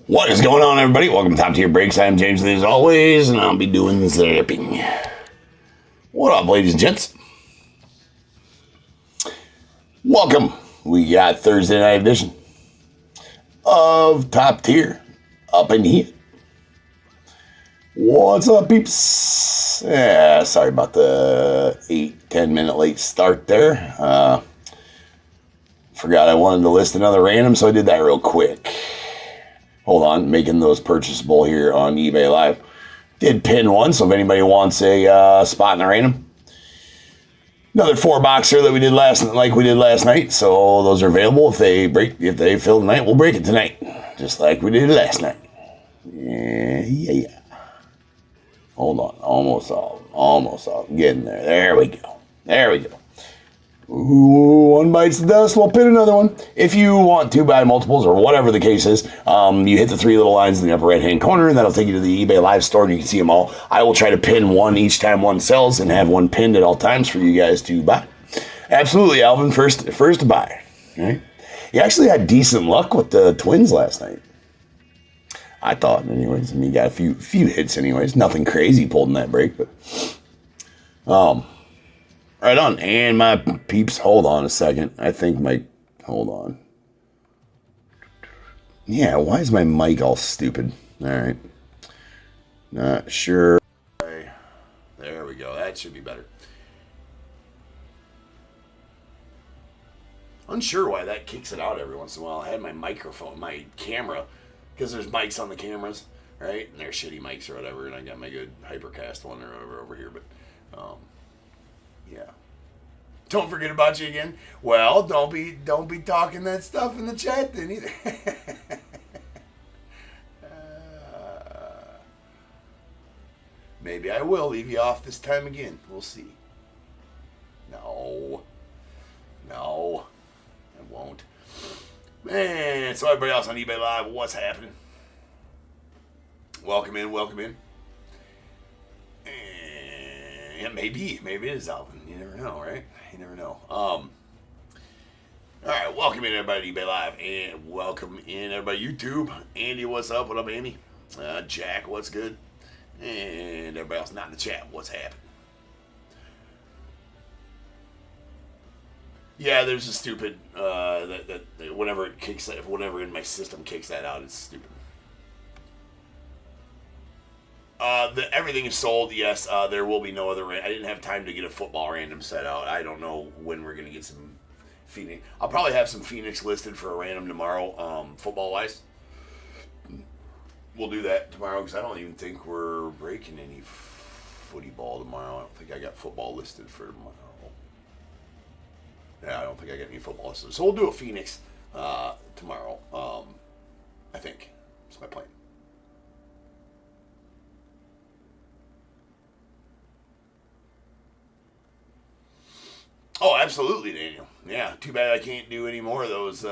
What is going on, everybody? Welcome to Top Tier Breaks. I'm James, as always, and I'll be doing the zapping. What up, ladies and gents? Welcome. We got Thursday night edition of Top Tier up in here. What's up, peeps? Yeah, sorry about the 8-10 minute late start there. Forgot I wanted to list another random, so I did that real quick. Hold on, making those purchasable here on eBay Live. Did pin one, so if anybody wants a spot in the random. Another 4-boxer that we did last night. So those are available. If they fill tonight, we'll break it tonight. Just like we did last night. Yeah. Hold on, almost all. Getting there. There we go. Ooh, one bites the dust, we'll pin another one. If you want to buy multiples or whatever the case is, you hit the 3 little lines in the upper right-hand corner, and that'll take you to the eBay Live store, and you can see them all. I will try to pin one each time one sells and have one pinned at all times for you guys to buy. Absolutely, Alvin, first to buy. Right? You actually had decent luck with the Twins last night. I thought, anyways. I mean, you got a few hits, anyways. Nothing crazy pulled in that break, but... Right on, and my peeps, hold on a second. Hold on. Yeah, why is my mic all stupid? All right. Not sure. There we go, that should be better. Unsure why that kicks it out every once in a while. I had my my camera, because there's mics on the cameras, right? And they're shitty mics or whatever, and I got my good Hypercast one or whatever over here, but, yeah. Don't forget about you again. Well, don't be talking that stuff in the chat then either. Maybe I will leave you off this time again. We'll see. No, I won't. Man, so everybody else on eBay Live, what's happening? Welcome in. Yeah, maybe it is Alvin. You never know, right? You never know. All right, welcome in everybody to eBay Live, and welcome in everybody YouTube. Andy, what's up? What up, Amy? Jack, what's good? And everybody else not in the chat, what's happening? Yeah, there's a stupid that whenever in my system kicks that out, it's stupid. Everything is sold, yes. There will be no other I didn't have time to get a football random set out. I don't know when we're going to get some Phoenix. I'll probably have some Phoenix listed for a random tomorrow, football-wise. We'll do that tomorrow, because I don't even think we're breaking any footy ball tomorrow. I don't think I got football listed for tomorrow. Yeah, I don't think I got any football listed. So we'll do a Phoenix tomorrow, I think. That's my plan. Oh, absolutely, Daniel. Yeah, too bad I can't do any more of those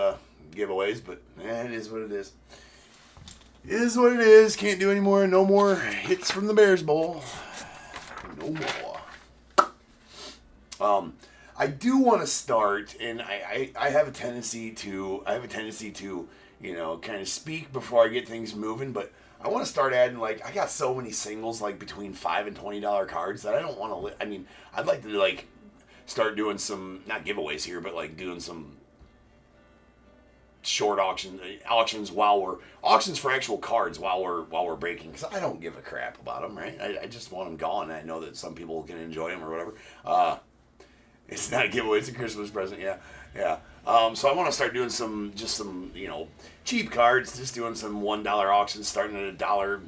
giveaways, but it is what it is. It is what it is. Can't do any more. No more hits from the Bears Bowl. No more. I do want to start, and I have a tendency to kind of speak before I get things moving, but I want to start adding, I got so many singles, between $5 and $20 cards that I don't want to, I'd like to, start doing some, not giveaways here, but doing some short auctions for actual cards while we're breaking, because I don't give a crap about them, right? I just want them gone. I know that some people can enjoy them or whatever. It's not a giveaway, it's a Christmas present, yeah. So I want to start doing some cheap cards, just doing some $1 auctions, starting at $1,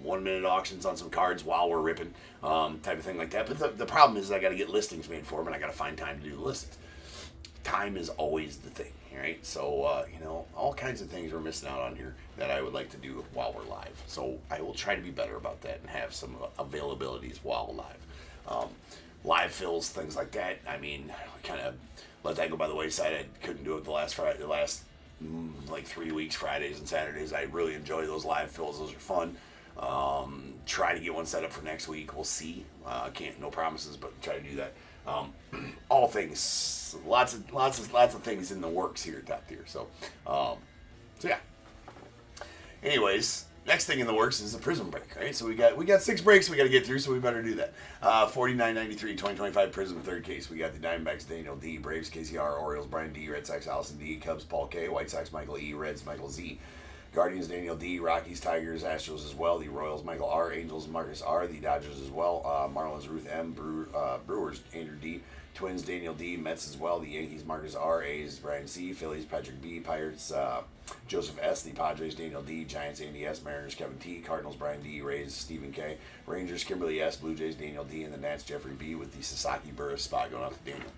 1 minute auctions on some cards while we're ripping, type of thing like that. But the problem is I got to get listings made for them, and I got to find time to do the listings. Time is always the thing, right? So, all kinds of things we're missing out on here that I would like to do while we're live. So I will try to be better about that and have some availabilities while live. Live fills, things like that. I kind of let that go by the wayside. I couldn't do it the last 3 weeks, Fridays and Saturdays. I really enjoy those live fills. Those are fun. Try to get one set up for next week. We'll see. No promises, but try to do that. All things, lots of things in the works here at Top Tier. So yeah. Anyways, next thing in the works is the PRIZM break, right? So we got 6 breaks we got to get through, so we better do that. 49.93, 2025 PRIZM third case. We got the Diamondbacks, Daniel D, Braves, KCR, Orioles, Brian D, Red Sox, Allison D, Cubs, Paul K, White Sox, Michael E, Reds, Michael Z, Guardians, Daniel D, Rockies, Tigers, Astros as well, the Royals, Michael R, Angels, Marcus R, the Dodgers as well, Marlins, Ruth M, Brewers, Andrew D, Twins, Daniel D, Mets as well, the Yankees, Marcus R, A's, Brian C, Phillies, Patrick B, Pirates, Joseph S, the Padres, Daniel D, Giants, Andy S, Mariners, Kevin T, Cardinals, Brian D, Rays, Stephen K, Rangers, Kimberly S, Blue Jays, Daniel D, and the Nats, Jeffrey B, with the Sasaki Burris spot going out to Daniel.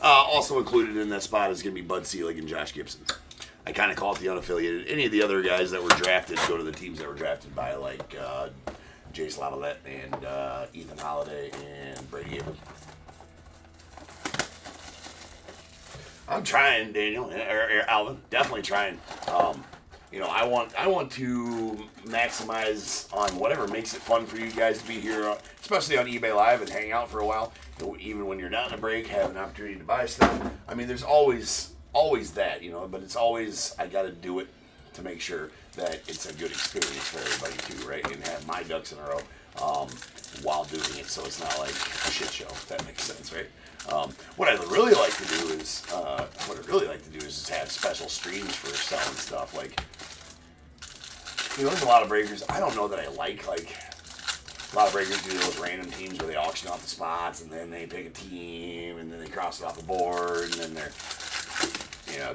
Also included in that spot is going to be Bud Selig and Josh Gibson. I kind of call it the unaffiliated. Any of the other guys that were drafted go to the teams that were drafted by, like Jace Lavalette and Ethan Holiday and Brady Abrams. I'm trying, Daniel, or Alvin, definitely trying. I want to maximize on whatever makes it fun for you guys to be here, especially on eBay Live and hang out for a while. Even when you're not in a break, have an opportunity to buy stuff. I mean, there's always that, but it's always, I got to do it to make sure that it's a good experience for everybody too, right? And have my ducks in a row while doing it, so it's not like a shit show, if that makes sense, right? What I'd really like to do is just have special streams for selling stuff. Like, there's a lot of breakers. I don't know that I like a lot of breakers do those random teams where they auction off the spots and then they pick a team and then they cross it off the board and then they're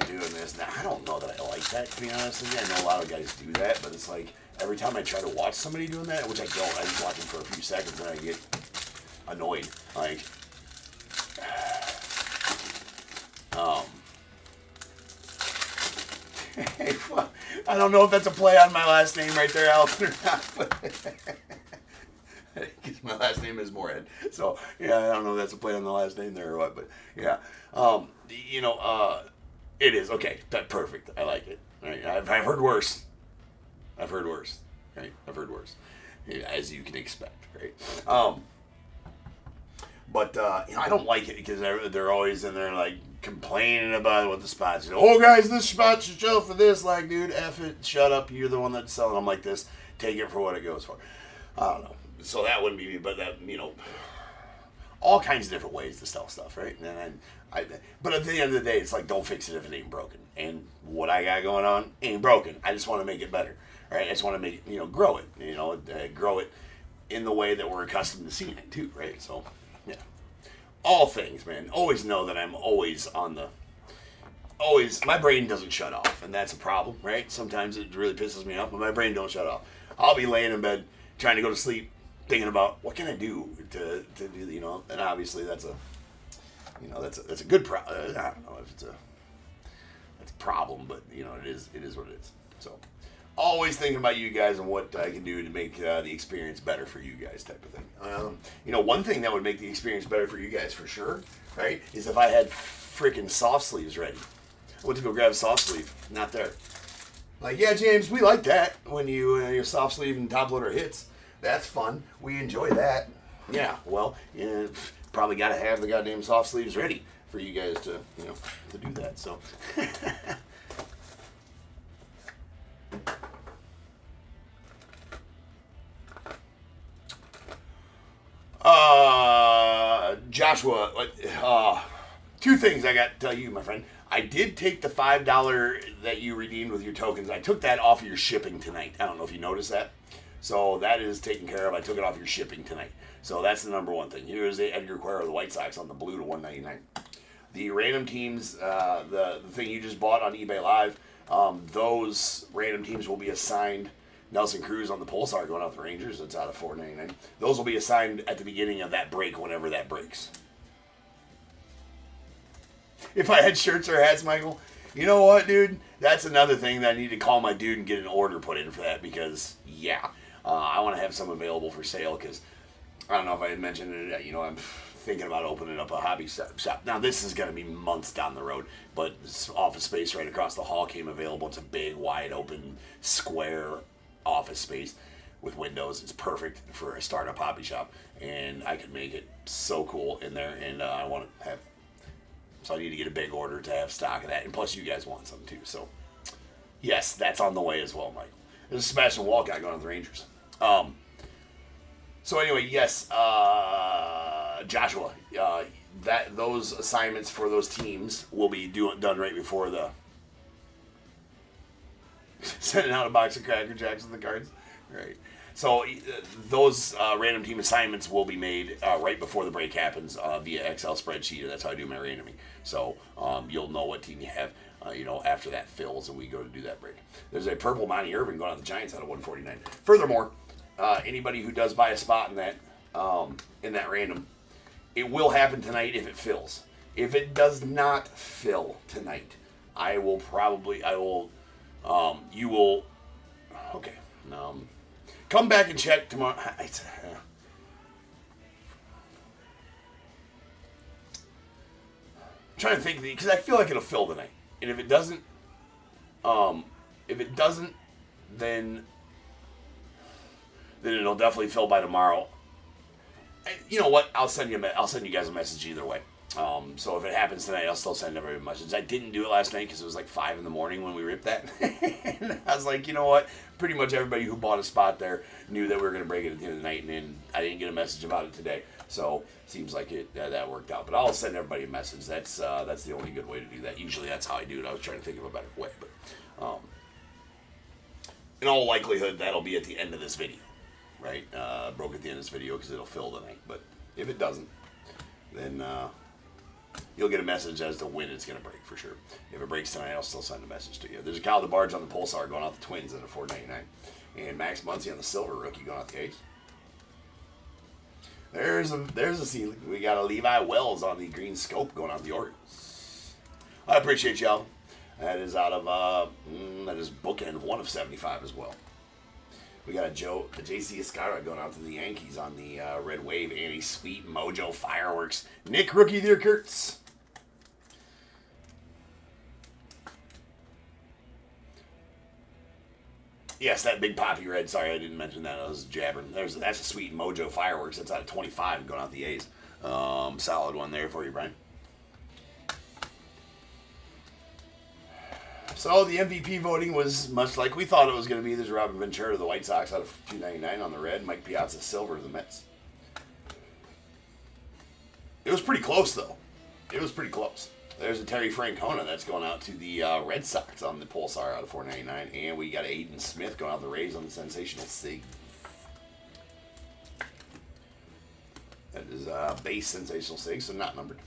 doing this. Now, I don't know that I like that, to be honest with you. I know a lot of guys do that, but it's like every time I try to watch somebody doing that, which I don't, I just watch them for a few seconds and I get annoyed. Like, I don't know if that's a play on my last name right there, Alvin, or not, but because my last name is Moorhead. So, yeah, I don't know if that's a play on the last name there or what, but yeah. It is. Okay, that's perfect. I like it. Right? I've heard worse. Right? I've heard worse. As you can expect, right? But I don't like it because they're always in there like complaining about what the spots. Oh, guys, this spot should sell for this. Like, dude, F it, shut up. You're the one that's selling them like this. Take it for what it goes for. I don't know. So that wouldn't be me, but that all kinds of different ways to sell stuff, right? And but at the end of the day, it's like, don't fix it if it ain't broken. And what I got going on ain't broken. I just want to make it better, right? I just want to make grow it, grow it in the way that we're accustomed to seeing it too, right? So, yeah. All things, man. Always know that I'm always my brain doesn't shut off, and that's a problem, right? Sometimes it really pisses me off, but my brain don't shut off. I'll be laying in bed trying to go to sleep, thinking about what can I do to do, and obviously that's a good problem. I don't know if that's a problem, but it is what it is. So always thinking about you guys and what I can do to make the experience better for you guys, type of thing. One thing that would make the experience better for you guys for sure, right, is if I had freaking soft sleeves ready. I went to go grab a soft sleeve, not there. Like, yeah, James, we like that when your soft sleeve and top loader hits. That's fun. We enjoy that. Yeah, well, probably got to have the goddamn soft sleeves ready for you guys to do that. So. Joshua, two things I got to tell you, my friend. I did take the $5 that you redeemed with your tokens. I took that off of your shipping tonight. I don't know if you noticed that. So that is taken care of. I took it off your shipping tonight. So that's the number one thing. Here's the Edgar Quero of the White Sox on the blue to $199. The random teams, the thing you just bought on eBay Live, those random teams will be assigned. Nelson Cruz on the Pulsar going out the Rangers. It's out of $4.99. Those will be assigned at the beginning of that break, whenever that breaks. If I had shirts or hats, Michael, you know what, dude? That's another thing that I need to call my dude and get an order put in for that because, yeah, I want to have some available for sale because I don't know if I had mentioned it. I'm thinking about opening up a hobby shop. Now, this is going to be months down the road, but this office space right across the hall came available. It's a big, wide open, square office space with windows. It's perfect for a startup hobby shop, and I could make it so cool in there, and I want to have. So I need to get a big order to have stock of that, and plus you guys want some too. So, yes, that's on the way as well, Michael. There's a Sebastian Walcott going on the Rangers. So anyway, yes, Joshua, that those assignments for those teams will be done right before the sending out a box of Cracker Jacks with the cards. Right. So those random team assignments will be made right before the break happens via Excel spreadsheet. That's how I do my randoming. So you'll know what team you have, after that fills and we go to do that break. There's a purple Monty Irvin going on the Giants out of 149. Furthermore, anybody who does buy a spot in that random, it will happen tonight if it fills. If it does not fill tonight, you will, okay, come back and check tomorrow. I'm trying to think, because I feel like it'll fill tonight. And if it doesn't, then it'll definitely fill by tomorrow. You know what? I'll send you guys a message either way. So if it happens tonight, I'll still send everybody a message. I didn't do it last night because it was like 5 in the morning when we ripped that. And I was like, you know what? Pretty much everybody who bought a spot there knew that we were going to break it at the end of the night, and then I didn't get a message about it today. So seems like that worked out. But I'll send everybody a message. That's the only good way to do that. Usually that's how I do it. I was trying to think of a better way, but in all likelihood, that'll be at the end of this video, right? Broke at the end of this video because it'll fill tonight. But if it doesn't, then you'll get a message as to when it's going to break for sure. If it breaks tonight, I'll still send a message to you. There's a Kyle DeBarge on the Pulsar going out the Twins at a $4.99. And Max Muncy on the Silver rookie going out the A's. There's a ceiling. We got a Levi Wells on the Green Scope going out the Orioles. I appreciate y'all. That is out of, that is bookend 1 of 75 as well. We got a JC Escara going out to the Yankees on the Red Wave and a sweet Mojo Fireworks. Nick Rookie there, Kurtz. Yes, that big poppy red. Sorry, I didn't mention that. I was jabbering. That's a sweet Mojo Fireworks. That's out of 25 going out the A's. Solid one there for you, Brian. So the MVP voting was much like we thought it was going to be. There's Robin Ventura to the White Sox out of $2.99 on the red. Mike Piazza Silver to the Mets. It was pretty close, though. It was pretty close. There's a Terry Francona that's going out to the Red Sox on the Pulsar out of $4.99. And we got Aiden Smith going out the Rays on the Sensational Sig. That is base Sensational Sig, so not numbered.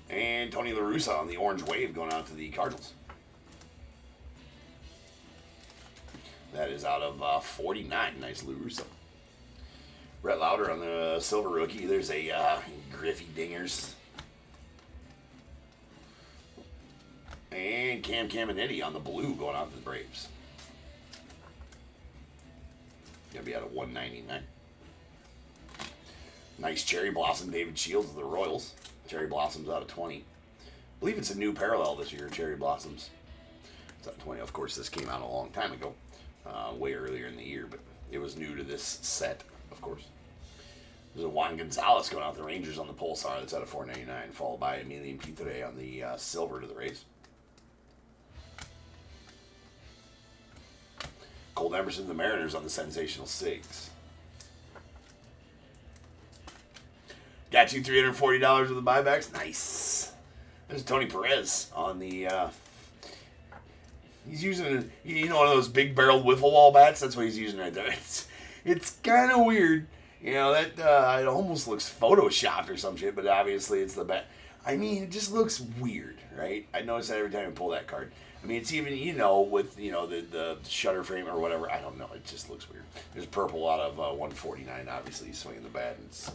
And Tony La Russa on the Orange Wave going out to the Cardinals. That is out of 49. Nice La Russa. Brett Lauder on the Silver Rookie. There's a Griffey Dingers. And Cam Caminetti on the Blue going out to the Braves. Gonna be out of 199. Nice Cherry Blossom David Shields of the Royals. Cherry Blossoms out of 20. I believe it's a new parallel this year, Cherry Blossoms. It's out of 20. Of course, this came out a long time ago, way earlier in the year, but it was new to this set, of course. There's a Juan Gonzalez going out the Rangers on the Pulsar. That's out of $4.99, followed by Emilian Pitre on the Silver to the Rays. Colt Emerson, the Mariners on the Sensational Sigs. Got you $340 with the buybacks. Nice. There's Tony Perez on the. He's using one of those big barreled wiffle ball bats. That's what he's using right there. It's kind of weird, that it almost looks photoshopped or some shit. But obviously it's the bat. I mean, it just looks weird, right? I notice that every time I pull that card. I mean, it's even with the shutter frame or whatever. I don't know. It just looks weird. There's purple out of 149. Obviously, he's swinging the bat and it's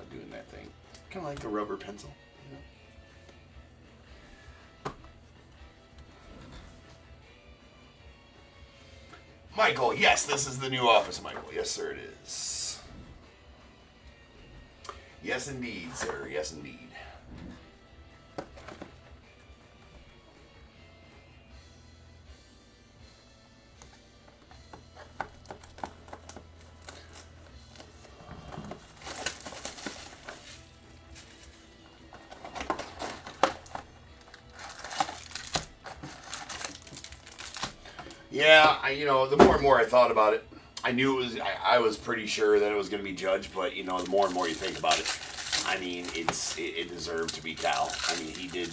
doing that thing. Kind of like a rubber pencil. Michael, yes, this is the new office, Michael. Yes, sir, it is. Yes, indeed, sir. Yes, indeed. Yeah, the more and more I thought about it, I knew it was. I was pretty sure that it was going to be Judge, but the more and more you think about it, I mean, it deserved to be Cal. I mean, he did.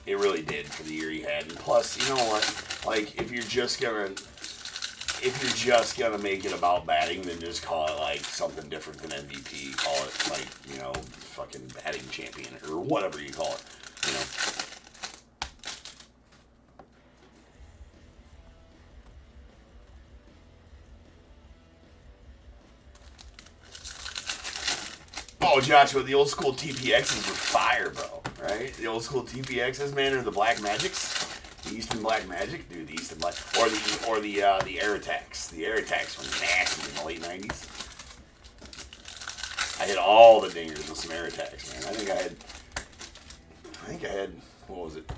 It really did for the year he had. And plus, you know what? Like, if you're just gonna make it about batting, then just call it like something different than MVP. Call it like fucking batting champion or whatever you call it. Oh, Joshua, the old school TPXs were fire, bro. Right? The old school TPXs, man, or the Black Magics, the Easton Black Magic, dude. The Easton Black, or the Air Attacks. The Air Attacks were nasty in the late '90s. I hit all the dingers with some Air Attacks, man. I think I had what was it?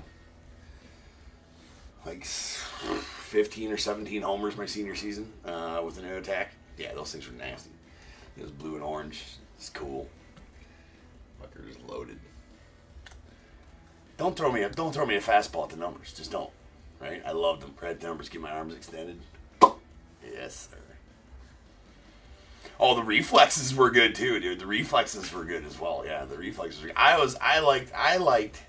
Like 15 or 17 homers my senior season with an Air Attack. Yeah, those things were nasty. It was blue and orange. It's cool. Fucker is loaded. Don't throw me a fastball at the numbers. Just don't. Right? I love them. Right at the numbers, get my arms extended. Yes, sir. Oh, the reflexes were good too, dude. The reflexes were good as well. Yeah, the reflexes were good. I liked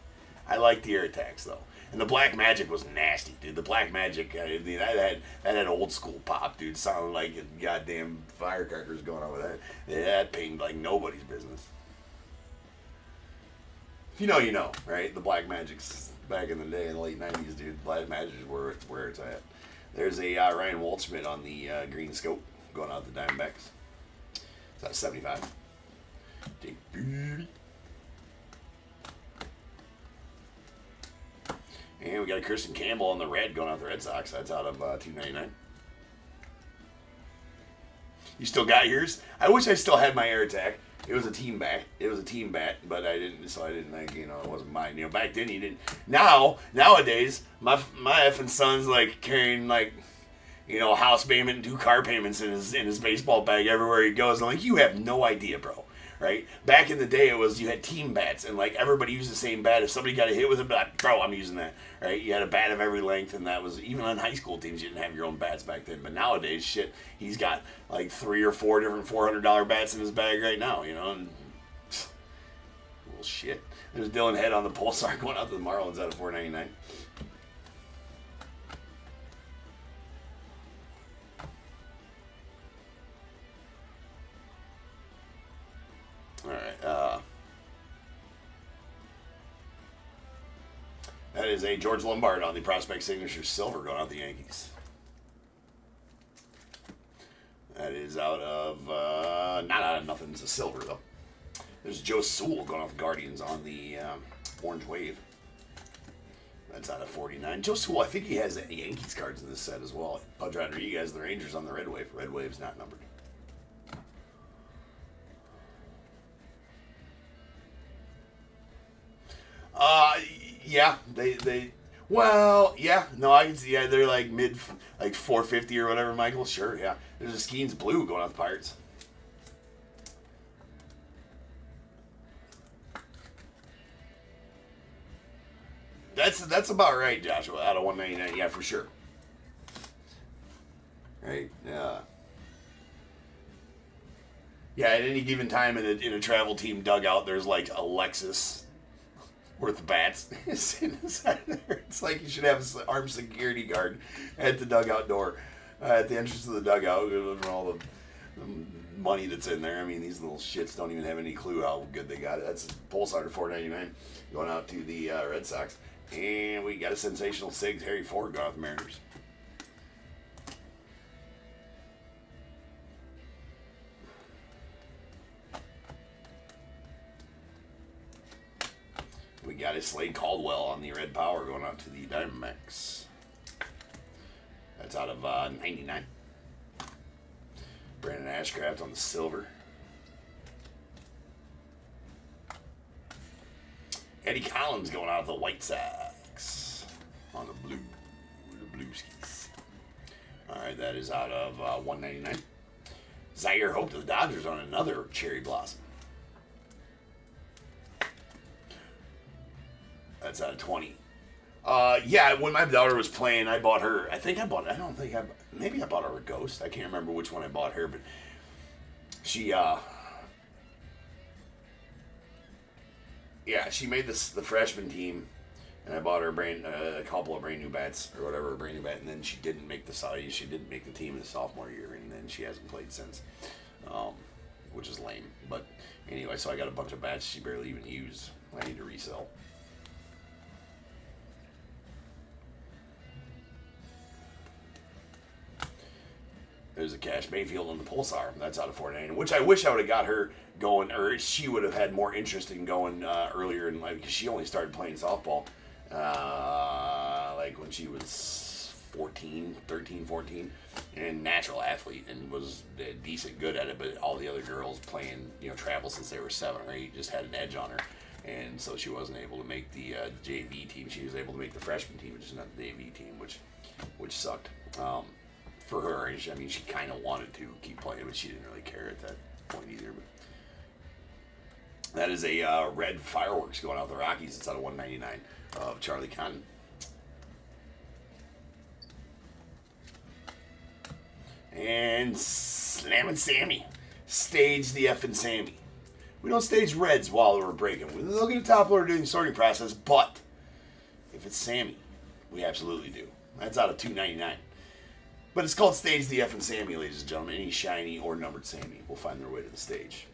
the Air Attacks though. And the Black Magic was nasty, dude. The Black Magic, that had old school pop, dude. Sounded like goddamn firecrackers going on with that. That pinged like nobody's business. If you know, right? The Black Magics back in the day in the late '90s, dude. Black Magic is where it's at. There's a Ryan Waldschmidt on the green scope going out the Diamondbacks. It's at 75. Take beauty. And we got a Kirsten Campbell on the red going out the Red Sox. That's out of $2.99. You still got yours? I wish I still had my Air Attack. It was a team bat. But I didn't. So I didn't like. It wasn't mine. Back then you didn't. Nowadays, my effing son's like carrying like, house payment and 2 car payments in his baseball bag everywhere he goes. I'm like, you have no idea, bro. Right? Back in the day, it was you had team bats, and like everybody used the same bat. If somebody got a hit with it, like, bro, I'm using that. Right? You had a bat of every length, and that was even on high school teams. You didn't have your own bats back then. But nowadays, shit, he's got like 3 or 4 different $400 bats in his bag right now. And little shit. There's Dylan Head on the Pulsar going out to the Marlins out of $4.99. All right. That is a George Lombard on the Prospect Signature Silver going out the Yankees. That is out of, not out of nothing. It's a silver, though. There's Joe Sewell going off the Guardians on the Orange Wave. That's out of 49. Joe Sewell, I think he has the Yankees cards in this set as well. Pudge Rodriguez, the Rangers on the Red Wave. Red Wave's not numbered. Yeah, I can see, they're like mid, like 450 or whatever, Michael, sure, yeah. There's a Skeens Blue going out the Pirates. That's about right, Joshua, out of 199, yeah, for sure. Right, yeah. Yeah, at any given time in a travel team dugout, there's like a Lexus worth of bats inside there. It's like you should have an armed security guard at the dugout door, at the entrance of the dugout, for all the money that's in there. I mean, these little shits don't even have any clue how good they got it. That's Pulsar to $4.99 going out to the Red Sox. And we got a sensational Sigs Harry Ford going out to the Mariners. We got a Slade Caldwell on the Red Power going out to the Diamondbacks. That's out of 99. Brandon Ashcraft on the silver. Eddie Collins going out of the White Sox on the blue. The Blueskis. All right, that is out of 199. Zaire Hope to the Dodgers on another Cherry Blossom. That's out of 20. Yeah, when my daughter was playing, I bought her. Maybe I bought her a Ghost. I can't remember which one I bought her, but she, yeah, she made the freshman team, and I bought her a couple of brand new bats or whatever, a brand new bat, and then she didn't make she didn't make the team in the sophomore year, and then she hasn't played since, which is lame. But anyway, so I got a bunch of bats she barely even used. I need to resell. There's a Cash Mayfield on the Pulsar. That's out of 49, which I wish I would have got her going, or she would have had more interest in going earlier in life, because she only started playing softball like when she was 13, 14, and natural athlete, and was decent good at it, but all the other girls playing, travel since they were 7 or 8 just had an edge on her, and so she wasn't able to make the JV team. She was able to make the freshman team, which is not the JV team, which sucked. For her age, I mean, she kind of wanted to keep playing, but she didn't really care at that point either. But that is a red fireworks going out the Rockies. It's out of 199 of Charlie Cotton. And Slammin' Sammy. Stage the effing Sammy. We don't stage reds while we're breaking. We look at the top loader during the sorting process, but if it's Sammy, we absolutely do. That's out of 299. But it's called Stage the effing Sammy, ladies and gentlemen. Any shiny or numbered Sammy will find their way to the stage.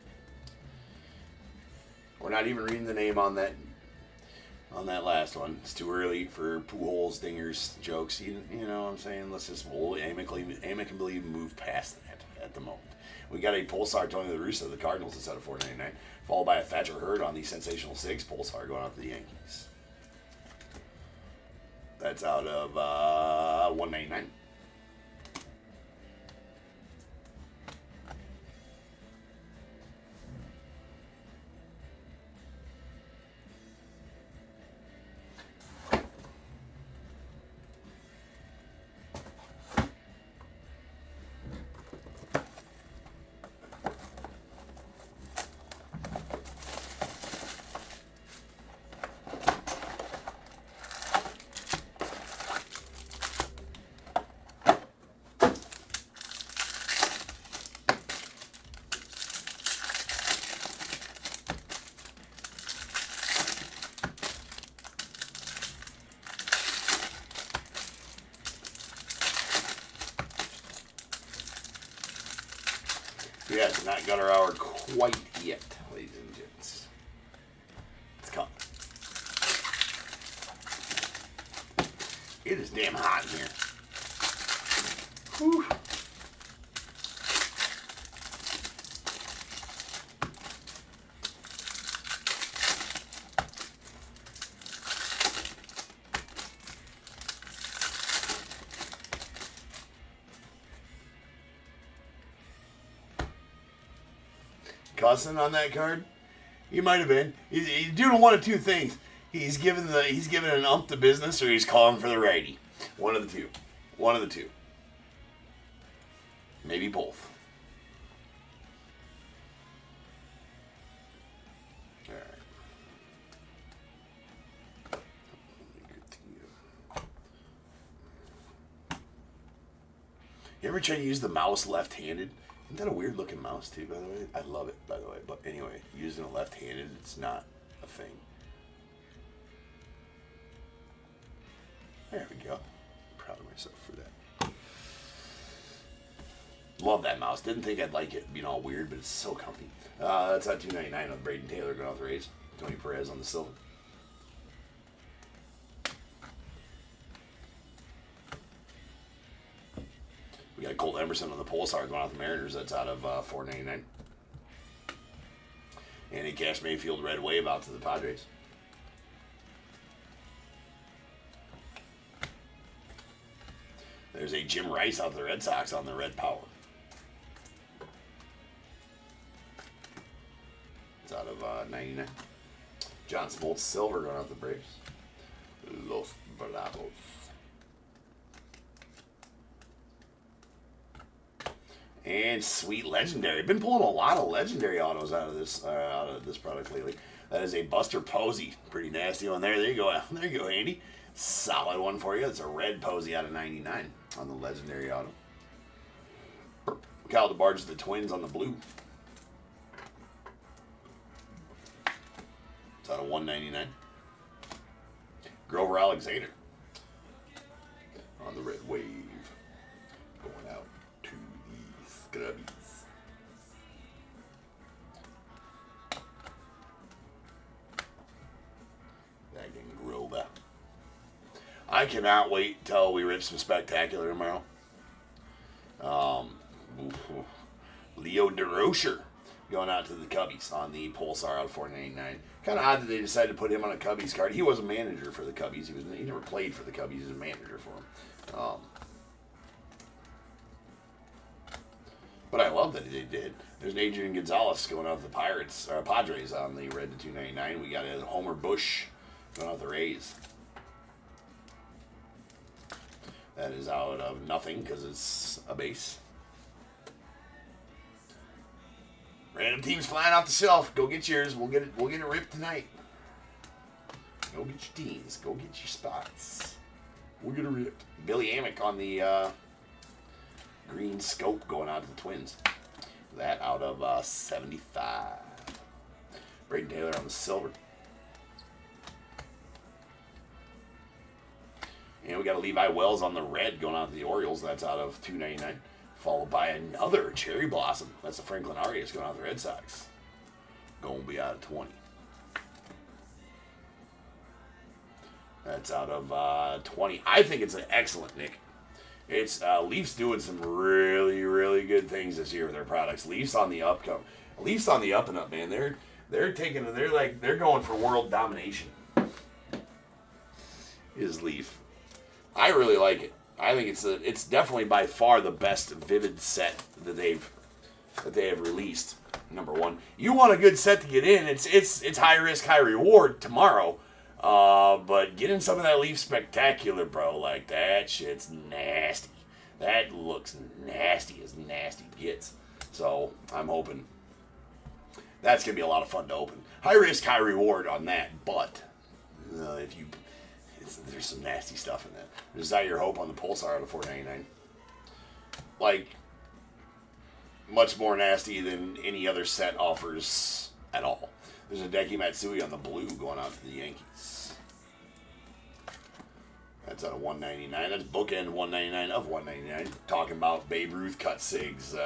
We're not even reading the name on that last one. It's too early for Pujols, dingers, jokes. You know what I'm saying? We'll amicably move past that at the moment. We got a Pulsar Tony La Russa of the Cardinals that's out of 499, followed by a Thatcher Hurd on the Sensational 6 Pulsar going out to the Yankees. That's out of 199. Yeah, it's not got our hour quite yet, ladies and gents. It's coming. It is damn hot in here. Whew. Cussing on that card? He might have been. He's doing one of two things. He's giving an ump to business, or he's calling for the righty. One of the two. One of the two. Maybe both. All right. You ever try to use the mouse left-handed? Isn't that a weird looking mouse too, by the way? I love it, by the way. But anyway, using it left-handed, it's not a thing. There we go. Proud of myself for that. Love that mouse. Didn't think I'd like it being all weird, but it's so comfy. That's at $2.99 on Braden Taylor going out the Rays. Tony Perez on the silver. We got Colt Emerson on the Pulsar going out the Mariners. That's out of $4.99. And a Cash Mayfield red wave out to the Padres. There's a Jim Rice out to the Red Sox on the red power. It's out of 99. John Smoltz silver going out the Braves. Los Bravos. And sweet legendary. Been pulling a lot of legendary autos out of this product lately. That is a Buster Posey. Pretty nasty one there. There you go. There you go, Andy. solid one for you. It's a red Posey out of 99 on the legendary auto. Cal DeBarge the Twins on the blue. It's out of 199. Grover Alexander on the red wave. Going out to the Scrubbies. Bagging Grover. I cannot wait till we rip some spectacular tomorrow. Leo DeRocher going out to the Cubbies on the Pulsar out of 499. Kind of odd that they decided to put him on a Cubbies card. He was a manager for the Cubbies. He never played for the Cubbies. He was a manager for them. But I love that they did. There's an Adrian Gonzalez going out to the Padres on the red to 299. We got a Homer Bush going out the Rays. That is out of nothing because it's a base. Random teams flying off the shelf. Go get yours. We'll get it ripped tonight. Go get your teams. Go get your spots. We'll get it ripped. Billy Amick on the green scope going out to the Twins. That out of 75. Braden Taylor on the silver. And we got a Levi Wells on the red going out to the Orioles. That's out of 299. Followed by another Cherry Blossom. That's the Franklin Arias going out to the Red Sox. Going to be out of 20. That's out of 20. I think it's an excellent, Nick. It's Leafs doing some really, really good things this year with their products. Leafs on the up and up, man. They're going for world domination. Is Leaf. I really like it. I think it's definitely by far the best Vivid set that they have released. Number one, you want a good set to get in. It's high risk, high reward tomorrow. But getting some of that Leaf Spectacular, bro, like that shit's nasty. That looks nasty as nasty gets. So I'm hoping that's gonna be a lot of fun to open. High risk, high reward on that, but there's some nasty stuff in that. There's Not Your Hope on the Pulsar out of 499. Like, much more nasty than any other set offers at all. There's a Deki Matsui on the blue going out to the Yankees. That's out of 199. That's bookend 199 of 199. Talking about Babe Ruth cut sigs.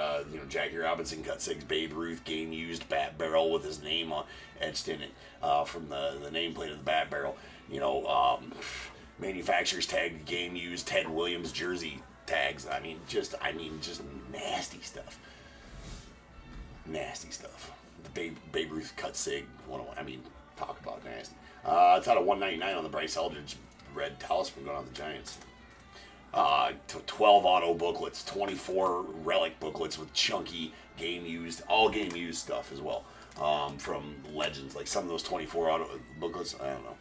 Jackie Robinson cut sigs. Babe Ruth game used bat barrel with his name etched in it from the nameplate of the bat barrel. Manufacturer's tag game used Ted Williams jersey tags. I mean, just nasty stuff. Nasty stuff. The Babe Ruth cut sig. Talk about nasty. It's out of 199 on the Bryce Eldridge red talisman going on the Giants. 12 auto booklets, 24 relic booklets with chunky all game used stuff as well. From Legends, like some of those 24 auto booklets, I don't know.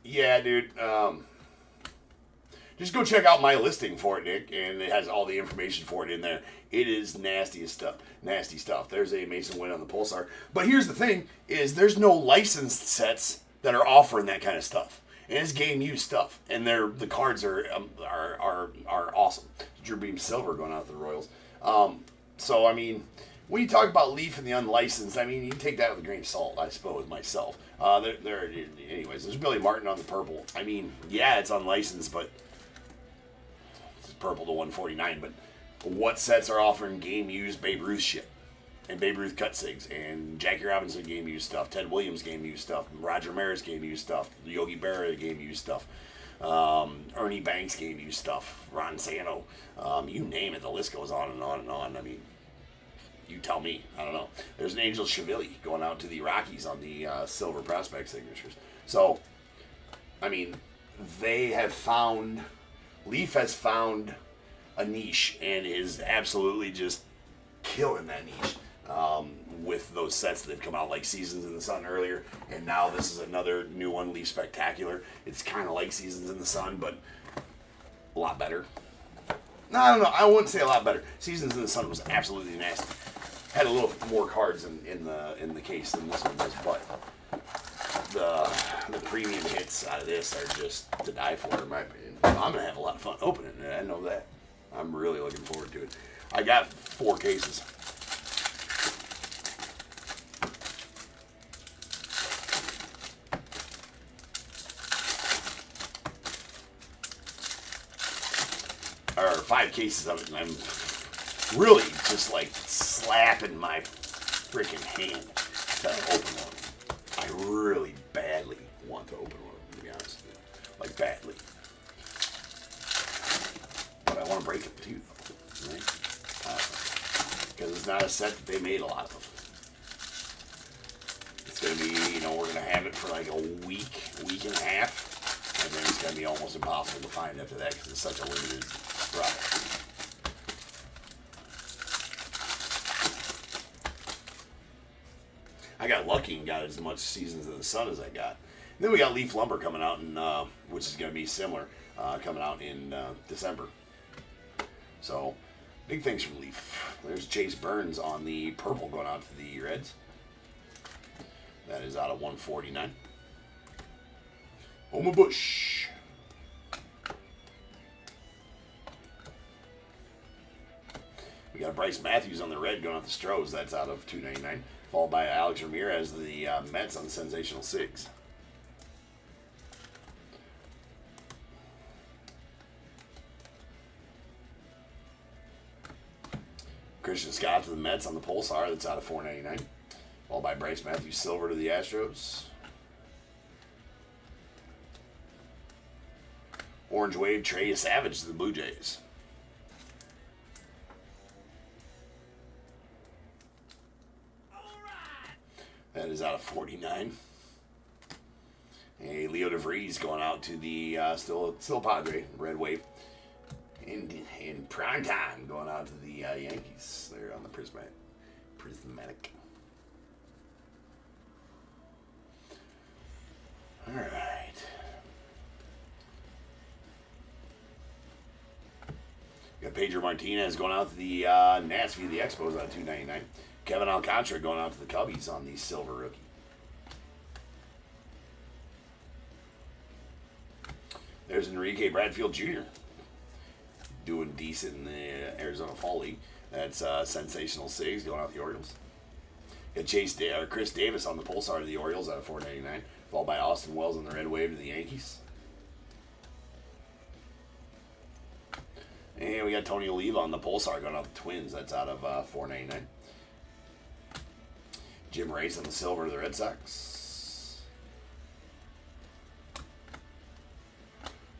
Yeah, dude. Just go check out my listing for it, Nick, and it has all the information for it in there. It is nasty stuff. Nasty stuff. There's a Mason Wynn on the Pulsar. But here's the thing, is there's no licensed sets that are offering that kind of stuff. And it's game used stuff. And the cards are awesome. Drew Beam Silver going out to the Royals. So, I mean, when you talk about Leaf and the unlicensed, I mean, you can take that with a grain of salt, I suppose, myself. Anyways, there's Billy Martin on the purple. I mean, yeah, it's unlicensed, but it's purple to 149. But what sets are offering game-used Babe Ruth shit? And Babe Ruth cut sigs, and Jackie Robinson game-used stuff, Ted Williams game-used stuff, Roger Maris game-used stuff, Yogi Berra game-used stuff, Ernie Banks game-used stuff, Ron Santo, you name it, the list goes on and on and on. I mean, you tell me. I don't know. There's an Angel Chivilli going out to the Rockies on the silver prospect signatures. So, I mean, Leaf has found a niche and is absolutely just killing that niche with those sets that have come out, like Seasons in the Sun earlier, and now this is another new one, Leaf Spectacular. It's kind of like Seasons in the Sun, but a lot better. No, I don't know. I wouldn't say a lot better. Seasons in the Sun was absolutely nasty. Had a little more cards in the case than this one does, but the premium hits out of this are just to die for, in my opinion. I'm gonna have a lot of fun opening it. I know that. I'm really looking forward to it. I got 4 cases. Or 5 cases of it, and I'm really just like slapping my freaking hand to open one. I really badly want to open one, to be honest with you. Like, badly. But I want to break them too, right? Because it's not a set that they made a lot of. It's going to be, we're going to have it for like a week and a half. And then it's going to be almost impossible to find after that because it's such a limited product. I got lucky and got as much Seasons of the Sun as I got. And then we got Leaf Lumber coming out, which is going to be similar, coming out in December. So, big things from Leaf. There's Chase Burns on the purple going out to the Reds. That is out of 149. Oma Bush. We got Bryce Matthews on the red going out the Stros. That's out of 299. Followed by Alex Ramirez, the Mets on the Sensational 6. Christian Scott to the Mets on the Pulsar. That's out of 499. Followed by Bryce Matthews Silver to the Astros. Orange Wave Trey Savage to the Blue Jays. That is out of 49. A Leo DeVries going out to the still Padre, Red Wave. In prime time going out to the Yankees. They're on the Prismatic. All right. Got Pedro Martinez going out to the Nats via the Expos on 299. Kevin Alcantara going out to the Cubbies on the silver rookie. There's Enrique Bradfield Jr. doing decent in the Arizona Fall League. That's Sensational 6 going out to the Orioles. Got Chris Davis on the Pulsar to the Orioles out of 499. Followed by Austin Wells on the Red Wave to the Yankees. And we got Tony Oliva on the Pulsar going out to the Twins. That's out of 499. Jim Race on the silver to the Red Sox.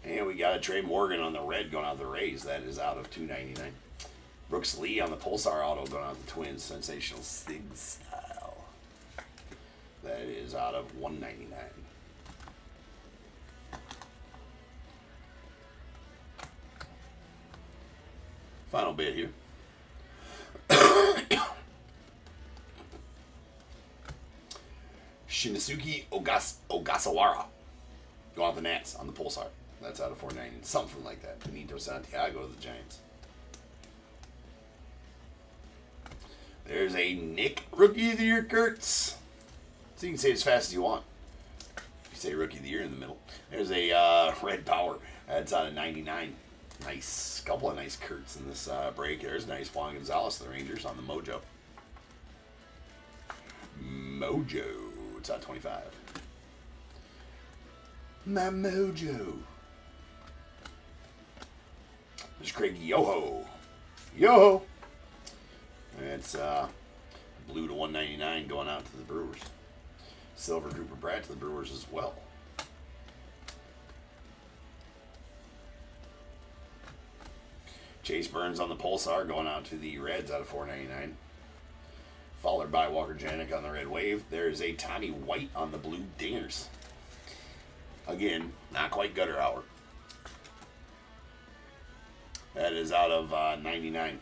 And we got a Trey Morgan on the red going out to the Rays. That is out of 299. Brooks Lee on the Pulsar auto going out to the Twins. Sensational Sig style. That is out of 199. Final bit here. Shinizuki Ogasawara. Go on the Nats on the Pulsar. That's out of 490. Something like that. Benito Santiago to the Giants. There's a Nick Rookie of the Year Kurtz. So you can say it as fast as you want. If you say Rookie of the Year in the middle. There's a Red Power. That's out of 99. Nice. Couple of nice Kurtz in this break. There's nice Juan Gonzalez to the Rangers on the Mojo. Mojo. It's out of 25. My Mojo. There's Craig Yoho. Yoho. It's blue to 199 going out to the Brewers. Silver Cooper Pratt to the Brewers as well. Chase Burns on the Pulsar going out to the Reds out of 499. Followed by Walker Janik on the Red Wave. There's a Tommy White on the Blue Dingers. Again, not quite gutter hour. That is out of 99.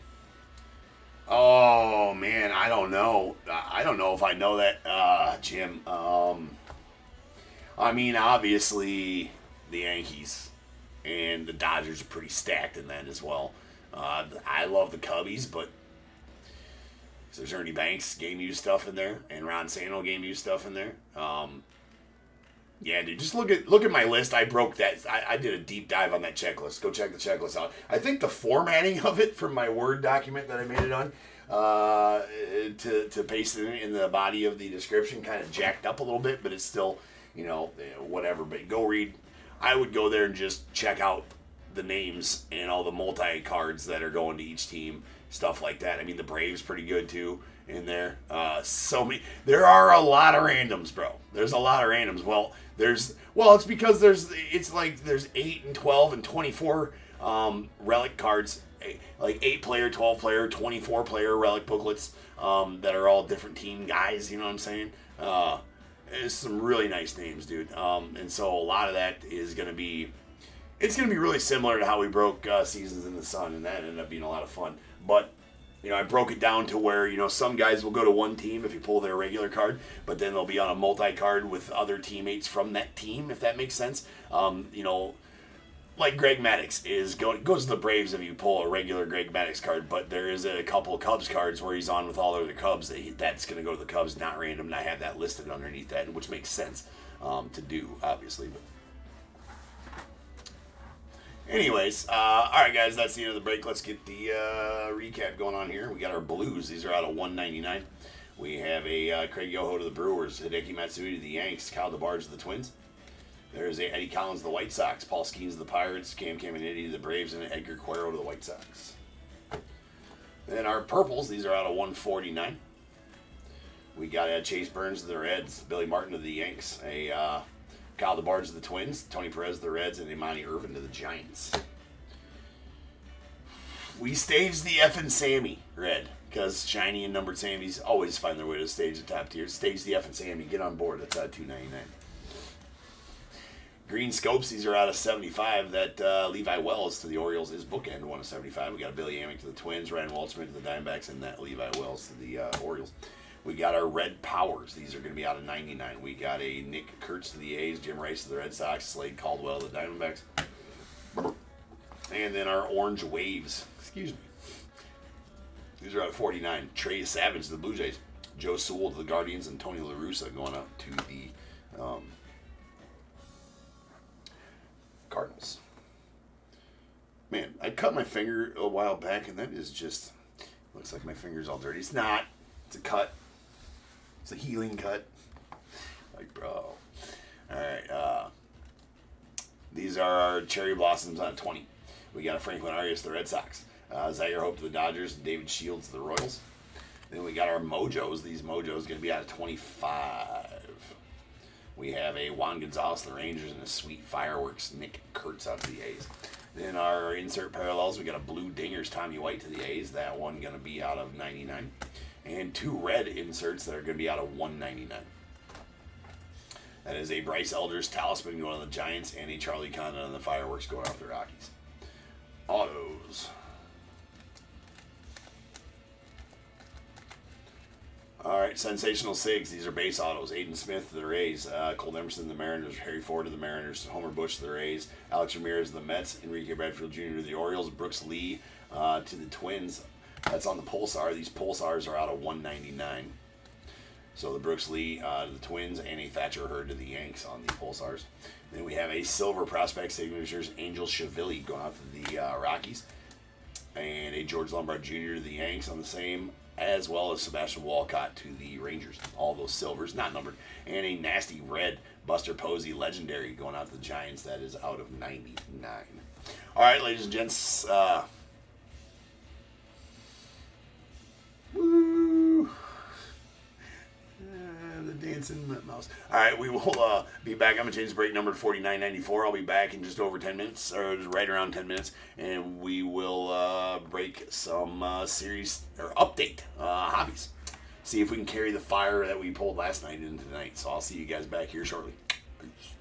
Oh, man, I don't know. I don't know if I know that, Jim. I mean, obviously, the Yankees and the Dodgers are pretty stacked in that as well. I love the Cubbies, but there's Ernie Banks game used stuff in there, and Ron Santo game used stuff in there. Yeah, dude, just look at my list. I broke that. I did a deep dive on that checklist. Go check the checklist out. I think the formatting of it from my Word document that I made it on to paste it in the body of the description kind of jacked up a little bit, but it's still, whatever. But go read. I would go there and just check out the names and all the multi cards that are going to each team, stuff like that. I mean, the Braves pretty good too in there. There are a lot of randoms, bro. There's a lot of randoms. It's because there's 8 and 12 and 24 relic cards, like 8-player, 12-player, 24-player relic booklets that are all different team guys. You know what I'm saying? There's some really nice names, dude. And so a lot of that is going to be, it's going to be really similar to how we broke Seasons in the Sun, and that ended up being a lot of fun. But, I broke it down to where, some guys will go to one team if you pull their regular card, but then they'll be on a multi-card with other teammates from that team, if that makes sense. Like Greg Maddux goes to the Braves if you pull a regular Greg Maddux card, but there is a couple of Cubs cards where he's on with all other Cubs. That's going to go to the Cubs, not random, and I have that listed underneath that, which makes sense to do, obviously. But anyways, all right, guys, that's the end of the break. Let's get the recap going on here. We got our Blues. These are out of 199. We have a Craig Yoho to the Brewers, Hideki Matsui to the Yanks, Kyle DeBarge to the Twins. There's a Eddie Collins to the White Sox, Paul Skeens to the Pirates, Cam Caminiti to the Braves, and Edgar Cuero to the White Sox. Then our Purples. These are out of 149. We got Chase Burns to the Reds, Billy Martin to the Yanks, Kyle DeBarge to the Twins, Tony Perez to the Reds, and Imani Irvin to the Giants. We staged the effing Sammy red, because shiny and numbered Sammys always find their way to stage the top tier. Stage the effing Sammy. Get on board. That's out of $2.99. Green Scopes. These are out of 75. That Levi Wells to the Orioles is bookend 1 of 75. We got a Billy Amick to the Twins, Ryan Waltzman to the Diamondbacks, and that Levi Wells to the Orioles. We got our Red Powers. These are going to be out of 99. We got a Nick Kurtz to the A's, Jim Rice to the Red Sox, Slade Caldwell to the Diamondbacks. And then our Orange Waves. Excuse me. These are out of 49. Trey Savage to the Blue Jays, Joe Sewell to the Guardians, and Tony La Russa going up to the Cardinals. Man, I cut my finger a while back, and that is just, looks like my finger's all dirty. It's not. It's a cut. It's a healing cut. Like, bro. Alright, these are our Cherry Blossoms on 20. We got a Franklin Arias to the Red Sox, Zaire Hope to the Dodgers, and David Shields to the Royals. Then we got our Mojos. These Mojos going to be out of 25. We have a Juan Gonzalez to the Rangers and a Sweet Fireworks Nick Kurtz out to the A's. Then our insert parallels, we got a Blue Dingers Tommy White to the A's. That one going to be out of 99. And 2 red inserts that are going to be out of 199. That is a Bryce Elders Talisman going on the Giants and a Charlie Condon on the Fireworks going off the Rockies. Autos. All right, Sensational Sigs. These are base autos. Aiden Smith to the Rays, Colt Emerson to the Mariners, Harry Ford to the Mariners, Homer Bush to the Rays, Alex Ramirez to the Mets, Enrique Bradfield Jr. to the Orioles, Brooks Lee to the Twins. That's on the Pulsar. These Pulsars are out of 199. So the Brooks Lee to the Twins and a Thatcher Hurd to the Yanks on the Pulsars. Then we have a Silver Prospect Signatures Angel Chivilli going out to the Rockies. And a George Lombard Jr. to the Yanks on the same, as well as Sebastian Walcott to the Rangers. All those silvers, not numbered. And a nasty red Buster Posey Legendary going out to the Giants. That is out of 99. All right, ladies and gents. Woo! The dancing mouse. All right, we will be back. I'm going to change the break number to 4994. I'll be back in just over 10 minutes, or right around 10 minutes, and we will break some series, or update hobbies. See if we can carry the fire that we pulled last night into tonight. So I'll see you guys back here shortly. Peace.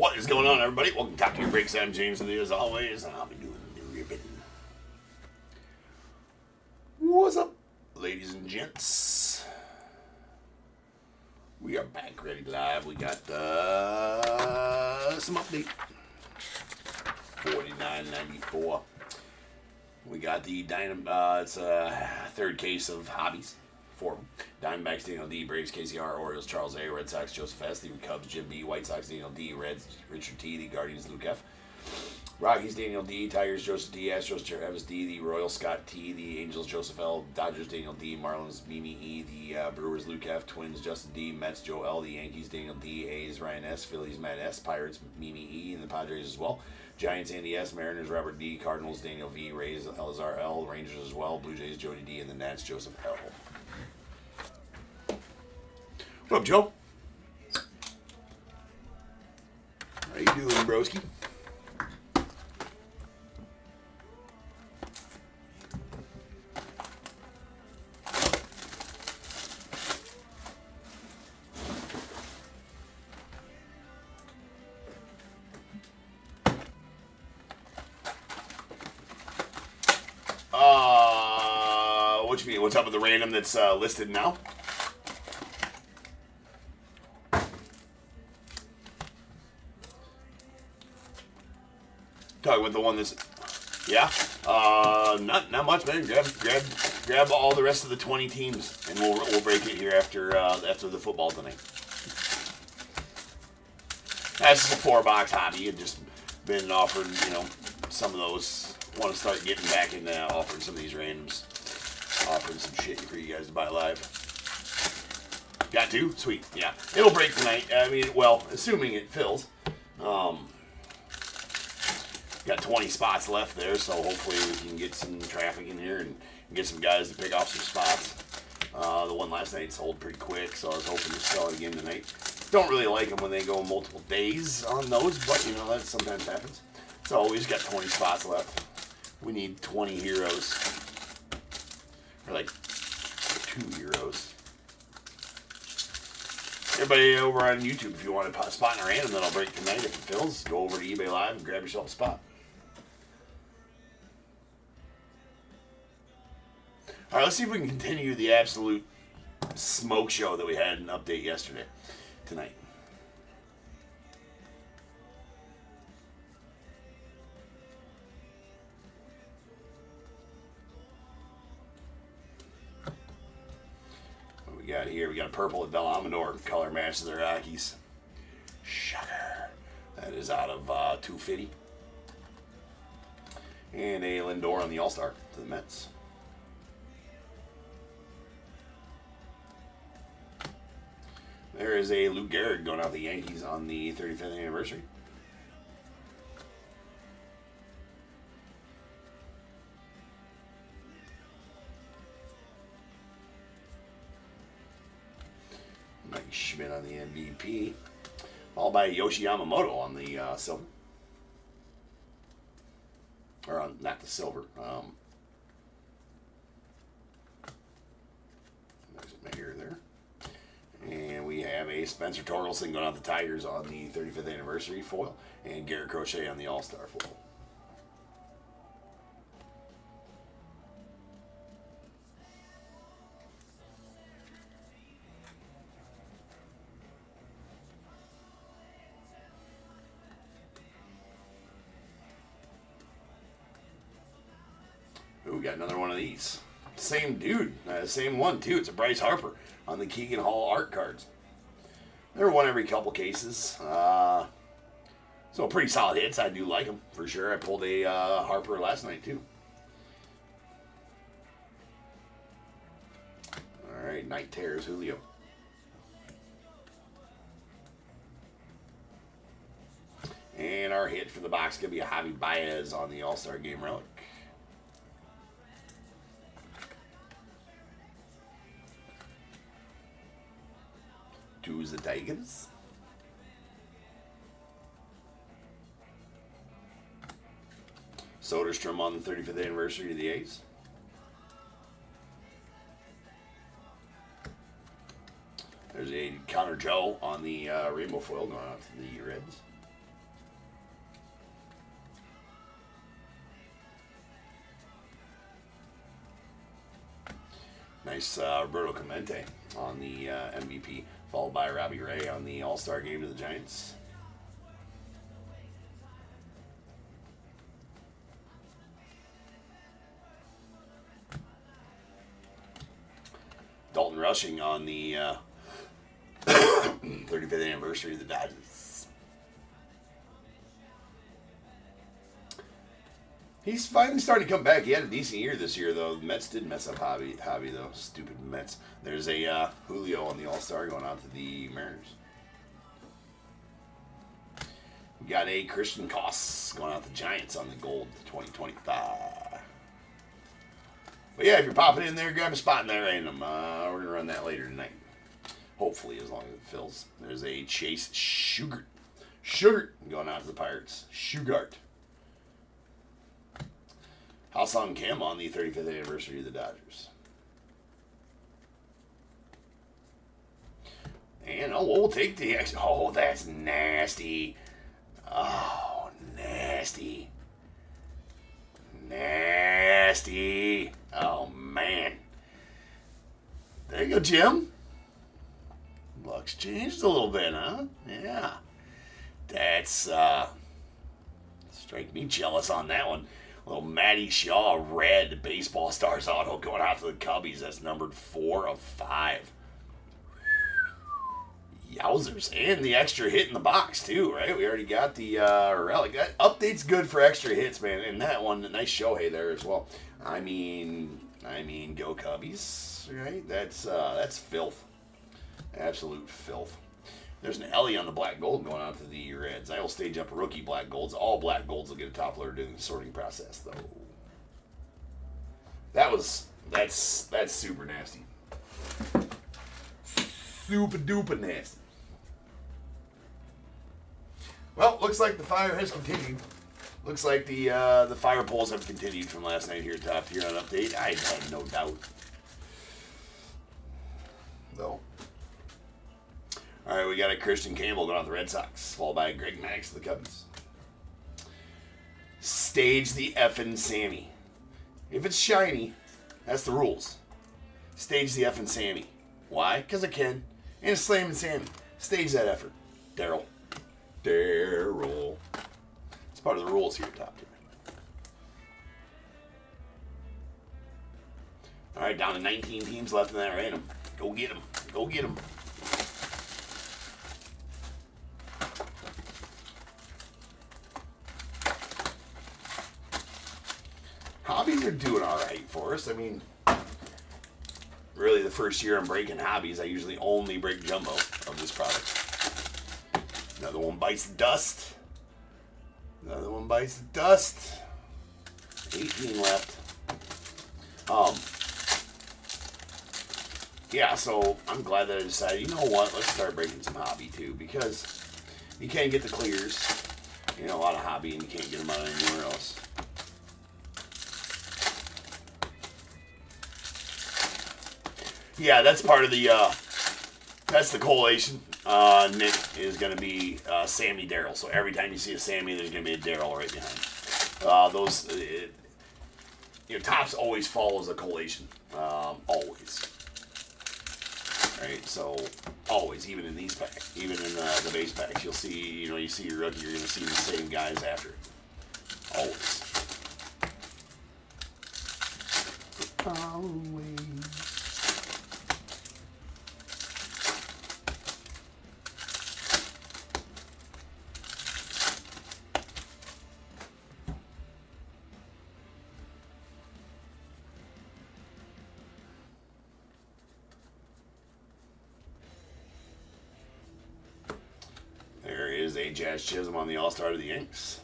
What is going on, everybody? Welcome to Top Tier Breaks. I'm James, and as always, I'll be doing the ribbon. What's up, ladies and gents? We are back, ready live. We got some update. $49.94. We got the it's a third case of hobbies. 4 of them. Diamondbacks, Daniel D. Braves, KCR. Orioles, Charles A. Red Sox, Joseph S. The Cubs, Jim B. White Sox, Daniel D. Reds, Richard T. The Guardians, Luke F. Rockies, Daniel D. Tigers, Joseph D. Astros, Travis D. The Royals, Scott T. The Angels, Joseph L. Dodgers, Daniel D. Marlins, Mimi E. The Brewers, Luke F. Twins, Justin D. Mets, Joe L. The Yankees, Daniel D. A's, Ryan S. Phillies, Matt S. Pirates, Mimi E. And the Padres as well. Giants, Andy S. Mariners, Robert D. Cardinals, Daniel V. Rays, Elazar L. Rangers as well. Blue Jays, Jody D. And the Nats, Joseph L. What up, Joe? How you doing, broski? What you mean? What's up with the random that's listed now? Talking with the one that's, yeah, not much, man. Grab all the rest of the 20 teams, and we'll break it here after the football tonight. That's just a 4-box hobby, and just been offered, some of those. Want to start getting back into offering some of these randoms, offering some shit for you guys to buy live. Got to? Sweet, yeah. It'll break tonight. I mean, well, assuming it fills. Got 20 spots left there, so hopefully we can get some traffic in here and get some guys to pick off some spots. The one last night sold pretty quick, so I was hoping to sell it again tonight. Don't really like them when they go multiple days on those, but that sometimes happens. So we just got 20 spots left. We need 20 heroes. Or like 2 heroes. Everybody over on YouTube, if you want a spot in a random that'll break tonight, if it fills, go over to eBay Live and grab yourself a spot. All right, let's see if we can continue the absolute smoke show that we had an update yesterday, tonight. What we got here? We got a purple at Del Amador, color match of the Rockies. Sugar. That is out of 250. And a Lindor on the All-Star to the Mets. There is a Lou Gehrig going out to the Yankees on the 35th anniversary. Mike Schmidt on the MVP. Followed by Yoshi Yamamoto on the silver. Or on, not the silver. There's Mayer there. And we have a Spencer Torkelson going out the Tigers on the 35th anniversary foil. And Garrett Crochet on the All-Star foil. Ooh, we got another one of these. Same dude. Same one, too. It's a Bryce Harper on the Keegan Hall art cards. They're one every couple cases. So pretty solid hits. I do like them, for sure. I pulled a Harper last night, too. All right, Night Terrors, Julio. And our hit for the box is going to be a Javi Baez on the All-Star Game Relic. To the Tigers. Soderstrom on the 35th anniversary of the A's. There's a Connor Joe on the rainbow foil going out to the Reds. Nice Roberto Clemente on the MVP, followed by Robbie Ray on the All-Star game to the Giants. Dalton Rushing on the 35th anniversary of the Dodgers. He's finally starting to come back. He had a decent year this year, though. The Mets did mess up hobby though. Stupid Mets. There's a Julio on the All-Star going out to the Mariners. We got a Christian Koss going out to the Giants on the gold 2025. But yeah, if you're popping in there, grab a spot in there, random. We're going to run that later tonight. Hopefully, as long as it fills. There's a Chase Sugart. Going out to the Pirates. Sugart. Ha-Seong Kim on the 35th anniversary of the Dodgers. And, we'll take the X. Oh, that's nasty. Oh, nasty. Nasty. Oh, man. There you go, Jim. Luck's changed a little bit, huh? Yeah. That's, strike me jealous on that one. Little Matty Shaw red baseball stars auto going out to the Cubbies. That's numbered 4 of 5. Yowzers. And the extra hit in the box, too, right? We already got the relic. That update's good for extra hits, man. And that one, nice Shohei there as well. I mean, go Cubbies, right? That's filth. Absolute filth. There's an Ellie on the black gold going out to the Reds. I will stage up rookie black golds. All black golds will get a top loader during the sorting process, though. That's super nasty. Super duper nasty. Well, looks like the fire has continued. Looks like the fire polls have continued from last night here at Top Tier on Update. I had no doubt. Though. All right, we got a Christian Campbell going on the Red Sox, followed by Greg Maddux of the Cubbies. Stage the effing Sammy. If it's shiny, that's the rules. Stage the effing Sammy. Why? Because I can. And it's slamming Sammy. Stage that effort. Daryl. It's part of the rules here at Top Tier. All right, down to 19 teams left in that random. Go get them. Go get them. Hobbies are doing all right for us. I mean, really the first year I'm breaking hobbies, I usually only break jumbo of this product. Another one bites the dust. Another one bites the dust. 18 left. Yeah, so I'm glad that I decided, you know what, let's start breaking some hobby too, because you can't get the clears. You know, a lot of hobby and you can't get them out anywhere else. Yeah, that's part of the, that's the collation. Nick is going to be Sammy Daryl. So every time you see a Sammy, there's going to be a Daryl right behind. Topps always follows a collation. Always. Right, so always, even in these packs, even in the base packs, you'll see, you see your rookie, you're going to see the same guys after it. Always. Always. Is a Jazz Chisholm on the All-Star to the Yanks.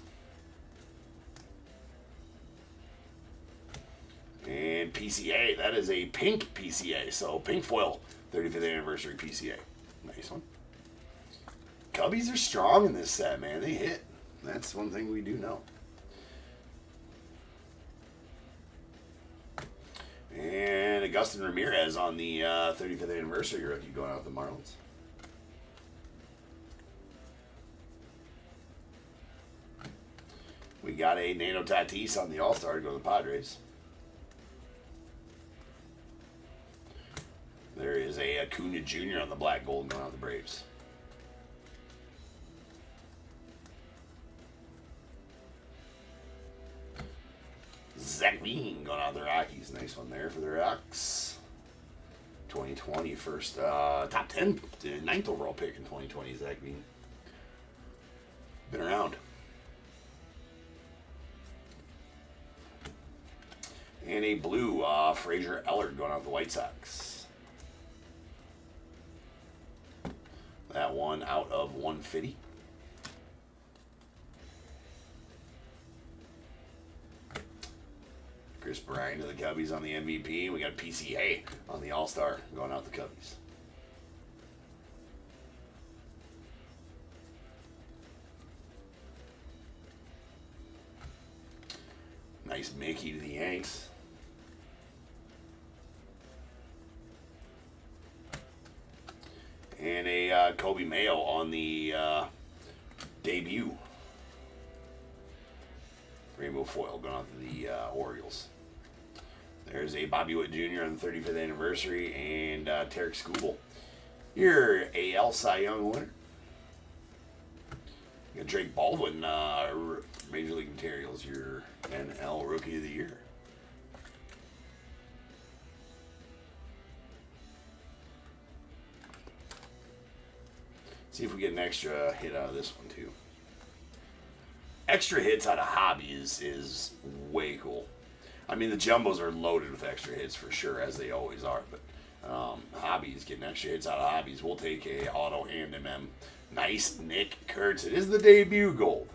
And PCA, that is a pink PCA, so pink foil, 35th anniversary PCA. Nice one. Cubbies are strong in this set, man. They hit. That's one thing we do know. And Agustin Ramirez on the 35th anniversary rookie going out with the Marlins. We got a Nano Tatis on the All-Star to go to the Padres. There is a Acuna Jr. on the black gold going out the Braves. Zach Bean going out the Rockies. Nice one there for the Rocks. 2020 first top 10, 9th overall pick in 2020, Zach Bean. Been around. And a blue Frazier Ellard going out the White Sox. That one out of 150. Chris Bryant to the Cubbies on the MVP. We got PCA on the All-Star going out the Cubbies. Nice Mickey to the Yanks. And a Kobe Mayo on the debut. Rainbow foil going out to the Orioles. There's a Bobby Witt Jr. on the 35th anniversary, and Tarek Skubal, your AL Cy Young winner. You got Drake Baldwin, Major League Materials, your NL Rookie of the Year. See if we get an extra hit out of this one too. Extra hits out of hobby is way cool. I mean, the jumbos are loaded with extra hits for sure, as they always are. But hobbies, getting extra hits out of hobbies. We'll take a auto hand MM. Nice Nick Kurtz. It is the debut gold.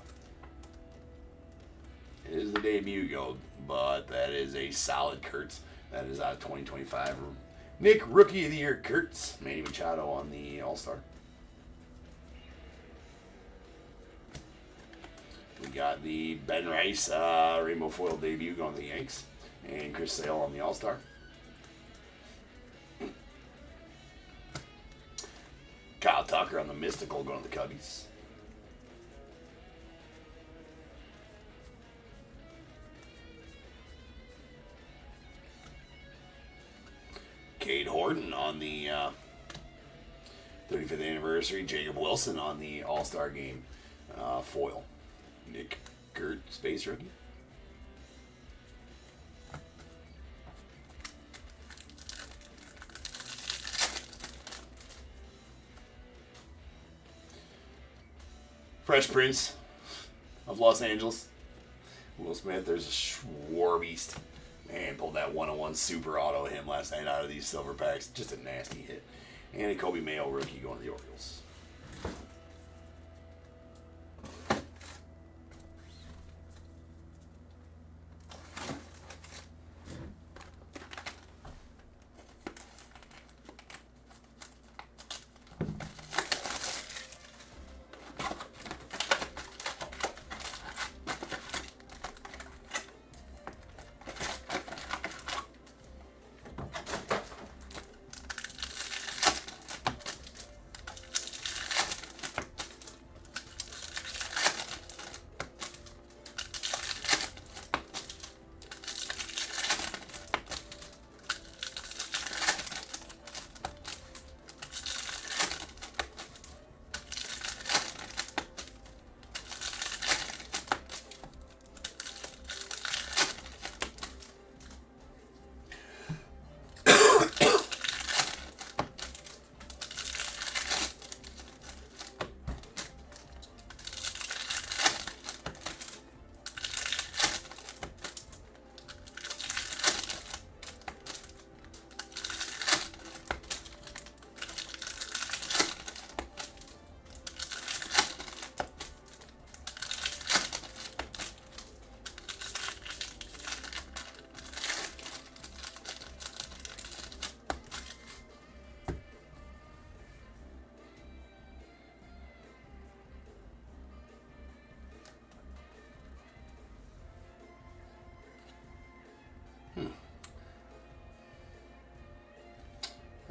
It is the debut gold, but that is a solid Kurtz. That is out of 2025. Nick Rookie of the Year Kurtz. Manny Machado on the All-Star. We got the Ben Rice Rainbow Foil debut going to the Yanks. And Chris Sale on the All-Star. Kyle Tucker on the Mystical going to the Cubbies. Cade Horton on the 35th anniversary. Jacob Wilson on the All-Star Game foil. Nick Gert, Space Rookie. Fresh Prince of Los Angeles. Will Smith, there's a Schwarbeast. Man, pulled that 101 super auto him last night out of these silver packs. Just a nasty hit. And a Kobe Mayo rookie going to the Orioles.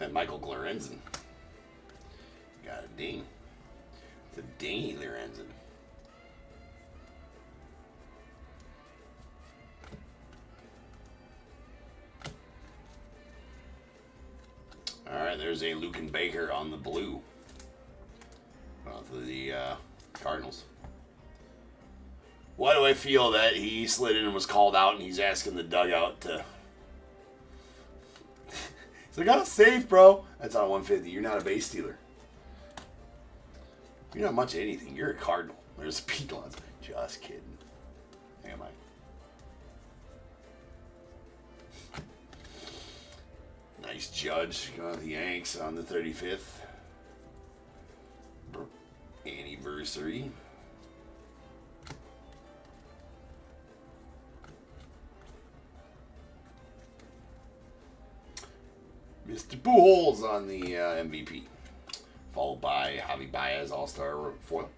And Michael Lorenzen. Got a ding. It's a dingy Lorenzen. Alright, there's there's a Luke and Baker on the blue. For the Cardinals. Why do I feel that he slid in and was called out and he's asking the dugout to... He's like, oh, safe, bro. That's on 150. You're not a base stealer. You're not much of anything. You're a Cardinal. There's Pete Lons. Just kidding. Am I? Nice Judge going to the Yanks on the 35th anniversary. Mr. Pujols on the MVP, followed by Javi Baez All-Star foil.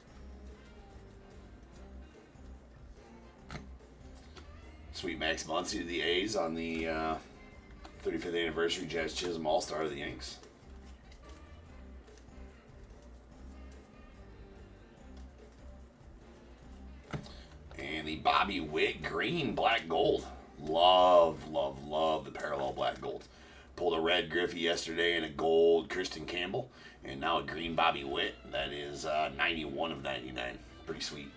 Sweet Max Muncy to the A's on the 35th anniversary. Jazz Chisholm All-Star to the Yanks. And the Bobby Witt green black gold. Love, love, love the parallel black gold. Pulled a red Griffey yesterday and a gold Kristen Campbell. And now a green Bobby Witt. That is 91 of 99. Pretty sweet.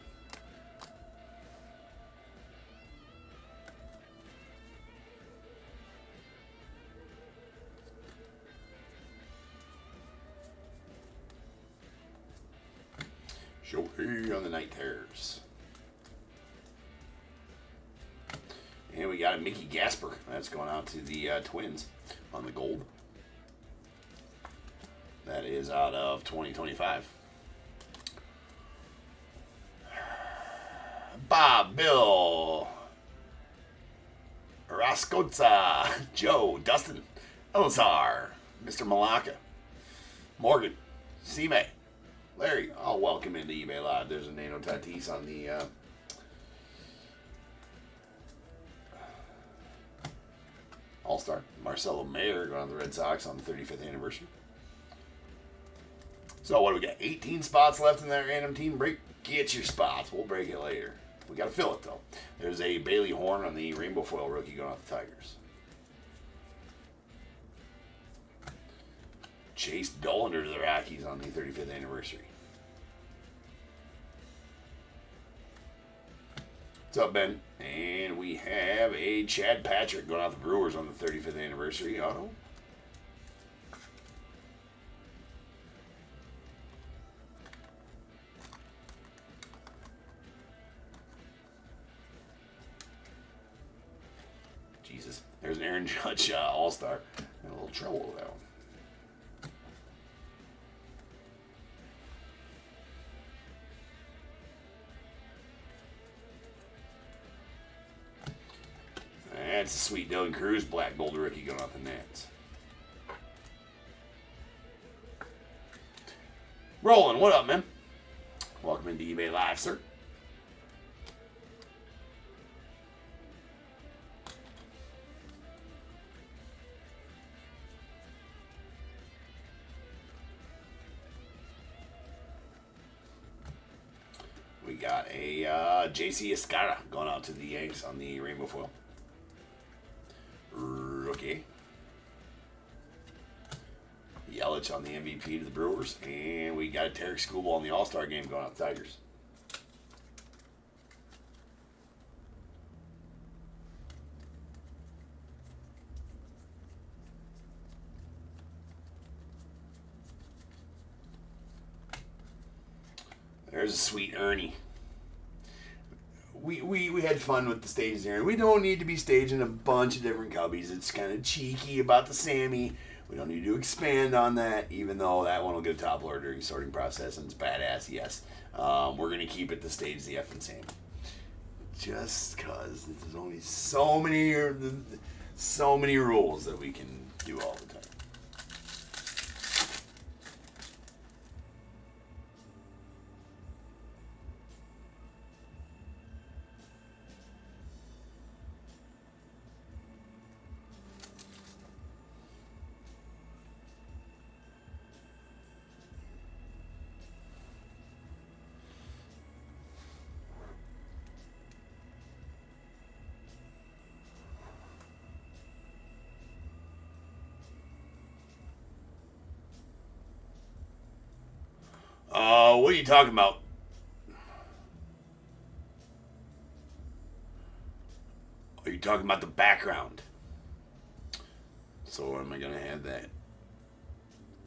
Shohei on the night terrors. And we got a Mickey Gasper. That's going out to the Twins on the gold. That is out of 2025. Bob, Bill, Rascoza, Joe, Dustin, Elazar, Mr. Malacca, Morgan, C-May, Larry. I'll welcome into eBay Live. There's a Nano Tatis on the All-Star. Marcelo Mayer going on the Red Sox on the 35th anniversary. So what do we got? 18 spots left in that random team break. Get your spots. We'll break it later. We got to fill it, though. There's a Bailey Horn on the Rainbow Foil rookie going off the Tigers. Chase Dollander to the Rockies on the 35th anniversary. What's up, Ben? And we have a Chad Patrick going out the Brewers on the 35th anniversary auto. Jesus. There's an Aaron Judge All-Star. In a little trouble with that one. That's a sweet Dylan Cruz black gold rookie going off the Nats. Roland, what up, man? Welcome into eBay Live, sir. We got a JC Escara going out to the Yanks on the Rainbow Foil. Rookie. Yelich on the MVP to the Brewers. And we got a Tarek Skubal on the All-Star game going out to the Tigers. There's a sweet Ernie. We had fun with the stages here. We don't need to be staging a bunch of different cubbies. It's kind of cheeky about the Sammy. We don't need to expand on that, even though that one will get a top loader during the sorting process, and it's badass, yes. We're going to keep it to stage the F and Sammy. Just because there's only so many rules that we can do all the time. No, what are you talking about? Are you talking about the background? So am I going to have that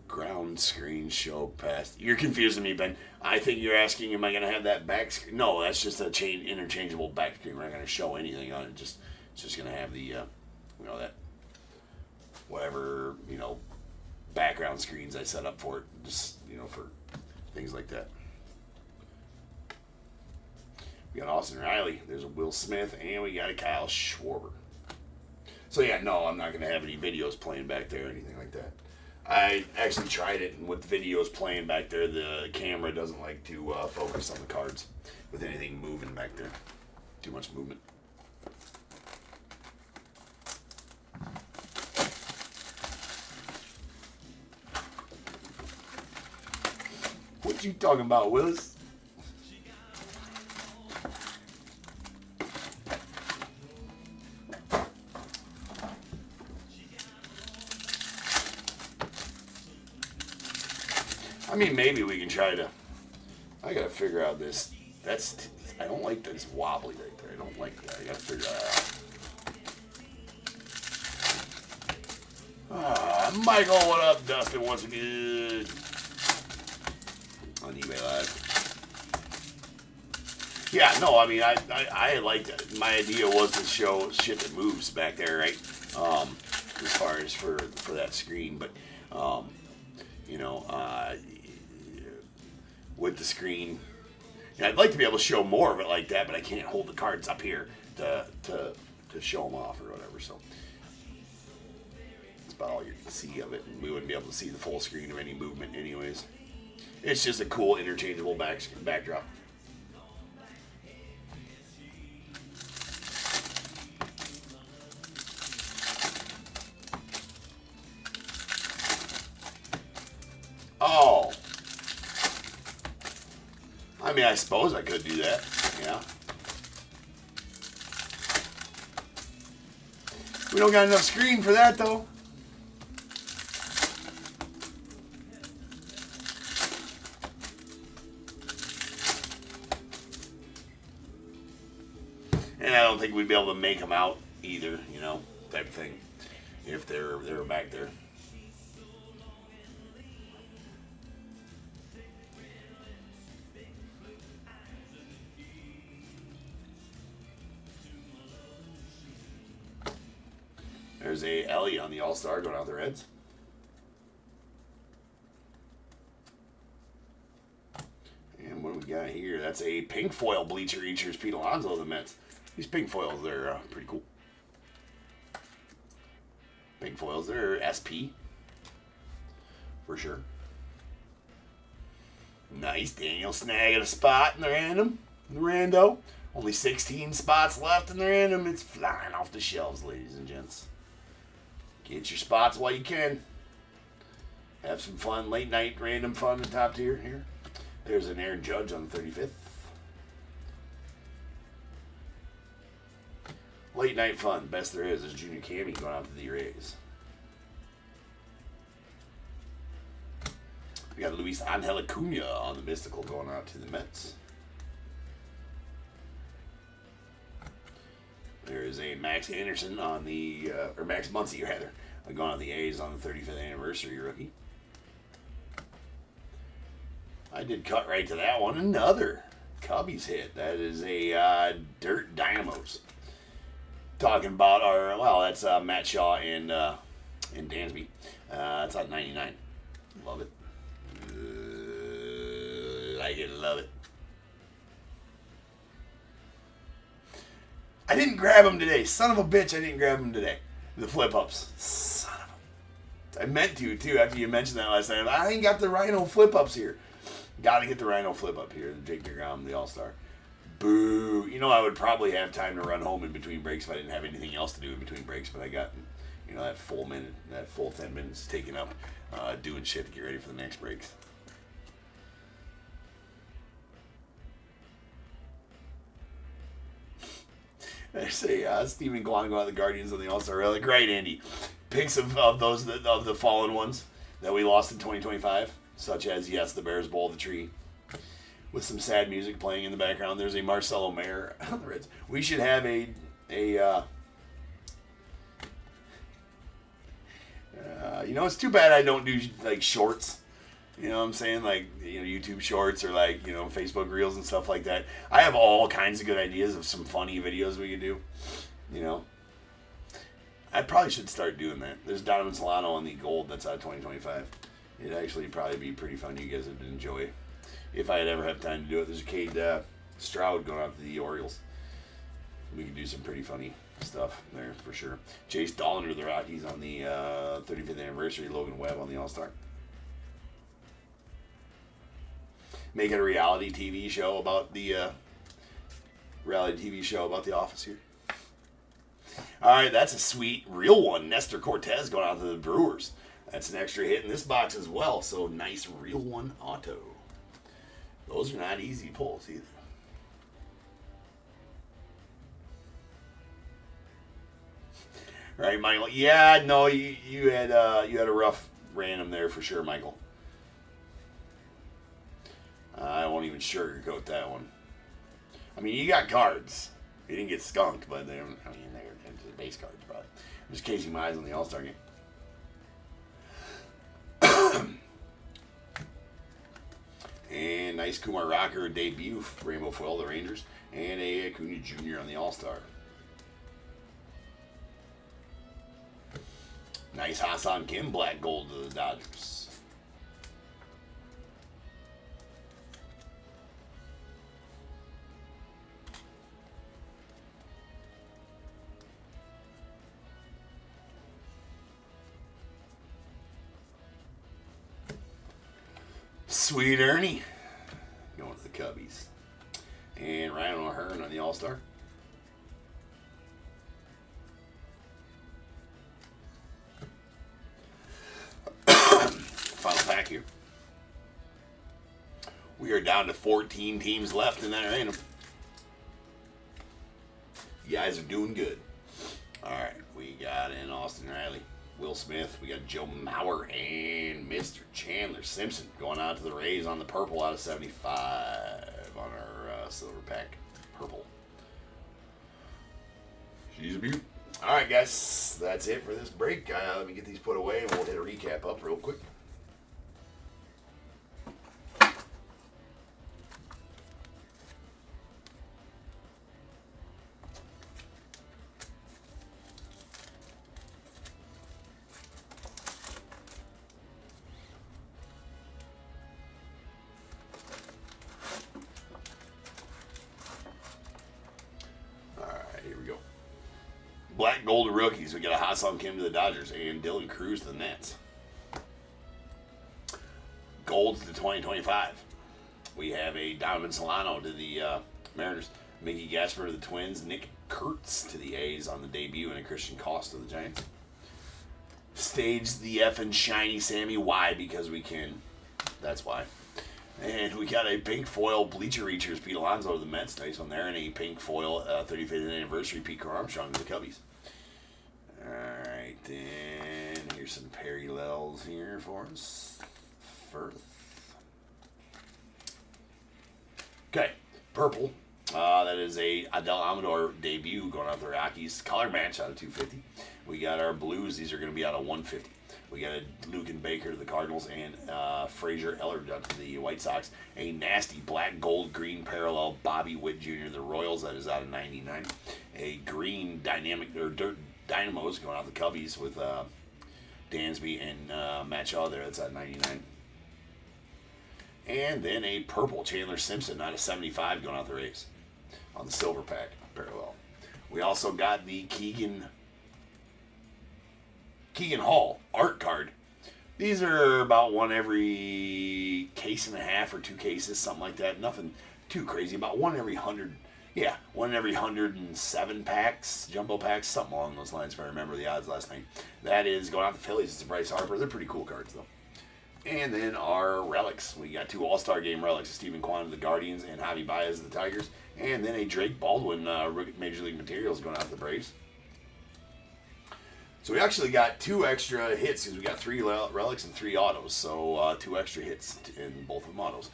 ground screen show past? You're confusing me, Ben. I think you're asking, am I going to have that back screen? No, that's just a interchangeable back screen. We're not going to show anything on it. It's just going to have the, that whatever, background screens I set up for it. Just, for things like that. We got Austin Riley. There's a Will Smith, and we got a Kyle Schwarber. So yeah, no, I'm not going to have any videos playing back there or anything like that. I actually tried it, and with videos playing back there, the camera doesn't like to focus on the cards with anything moving back there. Too much movement. What you talking about, Willis? I mean, maybe we can try to. I gotta figure out this. I don't like this wobbly right there. I don't like that. I gotta figure that out. Michael, what up? Dustin, what's good? On eBay Live. Yeah, no, I mean, I liked it. My idea was to show shit that moves back there, right? As far as for that screen, but with the screen, I'd like to be able to show more of it like that, but I can't hold the cards up here to show them off or whatever. So that's about all you can see of it, and we wouldn't be able to see the full screen of any movement, anyways. It's just a cool interchangeable backdrop. Oh. I mean, I suppose I could do that. Yeah. We don't got enough screen for that, though. And I don't think we'd be able to make them out either, type of thing, if they were back there. There's a Ellie on the All-Star going out the Reds. And what do we got here? That's a pink foil bleacher eachers Pete Alonso of the Mets. These pink foils, they're pretty cool. Pink foils, they're SP. For sure. Nice. Daniel snagging a spot in the rando. Only 16 spots left in the random. It's flying off the shelves, ladies and gents. Get your spots while you can. Have some fun, late night random fun in top tier here. There's an Aaron Judge on the 35th. Late night fun, best there is Junior Cammy going out to the Rays. We got Luis Angel Acuna on the Mystical going out to the Mets. There is a Max Anderson on the, or Max Muncy rather, going on the A's on the 35th anniversary rookie. I did cut right to that one. Another Cubbies hit. That is a Dirt Dynamos. Talking about that's Matt Shaw and Dansby. That's on 99. Love it. Like it, love it. I didn't grab them today. Son of a bitch, I didn't grab them today. The flip-ups. Son of a... I meant to, too, after you mentioned that last time. I ain't got the Rhino flip-ups here. Got to get the Rhino flip-up here. The Jake DeGrom, the All-Star. Boo. I would probably have time to run home in between breaks if I didn't have anything else to do in between breaks, but I got, that full 10 minutes taken up doing shit to get ready for the next breaks. There's a Stephen Guango on the Guardians of the All-Star Relic. Right, Andy. Picks of the fallen ones that we lost in 2025, such as, yes, the Bears Bowl, the tree. with some sad music playing in the background. There's a Marcelo Mayer on the Reds. We should have you know, it's too bad I don't do like shorts. You know what I'm saying? Like, you know, YouTube shorts or like, you know, Facebook reels and stuff like that. I have all kinds of good ideas of some funny videos we could do. You know, I probably should start doing that. There's Donovan Solano on the gold that's out of 2025. It'd actually probably be pretty fun. You guys would enjoy if I'd ever have time to do it. There's a Cade Stroud going out to the Orioles. We could do some pretty funny stuff there for sure. Chase Dollander, the Rockies, on the 35th anniversary. Logan Webb on the All-Star. Make it a reality TV show about the Office here. All right, that's a sweet real one. Nestor Cortez going out to the Brewers. That's an extra hit in this box as well. So nice real one auto. Those are not easy pulls either. Right, Michael? Yeah, no, you had a rough random there for sure, Michael. I won't even sugarcoat that one. I mean, you got cards. You didn't get skunked, but they're the base cards, probably. There's Casey Mize on the All-Star game. And nice Kumar Rocker debut, Rainbow Foil, the Rangers. And a Acuna Jr. on the All-Star. Nice Hassan Kim black gold to the Dodgers. Sweet Ernie going to the Cubbies. And Ryan O'Hearn on the All-Star. Final pack here. We are down to 14 teams left in that random. You guys are doing good. All right, we got in Austin Riley, Will Smith, we got Joe Mauer, and Mr. Chandler Simpson going out to the Rays on the purple out of 75 on our silver pack purple. She's a beaut. All right, guys, that's it for this break. Let me get these put away, and we'll hit a recap up real quick. Black gold rookies. We got a Hassan Kim to the Dodgers and Dylan Cruz to the Nets. Golds to 2025. We have a Donovan Solano to the Mariners. Mickey Gasper to the Twins. Nick Kurtz to the A's on the debut. And a Christian Kost to the Giants. Staged the effing shiny Sammy. Why? Because we can. That's why. And we got a pink foil Bleacher Reachers Pete Alonso to the Mets. Nice one there. And a pink foil 35th anniversary Pete Armstrong to the Cubbies. Alright, then here's some parallels here for us. First. Okay, purple. That is a Adel Amador debut going out the Rockies. Color match out of 250. We got our blues. These are going to be out of 150. We got a Lucan Baker to the Cardinals and Frazier Eller to the White Sox. A nasty black, gold, green parallel Bobby Witt Jr. to the Royals. That is out of 99. A green dynamic or dirt Dynamos going out the Cubbies with Dansby and Matt Shaw there. That's at 99. And then a purple Chandler Simpson out of 75 going out the Rays on the silver pack parallel. We also got the Keegan Hall art card. These are about one every case and a half or 2 cases, something like that. Nothing too crazy. About one every 100. Yeah, one in every 107 packs, jumbo packs, something along those lines, if I remember the odds last night. That is going out to Phillies. It's a Bryce Harper. They're pretty cool cards, though. And then our relics. We got 2 All-Star Game relics. Stephen Kwan of the Guardians and Javi Baez of the Tigers. And then a Drake Baldwin Major League Materials going out to the Braves. So we actually got 2 extra hits because we got 3 relics and 3 autos. So 2 extra hits in both of them autos.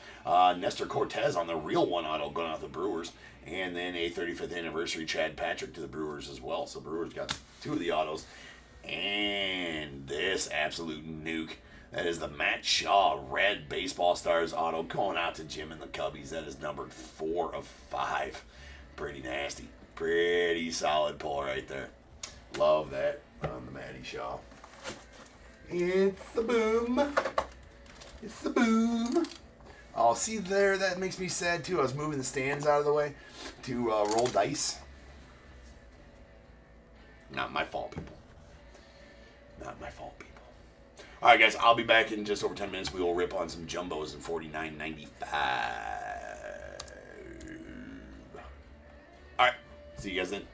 Nestor Cortez on the real 1 auto going out to the Brewers. And then a 35th anniversary Chad Patrick to the Brewers as well. So Brewers got 2 of the autos. And this absolute nuke. That is the Matt Shaw Red Baseball Stars auto going out to Jim and the Cubbies. That is numbered 4 of 5. Pretty nasty. Pretty solid pull right there. Love that on the Matty Shaw. It's the boom. It's the boom. Oh, see there, that makes me sad too. I was moving the stands out of the way to roll dice. Not my fault, people. Not my fault, people. All right, guys, I'll be back in just over 10 minutes. We will rip on some jumbos in $49.95. All right, see you guys then.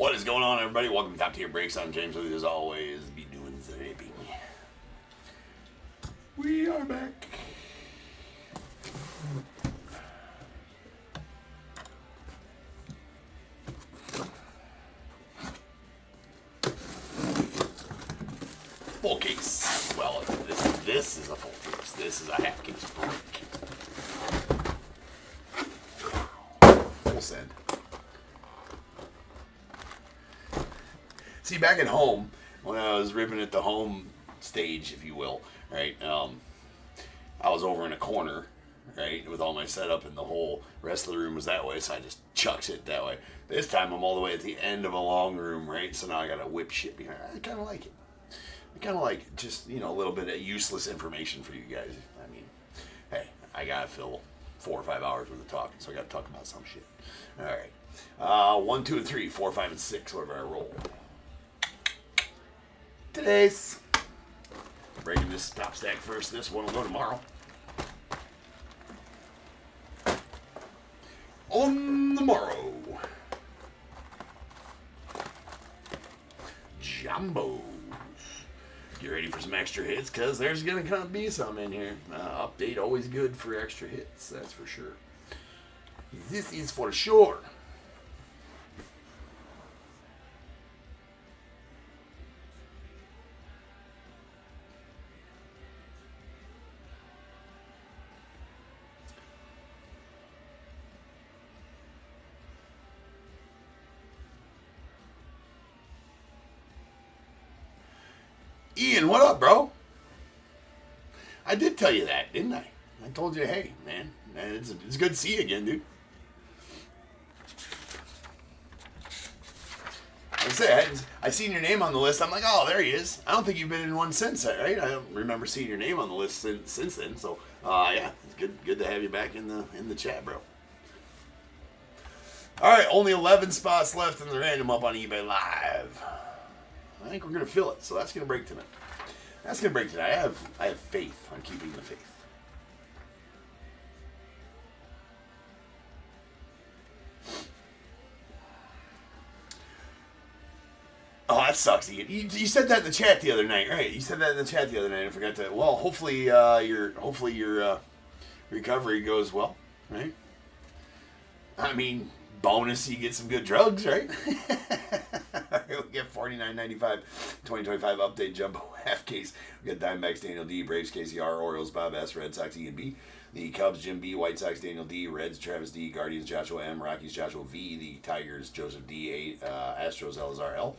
What is going on, everybody? Welcome to Top Tier Breaks. I'm James with you as always. Be doing the ripping. We are back. Full case. Well, this is a full case. This is a half case break. Full send. See, back at home, when I was ripping at the home stage, if you will, right, I was over in a corner, right, with all my setup, and the whole rest of the room was that way, so I just chucks it that way. This time, I'm all the way at the end of a long room, right, so now I got to whip shit behind. I kind of like it. I kind of like it. Just, you know, a little bit of useless information for you guys. I mean, hey, I got to fill 4 or 5 hours worth of talking, so I got to talk about some shit. All right. 1, 2, and 3, 4, 5, and 6, whatever I roll. Today's breaking this top stack first. This one will go tomorrow. On the morrow, Jumbos. Get ready for some extra hits, because there's going to be some in here. Update always good for extra hits, that's for sure. This is for sure. Ian, what up, bro? I did tell you that, didn't I? I told you, hey, man, it's good to see you again, dude. I seen your name on the list. I'm like, oh, there he is. I don't think you've been in one since, right? I don't remember seeing your name on the list since then. So, yeah, it's good to have you back in the chat, bro. All right, only 11 spots left in the random up on eBay Live. I think we're gonna fill it, so that's gonna break tonight. That's gonna break tonight. I have faith on keeping the faith. Oh, that sucks. You said that in the chat the other night, right? You said that in the chat the other night. I forgot to. Well, hopefully your recovery goes well, right? I mean, bonus, you get some good drugs, right? We'll get $49.95 2025 update jumbo half case. We got Diamondbacks Daniel D, Braves KCR, Orioles Bob S, Red Sox E and B, the Cubs Jim B, White Sox Daniel D, Reds Travis D, Guardians Joshua M, Rockies Joshua V, the Tigers Joseph D, Astros Elazar L,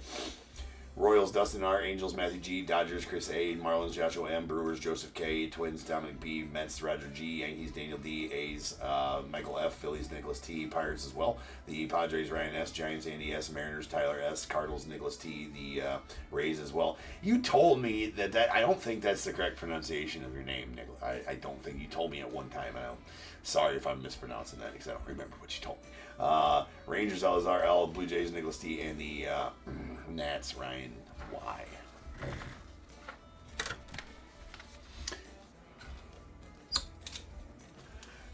Royals Dustin R, Angels Matthew G, Dodgers Chris A, Marlins Joshua M, Brewers Joseph K, Twins Dominic B, Mets Roger G, Yankees Daniel D, A's Michael F, Phillies Nicholas T, Pirates as well, the Padres Ryan S, Giants Andy S, Mariners Tyler S, Cardinals Nicholas T, the Rays as well. You told me that I don't think that's the correct pronunciation of your name, Nicholas. I don't think you told me at one time. Sorry if I'm mispronouncing that, because I don't remember what you told me. Rangers Elazar L, Blue Jays Nicholas T, and the Nats Ryan Y.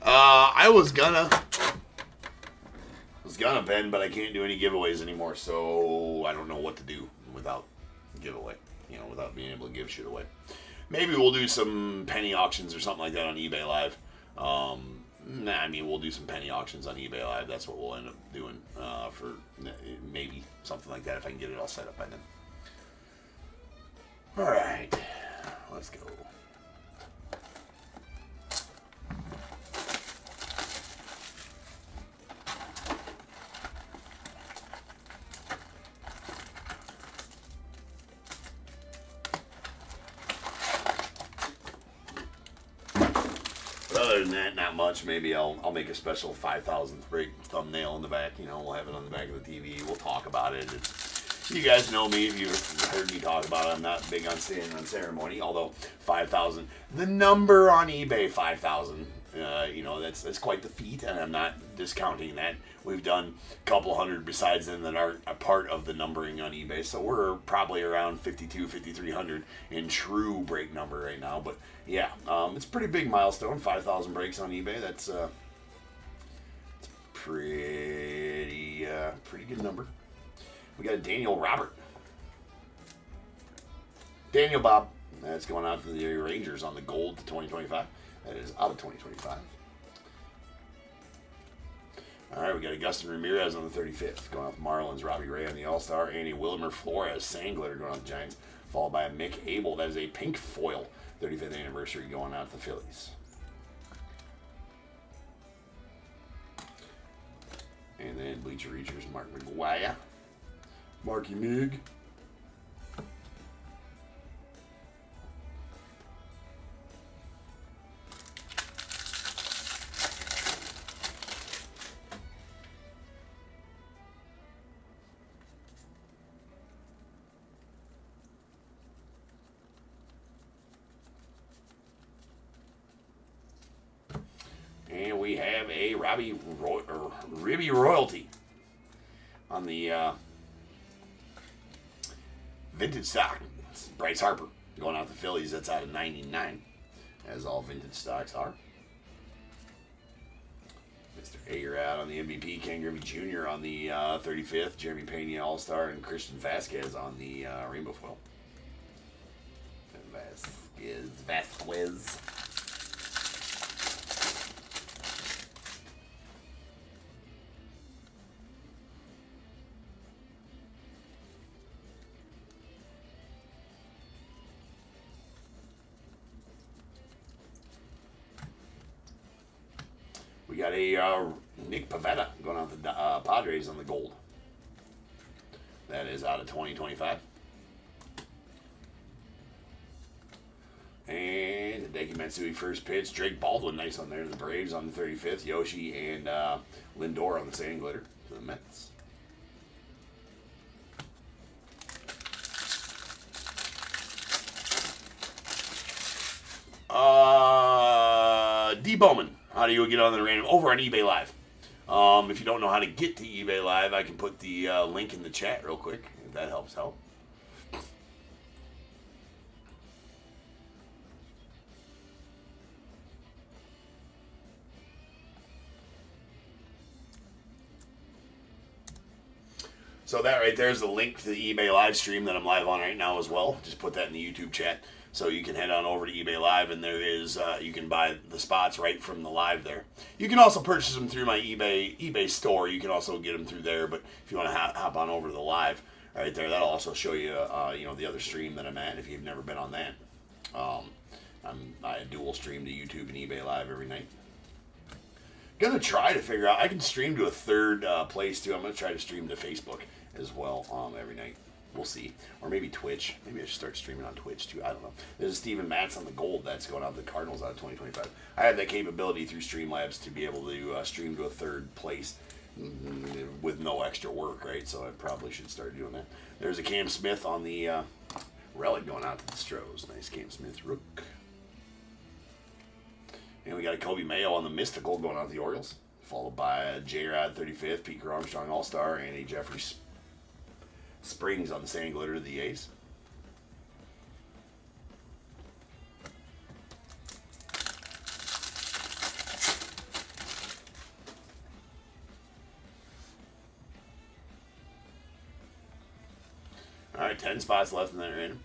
I was gonna Ben, but I can't do any giveaways anymore, so I don't know what to do without giveaway. You know, without being able to give shit away. Maybe we'll do some penny auctions or something like that on eBay Live. We'll do some penny auctions on eBay Live. That's what we'll end up doing for maybe something like that if I can get it all set up by then. All right, let's go. Other than that, not much. Maybe I'll make a special 5,000th break thumbnail in the back. You know, we'll have it on the back of the TV. We'll talk about it. You guys know me. If you've heard me talk about it, I'm not big on staying on ceremony. Although 5,000, the number on eBay, 5,000. That's quite the feat, and I'm not discounting that. We've done a couple hundred besides them that aren't a part of the numbering on eBay, so we're probably around 5,300 in true break number right now. But yeah, it's a pretty big milestone. 5,000 breaks on eBay. That's it's pretty good number. We got a Daniel Robert. Daniel Bob. That's going out to the Rangers on the gold to 2025. That is out of 2025. All right, we got Augustin Ramirez on the 35th. Going out the Marlins. Robbie Ray on the All-Star. Andy Wilmer Flores. Sangler going out the Giants. Followed by a Mick Abel. That is a pink foil. 35th anniversary going out to the Phillies. And then Bleacher Reachers, Mark McGuire. Marky Mig. And we have a Ribby Royalty on the vintage stock. It's Bryce Harper going out the Phillies. That's out of 99, as all vintage stocks are. Mr. Ager out on the MVP. Ken Griffey Jr. on the 35th. Jeremy Pena All-Star and Christian Vasquez on the rainbow foil. Vasquez. We got a Nick Pivetta going out the Padres on the gold. That is out of 2025. And Hideki Matsui first pitch. Drake Baldwin, nice on there. The Braves on the 35th. Yoshi and Lindor on the sand glitter to the Mets. D. Bowman. How do you get on the random? Over on eBay Live. If you don't know how to get to eBay Live, I can put the link in the chat real quick, if that helps out. So that right there is the link to the eBay live stream that I'm live on right now as well. Just put that in the YouTube chat. So you can head on over to eBay Live, and there is you can buy the spots right from the live there. You can also purchase them through my eBay store. You can also get them through there. But if you want to hop on over to the live right there, that'll also show you the other stream that I'm at if you've never been on that. I dual stream to YouTube and eBay Live every night. Gonna try to figure out. I can stream to a third place too. I'm gonna try to stream to Facebook as well every night. We'll see. Or maybe Twitch. Maybe I should start streaming on Twitch too. I don't know. There's Steven Matz on the gold that's going out to the Cardinals out of 2025. I have that capability through Streamlabs to be able to stream to a third place with no extra work, right? So I probably should start doing that. There's a Cam Smith on the relic going out to the Stros. Nice Cam Smith rook. And we got a Kobe Mayo on the Mystical going out to the Orioles. Followed by a J-Rod 35th, Pete Armstrong All-Star, and a Jeffrey Springs on the sand glitter to the A's. All right, 10 spots left in that random.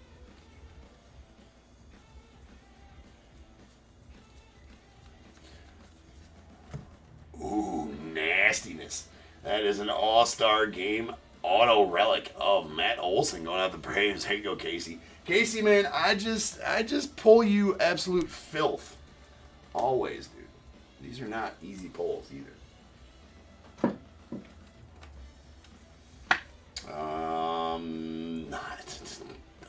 Ooh, nastiness. That is an all-star game auto relic of Matt Olson going out the Braves. Here you go, Casey. Casey, man, I just pull you absolute filth. Always, dude. These are not easy pulls either.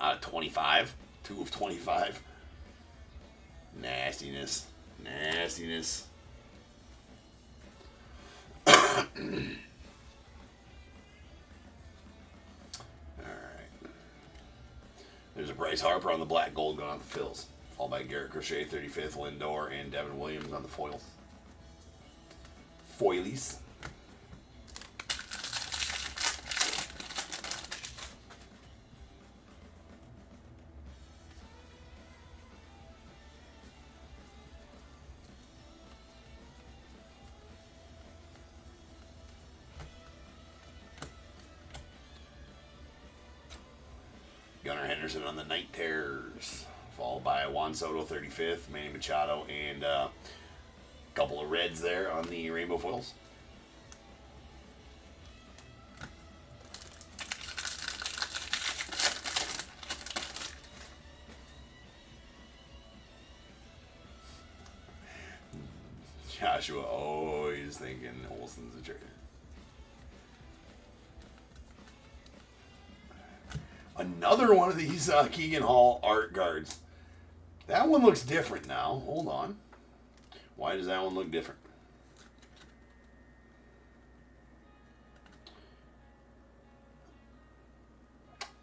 Out of 25. 2 of 25. Nastiness. Nastiness. There's a Bryce Harper on the black gold going on the Phils. Followed by Garrett Crochet, 35th, Lindor, and Devin Williams on the foils. Foilies. Anderson on the Night Terrors, followed by Juan Soto 35th, Manny Machado, and a couple of reds there on the rainbow foils. Joshua always thinking Olsen's a trade. Another one of these Keegan Hall art cards. That one looks different now. Hold on. Why does that one look different?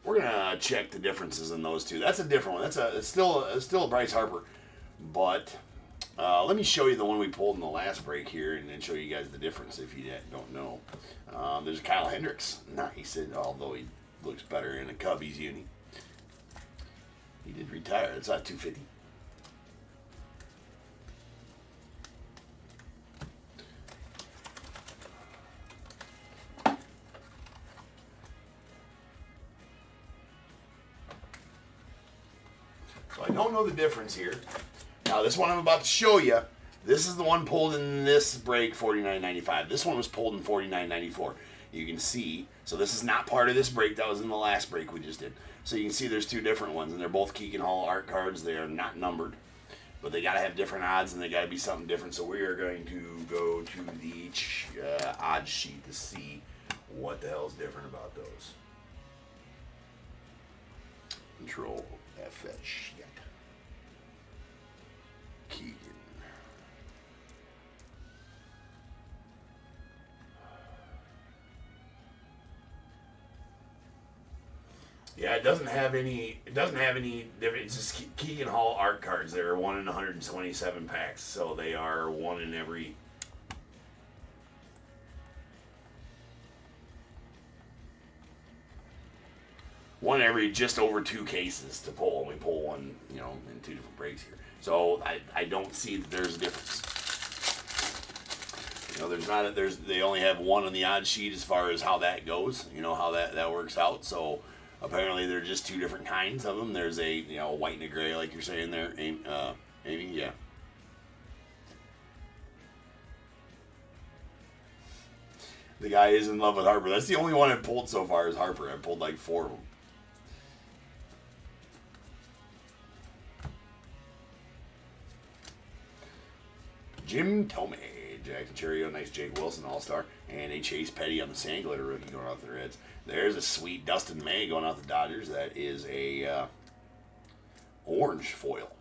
We're gonna check the differences in those two. That's a different one. It's still a Bryce Harper, but let me show you the one we pulled in the last break here, and then show you guys the difference if you don't know. There's Kyle Hendricks. Nice, although he looks better in a Cubbies uni. He did retire. It's not 250. So I don't know the difference here. Now this one I'm about to show you, this is the one pulled in this break, $49.95. This one was pulled in $49.94. You can see, so this is not part of this break. That was in the last break we just did. So you can see there's two different ones, and they're both Keegan Hall art cards. They are not numbered, but they got to have different odds, and they got to be something different. So we are going to go to the odds sheet to see what the hell is different about those. Control F that shit. Keegan. Yeah, it doesn't have any. It doesn't have any. It's just Keegan Hall art cards. They're 1 in 127 packs, so they are one in every. One every just over 2 cases to pull, and we pull one, in 2 different breaks here. So I don't see that there's a difference. There's not. They only have one on the odd sheet as far as how that goes. How that works out. So. Apparently, they're just 2 different kinds of them. There's a white and a gray, like you're saying there, Amy. Yeah. The guy is in love with Harper. That's the only one I've pulled so far is Harper. I've pulled like 4 of them. Jim Tomei, Jack Cheerio, nice Jake Wilson All-Star, and a Chase Petty on the Sangler rookie going out the Reds. There's a sweet Dustin May going out the Dodgers. That is a orange foil.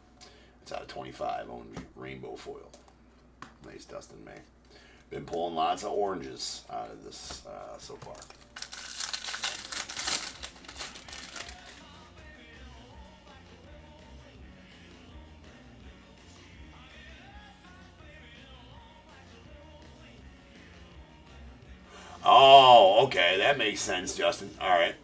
It's out of 25, orange rainbow foil. Nice Dustin May. Been pulling lots of oranges out of this so far. Oh, okay. That makes sense, Justin. All right.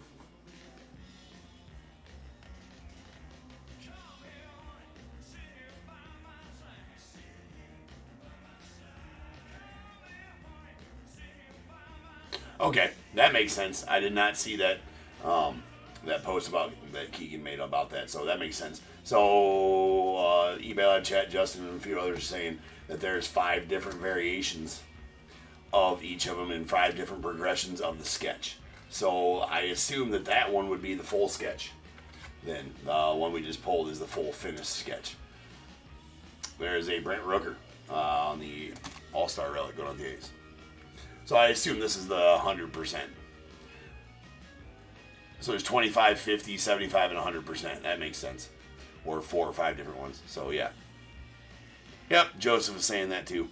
Okay, that makes sense. I did not see that that post about that Keegan made about that, so that makes sense. So, email out chat, Justin and a few others saying that there's 5 different variations of each of them in 5 different progressions of the sketch. So I assume that one would be the full sketch. Then the one we just pulled is the full finished sketch. There's a Brent Rooker on the All-Star relic going on the A's. So I assume this is the 100%. So there's 25, 50, 75, and 100%. That makes sense. Or 4 or 5 different ones. So yeah. Yep, Joseph is saying that too.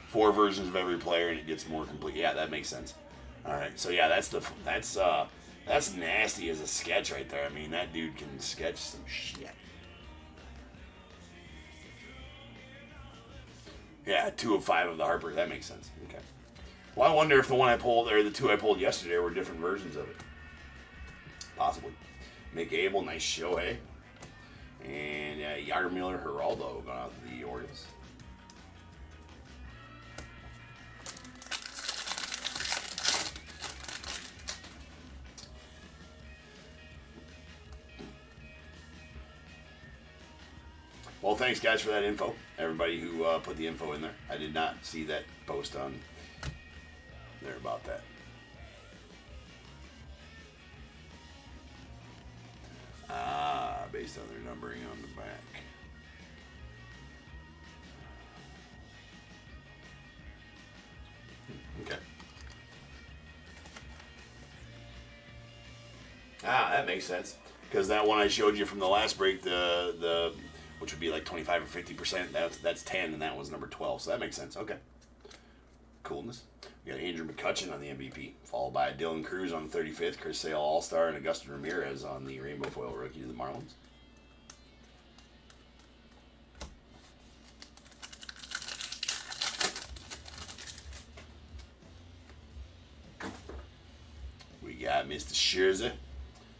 4 versions of every player, and it gets more complete. Yeah, that makes sense. All right, so yeah, that's nasty as a sketch right there. I mean, that dude can sketch some shit. Yeah, 2 of 5 of the Harper. That makes sense. Okay. Well, I wonder if the one I pulled, or the 2 I pulled yesterday, were different versions of it. Possibly. McCable, nice Shohei. And Yarmiller Geraldo going out to the Orioles. Well, thanks, guys, for that info. Everybody who put the info in there. I did not see that post on there about that. Based on their numbering on the back. Okay. That makes sense. Because that one I showed you from the last break, the which would be like 25 or 50%, that's 10, and that was number 12. So that makes sense. Okay. Coolness. We got Andrew McCutcheon on the MVP, followed by Dylan Cruz on the 35th, Chris Sale All-Star, and Augustin Ramirez on the Rainbow Foil Rookie of the Marlins. We got Mr. Scherzer,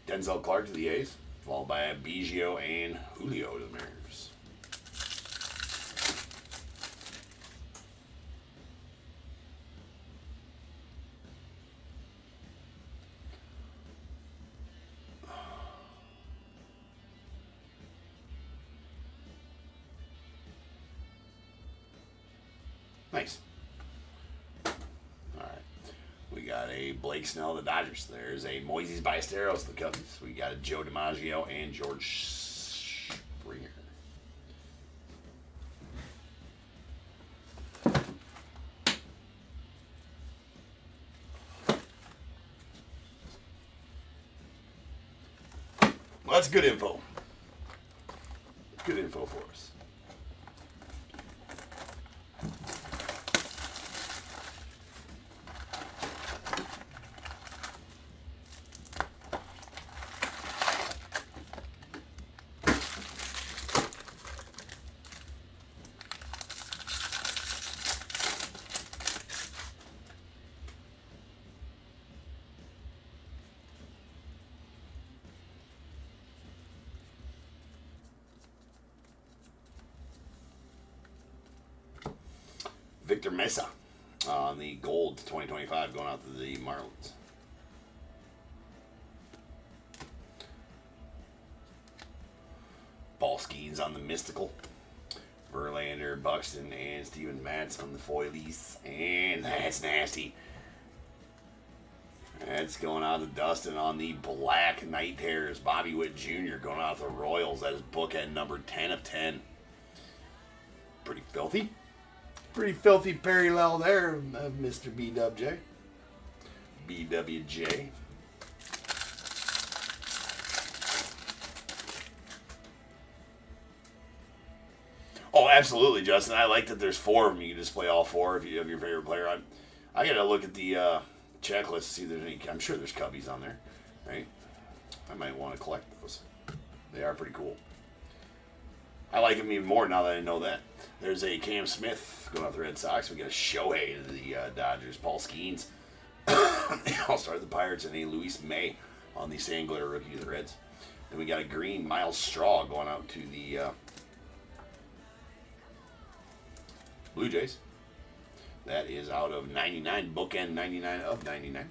Denzel Clark to the A's, followed by Biggio and Julio to the Mariners. Nice. All right. We got a Blake Snell, the Dodgers. There's a Moises Ballesteros, the Cubs. We got a Joe DiMaggio and George Springer. Well, that's good info. Good info for us. Victor Mesa on the gold 2025 going out to the Marlins. Paul Skeens on the Mystical. Verlander, Buxton, and Steven Matz on the foilies. And that's nasty. That's going out to Dustin on the Black Night Terrors. Bobby Witt Jr. going out to the Royals. That is bookend number 10 of 10. Pretty filthy. Pretty filthy parallel there, Mr. BWJ. BWJ. Oh, absolutely, Justin. I like that there's 4 of them. You can display all 4 if you have your favorite player. I got to look at the checklist to see if there's any. I'm sure there's Cubbies on there, right? I might want to collect those. They are pretty cool. I like him even more now that I know that. There's a Cam Smith going out the Red Sox. We got a Shohei to the Dodgers. Paul Skeens, All-Star of the Pirates, and a Luis May on the Sand Glitter Rookie of the Reds. Then we got a green Miles Straw going out to the Blue Jays. That is out of 99, bookend 99 of 99.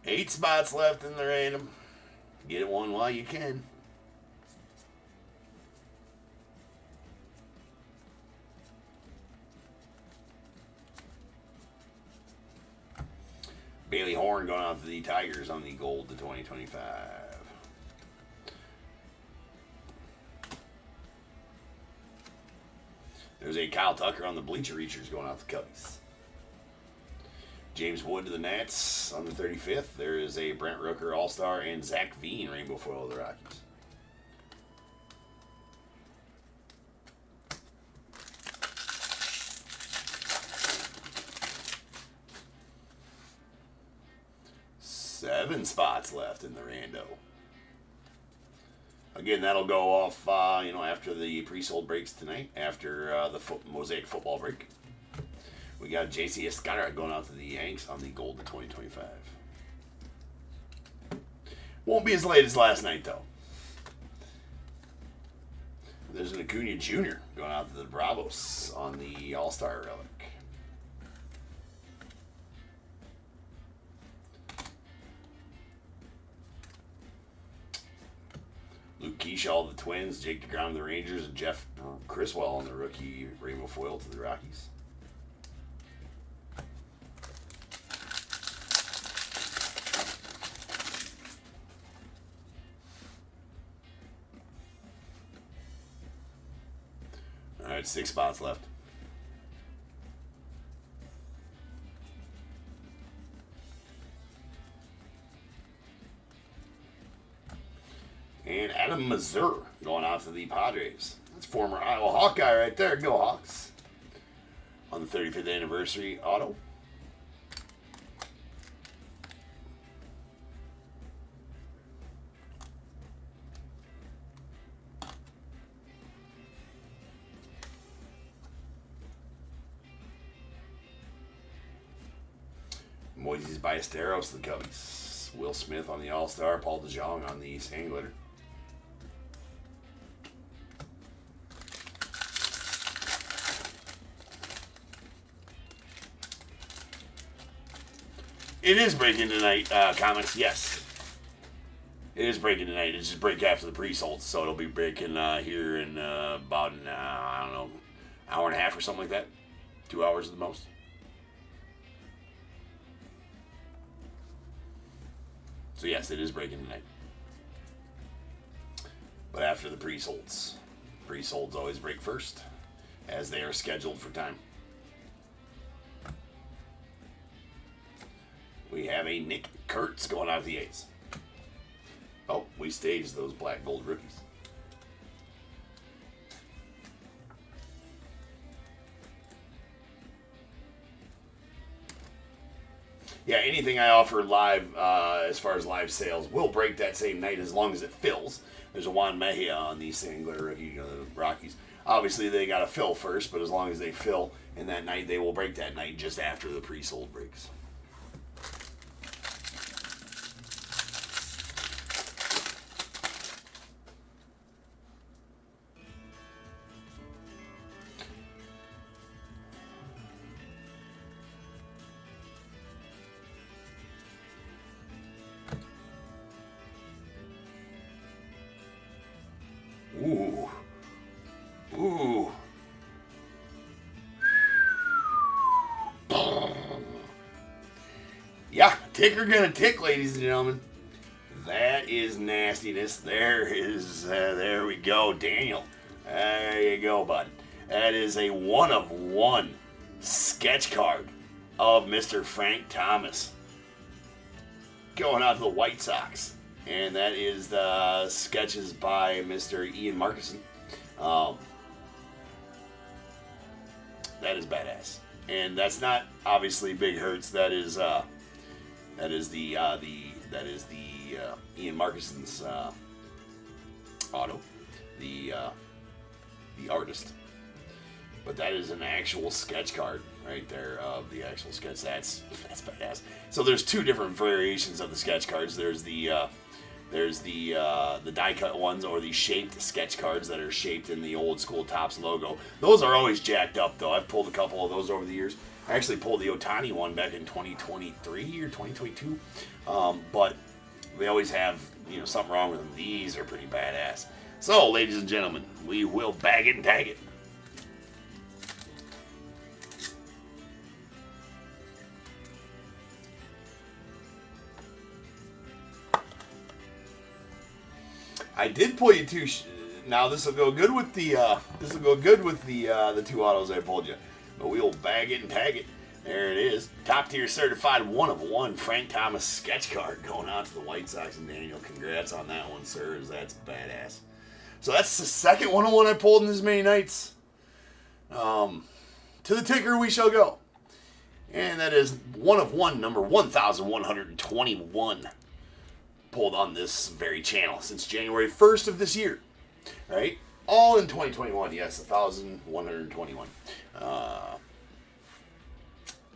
Eight spots left in the random. Get one while you can. Bailey Horn going out to the Tigers on the gold to 2025. There's a Kyle Tucker on the Bleacher Reachers going out to Cubbies. James Wood to the Nats on the 35th. There is a Brent Rooker All-Star and Zach Veen Rainbow Foil of the Rockies. Seven spots left in the rando. Again, that'll go off, after the pre-sold breaks tonight, after the MOSAIC football break. We got J.C. Escarra going out to the Yanks on the gold to 2025. Won't be as late as last night, though. There's an Acuna Jr. going out to the Bravos on the All-Star relic. Keyshaw the Twins, Jake DeGrom the Rangers, and Jeff Criswell on the rookie rainbow foil to the Rockies. All right, 6 spots left. And Adam Mazur going out to the Padres. That's former Iowa Hawkeye right there. Go Hawks. On the 35th anniversary auto. Moises Ballesteros, the Cubbies. Will Smith on the All-Star. Paul DeJong on the Sand Glitter. It is breaking tonight, comics. Yes. It is breaking tonight. It's just break after the pre-solds, so it'll be breaking here in about an, I don't know, hour and a half or something like that. 2 hours at the most. So yes, it is breaking tonight. But after the pre-solds. Pre-solds always break first, as they are scheduled for time. We have a Nick Kurtz going out of the A's. Oh, we staged those black gold rookies. Yeah, anything I offer live, as far as live sales, will break that same night as long as it fills. There's a Juan Mejia on the Sand Glitter rookie, the Rockies. Obviously, they got to fill first, but as long as they fill in that night, they will break that night just after the pre-sold breaks. Ooh. Ooh. Yeah, ticker gonna tick, ladies and gentlemen. That is nastiness. There we go, Daniel. There you go, bud. That is a 1/1 sketch card of Mr. Frank Thomas. Going out to the White Sox. And that is the sketches by Mr. Ian Markison. That is badass, and that's not obviously Big Hurts. That is the Ian Markison's auto, the artist. But that is an actual sketch card right there of the actual sketch. That's badass. So there's 2 different variations of the sketch cards. There's the die cut ones, or the shaped sketch cards that are shaped in the old school Topps logo. Those are always jacked up, though. I've pulled a couple of those over the years. I actually pulled the Ohtani one back in 2023 or 2022, but they always have something wrong with them. These are pretty badass. So, ladies and gentlemen, we will bag it and tag it. I did pull you 2. Now this will go good with the 2 autos I pulled you. But we will bag it and tag it. There it is. Top tier certified 1/1 Frank Thomas sketch card going out to the White Sox. And Daniel, congrats on that one, sir. That's badass. So that's the second 1/1 I pulled in this many nights. To the ticker we shall go. And that is 1/1 number 1121. Pulled on this very channel since January 1st of this year, right? All in 2021, yes, 1,121.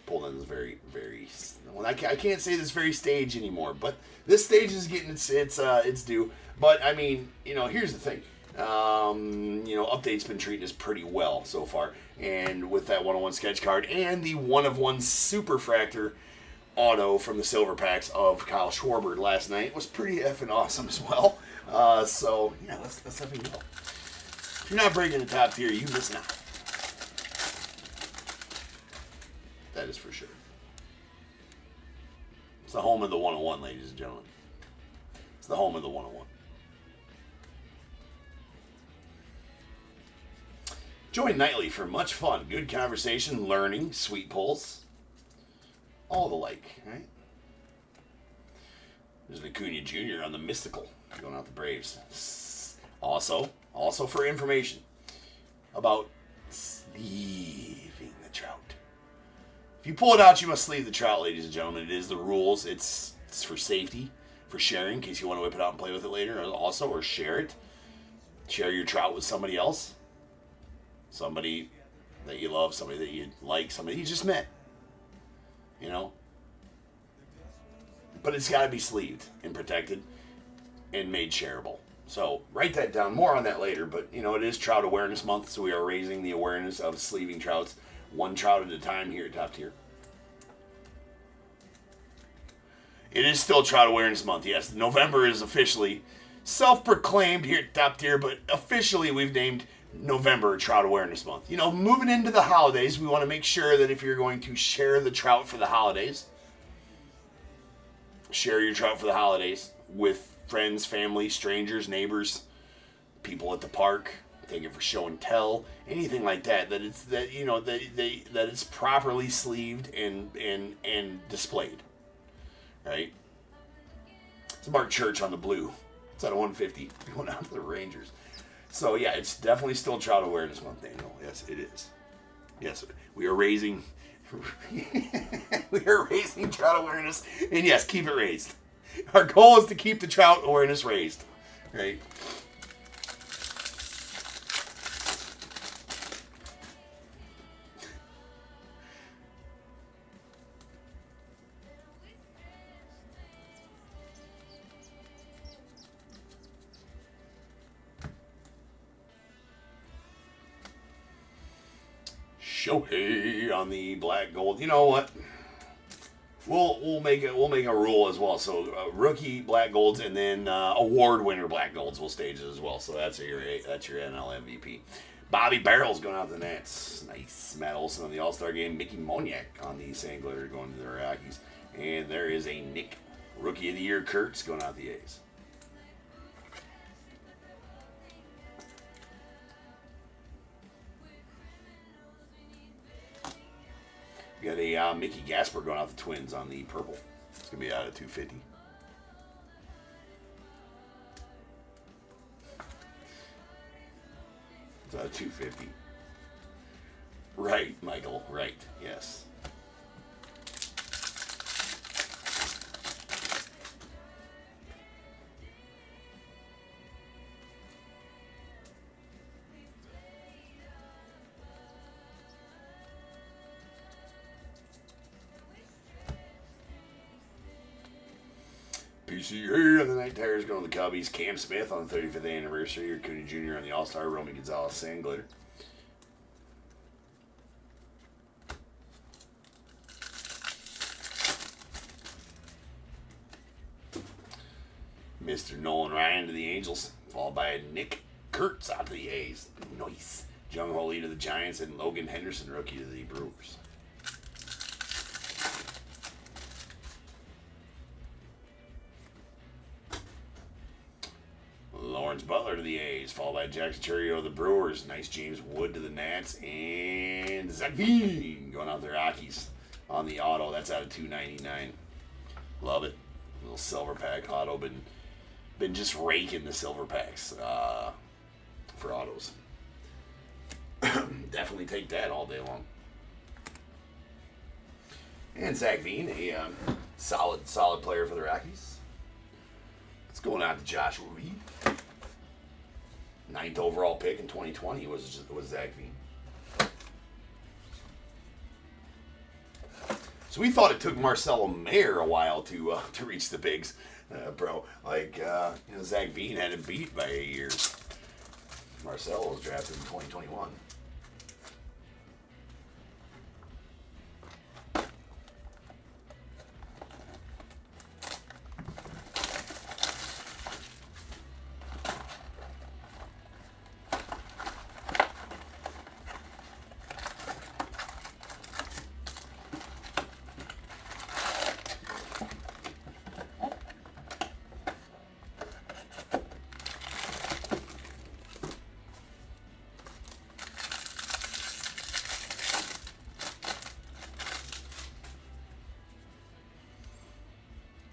Pulled on this very, very. Well, I can't say this very stage anymore, but this stage is getting its due. But I mean, here's the thing. Update's been treating us pretty well so far, and with that 1/1 sketch card and the 1/1 Superfractor auto from the silver packs of Kyle Schwarber last night was pretty effing awesome as well. So yeah, let's have a go. If you're not breaking the top tier, you miss out. That is for sure. It's the home of the 101, ladies and gentlemen. It's the home of the 101. Join nightly for much fun, good conversation, learning, sweet pulls, all the like, right? There's an Acuna Jr. on the Mystical, going out the Braves. Also for information about sleeving the trout. If you pull it out, you must sleeve the trout, ladies and gentlemen. It is the rules. It's for safety, for sharing, in case you want to whip it out and play with it later. Also, or share it. Share your trout with somebody else. Somebody that you love, somebody that you like, somebody you just met. You know? But it's got to be sleeved and protected and made shareable. So write that down. More on that later. But, you know, it is Trout Awareness Month, so we are raising the awareness of sleeving trouts one trout at a time here at Top Tier. It is still Trout Awareness Month, yes. November is officially self-proclaimed here at Top Tier, but officially we've named November Trout Awareness Month. You know, moving into the holidays, we want to make sure that if you're going to share the trout for the holidays, share your trout for the holidays with friends, family, strangers, neighbors, people at the park. Take it for show and tell, anything like that. That it's that you know that it's properly sleeved and displayed, right? It's Mark Church on the blue. It's at a 150 going out to the Rangers. So yeah, it's definitely still Trout Awareness Month, Daniel. Yes, it is. Yes, we are raising. We are raising trout awareness, and yes, keep it raised. Our goal is to keep the trout awareness raised, right? Shohei on the black gold. You know what? We'll make a rule as well. So rookie black golds and then award winner black golds will stage it as well. So that's your NL MVP. Bobby Barrels going out to the Nats. Nice. Matt Olson on the All-Star game. Mickey Moniak on the St. Glitter going to the Rockies. And there is a Nick Rookie of the Year Kurtz going out the A's. We got a Mickey Gasper going out the Twins on the purple. It's going to be out of 250. It's out of 250. Right, Michael. Right. Yes. PCA on the Night Tires going to the Cubbies. Cam Smith on the 35th anniversary. Acuna Jr. on the All-Star. Romy Gonzalez Sand Glitter. Mr. Nolan Ryan to the Angels, followed by Nick Kurtz out to the A's. Nice. Jung Ho Lee to the Giants, and Logan Henderson, rookie, to the Brewers. Lawrence Butler to the A's, followed by Jackson Chourio to the Brewers. Nice James Wood to the Nats, and Zach Veen going out to the Rockies on the auto. That's out of 299. Love it. Little silver pack auto. Been just raking the silver packs for autos. Definitely take that all day long. And Zach Veen, a solid player for the Rockies. It's going out to Joshua Reed. 9th overall pick in 2020 was Zach Veen. So we thought it took Marcelo Mayer a while to reach the bigs, bro. Like Zach Veen had him beat by 8 years. Marcelo was drafted in 2021.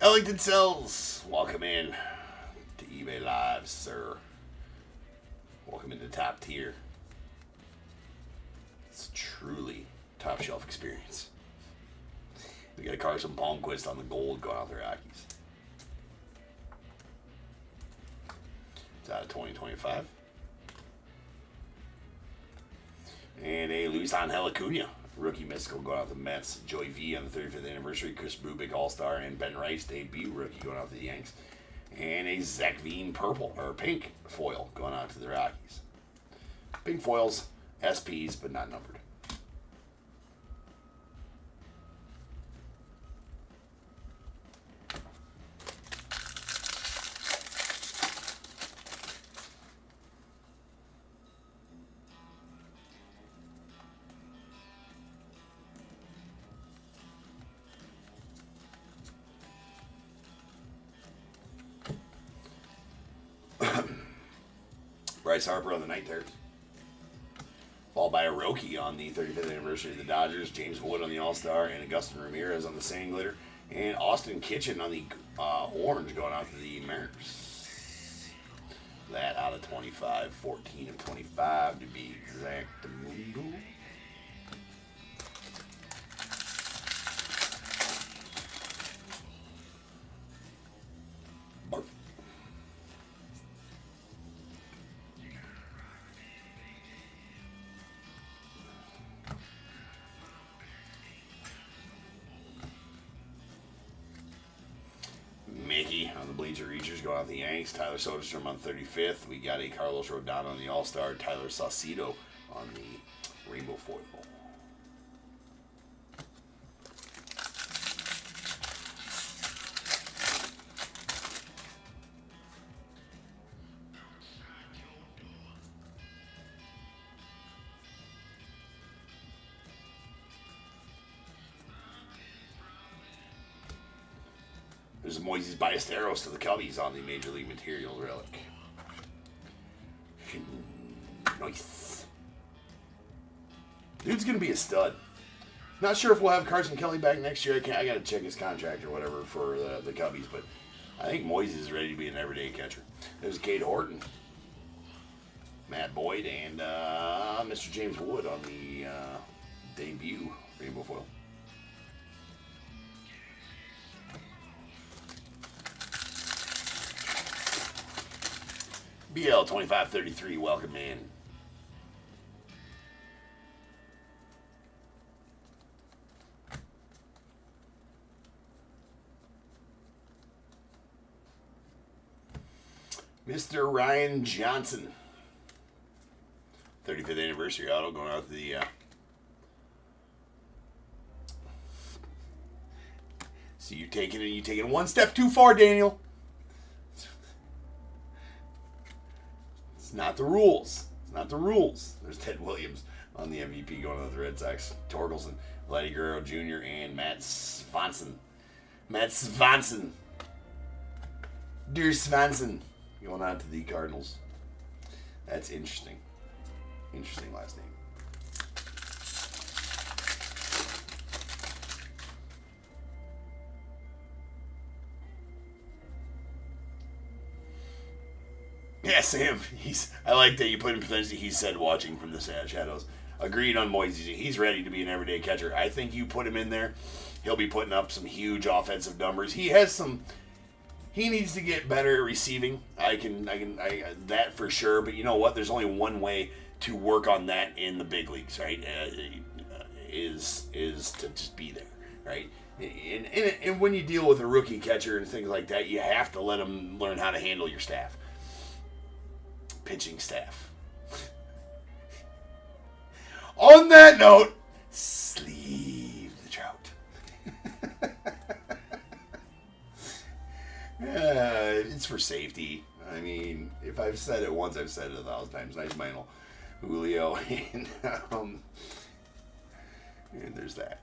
Ellington Sells, welcome in to eBay Live, sir. Welcome into top tier. It's truly top shelf experience. We got a Carson Palmquist on the gold going out the Rockies. It's out of 2025. And a Luis Angel Acuna, rookie mystical going out the Mets. Joey V on the 35th anniversary. Chris Brubeck All-Star and Ben Rice debut rookie going out to the Yanks. And a Zach Veen purple or pink foil going out to the Rockies. Pink foils, SPs, but not numbered. Bryce Harper on the night terrace. Followed by a Roki on the 35th anniversary of the Dodgers. James Wood on the All-Star. And Augustin Ramirez on the Sand Glitter. And Austin Kitchen on the orange going out to the Mariners. That out of 25. 14 of 25 to be exact. Mickey on the Bleacher Reachers going out the Yanks. Tyler Soderstrom on 35th. We got a Carlos Rodon on the All-Star. Tyler Saucedo on the Rainbow Foil. There's Moises Ballesteros to the Cubbies on the Major League Material relic. Nice. Dude's going to be a stud. Not sure if we'll have Carson Kelly back next year. I got to check his contract or whatever for the Cubbies, but I think Moises is ready to be an everyday catcher. There's Cade Horton, Matt Boyd, and Mr. James Wood on the debut Rainbow Foil. BL 2533, welcome in. Mr. Ryan Johnson. 35th anniversary auto going out to the so you're taking it one step too far, Daniel. It's not the rules. It's not the rules. There's Ted Williams on the MVP going on the Red Sox. Torkelson, Vladdy Guerrero Jr., and Matt Svanson. Matt Svanson. Dear Svanson. Going on to the Cardinals. That's interesting. Interesting last name. Yeah, Sam. I like that you put in potentially he said watching from the shadows. Agreed on Moises. He's ready to be an everyday catcher. I think you put him in there, he'll be putting up some huge offensive numbers. He needs to get better at receiving. I that for sure. But you know what? There's only one way to work on that in the big leagues, right? Is to just be there, right? And when you deal with a rookie catcher and things like that, you have to let them learn how to handle your staff. Pitching staff. On that note, sleeve the trout. It's for safety. I mean, if I've said it once, I've said it 1,000 times. Nice Mantle, Julio, and there's that.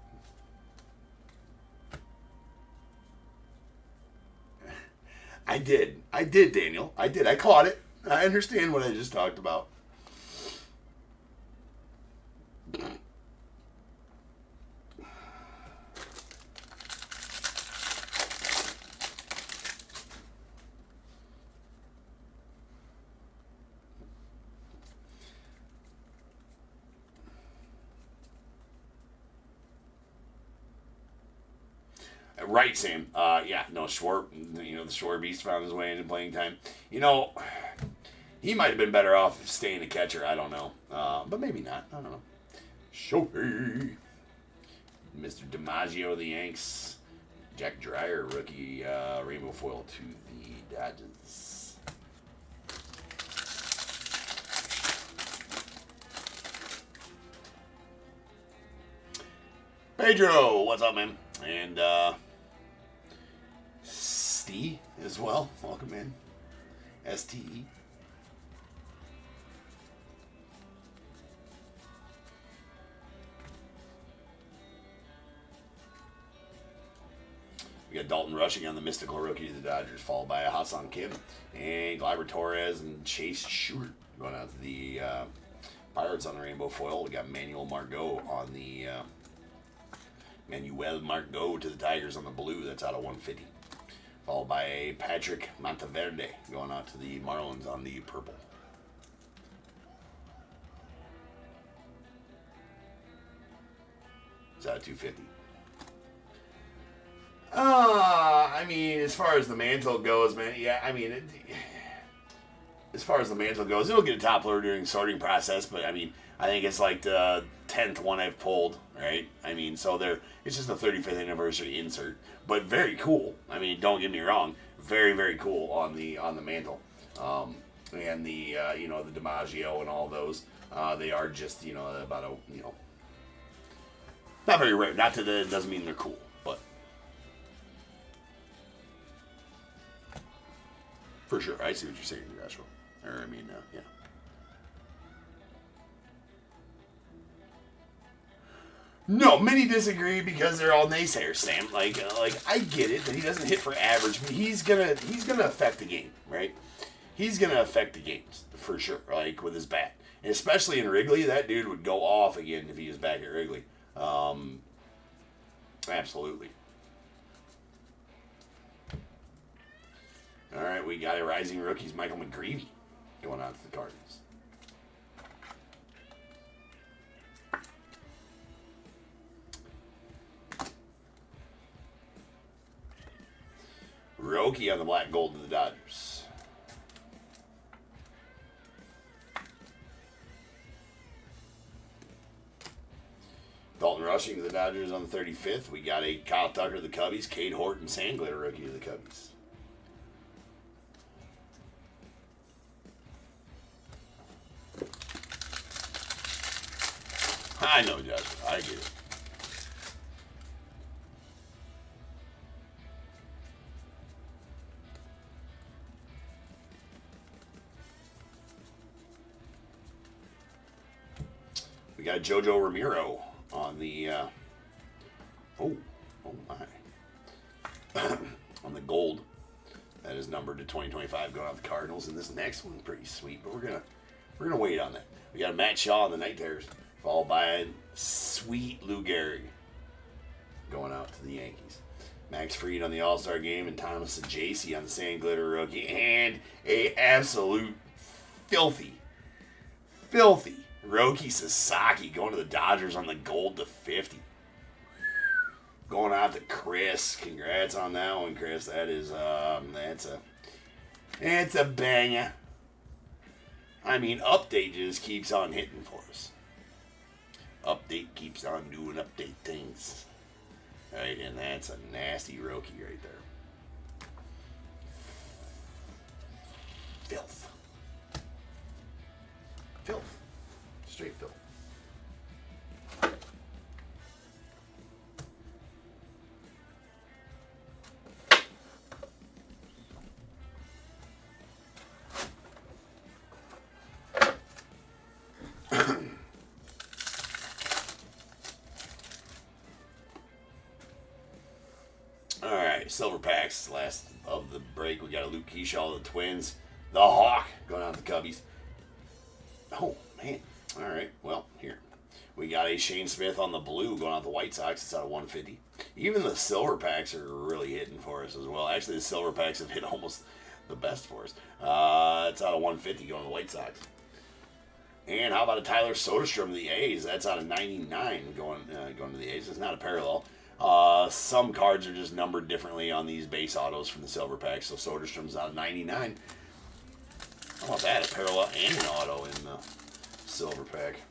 I did, Daniel. I did. I caught it. I understand what I just talked about. Right, Sam. Yeah, no, Schwarber, you know, the Schwarber Beast found his way into playing time. You know, he might have been better off staying a catcher. I don't know. But maybe not. I don't know. Shohei. Mr. DiMaggio of the Yanks. Jack Dreyer, rookie rainbow foil to the Dodgers. Pedro, what's up, man? And Steve as well. Welcome in. STE. We got Dalton Rushing on the mystical rookie of the Dodgers, followed by Hassan Kim and Gleyber Torres and Chase Shooter going out to the Pirates on the rainbow foil. We got Manuel Margot on the Manuel Margot to the Tigers on the blue. That's out of 150. Followed by Patrick Monteverde going out to the Marlins on the purple. It's out of 250. I mean, as far as the mantle goes, man, yeah, I mean, as far as the mantle goes, it'll get a top loader during sorting process, but I mean, I think it's like the 10th one I've pulled, right? I mean, so it's just the 35th anniversary insert, but very cool. I mean, don't get me wrong, very, very cool on the mantle. And the, you know, the DiMaggio and all those, they are just, you know, about a, you know, not very rare. Not that it doesn't mean they're cool, but for sure, I see what you're saying, Joshua. Or, I mean, yeah. No, many disagree because they're all naysayers, Sam. Like I get it that he doesn't hit for average, but he's gonna affect the game, right? He's gonna affect the games for sure, like with his bat, and especially in Wrigley, that dude would go off again if he was back at Wrigley. Absolutely. All right, we got a rising rookies, Michael McGreevy, going out to the Cardinals. Roki on the black gold to the Dodgers. Dalton Rushing to the Dodgers on the 35th. We got a Kyle Tucker to the Cubbies. Cade Horton Sandglitter rookie to the Cubbies. I know, Josh. I get it. We got JoJo Ramiro on the oh my on the gold. That is numbered to 2025 going out the Cardinals, and this next one's pretty sweet, but we're gonna wait on that. We got Matt Shaw on the Night Terrors, followed by sweet Lou Gehrig going out to the Yankees. Max Fried on the All-Star Game, and Thomas Ajacey on the Sand Glitter rookie, and a absolute filthy Roki Sasaki going to the Dodgers on the gold to 50. Going out to Chris. Congrats on that one, Chris. That is it's a banger. I mean, Update just keeps on hitting for us. Update keeps on doing update things. Right, and that's a nasty Roki right there. Filth. Straight filth. Alright, silver packs. Last of the break. We got a Luke Keyshaw of the Twins. The Hawk going out to the Cubbies. Oh, man. All right, well, here. We got a Shane Smith on the blue going out the White Sox. It's out of 150. Even the silver packs are really hitting for us as well. Actually, the silver packs have hit almost the best for us. It's out of 150 going to the White Sox. And how about a Tyler Soderstrom of the A's? That's out of 99 going to the A's. It's not a parallel. Some cards are just numbered differently on these base autos from the silver pack. So Soderstrom's out of 99. How about that? A parallel and an auto in the silver pack.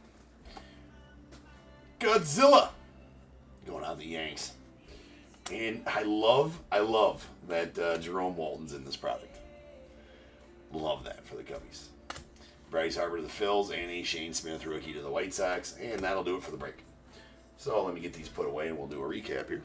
Godzilla going out the Yanks. And I love that Jerome Walton's in this product. Love that for the Cubbies. Bryce Harper to the Phils and a Shane Smith rookie to the White Sox. And that'll do it for the break. So let me get these put away and we'll do a recap here.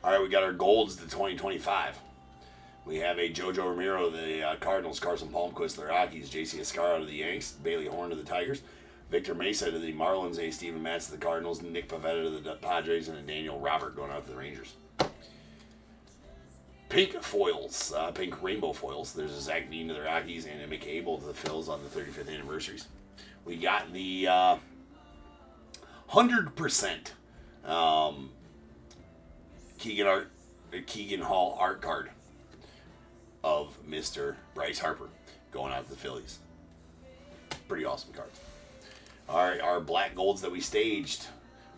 All right, we got our golds to 2025. We have a JoJo Romero of the Cardinals, Carson Palmquist of the Rockies, J.C. Escarra of the Yanks, Bailey Horn of the Tigers, Victor Mesa to the Marlins, a Steven Matz to the Cardinals, Nick Pivetta to the Padres, and a Daniel Robert going out to the Rangers. Pink foils, pink rainbow foils. There's a Zach Veen to the Rockies and a McCable to the Phils on the 35th anniversaries. We got the 100% Keegan Hall art card of Mr. Bryce Harper going out to the Phillies. Pretty awesome cards. All right, our black golds that we staged.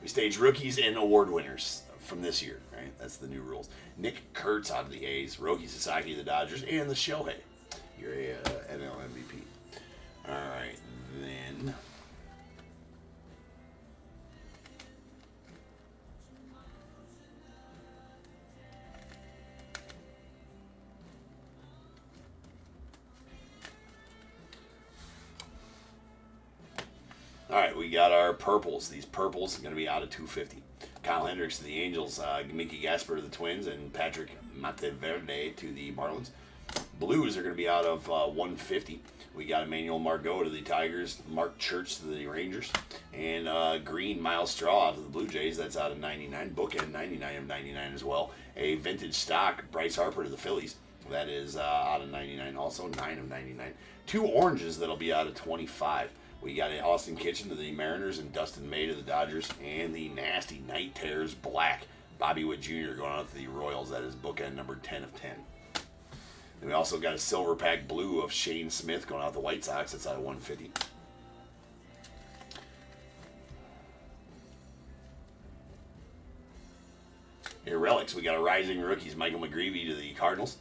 We staged rookies and award winners from this year, right? That's the new rules. Nick Kurtz out of the A's, Roki Sasaki of the Dodgers, and the Shohei. You're a NL MVP. All right, then... All right, we got our purples. These purples are going to be out of 250. Kyle Hendricks to the Angels, Mickey Gasper to the Twins, and Patrick Mateverde to the Marlins. Blues are going to be out of 150. We got Emmanuel Margot to the Tigers, Mark Church to the Rangers, and green Miles Straw to the Blue Jays. That's out of 99. Bookend 99 of 99 as well. A vintage stock Bryce Harper to the Phillies. That is out of 99 also, 9 of 99. Two oranges that'll be out of 25. We got Austin Kitchen to the Mariners and Dustin May to the Dodgers, and the nasty Night Terrors black Bobby Witt Jr. going out to the Royals. That is bookend number 10 of 10. And we also got a silver pack blue of Shane Smith going out to the White Sox. That's out of 150. Here, relics. We got a rising rookies, Michael McGreevy to the Cardinals.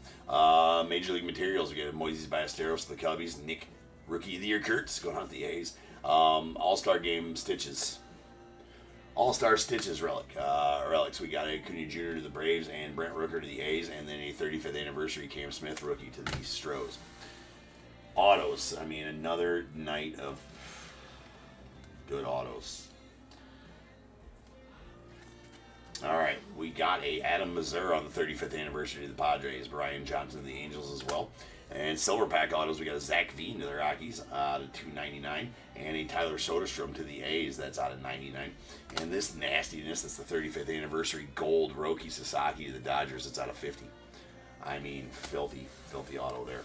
Major League Materials, we got Moises Ballesteros to the Cubbies. Nick Rookie of the Year Kurtz going out to the A's. All-Star Game Stitches. All-Star Stitches relics. We got Acuna Jr. to the Braves and Brent Rooker to the A's, and then a 35th anniversary Cam Smith rookie to the Stros. Autos. I mean, another night of good autos. All right, we got a Adam Mazur on the 35th anniversary of the Padres, Brian Johnson of the Angels as well. And silver pack autos, we got a Zach Veen to the Rockies out of 299, and a Tyler Soderstrom to the A's. That's out of 99. And this nastiness, that's the 35th anniversary gold Roki Sasaki to the Dodgers. It's out of 50. I mean, filthy auto there.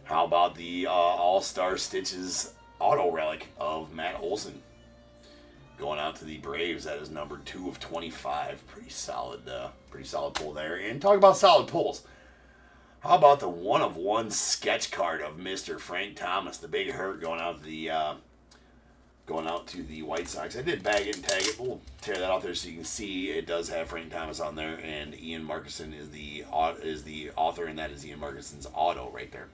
How about the All-Star Stitches auto relic of Matt Olson going out to the Braves? That is number 2 of 25. Pretty solid pull there. And talk about solid pulls. How about the 1-of-1 sketch card of Mr. Frank Thomas, the big hurt going out to the White Sox. I did bag it and tag it, but we'll tear that out there so you can see it does have Frank Thomas on there, and Ian Markinson is the author, and that is Ian Markinson's auto right there.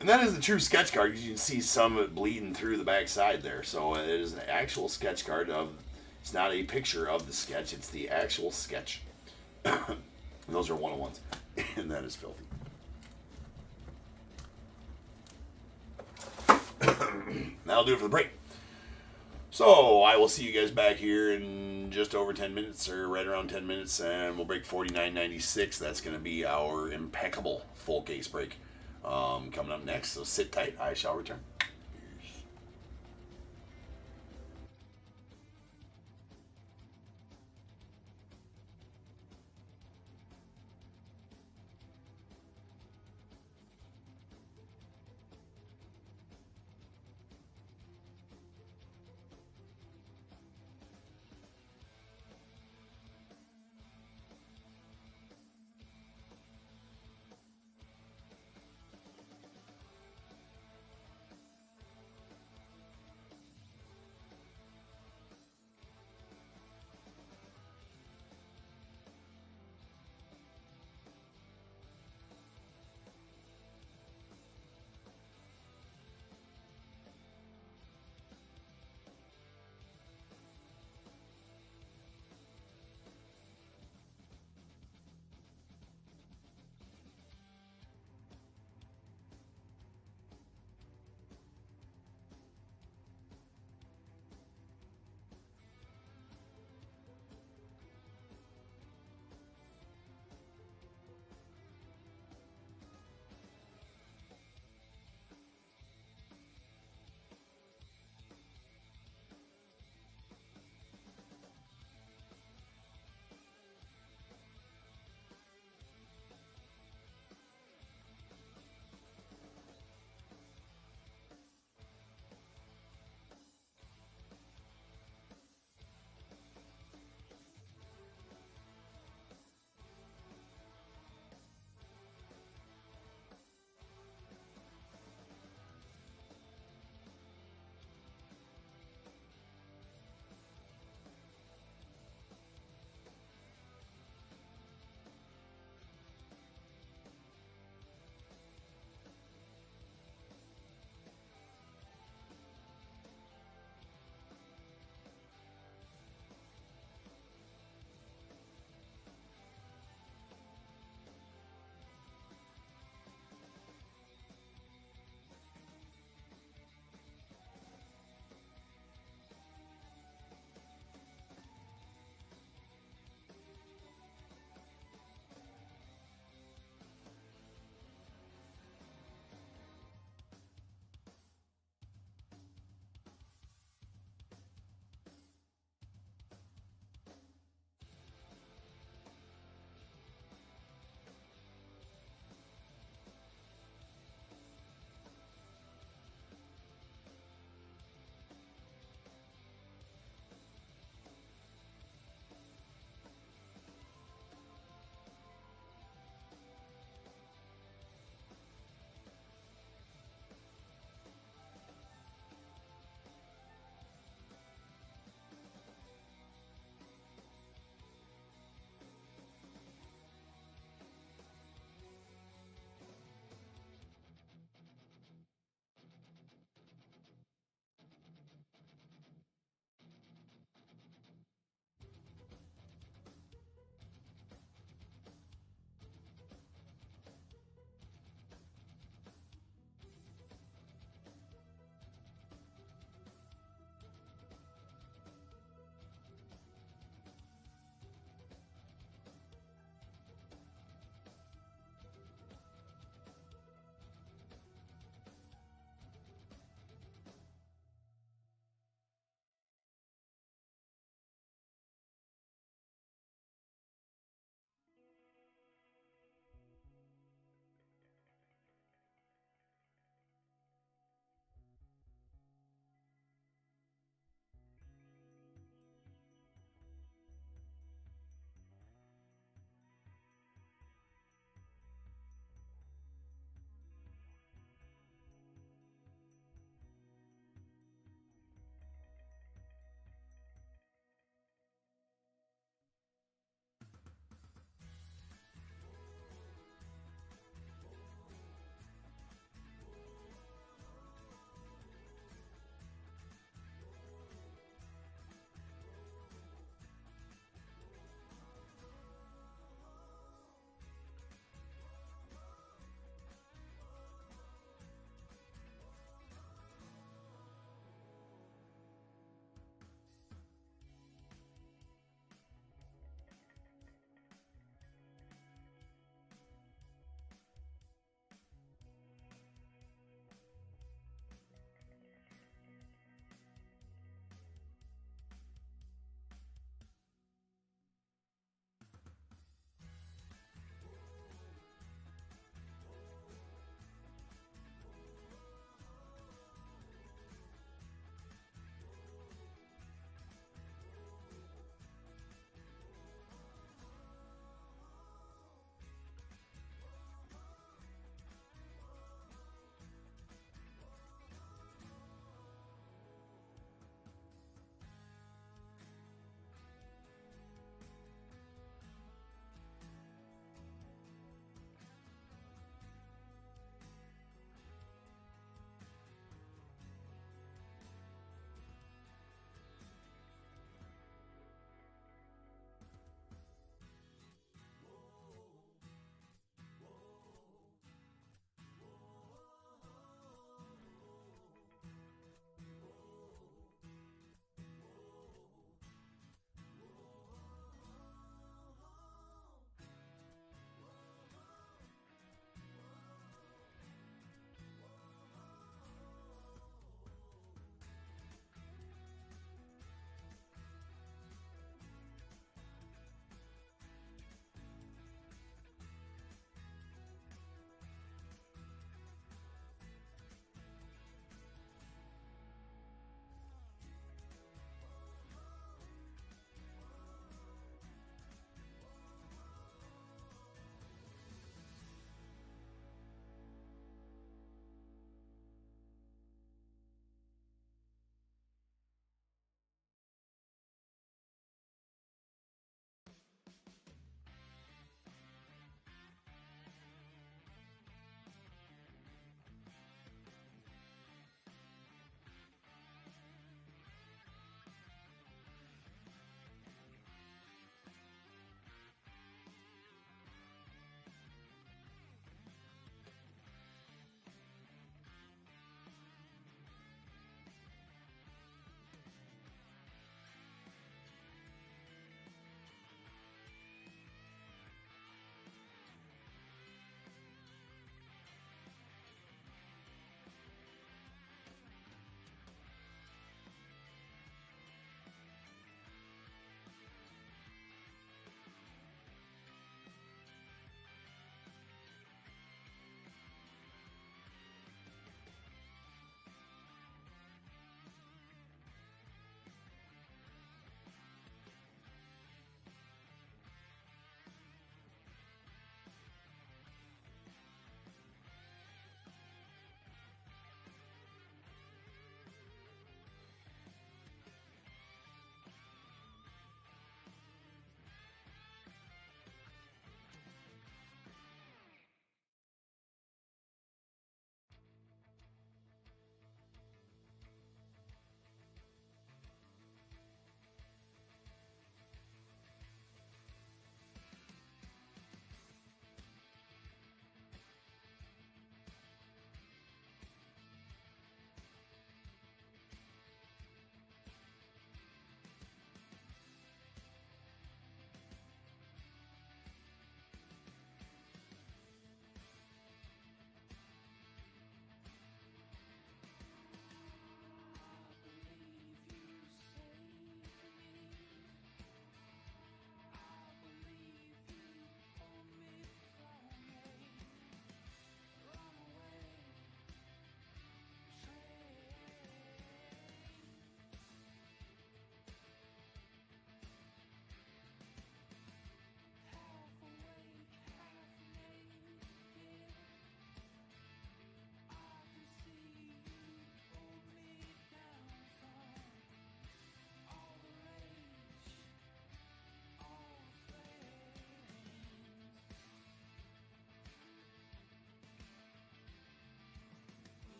And that is the true sketch card because you can see some of it bleeding through the back side there. So it is an actual sketch card of. It's not a picture of the sketch; it's the actual sketch. And those are 1-of-1s, and that is filthy. That'll do it for the break. So I will see you guys back here in just over 10 minutes, or right around 10 minutes, and we'll break 49.96. That's going to be our impeccable full case break coming up next. So sit tight. I shall return.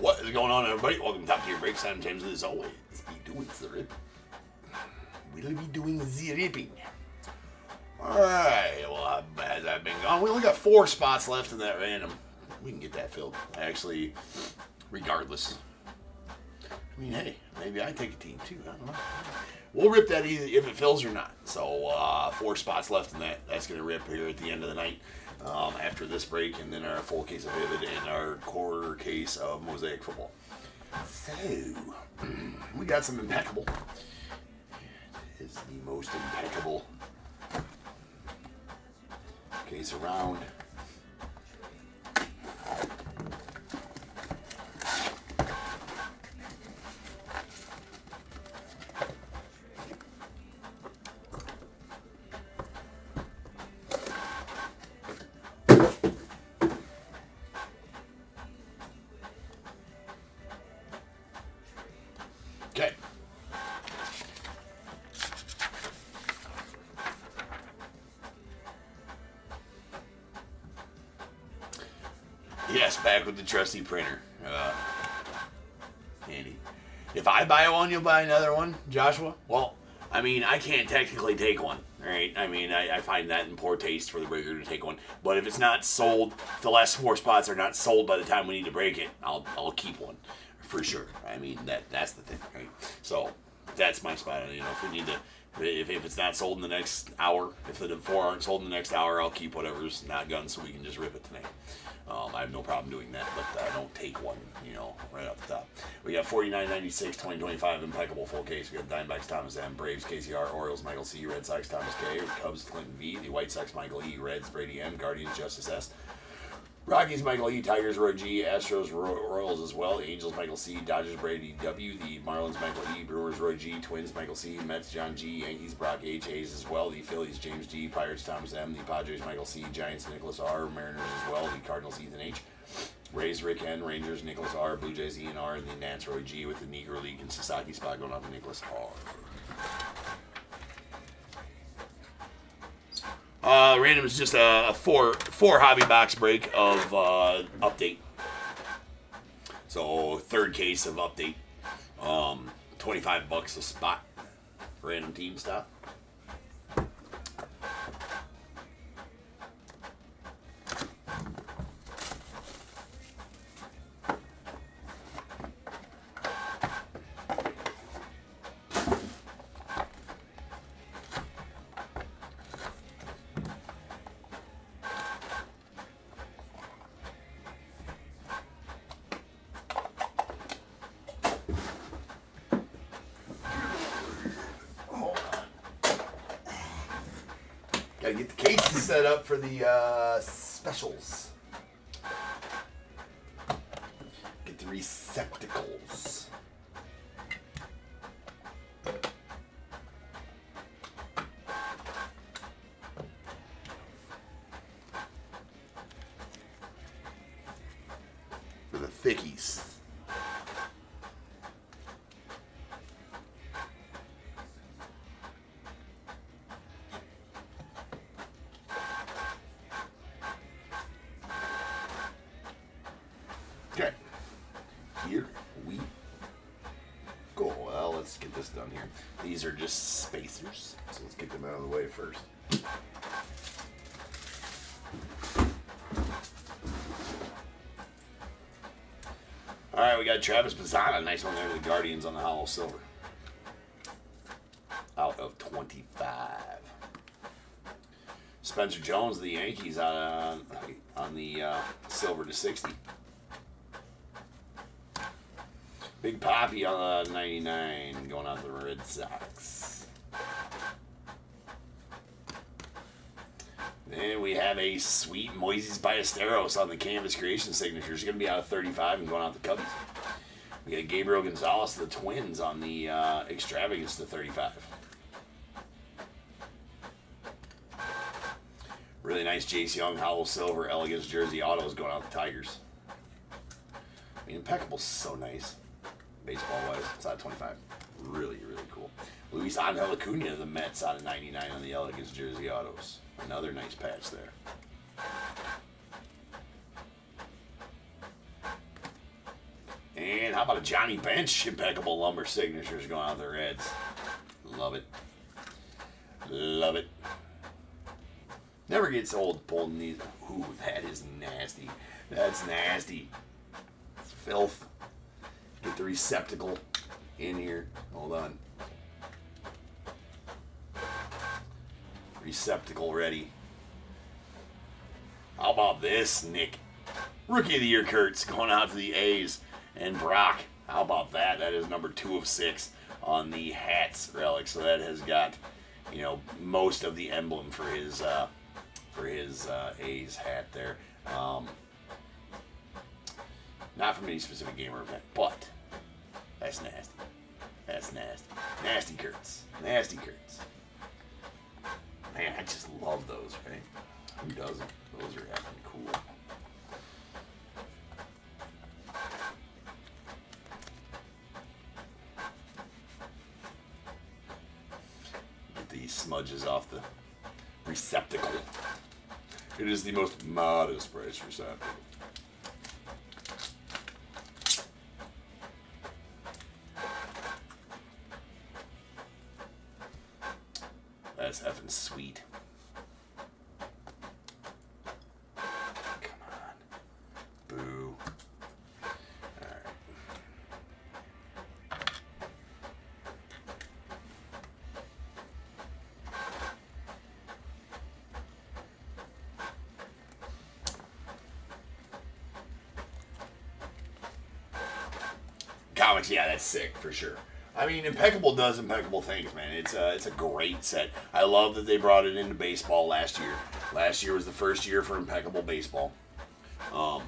What is going on, everybody? Welcome to Top Tier Breaks. I'm James, as always. Be doing the rip. We'll be doing the ripping. Alright, well, as I've been gone, we only got 4 spots left in that random. We can get that filled. Actually, regardless. I mean, hey, maybe I take a team too. I don't know. We'll rip that either if it fills or not. So, 4 spots left in that. That's going to rip here at the end of the night. After this break, and then our full case of Vivid and our quarter case of Mosaic football. So, we got some impeccable. It is the most impeccable case around. Okay. Yes, back with the trusty printer. Handy. If I buy one, you'll buy another one, Joshua? Well, I mean, I can't technically take one, right? I mean, I find that in poor taste for the breaker to take one. But if it's not sold, if the last 4 spots are not sold by the time we need to break it, I'll keep one. For sure. I mean, that's the thing, right? So, that's my spot. You know, if we need to, if it's not sold in the next hour, if the 4 aren't sold in the next hour, I'll keep whatever's not gone so we can just rip it tonight. I have no problem doing that, but I don't take one, you know, right off the top. We got 49.96, 2025 impeccable full case. We got Diamondbacks, Thomas M, Braves, KCR, Orioles, Michael C, Red Sox, Thomas K, Cubs, Clinton V, the White Sox, Michael E, Reds, Brady M, Guardians, Justice S, Rockies, Michael E, Tigers, Roy G, Astros, Royals as well, Angels, Michael C, Dodgers, Brady W, the Marlins, Michael E, Brewers, Roy G, Twins, Michael C, Mets, John G, Yankees, Brock H, A's as well, the Phillies, James G, Pirates, Thomas M, the Padres, Michael C, Giants, Nicholas R, Mariners as well, the Cardinals, Ethan H, Rays, Rick N, Rangers, Nicholas R, Blue Jays, Ian R, and the Nats, Roy G, with the Negro League and Sasaki spot going off to Nicholas R. Random is just a four hobby box break of update. So 3rd case of update. $25 a spot. Random team stop. Gotta get the cases set up for the specials. Get the receptacles. For the thickies. Okay, here we go. Well, let's get this done here. These are just spacers, so let's get them out of the way first. All right, we got Travis Bazzana, nice one there to the Guardians on the hollow silver. Out of 25. Spencer Jones, the Yankees, on the silver to 60. Big Poppy on 99, going out to the Red Sox. Then we have a sweet Moises Ballesteros on the Canvas Creation signatures. Going to be out of 35 and going out to Cubbies. We got Gabriel Gonzalez, the Twins, on the Extravagance to 35. Really nice Jace Young, Hollow Silver, Elegance Jersey Autos going out to Tigers. I mean, Impeccable's so nice. Baseball-wise, it's out of 25. Really, really cool. Luis Angel Acuna, the Mets, out of 99 on the Elegance Jersey Autos. Another nice patch there. how about a Johnny Bench impeccable lumber signatures going out the Reds? Love it. Love it. Never gets old pulling these. Ooh, that is nasty. That's nasty. It's filth. Get the receptacle in here. Hold on. Receptacle ready. How about this, Nick? Rookie of the Year Kurtz going out to the A's. And Brock, how about that? That is number 2 of 6 on the hats relic. So that has got, you know, most of the emblem for his A's hat there. Not from any specific game or event, but that's nasty. That's nasty. Nasty Kurtz. Nasty Kurtz. Man, I just love those, right? Who doesn't? Those are effing cool. Get these smudges off the receptacle. It is the most modest price receptacle. That's effing sweet. Come on. Boo. Alright. Comics, yeah, that's sick for sure. I mean, Impeccable does impeccable things, man. It's a great set. I love that they brought it into baseball last year. Last year was the first year for Impeccable Baseball. And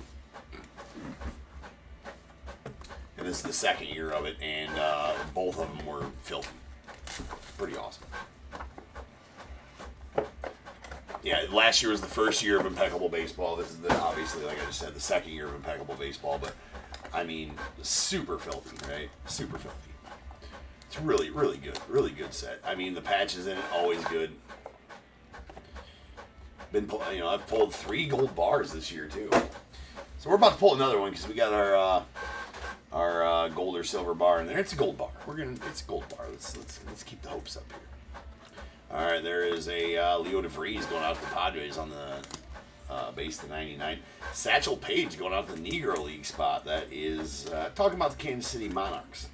this is the second year of it, and both of them were filthy. Pretty awesome. Yeah, last year was the first year of Impeccable Baseball. This is obviously, like I just said, the second year of Impeccable Baseball, but I mean, super filthy, right? Super filthy. It's really, really good. Really good set. I mean, the patches in it, always good. I've pulled 3 gold bars this year, too. So we're about to pull another one because we got our gold or silver bar in there. It's a gold bar. It's a gold bar. Let's keep the hopes up here. All right, there is a Leo DeVries going out to the Padres on the base to 99. Satchel Paige going out to the Negro League spot. That is talking about the Kansas City Monarchs.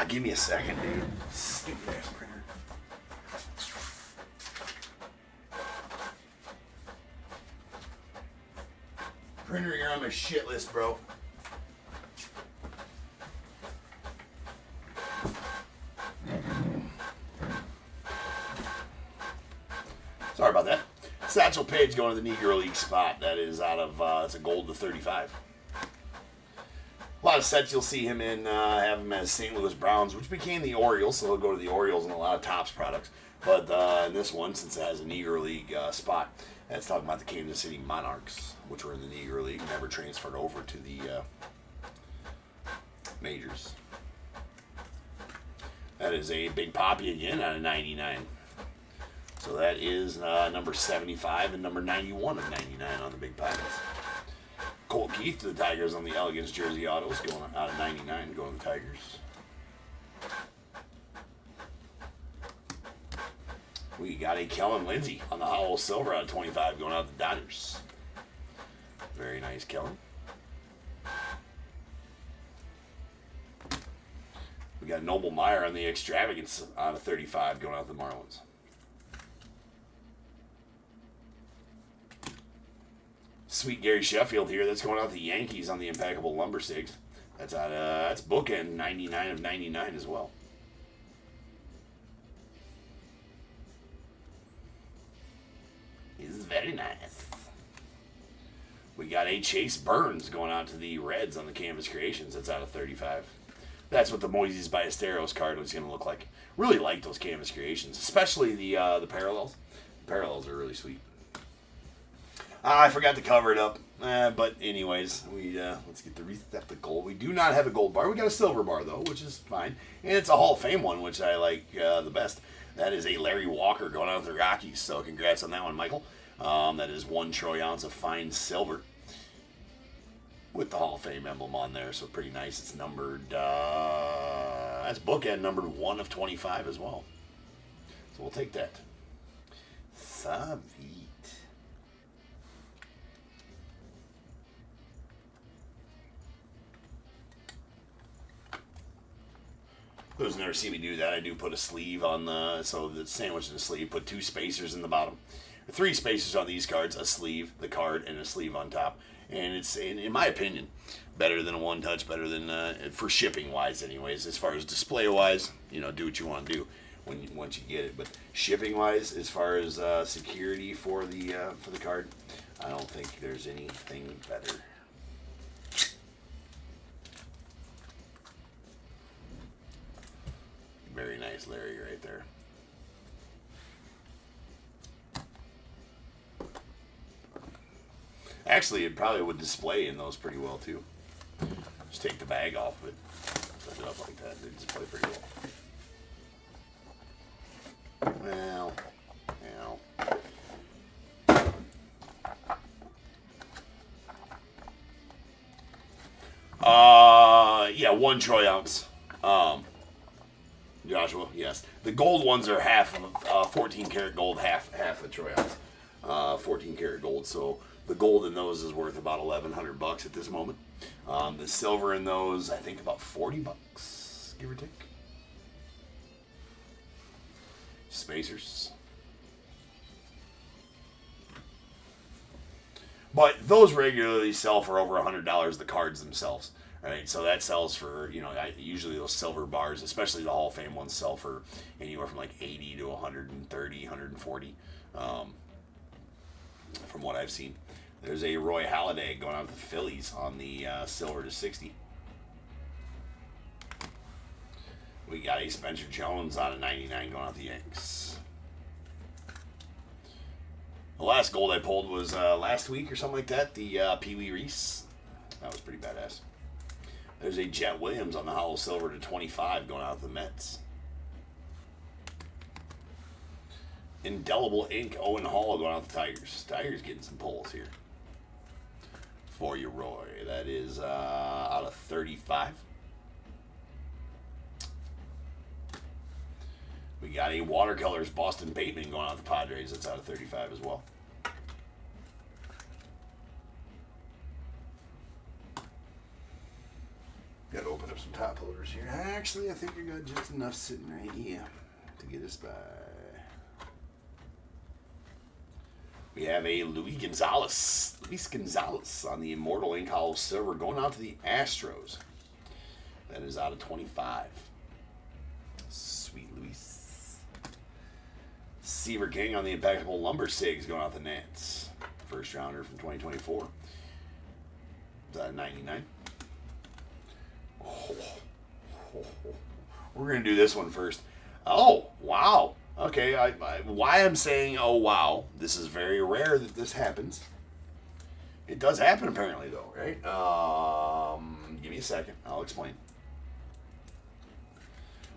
Give me a second, dude. Stupid ass printer. Printer, you're on my shit list, bro. Sorry about that. Satchel Paige going to the Negro League spot. That is out of, it's a gold to 35. A lot of sets you'll see him in have him as St. Louis Browns, which became the Orioles, so he'll go to the Orioles in a lot of Tops products. But in this one, since it has a Negro League spot, that's talking about the Kansas City Monarchs, which were in the Negro League, never transferred over to the majors. That is a Big Papi again out of 99. So that is number 75 and number 91 of 99 on the Big Papis. Colt Keith to the Tigers on the Elegance Jersey Autos, going out of 99, going to the Tigers. We got a Kellen Lindsey on the Hollow Silver out of 25, going out to the Dodgers. Very nice, Kellen. We got Noble Meyer on the Extravagance out of 35, going out to the Marlins. Sweet Gary Sheffield here. That's going out to the Yankees on the Impeccable Lumber Sigs. That's that's bookend 99 of 99 as well. This is very nice. We got a Chase Burns going out to the Reds on the Canvas Creations. That's out of 35. That's what the Moises Ballesteros card was going to look like. Really like those Canvas Creations, especially the parallels. The parallels are really sweet. I forgot to cover it up. But anyways, let's get the receptacle. We do not have a gold bar. We got a silver bar, though, which is fine. And it's a Hall of Fame one, which I like the best. That is a Larry Walker going out to the Rockies. So congrats on that one, Michael. That is 1 troy ounce of fine silver. with the Hall of Fame emblem on there, so pretty nice. It's numbered, that's bookend numbered 1 of 25 as well. So we'll take that. Savit. Those who never see me do that, I do put a sleeve on the, so the sandwich in the sleeve, put 2 spacers in the bottom. 3 spacers on these cards, a sleeve, the card, and a sleeve on top. And it's, in my opinion, better than a one-touch, better than, for shipping-wise anyways. As far as display-wise, you know, do what you want to do once you get it. But shipping-wise, as far as security for the card, I don't think there's anything better. Very nice Larry right there. Actually, it probably would display in those pretty well too. Just take the bag off of it, set it up like that. They display pretty well. Yeah, 1 troy ounce. Joshua, yes. The gold ones are half of 14 karat gold, half a troy ounce. 14 karat gold. So the gold in those is worth about $1,100 at this moment. The silver in those, I think, about $40, give or take. Spacers. But those regularly sell for over $100, the cards themselves. Right, so that sells for, you know, usually those silver bars, especially the Hall of Fame ones, sell for anywhere from like 80 to 130, 140, from what I've seen. There's a Roy Halladay going out to the Phillies on the silver to 60. We got a Spencer Jones out of 99 going out the Yanks. The last gold I pulled was last week or something like that, the Pee Wee Reese. That was pretty badass. There's a Jet Williams on the hollow silver to 25 going out to the Mets. Indelible ink Owen Hall going out to the Tigers. Tigers getting some pulls here. For you, Roy. That is out of 35. We got a watercolors Boston Bateman going out to the Padres. That's out of 35 as well. Got to open up some top loaders here. Actually, I think I got just enough sitting right here to get us by. We have a Luis Gonzalez on the Immortal Ink Hollow Silver going out to the Astros. That is out of 25. Sweet Luis. Seaver King on the Impeccable Lumber Sigs going out to the Nats. First rounder from 2024. It's out of 99. We're going to do this one first. Oh, wow. Okay, why I'm saying, oh, wow, this is very rare that this happens. It does happen, apparently, though, right? Give me a second. I'll explain.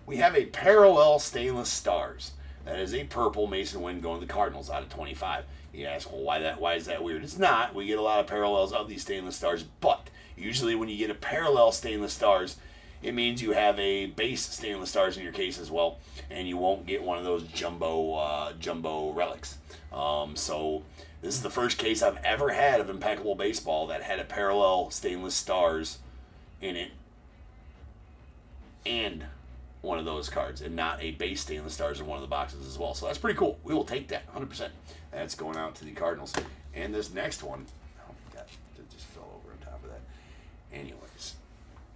We have a parallel stainless stars. That is a purple Mason Wind going to the Cardinals out of 25. You ask, well, why is that weird? It's not. We get a lot of parallels of these stainless stars, but usually when you get a parallel stainless stars, it means you have a base stainless stars in your case as well, and you won't get one of those jumbo relics. So this is the first case I've ever had of Impeccable Baseball that had a parallel stainless stars in it and one of those cards, and not a base stainless stars in one of the boxes as well. So that's pretty cool. We will take that 100%. That's going out to the Cardinals. And this next one, oh my God, it just fell over on top of that. Anyways,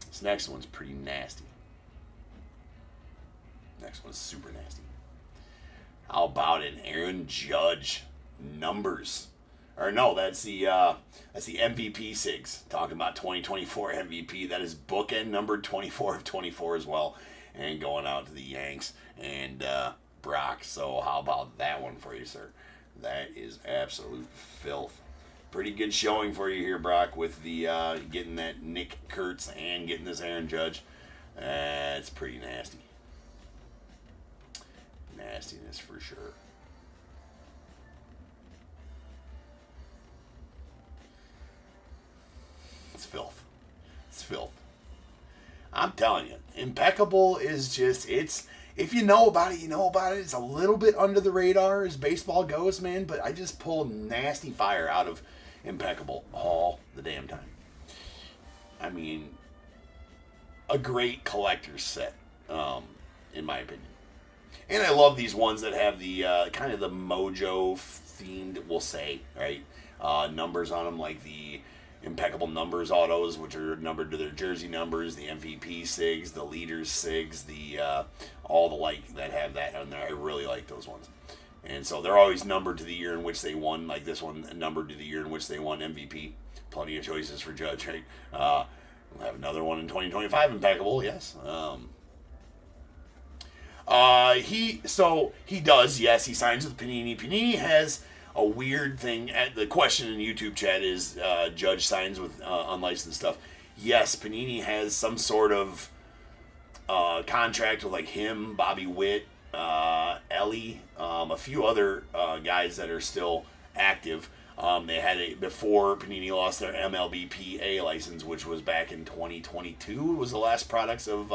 this next one's pretty nasty. Next one's super nasty. How about an Aaron Judge numbers? Or no, that's the MVP SIGs. Talking about 2024 MVP. That is bookend numbered 24 of 24 as well. And going out to the Yanks and Brock. So how about that one for you, sir? That is absolute filth. Pretty good showing for you here, Brock, with the getting that Nick Kurtz and getting this Aaron Judge. It's pretty nasty. Nastiness for sure. It's filth. It's filth. I'm telling you, Impeccable is just, it's, if you know about it, you know about it. It's a little bit under the radar as baseball goes, man, but I just pull nasty fire out of Impeccable all the damn time. I mean, a great collector's set, in my opinion. And I love these ones that have the kind of the Mojo themed, we'll say, right? Numbers on them, like the Impeccable Numbers autos, which are numbered to their jersey numbers, the MVP SIGs, the Leaders SIGs, the all the like that have that on there. I really like those ones. And so they're always numbered to the year in which they won, like this one numbered to the year in which they won MVP. Plenty of choices for Judge, right? We'll have another one in 2025, Impeccable, yes. He does, yes, he signs with Panini. Panini has a weird thing. The question in YouTube chat is, Judge signs with unlicensed stuff. Yes, Panini has some sort of contract with like him, Bobby Witt, Ellie, a few other guys that are still active. They had it before Panini lost their MLBPA license, which was back in 2022. It was the last products of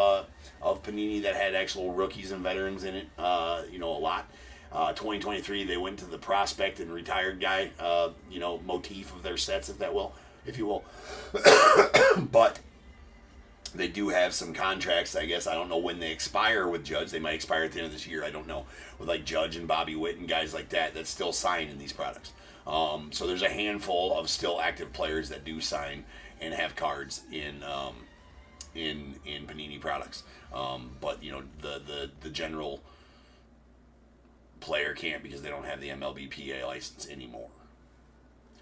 Panini that had actual rookies and veterans in it. A lot. 2023 they went to the prospect and retired guy, motif of their sets, if you will. But they do have some contracts, I guess. I don't know when they expire with Judge. They might expire at the end of this year. I don't know. With like Judge and Bobby Witt and guys like that still sign in these products. So there's a handful of still active players that do sign and have cards in Panini products. But the general player can't because they don't have the MLBPA license anymore.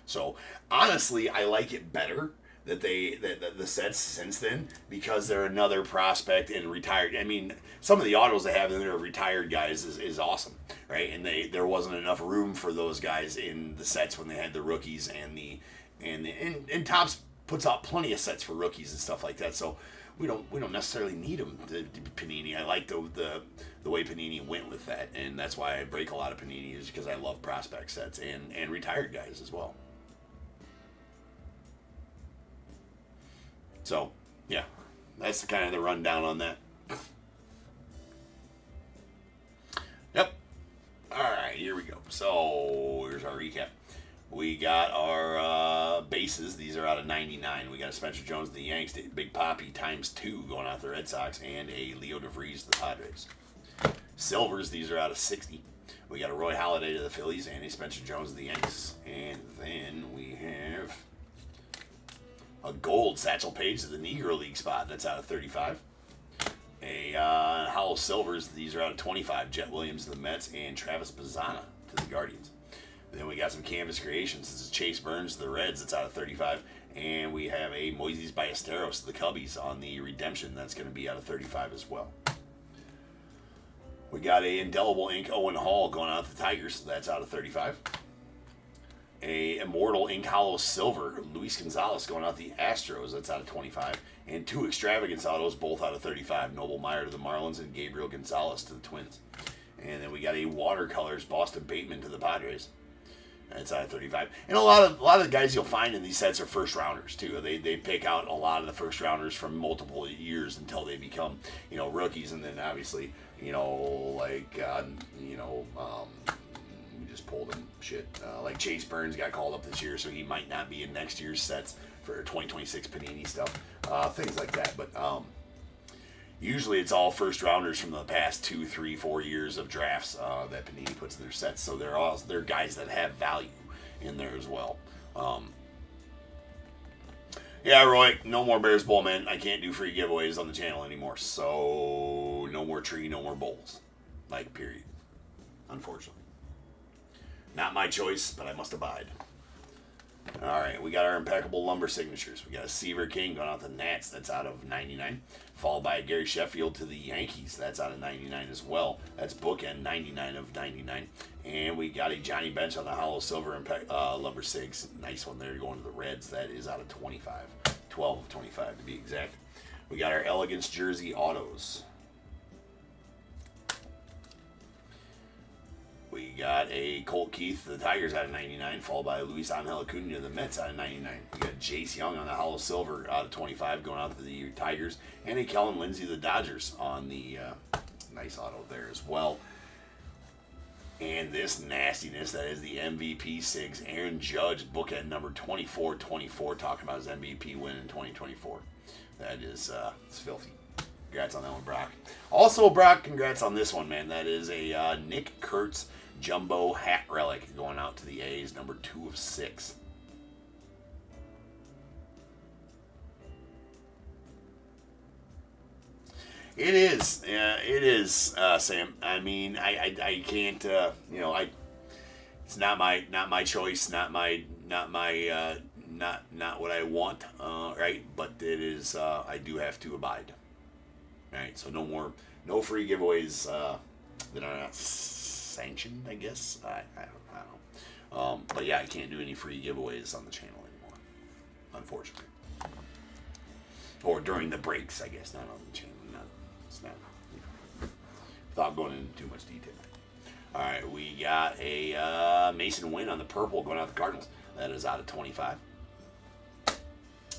So honestly, I like it better that the sets since then, because they're another prospect and retired. I mean, some of the autos they have in there, retired guys, is awesome, right? And there wasn't enough room for those guys in the sets when they had the rookies and Topps puts out plenty of sets for rookies and stuff like that. So we don't necessarily need them to Panini. I like the way Panini went with that, and that's why I break a lot of Panini, is because I love prospect sets and retired guys as well. So, yeah, that's kind of the rundown on that. Yep. All right, here we go. So, here's our recap. We got our bases. These are out of 99. We got a Spencer Jones, the Yanks, Big Papi ×2 going out the Red Sox, and a Leo DeVries, the Padres. Silvers, these are out of 60. We got a Roy Halladay to the Phillies and a Spencer Jones to the Yanks. And then we have a gold Satchel Paige to the Negro League spot. That's out of 35. A Hollow Silvers. These are out of 25. Jet Williams to the Mets and Travis Bazzana to the Guardians. And then we got some Canvas Creations. This is Chase Burns to the Reds. That's out of 35. And we have a Moises Ballesteros to the Cubbies on the Redemption. That's going to be out of 35 as well. We got a Indelible Ink Owen Hall going out to the Tigers. That's out of 35. A Immortal Ink Hollow Silver, Luis Gonzalez going out the Astros. That's out of 25. And two Extravagance autos, both out of 35. Noble Meyer to the Marlins and Gabriel Gonzalez to the Twins. And then we got a Watercolors Boston Bateman to the Padres. That's out of 35. And a lot of the guys you'll find in these sets are first rounders too. They pick out a lot of the first rounders from multiple years until they become, rookies, and then obviously, we just pulled him shit. Like Chase Burns got called up this year, so he might not be in next year's sets for 2026 Panini stuff. Things like that. But usually it's all first rounders from the past 2, 3, 4 years of drafts that Panini puts in their sets. So they're guys that have value in there as well. Yeah, Roy, no more Bears Bowl, man. I can't do free giveaways on the channel anymore. So no more tree, no more bowls. Period. Unfortunately. Not my choice, but I must abide. All right, we got our Impeccable Lumber signatures. We got a Seaver King going out to the Nats. That's out of 99. Followed by a Gary Sheffield to the Yankees. That's out of 99 as well. That's bookend 99 of 99. And we got a Johnny Bench on the Hollow Silver Lumber Sigs. Nice one there going to the Reds. That is out of 25. 12 of 25 to be exact. We got our Elegance Jersey Autos. We got a Colt Keith, the Tigers, out of 99, followed by Luis Angel Acuna, the Mets, out of 99. We got Jace Young on the Hollow Silver out of 25, going out to the Tigers, and a Kellen Lindsey, the Dodgers, on the nice auto there as well. And this nastiness, that is the MVP Sigs, Aaron Judge, bookend number 2424, talking about his MVP win in 2024. That is, it's filthy. Congrats on that one, Brock. Also, Brock, congrats on this one, man. That is a Nick Kurtz Jumbo Hat Relic going out to the A's, number 2 of 6. It is. Yeah, it is, Sam. I mean, I can't, it's not my choice, not what I want, right? But it is, I do have to abide. Right, so no free giveaways that are not sanctioned, I guess. I don't know. But yeah, I can't do any free giveaways on the channel anymore, unfortunately. Or during the breaks, I guess, not on the channel. It's not, without going into too much detail. All right, we got a Mason Wynn on the purple going out the Cardinals. That is out of 25.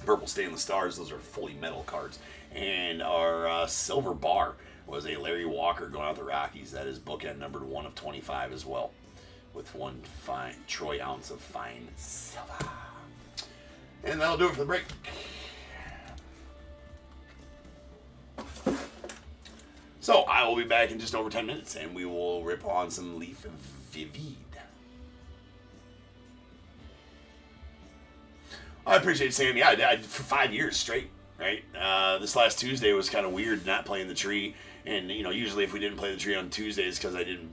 Purple Stainless Stars, those are fully metal cards. And our silver bar was a Larry Walker going out the Rockies. That is bookend numbered 1 of 25 as well, with 1 fine troy ounce of fine silver. And that'll do it for the break. So I will be back in just over 10 minutes, and we will rip on some Leaf Vivid. I appreciate it, Sam. Yeah, I for 5 years straight, right? This last Tuesday was kind of weird not playing the tree. And, usually if we didn't play the tree on Tuesdays because I didn't,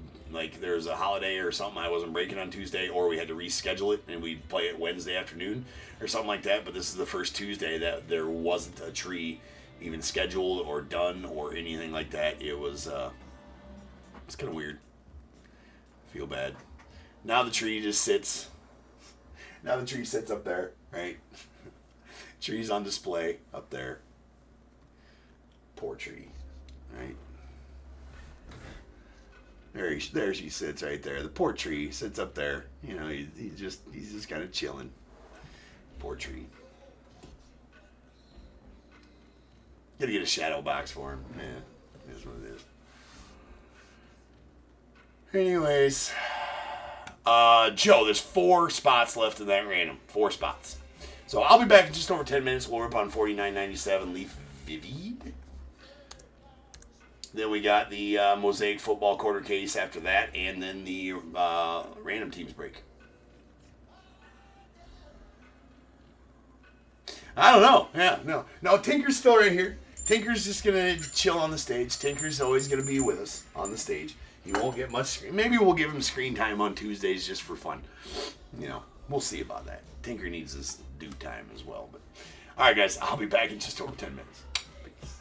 there was a holiday or something, I wasn't breaking on Tuesday, or we had to reschedule it and we'd play it Wednesday afternoon or something like that. But this is the first Tuesday that there wasn't a tree even scheduled or done or anything like that. It was kind of weird. I feel bad. Now the tree just sits. Now the tree sits up there, right? Tree's on display up there. Poor tree, right? There she sits right there. The poor tree sits up there. He's just kind of chilling. Poor tree. Gotta get a shadow box for him. Yeah, it is what it is. Anyways, Joe, there's 4 spots left in that random. 4 spots. So I'll be back in just over 10 minutes. We'll rip on 49.97 Leaf Vivid. Then we got the Mosaic football quarter case after that, and then the random teams break. I don't know. Yeah, no. Tinker's still right here. Tinker's just gonna chill on the stage. Tinker's always gonna be with us on the stage. He won't get much screen. Maybe we'll give him screen time on Tuesdays just for fun. We'll see about that. Tinker needs his due time as well. But all right, guys, I'll be back in just over 10 minutes. Peace.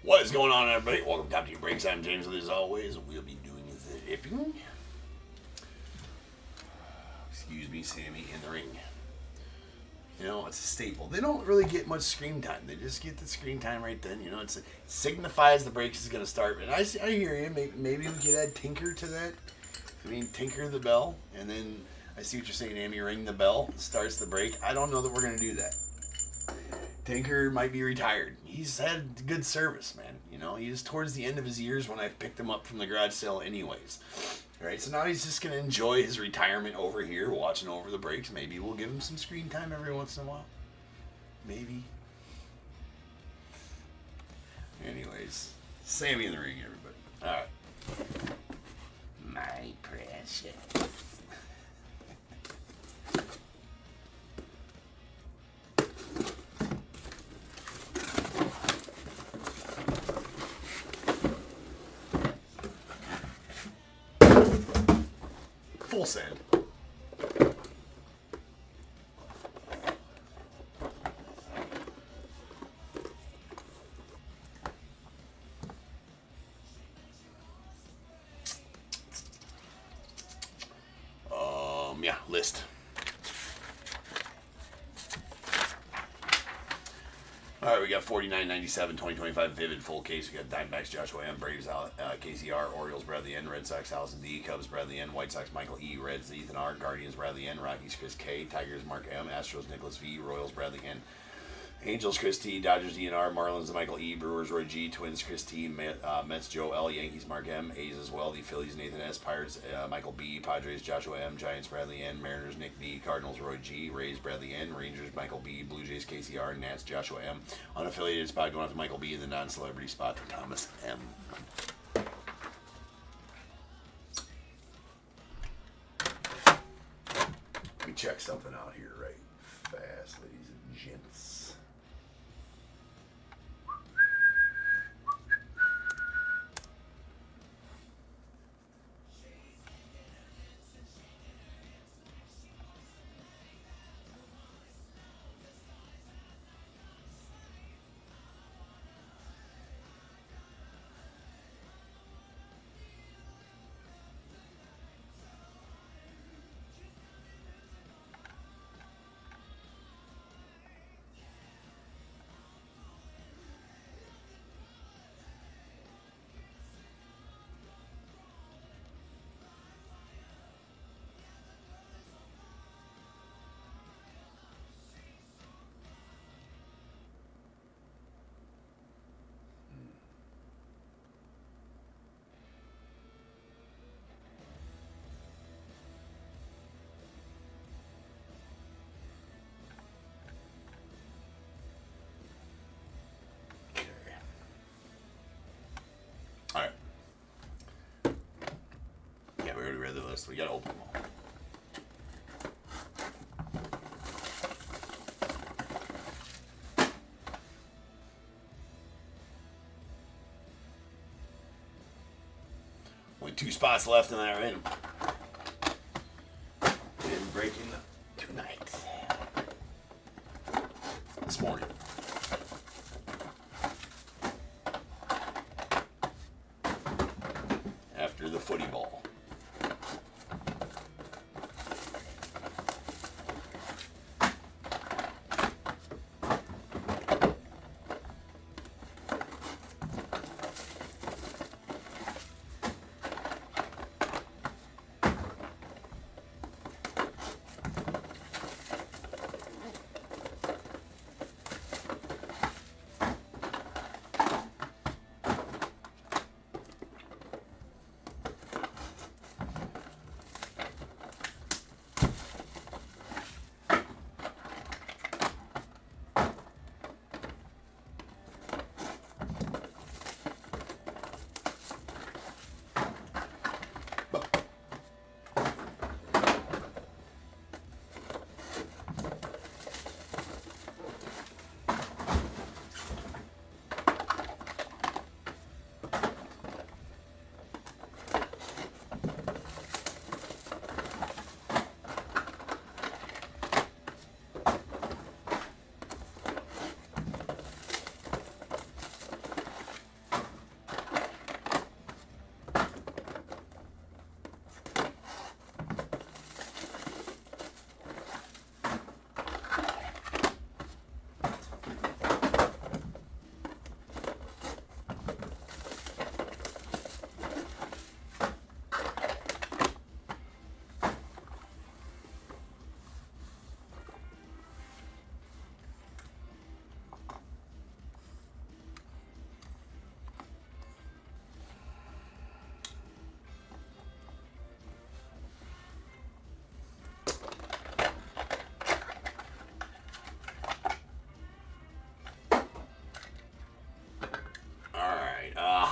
What is going on, everybody? Welcome to Top Tier Breaks. I'm James, as always. We'll be doing the hipping. Excuse me, Sammy in the ring. You know, it's a staple. They don't really get much screen time. They just get the screen time right then. You know, it signifies the breaks is going to start. And I hear you. Maybe we could add Tinker to that. I mean, Tinker the bell. And then I see what you're saying, Amy. Ring the bell. Starts the break. I don't know that we're going to do that. Tinker might be retired. He's had good service, man. You know, he's towards the end of his years when I picked him up from the garage sale anyways. All right, so now he's just going to enjoy his retirement over here, watching over the breaks. Maybe we'll give him some screen time every once in a while. Maybe. Anyways, Sammy in the ring, everybody. All right. My precious. Full send. Yeah, list. All right, we got 49.97, 2025 Vivid full case. We got Diamondbacks, Joshua M, Braves, KCR, Orioles, Bradley N, Red Sox, Allison D, Cubs, Bradley N, White Sox, Michael E, Reds, Ethan R, Guardians, Bradley N, Rockies, Chris K, Tigers, Mark M, Astros, Nicholas V, Royals, Bradley N, Angels, Chris T, Dodgers, DNR, Marlins, Michael E, Brewers, Roy G, Twins, Chris T, Mets, Joe L, Yankees, Mark M, A's as well, the Phillies, Nathan S, Pirates, Michael B, Padres, Joshua M, Giants, Bradley N, Mariners, Nick D, Cardinals, Roy G, Rays, Bradley N, Rangers, Michael B, Blue Jays, KCR, Nats, Joshua M, unaffiliated spot going out to Michael B, and the non-celebrity spot for Thomas M. Let me check something out here right fast, ladies and gents. All right. Yeah, we already read the list. We got to open them all. Only 2 spots left in that random. And breaking tonight. This morning. After the footy ball.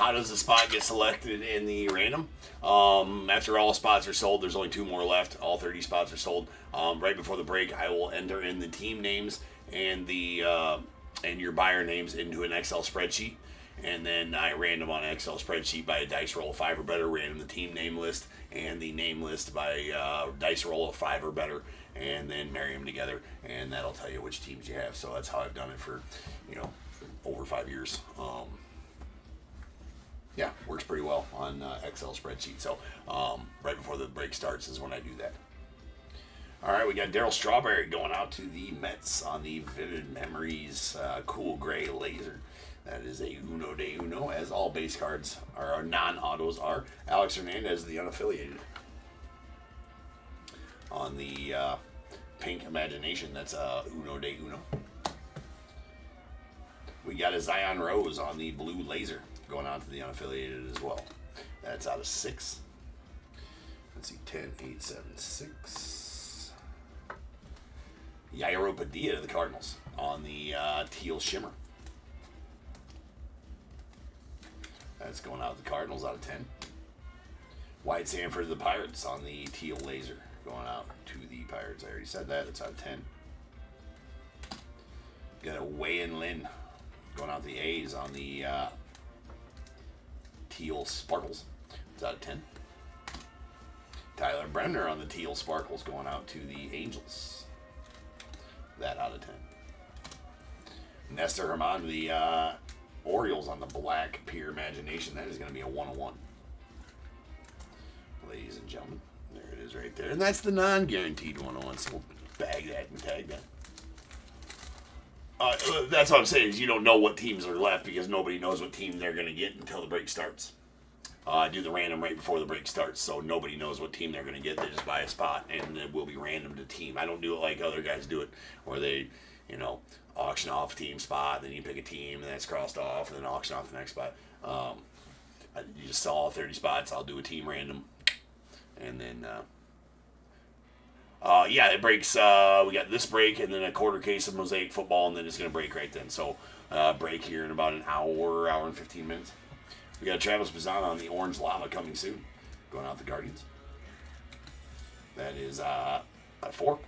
how does the spot get selected in the random? After all spots are sold, there's only 2 more left. All 30 spots are sold. Right before the break, I will enter in the team names and the and your buyer names into an Excel spreadsheet. And then I random on an Excel spreadsheet by a dice roll of 5 or better, random the team name list and the name list by dice roll of 5 or better, and then marry them together, and that'll tell you which teams you have. So that's how I've done it for, over 5 years. Yeah, works pretty well on Excel spreadsheet. So right before the break starts is when I do that. All right, we got Darryl Strawberry going out to the Mets on the Vivid Memories Cool Gray Laser. That is a uno de uno, as all base cards or non-autos are. Alex Hernandez, the unaffiliated. On the Pink Imagination, that's uno de uno. We got a Zion Rose on the Blue Laser, going out to the unaffiliated as well. That's out of 6. Let's see, 10, 8, 7, 6. Yairo Padilla to the Cardinals on the Teal Shimmer. That's going out to the Cardinals out of 10. Wyatt Sanford to the Pirates on the Teal Laser, going out to the Pirates. I already said that. It's out of 10. Got a Wei-In Lin going out to the A's on the Teal Sparkles. It's out of 10. Tyler Bremner on the Teal Sparkles, going out to the Angels. That out of 10. Nestor Herman, the Orioles on the Black Pure Imagination. That is going to be a 101. Ladies and gentlemen, there it is right there. And that's the non-guaranteed 101, so we'll bag that and tag that. That's what I'm saying, is you don't know what teams are left because nobody knows what team they're going to get until the break starts. I do the random right before the break starts, so nobody knows what team they're going to get. They just buy a spot, and it will be random to team. I don't do it like other guys do it, where they, auction off a team spot, then you pick a team, and that's crossed off, and then auction off the next spot. You just sell all 30 spots. I'll do a team random, and then it breaks. We got this break, and then a quarter case of MOSAIC football, and then it's going to break right then. So break here in about an hour and 15 minutes. We got Travis Bazan on the Orange Lava coming soon, going out the Guardians. That is at 4.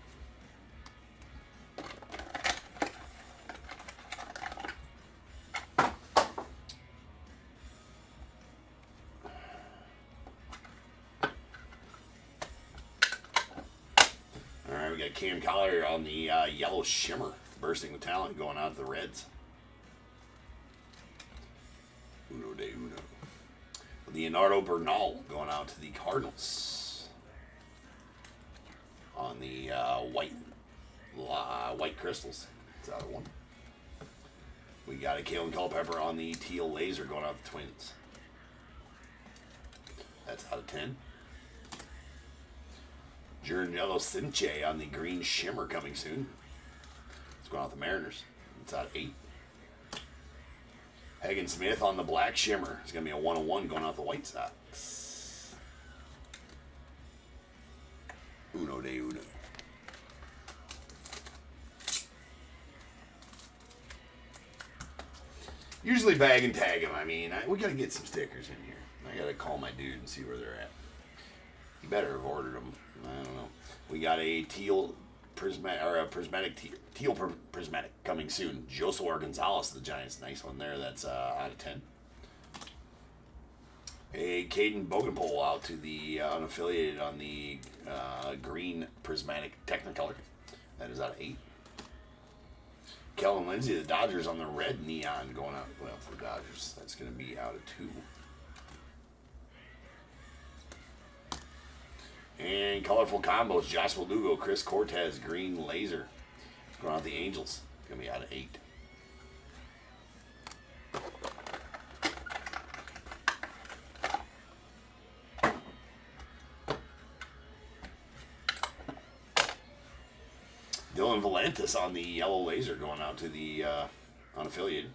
We got Cam Collier on the Yellow Shimmer, bursting with talent, going out to the Reds. Uno de uno. Leonardo Bernal going out to the Cardinals on the white crystals. It's out of 1. We got a Kalen Culpepper on the Teal Laser, going out to the Twins. That's out of 10. Jordanello Cinche on the Green Shimmer coming soon. It's going out the Mariners. It's out of 8. Hagen Smith on the Black Shimmer. It's going to be a 101 going out the White Sox. Uno de uno. Usually bag and tag them. I mean, we got to get some stickers in here. I got to call my dude and see where they're at. You better have ordered them. I don't know. We got a teal prismatic coming soon. Josué Gonzalez, the Giants. Nice one there. That's out of 10. A Caden Bogenpole out to the unaffiliated on the green prismatic Technicolor. That is out of 8. Kellen Lindsay, the Dodgers on the red neon going out. Well, for the Dodgers, that's going to be out of 2. And colorful combos, Joshua Lugo, Chris Cortez, green laser. Going out the Angels. It's going to be out of 8. Dylan Valentis on the yellow laser, going out to the unaffiliated.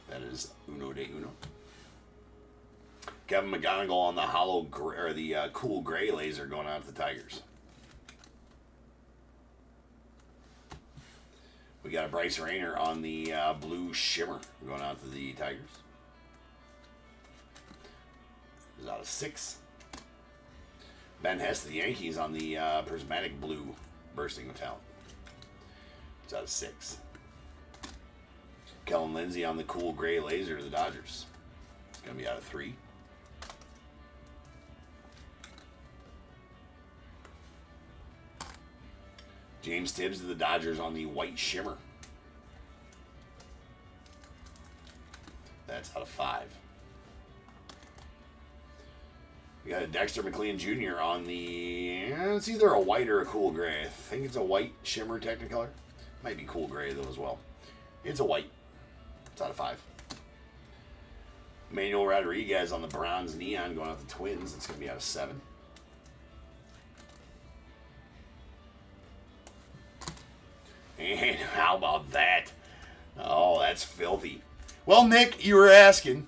That is uno de uno. Kevin McGonigal on the cool gray laser, going out to the Tigers. We got a Bryce Rayner on the blue shimmer, going out to the Tigers. is out of 6. Ben Hess, the Yankees, on the prismatic blue bursting of talent. It's out of 6. Kellen Lindsay on the cool gray laser, the Dodgers. It's going to be out of 3. James Tibbs to the Dodgers on the white shimmer. That's out of 5. We got a Dexter McLean Jr. on the... It's either a white or a cool gray. I think it's a white shimmer Technicolor. Might be cool gray, though, as well. It's a white. It's out of 5. Manuel Rodriguez on the bronze neon going out the Twins. It's going to be out of 7. And how about that? Oh, that's filthy. Well, Nick, you were asking.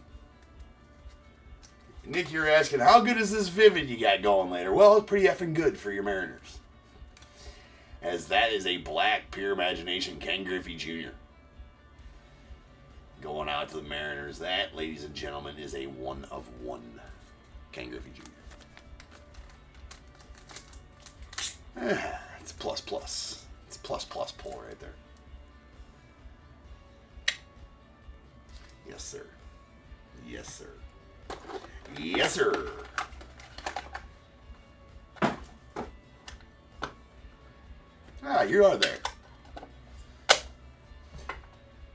Nick, you're asking, how good is this Vivid you got going later? Well, it's pretty effing good for your Mariners. As that is a black Pure Imagination Ken Griffey Jr. Going out to the Mariners. That, ladies and gentlemen, is a 1 of 1 Ken Griffey Jr. It's plus plus. It's plus plus pull right there. Yes, sir. Yes, sir. Yes, sir. Ah, you are there.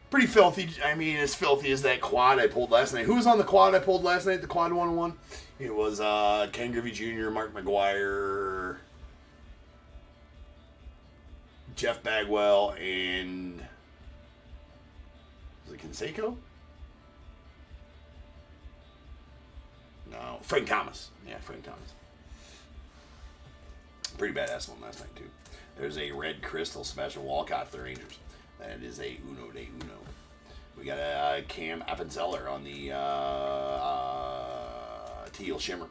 Pretty filthy. I mean, as filthy as that quad I pulled last night. Who was on the quad I pulled last night? The quad 101? It was Ken Griffey Jr., Mark McGuire, Jeff Bagwell, and was it Canseco? No, Frank Thomas. Yeah, Frank Thomas. Pretty badass one last night, too. There's a red crystal Sebastian Walcott for the Rangers. That is a uno de uno. We got a Cam Appenzeller on the teal shimmer.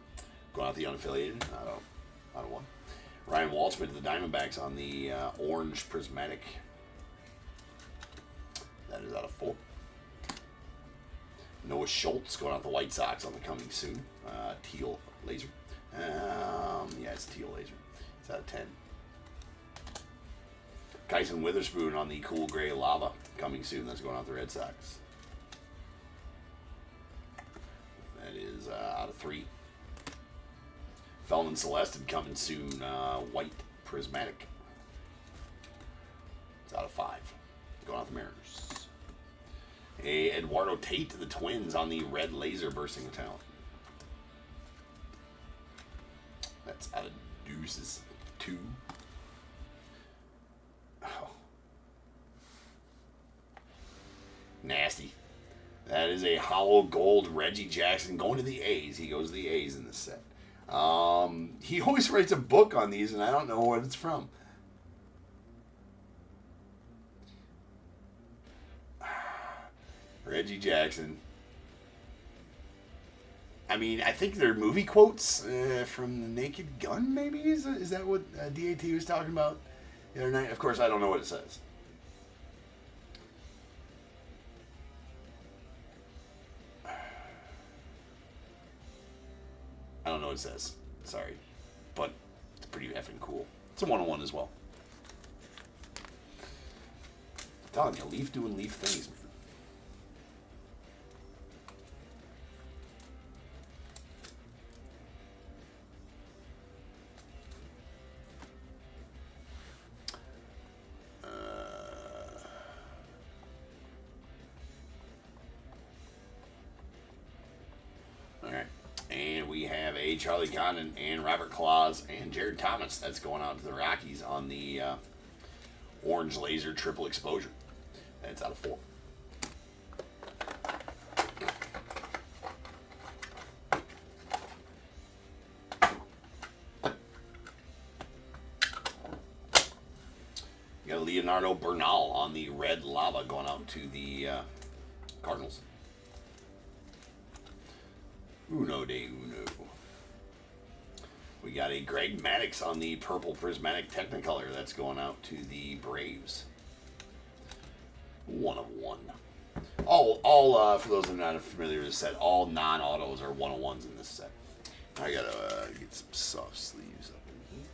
Going out the unaffiliated. Out of 1. Ryan Waltzman to the Diamondbacks on the orange prismatic. That is out of 4. Noah Schultz going out the White Sox on the coming soon. Teal laser. Yeah, it's teal laser. It's out of 10. Kyson Witherspoon on the cool gray lava coming soon. That's going out the Red Sox. That is out of 3. Felon Celestin coming soon. White prismatic. It's out of 5. Going out the Mariners. A Eduardo Tate to the Twins on the red laser bursting of talent. That's out of deuces. 2. Oh. Nasty. That is a hollow gold Reggie Jackson going to the A's. He goes to the A's in this set. He always writes a book on these, and I don't know what it's from. Reggie Jackson. I mean, I think they're movie quotes from The Naked Gun, maybe? Is that what DAT was talking about the other night? Of course, I don't know what it says. I don't know what it says. Sorry. But it's pretty effing cool. It's a 101 as well. I'm telling you, Leaf doing Leaf things, man. Charlie Condon and Robert Claus and Jared Thomas. That's going out to the Rockies on the orange laser triple exposure. That's out of 4. You got Leonardo Bernal on the red lava going out to the Cardinals. Uno de uno. We got a Greg Maddux on the purple prismatic Technicolor. That's going out to the Braves. 1 of 1. All for those that are not familiar with this set, all non-autos are 101s in this set. I gotta get some soft sleeves up in here.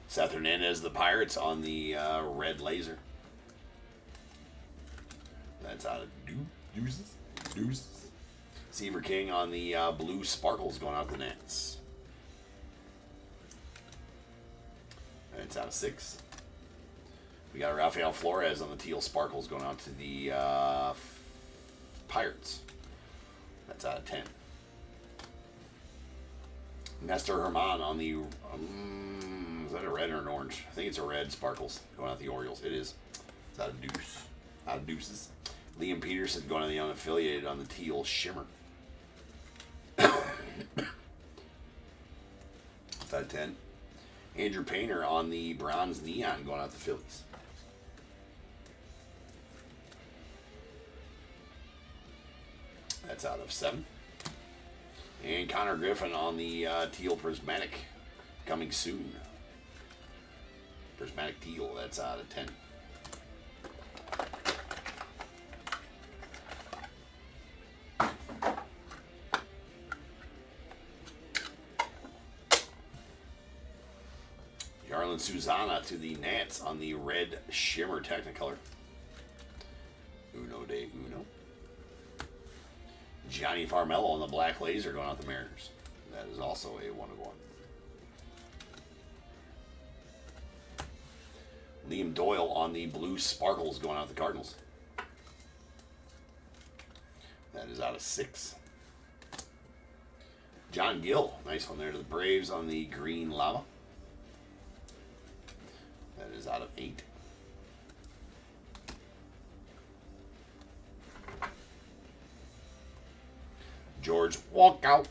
Seth Hernandez, the Pirates, on the red laser. That's out of deuces. Seaver King on the blue sparkles going out the Nets. That's out of 6. We got Rafael Flores on the teal sparkles going out to the Pirates. That's out of 10. Nestor Herman on the, is that a red or an orange? I think it's a red sparkles going out the Orioles. It is. It's out of deuce. Out of deuces. Liam Peterson going to the unaffiliated on the teal shimmer. It's out of 10. Andrew Painter on the bronze neon going out the Phillies. That's out of 7. And Connor Griffin on the teal prismatic coming soon. Prismatic teal, that's out of 10. Yarlin Susana to the Nats on the red shimmer Technicolor. Uno de uno. Johnny Farmello on the black laser going out the Mariners. That is also a 1 of 1. Liam Doyle on the blue sparkles going out the Cardinals. That is out of 6. John Gill, nice one there to the Braves on the green lava. That is out of 8. George Walkout.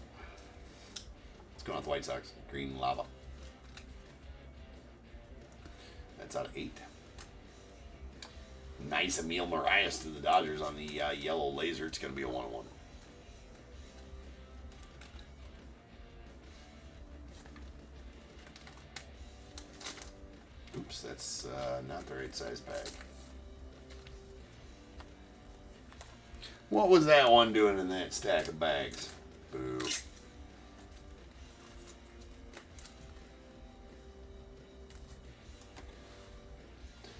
It's going out the White Sox. Green lava. That's out of 8. Nice Emil Marias to the Dodgers on the yellow laser. It's going to be a 1 of 1. Oops, that's not the right size bag. What was that one doing in that stack of bags? Boo.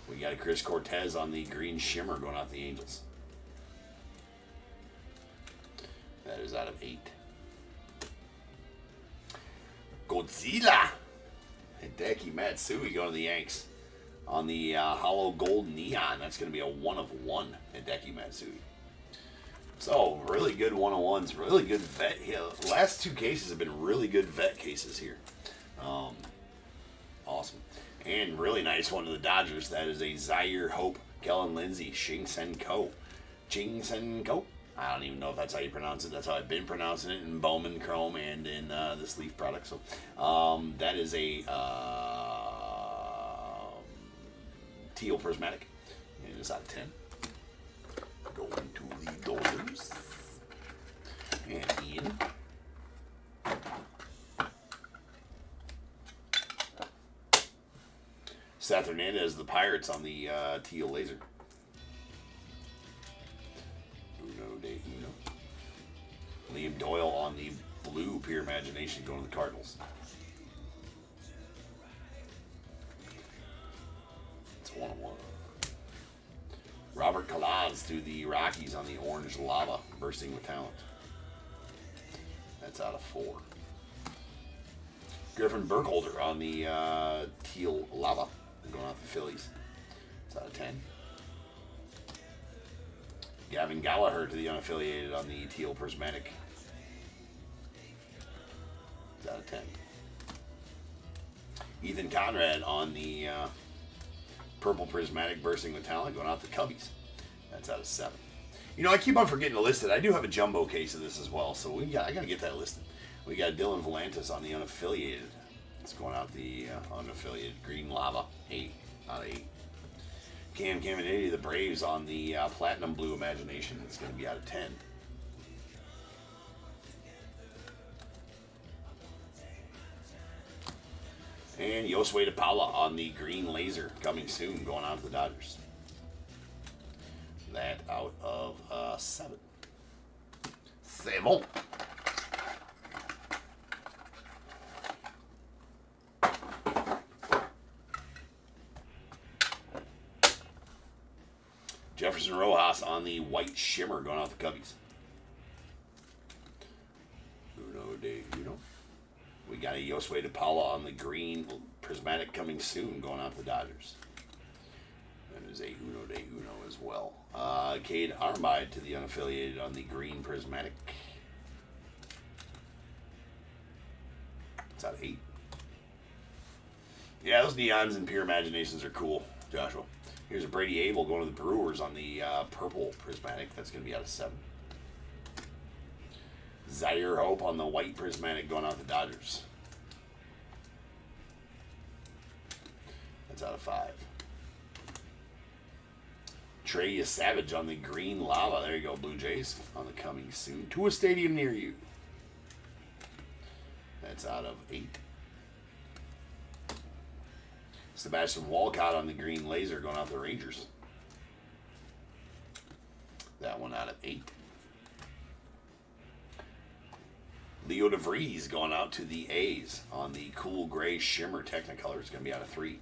We got a Chris Cortez on the green shimmer going out the Angels. That is out of 8. Godzilla. Hideki Matsui going to the Yanks on the hollow gold neon. That's going to be a 1 of 1. Hideki Matsui. So, really good 1-on-1s, really good vet. Yeah, the last 2 cases have been really good vet cases here. Awesome. And really nice one to the Dodgers. That is a Zaire Hope, Kellen Lindsey, Ching Sen Ko. I don't even know if that's how you pronounce it. That's how I've been pronouncing it in Bowman Chrome and in this Leaf product. So, that is a teal prismatic. And it's out of 10. Going to the Golders. And Ian. Seth Hernandez, the Pirates on the teal laser. Uno de uno. Liam Doyle on the blue Pure Imagination going to the Cardinals. It's a 1 of 1. Robert Calaz to the Rockies on the orange lava, bursting with talent. That's out of 4. Griffin Burkholder on the teal lava, going off the Phillies. It's out of 10. Gavin Gallagher to the unaffiliated on the teal prismatic. It's out of 10. Ethan Conrad on the purple prismatic bursting with talent going out the Cubbies. That's out of 7. You know, I keep on forgetting to list it. I do have a jumbo case of this as well, so I got to get that listed. We got Dylan Volantis on the unaffiliated. It's going out the unaffiliated green lava, 8 out of 8. Cam Caminiti, the Braves on the platinum blue imagination. It's going to be out of 10. And Josue DePaula on the green laser coming soon, going out to the Dodgers. That out of 7. C'est bon. Jefferson Rojas on the white shimmer going out the Cubbies. Uno de uno. We got a Josue de Paula on the green prismatic coming soon going out the Dodgers. And there's a Uno de uno as well. Cade Armide to the unaffiliated on the green prismatic. It's out of 8. Yeah, those neons and pure imaginations are cool, Joshua. Here's a Brady Abel going to the Brewers on the purple prismatic. That's going to be out of 7. Zaire Hope on the white prismatic going out the Dodgers. That's out of 5. Trey Savage on the green lava. There you go, Blue Jays on the coming soon to a stadium near you. That's out of 8. Sebastian Walcott on the green laser going out the Rangers. That one out of 8. Leo DeVries going out to the A's on the cool gray shimmer Technicolor. It's going to be out of 3.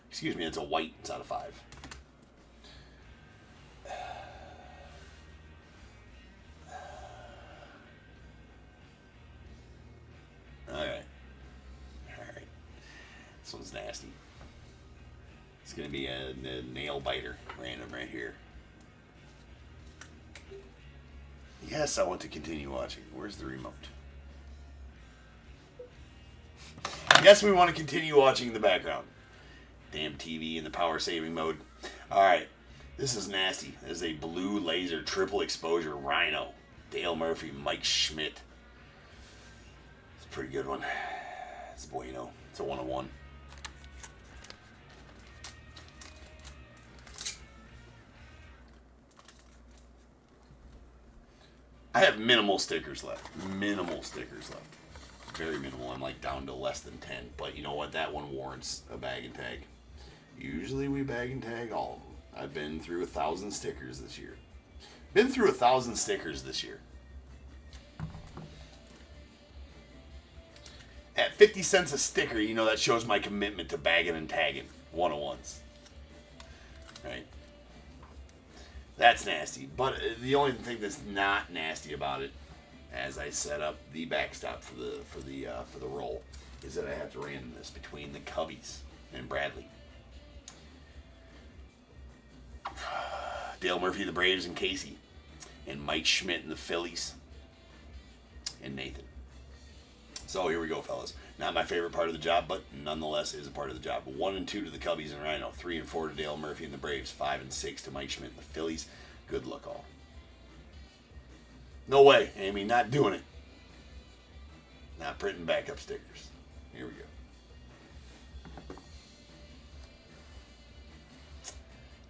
Excuse me, it's a white. It's out of 5. Alright. This one's nasty. It's going to be a nail biter random right here. Yes, I want to continue watching. Where's the remote? Yes, we want to continue watching in the background. Damn TV in the power saving mode. Alright, this is nasty. This is a blue laser triple exposure Rhino. Dale Murphy, Mike Schmidt. It's a pretty good one. It's bueno. It's a 1-on-1. I have minimal stickers left. Minimal stickers left. Very minimal. I'm like down to less than 10. But you know what? That one warrants a bag and tag. Usually we bag and tag all of them. I've been through 1,000 stickers this year. Been through 1,000 stickers this year. At 50 cents a sticker, you know that shows my commitment to bagging and tagging. 101s. Right? That's nasty. But the only thing that's not nasty about it, as I set up the backstop for the roll, is that I have to random this between the Cubbies and Bradley. Dale Murphy, the Braves, and Casey. And Mike Schmidt and the Phillies. And Nathan. So here we go, fellas. Not my favorite part of the job, but nonetheless is a part of the job. 1 and 2 to the Cubbies and Rhino. 3 and 4 to Dale Murphy and the Braves. 5 and 6 to Mike Schmidt and the Phillies. Good luck, all. No way, Amy. Not doing it. Not printing backup stickers. Here we go.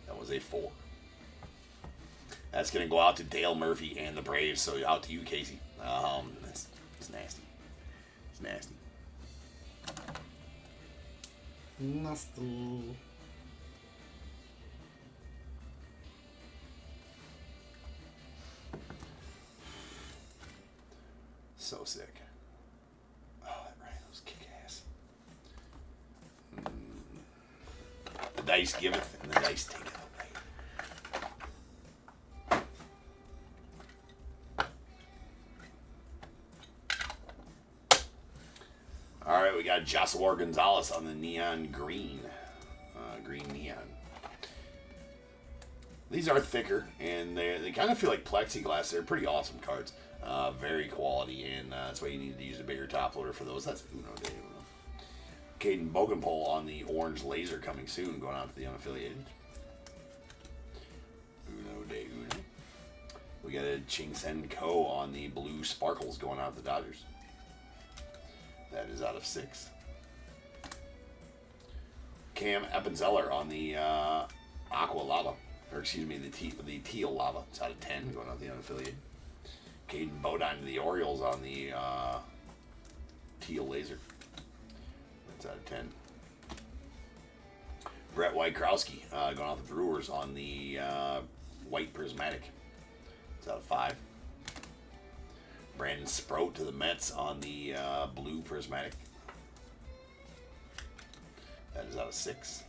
That was a 4. That's going to go out to Dale Murphy and the Braves. So out to you, Casey. It's nasty. It's nasty. Nasty. So sick. Oh, that Rhino's kick ass. The dice giveth and the dice taketh away. All right, we got Joshua Gonzalez on the neon green. Green neon. These are thicker, and they kind of feel like plexiglass. They're pretty awesome cards. Very quality, and that's why you need to use a bigger top loader for those. That's Uno de Uno. Caden Bogenpole on the orange laser coming soon, going out to the unaffiliated. Uno de Uno. We got a Ching Sen Ko on the blue sparkles going out to the Dodgers. That is out of 6. Cam Appenzeller on the aqua lava, or excuse me, the teal lava. It's out of 10, going out to the unaffiliated. Caden Bodine to the Orioles on the teal laser. That's out of 10. Brett Wykrowski going out the Brewers on the white prismatic. It's out of 5. Brandon Sprout to the Mets on the blue prismatic. That is out of 6.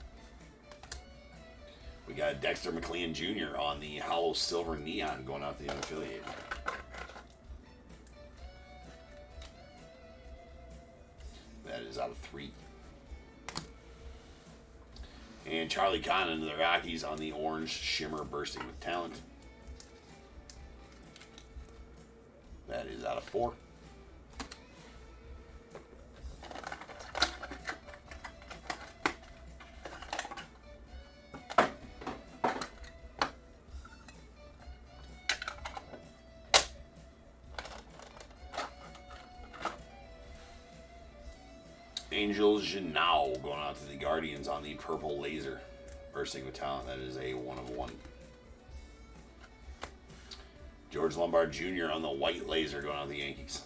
We got Dexter McLean Jr. on the hollow silver neon going out to the unaffiliated. That is out of 3. And Charlie Connon to the Rockies on the orange shimmer bursting with talent. That is out of 4. Angel Janau going out to the Guardians on the purple laser bursting with talent. That is a 1 of 1. George Lombard Jr. on the white laser going out to the Yankees.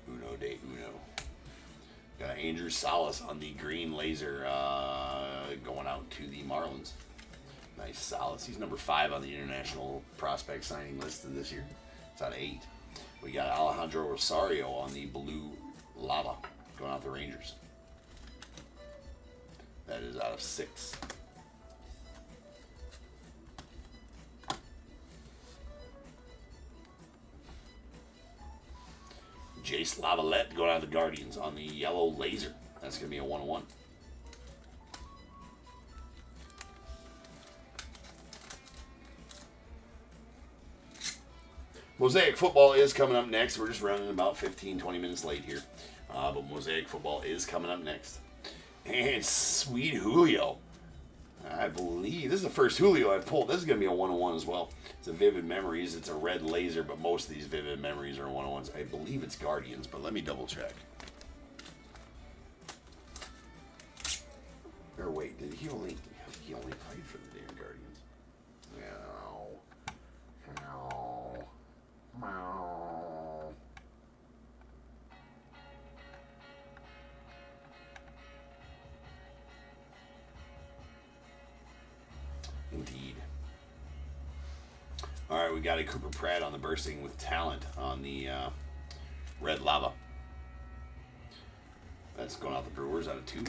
Uno de uno. Got Andrew Salas on the green laser going out to the Marlins. Nice Salas. He's number 5 on the international prospect signing list this year. It's out of 8. We got Alejandro Rosario on the blue lava going out the Rangers. That is out of 6. Jace Lavalette going out the Guardians on the yellow laser. That's going to be a 1 of 1. Mosaic football is coming up next. We're just running about 15-20 minutes late here. But Mosaic football is coming up next. And sweet Julio. I believe this is the first Julio I've pulled. This is going to be a 1 of 1 as well. It's a Vivid Memories. It's a red laser, but most of these Vivid Memories are 1 of 1s. I believe it's Guardians, but let me double check. Or wait, did he only played for the damn Guardians? No. Indeed. All right, we got a Cooper Pratt on the bursting with talent on the red lava. That's going out the Brewers out of 2.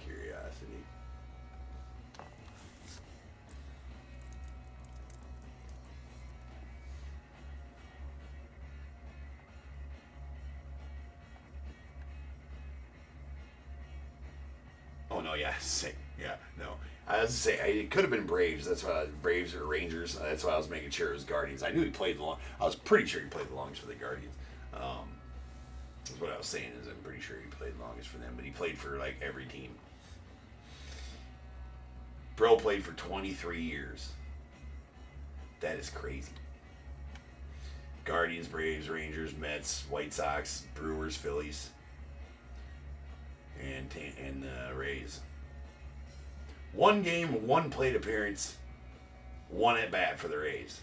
Curiosity. Oh no, yeah, no. I was to say it could have been Braves. That's why Braves or Rangers. That's why I was making sure it was Guardians. I knew he played the long. I was pretty sure he played the longest for the Guardians. That's what I was saying. Is I'm pretty sure he played the longest for them, but he played for like every team. Bro played for 23 years. That is crazy. Guardians, Braves, Rangers, Mets, White Sox, Brewers, Phillies, and Rays. 1 game, 1 plate appearance, 1 at bat for the Rays,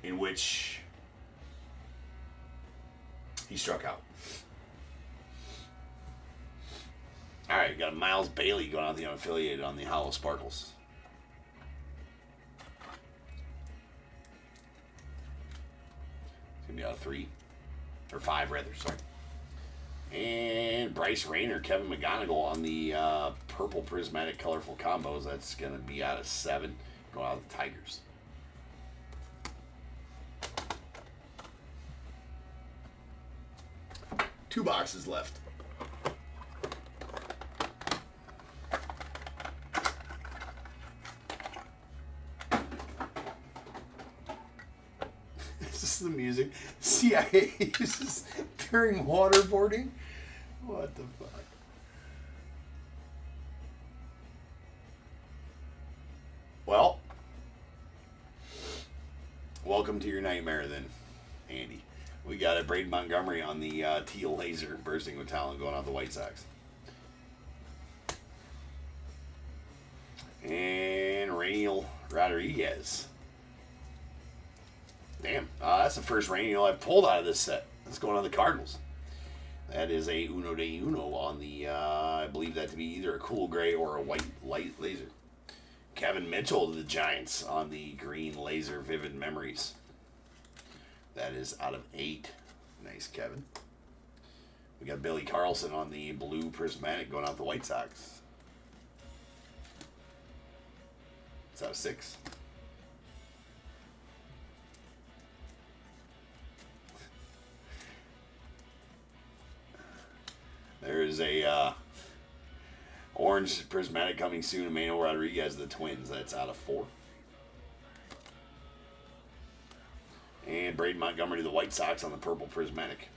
in which he struck out. All right, got Miles Bailey going out the unaffiliated on the Hollow Sparkles. It's gonna be out of 3 or 5 rather. Sorry. And Bryce Rayner, Kevin McGonigal on the purple prismatic colorful combos. That's going to be out of 7. Going out of the Tigers. Two boxes left. This is the music CIA uses during waterboarding. What the fuck? Well, welcome to your nightmare then, Andy. We got a Braden Montgomery on the teal laser bursting with talent going out the White Sox. And Rainiel Rodriguez. Damn, that's the first Rainiel I've pulled out of this set. That's going on the Cardinals. That is a Uno de Uno on the, I believe that to be either a cool gray or a white light laser. Kevin Mitchell to the Giants on the green laser vivid memories. That is out of 8. Nice, Kevin. We got Billy Carlson on the blue prismatic going out the White Sox. It's out of 6. There is a orange prismatic coming soon. Emmanuel Rodriguez, the Twins. That's out of 4. And Braden Montgomery to the White Sox on the purple prismatic.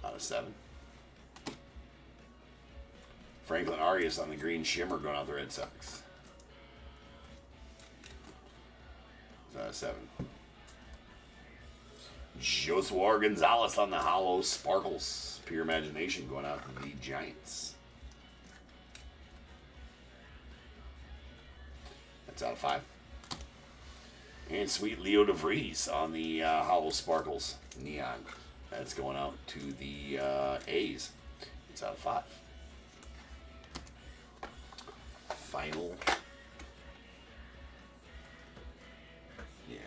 Out of 7. Franklin Arias on the green shimmer going out the Red Sox. It's out of 7. Josué Gonzalez on the hollow sparkles. Pure imagination going out to the Giants. That's out of 5. And sweet Leo DeVries on the hollow sparkles neon. That's going out to the A's. It's out of 5. Final. Yeah.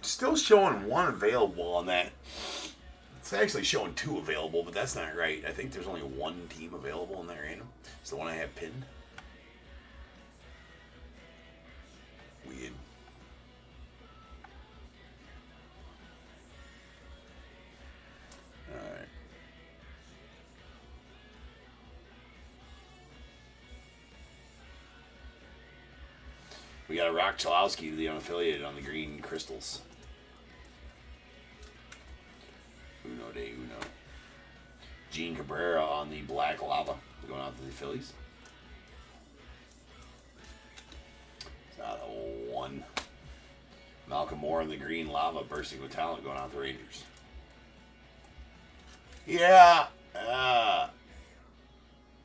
Still showing 1 available on that. It's actually showing 2 available, but that's not right. I think there's only 1 team available in that random. It's the one I have pinned. Weird. Alright. We got a Rock Chalowski to the unaffiliated on the green crystals. Uno de uno. Gene Cabrera on the black lava going out to the Phillies. It's out of 1. Malcolm Moore on the green lava bursting with talent going out to the Rangers. Yeah.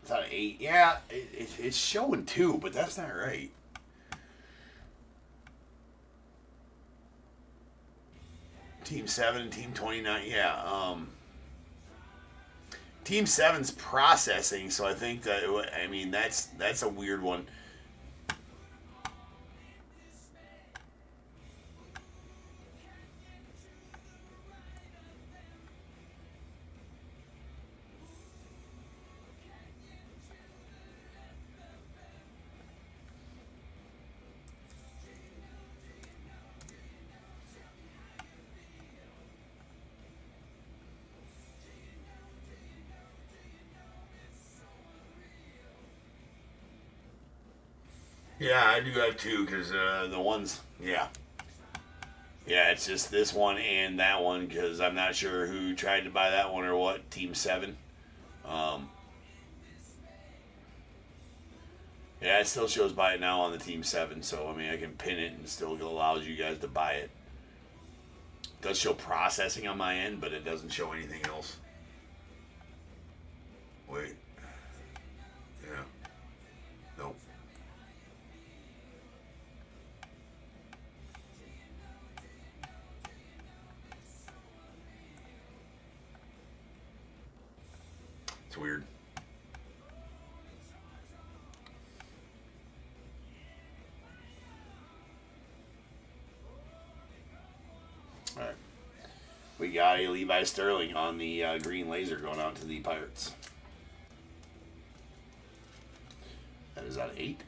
It's out of 8. Yeah, it's showing 2, but that's not right. Team 7 and Team 29, yeah. Team 7's processing, so I think that, I mean, that's a weird one. Yeah, I do have 2 because the ones, yeah. Yeah, it's just this one and that one because I'm not sure who tried to buy that one or what. Team 7. Yeah, it still shows buy it now on the Team 7, so I mean I can pin it and still allows you guys to buy it. It does show processing on my end, but it doesn't show anything else. Wait. Yeah. Nope. It's weird. All right. We got a Levi Sterling on the green laser going out to the Pirates. That is out of 8.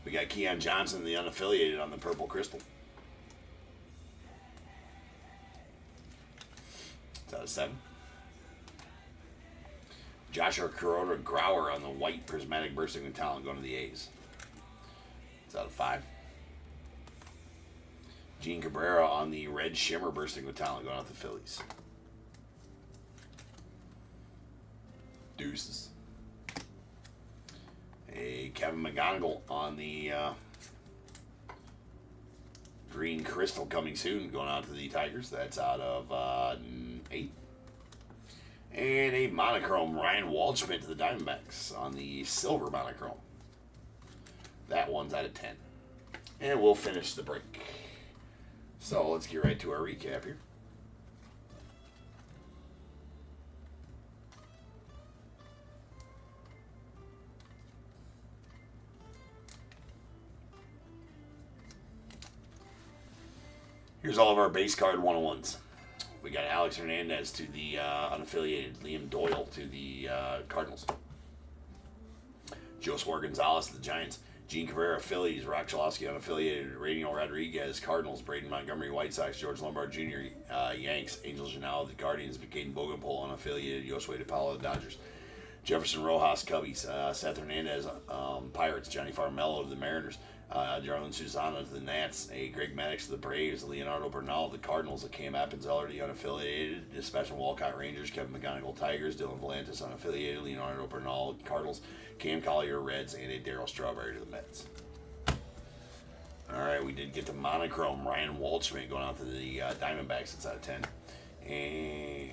We got Keon Johnson, the unaffiliated, on the purple crystal. It's out of 7. Joshua Kuroda Grauer on the white prismatic bursting with talent going to the A's. It's out of 5. Gene Cabrera on the red shimmer bursting with talent going out the Phillies. Deuces. A Kevin McGonigal on the green crystal coming soon going out to the Tigers. That's out of 8. And a monochrome Ryan Waldschmidt to the Diamondbacks on the silver monochrome. That one's out of 10. And we'll finish the break. So let's get right to our recap here. Here's all of our base card 101s. We got Alex Hernandez to the unaffiliated, Liam Doyle to the Cardinals, Josue Gonzalez to the Giants, Gene Cabrera, Phillies, Rock Chalosky, unaffiliated, Radial Rodriguez, Cardinals, Braden Montgomery, White Sox, George Lombard Jr., Yanks, Angels Janelle, the Guardians, Caden Bogenpol, unaffiliated, Josue DePaulo, the Dodgers, Jefferson Rojas, Cubbies, Seth Hernandez, Pirates, Johnny Farmello to the Mariners, Jarlin Susana to the Nats, a Greg Maddux to the Braves, Leonardo Bernal to the Cardinals, a Cam Appenzeller to the unaffiliated, Sebastian Walcott Rangers, Kevin McGonigal Tigers, Dylan Volantis unaffiliated, Leonardo Bernal Cardinals, Cam Collier Reds, and a Darryl Strawberry to the Mets. Alright, we did get the monochrome Ryan Waldschmidt going out to the Diamondbacks. It's out of 10. And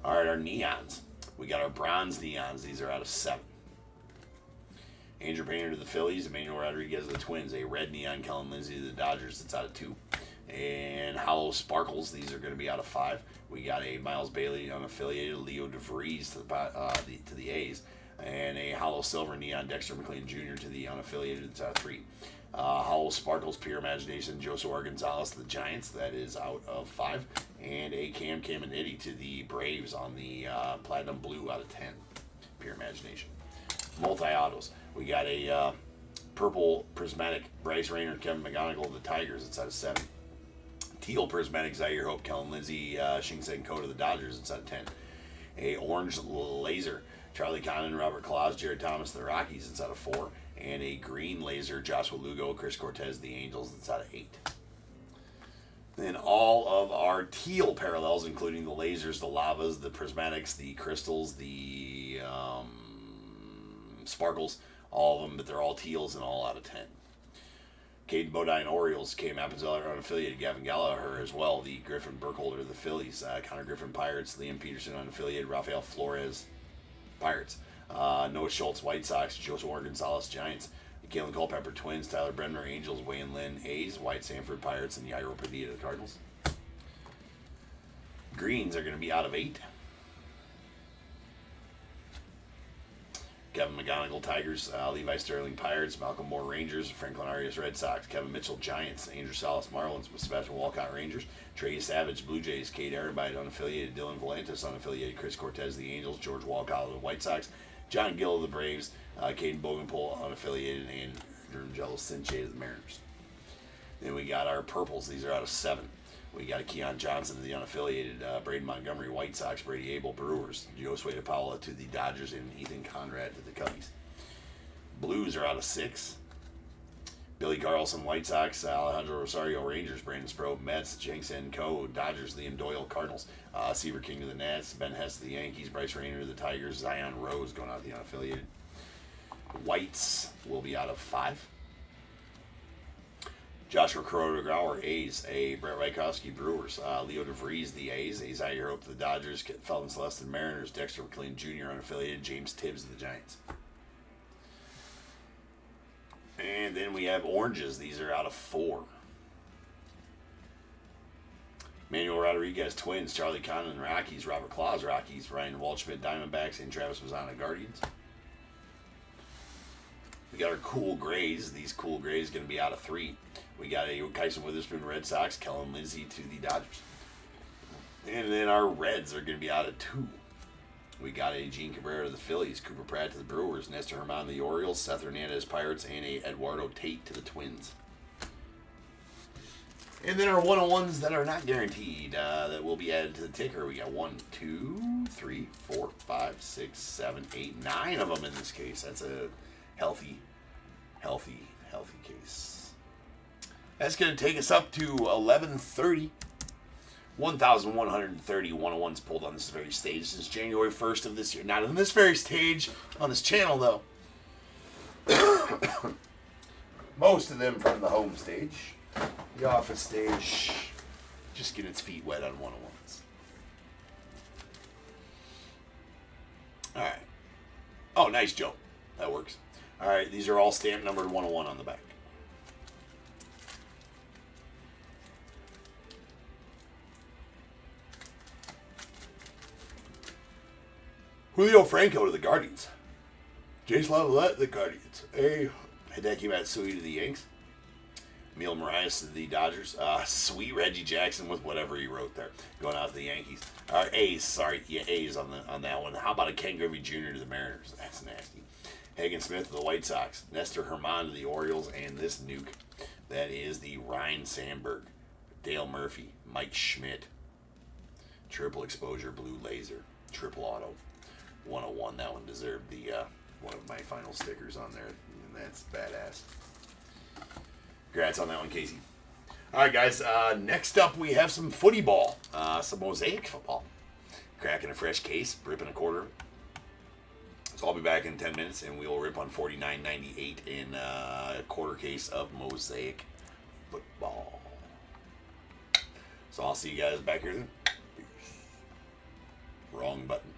alright, our neons. We got our bronze neons. These are out of 7. Andrew Painter to the Phillies, Emmanuel Rodriguez to the Twins, a red neon Kellen Lindsey to the Dodgers. It's out of 2. And Hollow Sparkles, these are going to be out of 5. We got a Miles Bailey unaffiliated, Leo DeVries to the A's, and a Hollow Silver neon Dexter McLean Jr. to the unaffiliated. It's out of 3. Hollow Sparkles Pure Imagination Josue Gonzalez to the Giants. That is out of 5. And a Cam Caminiti to the Braves on the Platinum Blue out of 10. Pure Imagination. Multi-autos. We got a Purple Prismatic Bryce Rayner Kevin McGonigal to the Tigers. It's out of 7. Teal Prismatic Zaire Hope Kellen Lindsey Shin-Sen Ko to the Dodgers. It's out of 10. A Orange Laser Charlie Connon Robert Claus Jared Thomas to the Rockies. It's out of 4. And a Green Laser Joshua Lugo Chris Cortez the Angels. It's out of 8. Then all of our teal parallels, including the lasers, the lavas, the prismatics, the crystals, the sparkles, all of them, but they're all teals and all out of 10. Caden Bodine Orioles, Cam Appenzeller unaffiliated, Gavin Gallagher as well, the Griffin Burkholder of the Phillies, Connor Griffin Pirates, Liam Peterson unaffiliated, Rafael Flores Pirates, Noah Schultz White Sox, Josue Gonzalez Giants, Kalen Culpepper Twins, Tyler Brenner Angels, Wayne Lynn A's, White Sanford Pirates, and Yairo Padilla the Cardinals. Greens are going to be out of 8. Kevin McGonigal Tigers, Levi Sterling Pirates, Malcolm Moore Rangers, Franklin Arias Red Sox, Kevin Mitchell Giants, Andrew Salas Marlins, Sebastian Walcott Rangers, Trey Savage Blue Jays, Cade Arenbite unaffiliated, Dylan Volantis unaffiliated, Chris Cortez the Angels, George Walcott of the White Sox, John Gill of the Braves, Caden Bogenpol unaffiliated, and Drew Jello Cinche of the Mariners. Then we got our purples. These are out of 7. We got a Keon Johnson to the unaffiliated, Braden Montgomery White Sox, Brady Abel Brewers, Josue DePaula to the Dodgers, and Ethan Conrad to the Cubbies. Blues are out of 6. Billy Carlson White Sox, Alejandro Rosario Rangers, Brandon Sprobe Mets, Jenks and Co. Dodgers, Liam Doyle Cardinals, Seaver King to the Nats, Ben Hess to the Yankees, Bryce Rayner to the Tigers, Zion Rose going out the unaffiliated. Whites will be out of 5. Joshua Kuroda Grauer A's, a Brett Rykowski Brewers, Leo DeVries the A's, a Zaire Hope to the Dodgers, Felton Celestin Mariners, Dexter McLean Jr. unaffiliated, James Tibbs to the Giants. And then we have oranges. These are out of 4. Manuel Rodriguez Twins, Charlie Connon Rockies, Robert Claus Rockies, Ryan Waldschmidt Diamondbacks, and Travis Mazzana Guardians. We got our cool grays. These cool grays going to be out of 3. We got a Kyson Witherspoon Red Sox, Kellen Lindsey to the Dodgers. And then our Reds are going to be out of 2. We got a Gene Cabrera to the Phillies, Cooper Pratt to the Brewers, Nestor Herman to the Orioles, Seth Hernandez Pirates, and a Eduardo Tate to the Twins. And then our 101s that are not guaranteed that will be added to the ticker. We got 1, 2, 3, 4, 5, 6, 7, 8, 9 of them in this case. That's a healthy case. That's going to take us up to 1130. 1,130 101s pulled on this very stage since January 1st of this year. Not on this very stage on this channel, though. Most of them from the home stage. The office stage, just getting its feet wet on 101s. All right. Oh, nice, Joe. That works. All right, these are all stamp numbered 101 on the back. Julio Franco to the Guardians. Jace Lavalette to the Guardians. Hideki Matsui to the Yanks. Emil Marias to the Dodgers. Sweet Reggie Jackson with whatever he wrote there. Going out to the Yankees. A's, sorry. Yeah, A's on that one. How about a Ken Griffey Jr. to the Mariners? That's nasty. Hagen Smith to the White Sox. Nestor Herman to the Orioles. And this nuke, that is the Ryan Sandberg. Dale Murphy. Mike Schmidt. Triple exposure, blue laser. Triple auto. 101. That one deserved the one of my final stickers on there. And that's badass. Congrats on that one, Casey. All right, guys. Next up, we have some footy ball. Some MOSAIC football. Cracking a fresh case. Ripping a quarter. So I'll be back in 10 minutes, and we'll rip on $49.98 in a quarter case of MOSAIC football. So I'll see you guys back here then. Peace. Wrong button.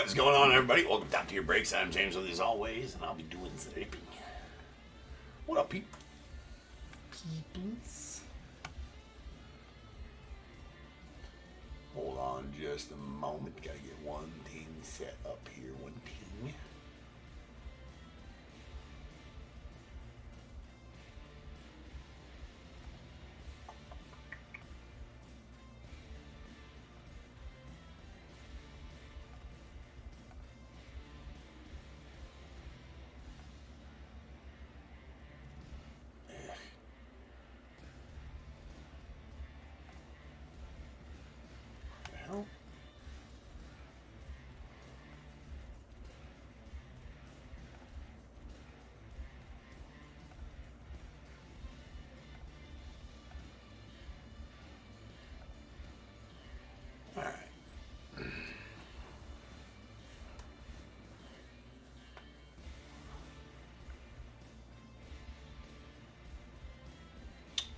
What is going on, everybody? Welcome down to your breaks. I'm James with you as always, and I'll be doing zipping. What up, peoples? Hold on just a moment. Gotta get one thing set up here. One thing.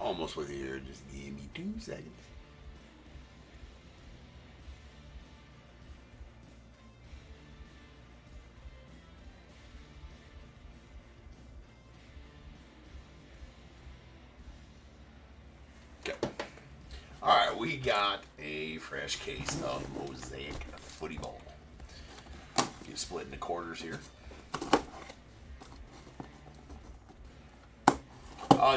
Almost with you here. Just give me 2 seconds. Okay. All right, we got a fresh case of MOSAIC footy ball. You split into quarters here.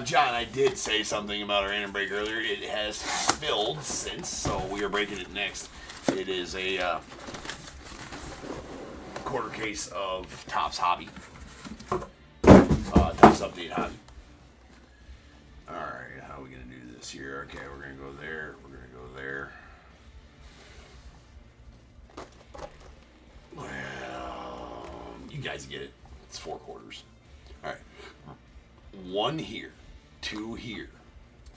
John, I did say something about our random break earlier. It has filled since, so we are breaking it next. It is a quarter case of Topp's Hobby. Topp's Update Hobby. Alright, how are we going to do this here? Okay, we're going to go there. We're going to go there. Well, you guys get it. It's 4 quarters. Alright. 1 here, 2 here,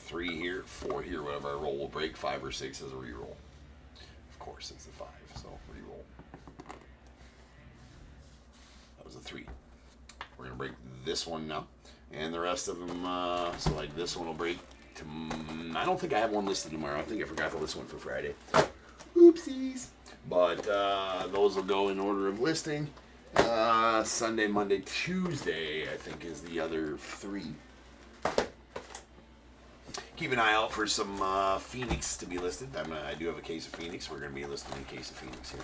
3 here, 4 here. Whatever I roll will break. 5 or 6 as a reroll. Of course, it's a 5, so reroll. That was a 3. We're gonna break this one now, and the rest of them. So like this one will break. I don't think I have one listed tomorrow. I think I forgot to list one for Friday. Oopsies. But those will go in order of listing. Sunday, Monday, Tuesday, I think, is the other 3. Keep an eye out for some Phoenix to be listed. I do have a case of Phoenix. We're going to be listing a case of Phoenix here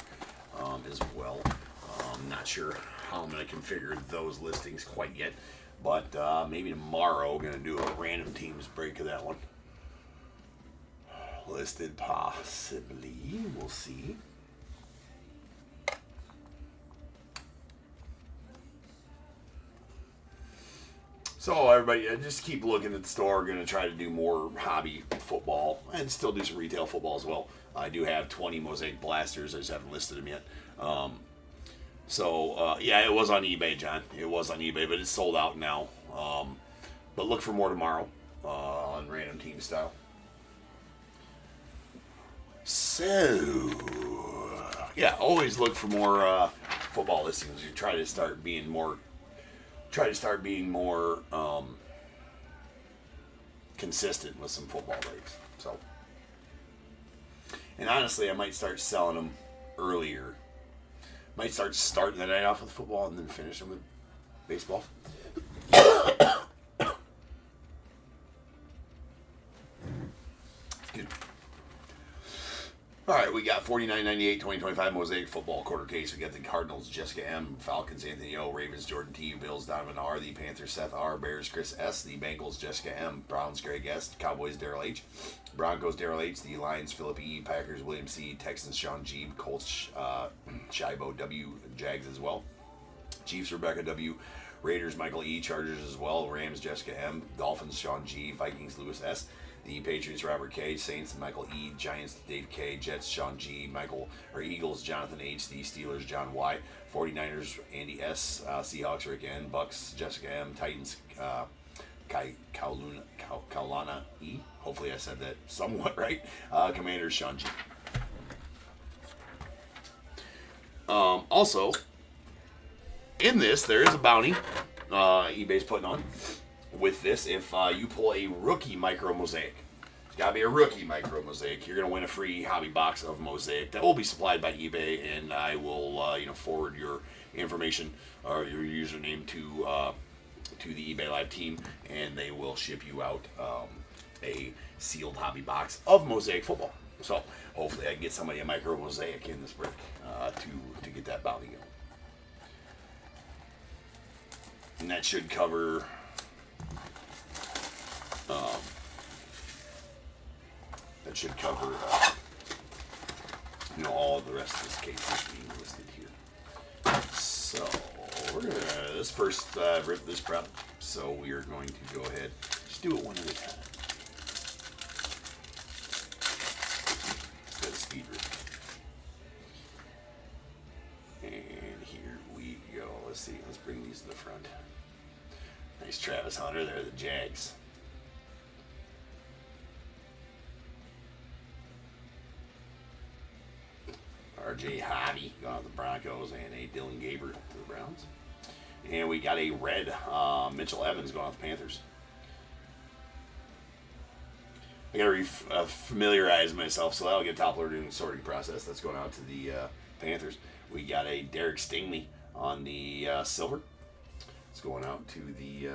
as well. I'm not sure how I'm going to configure those listings quite yet, but maybe tomorrow we're going to do a random teams break of that one. Listed possibly. We'll see. So everybody, just keep looking at the store. We're going to try to do more hobby football and still do some retail football as well. I do have 20 MOSAIC blasters. I just haven't listed them yet. Yeah, it was on eBay, John. It was on eBay, but it's sold out now. But look for more tomorrow on Random Team Style. So, yeah, always look for more football listings. You try to start being more consistent with some football breaks. So, and honestly, I might start selling them earlier. Might start starting the night off with football and then finish them with baseball. Good. All right, we got 49.98 2025 MOSAIC football quarter case. We got the Cardinals, Jessica M, Falcons, Anthony O, Ravens, Jordan T, Bills, Donovan R, the Panthers, Seth R, Bears, Chris S, the Bengals, Jessica M, Browns, Greg S, Cowboys, Daryl H, Broncos, Daryl H, the Lions, Philip E, Packers, William C, Texans, Sean G, Colts, Shibo W, Jags as well, Chiefs, Rebecca W, Raiders, Michael E, Chargers as well, Rams, Jessica M, Dolphins, Sean G, Vikings, Lewis S, the Patriots, Robert K, Saints, Michael E, Giants, Dave K, Jets, Sean G, Eagles, Jonathan H, the Steelers, John Y, 49ers, Andy S, Seahawks, Rick N, Bucks, Jessica M, Titans, Kaulana E, hopefully I said that somewhat right, Commanders, Sean G. Also, in this, there is a bounty eBay's putting on with this if you pull a rookie micro MOSAIC. Gotta be a rookie micro mosaic. You're gonna win a free hobby box of mosaic that will be supplied by eBay, and I will forward your information or your username to the eBay Live team, and they will ship you out a sealed hobby box of mosaic football. So hopefully I can get somebody a micro mosaic in this break to get that bounty going. And that should cover all of the rest of this case that's being listed here. So we're gonna let's first rip this prep. So we are going to go ahead, just do it one at a time. Instead of speed rip. And here we go. Let's see. Let's bring these to the front. Nice Travis Hunter there, the Jags. RJ Hobby going to the Broncos, and a Dylan Gaber to the Browns. And we got a red Mitchell Evans going to the Panthers. I got to familiarize myself, so that'll get top loader in the sorting process. That's going out to the Panthers. We got a Derek Stingley on the silver. It's going out to the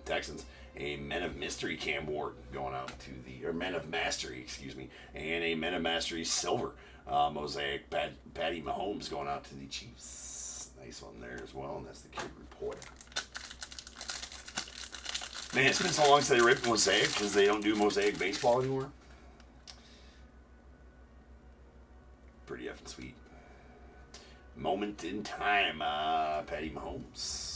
Texans. A Men of Mystery Cam Ward going out to the, or Men of Mastery, excuse me, and a Men of Mastery silver mosaic Patty Mahomes going out to the Chiefs. Nice one there as well, and that's the Kid Reporter. Man, it's been so long since they ripped mosaic because they don't do mosaic baseball anymore. Pretty effing sweet. Moment in time, Patty Mahomes.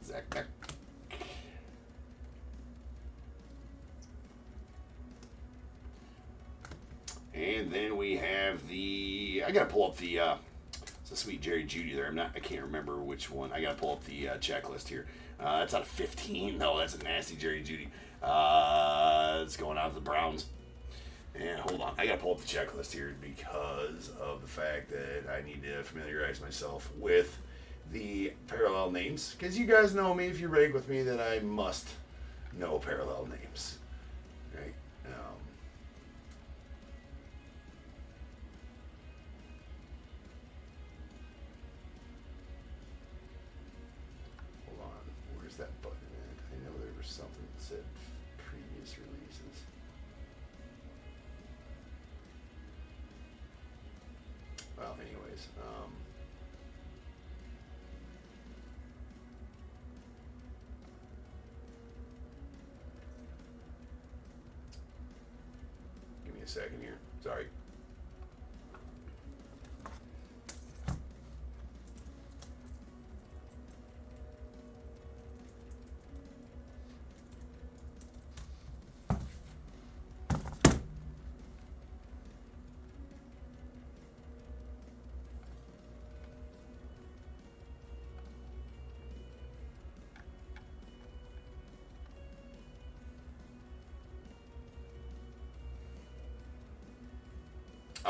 Zach. And then we have the, I gotta pull up the it's a sweet Jerry Jeudy there. I can't remember which one. I gotta pull up the checklist here. That's out of 15. No, that's a nasty Jerry Jeudy. It's going out to the Browns. And hold on, I gotta pull up the checklist here because of the fact that I need to familiarize myself with the parallel names, because you guys know me, if you rake with me, that I must know parallel names, right? Hold on, where's that button at? I know there was something that said previous releases. Well, anyways, give me a second here. Sorry.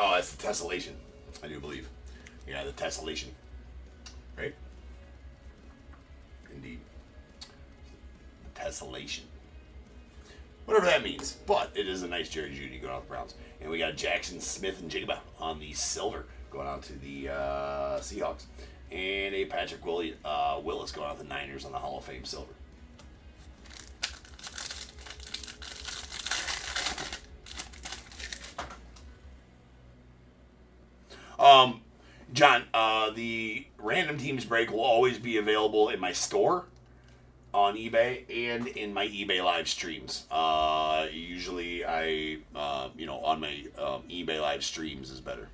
Oh, that's the tessellation, I do believe. Yeah, the tessellation. Right? Indeed. The tessellation. Whatever that means. But it is a nice Jerry Jeudy going out to the Browns. And we got Jackson Smith and Jigba on the silver going out to the Seahawks. And a Patrick Willis going out to the Niners on the Hall of Fame silver. John, the random teams break will always be available in my store on eBay and in my eBay live streams. Usually I, on my eBay live streams is better.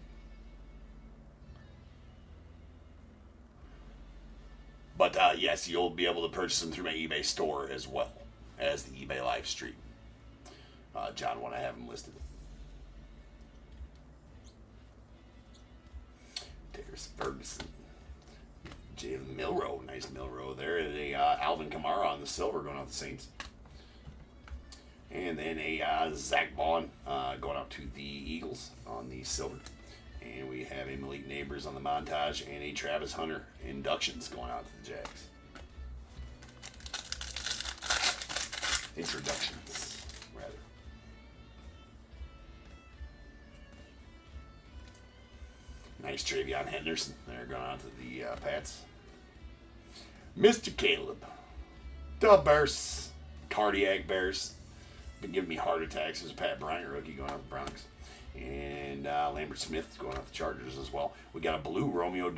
But yes, you'll be able to purchase them through my eBay store as well as the eBay live stream. John, when I have them listed. There's Ferguson. Jalen Milroe. Nice Milroe there. And a Alvin Kamara on the silver going out to the Saints. And then a Zach Vaughn going out to the Eagles on the silver. And we have a Malik Neighbors on the montage and a Travis Hunter inductions going out to the Jags. Introductions, rather. Nice Travion Henderson there going out to the Pats. Mr. Caleb. The Bears. Cardiac Bears. Been giving me heart attacks as a Pat Bryant rookie going out the Bronx. And Lambert Smith going out the Chargers as well. We got a blue Romeo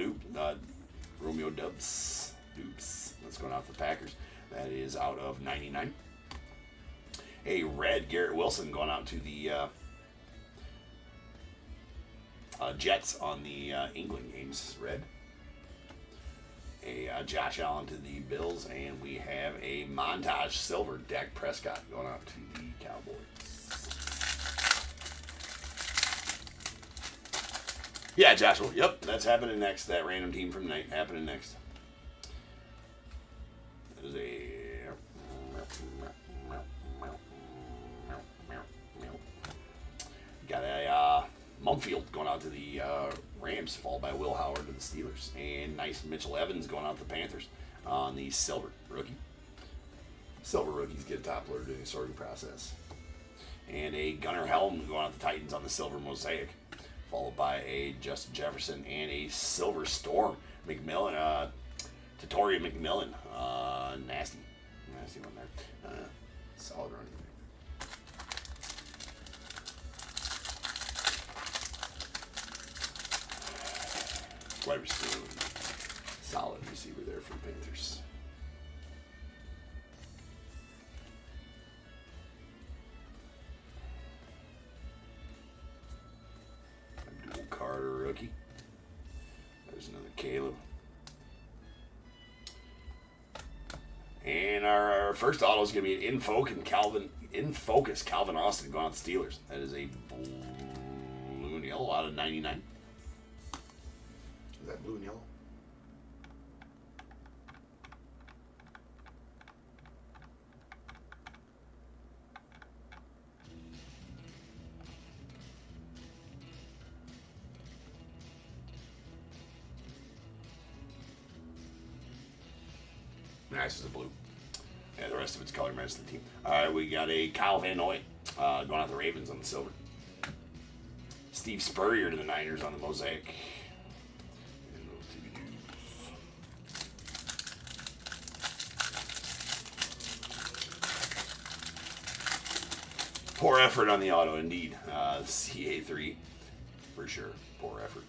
Dubs. That's going out the Packers. That is out of 99. A red Garrett Wilson going out to the Jets on the England games. Red. A Josh Allen to the Bills. And we have a montage silver Dak Prescott going out to the Cowboys. Yeah, Joshua. Yep, that's happening next. That random team from tonight happening next. There's a got a Mumfield going out to the Rams, followed by Will Howard to the Steelers, and nice Mitchell Evans going out to the Panthers on the silver rookie. Silver rookies get a top loader during the sorting process, and a Gunnar Helm going out to the Titans on the silver mosaic, followed by a Justin Jefferson and a Silver Storm McMillan, Tatoria McMillan, nasty one there, solid running. Wide receiver, solid receiver there for the Panthers. Abdul Carter rookie. There's another Caleb. And our first auto is going to be an In Focus Calvin Austin going out to the Steelers. That is a blue and yellow out of 99. Is that blue and yellow? Nice as a blue. Yeah, the rest of it's color match to the team. All right, we got a Kyle Van Noy going out the Ravens on the silver. Steve Spurrier to the Niners on the mosaic. And those two dudes. Poor effort on the auto, indeed. CA3, for sure. Poor effort.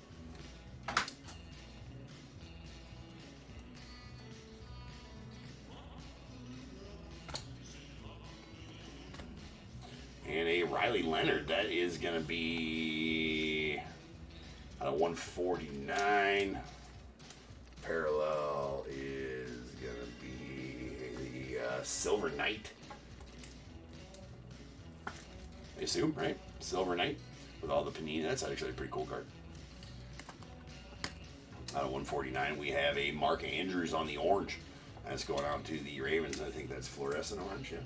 And a Riley Leonard, that is going to be out of 149. Parallel is going to be the Silver Knight. I assume, right? Silver Knight with all the panini. That's actually a pretty cool card. Out of 149, we have a Mark Andrews on the orange. That's going out to the Ravens. I think that's fluorescent orange, yeah.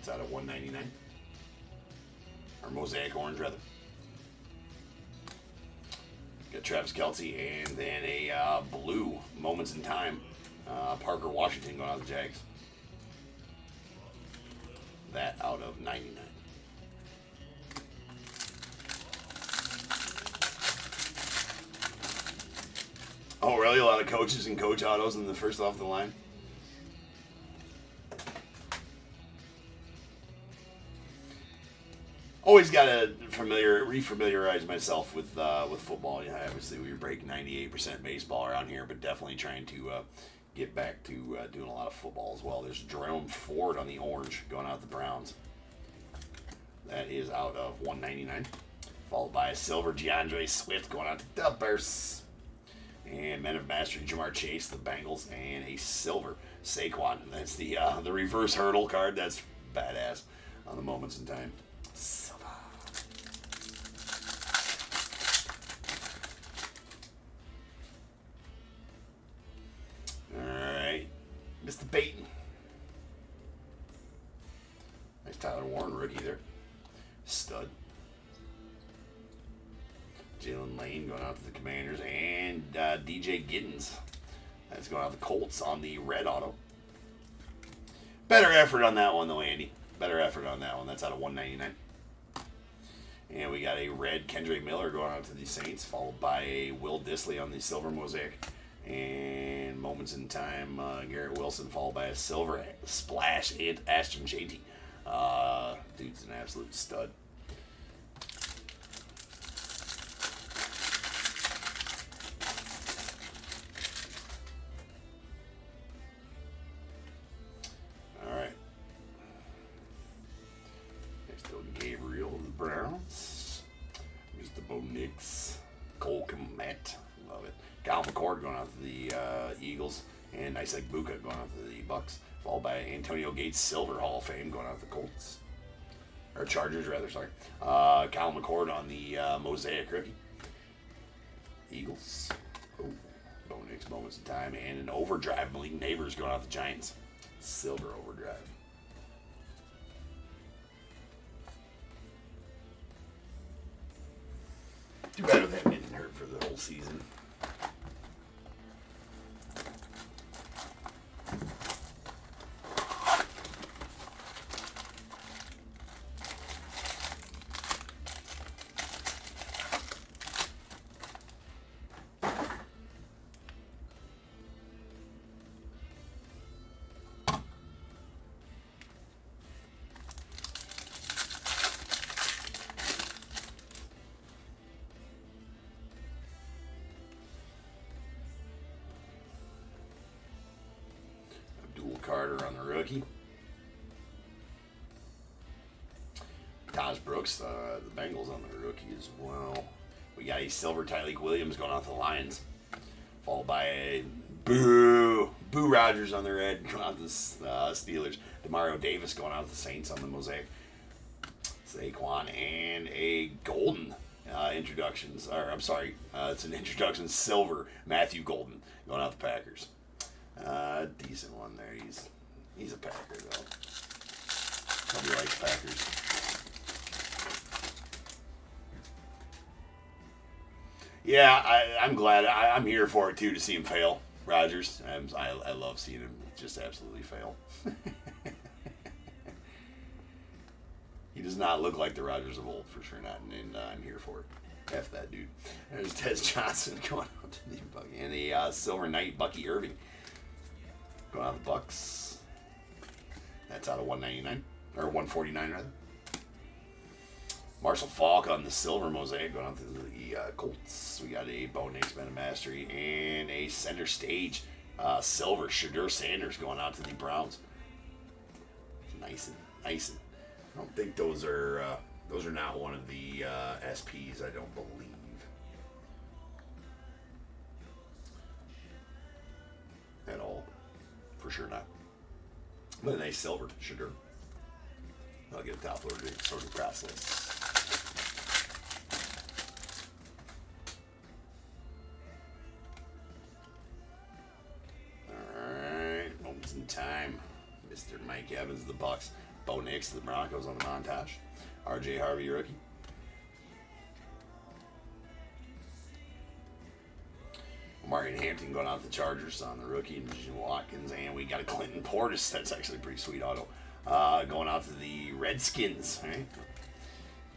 Out of 199, or mosaic orange rather. Got Travis Kelce, and then a blue Moments in Time Parker Washington going out of the Jags. That out of 99. Oh really? A lot of coaches and coach autos in the first off the line. Always got to refamiliarize myself with football. You know, obviously, we break 98% baseball around here, but definitely trying to get back to doing a lot of football as well. There's Jerome Ford on the orange going out the Browns. That is out of 199. Followed by a silver DeAndre Swift going out to the Bears. And Men of Mastery Jamar Chase, the Bengals, and a silver Saquon. That's the reverse hurdle card. That's badass on the Moments in Time. Alright. Mr. Peyton. Nice Tyler Warren rookie there. Stud. Lane going out to the Commanders, and DJ Giddens. That's going out to the Colts on the red auto. Better effort on that one, though, Andy. Better effort on that one. That's out of 199. And we got a red Kendre Miller going out to the Saints, followed by a Will Dissly on the silver mosaic. And moments in time, Garrett Wilson, followed by a silver splash and Ashton Jante. Dude's an absolute stud. Browns. Mr. Bo Nix. Cole Kmet. Love it. Cal McCord going out to the Eagles. And Isaac Buka going out to the Bucks. Followed by Antonio Gates, Silver Hall of Fame, going out to the Colts. Or Chargers, rather, sorry. Cal McCord on the Mosaic rookie. Eagles. Oh, Bo Nix, moments of time. And an overdrive. Malik Neighbors going out to the Giants. Silver overdrive. Too bad that didn't hurt for the whole season. Carter on the rookie. Taj Brooks, the Bengals on the rookie as well. We got a silver Tyreek Williams going out to the Lions. Followed by a Boo Rogers on the red going out to the Steelers. Demario Davis going out to the Saints on the mosaic. Saquon and a golden introductions. Or I'm sorry, it's an introduction silver Matthew Golden going out to the Packers. Decent one there. He's a Packer though. Nobody likes Packers. Yeah, I'm glad. I'm here for it too, to see him fail. Rodgers. I love seeing him just absolutely fail. He does not look like the Rodgers of old, for sure not, and I'm here for it. F that dude. There's Tez Johnson going out to the Bucky, and the Silver Knight Bucky Irving. Going out of the Bucks. That's out of 199 or 149 rather. Marshall Faulk on the silver mosaic going out to the Colts. We got a Bo Nix Man of Mastery and a center stage silver Shadur Sanders going out to the Browns. Nice. I don't think those are not one of the SPs. I don't believe. At all. For sure not. But a nice silver, Shadur. I'll get a top loader sorting process. Alright, moments in time. Mr. Mike Evans, the Bucks. Bo Nix, the Broncos on the montage. RJ Harvey, rookie. Marion Hampton going out the Chargers on the rookie, and Jim Watkins, and we got a Clinton Portis. That's actually a pretty sweet auto. Going out to the Redskins. Right?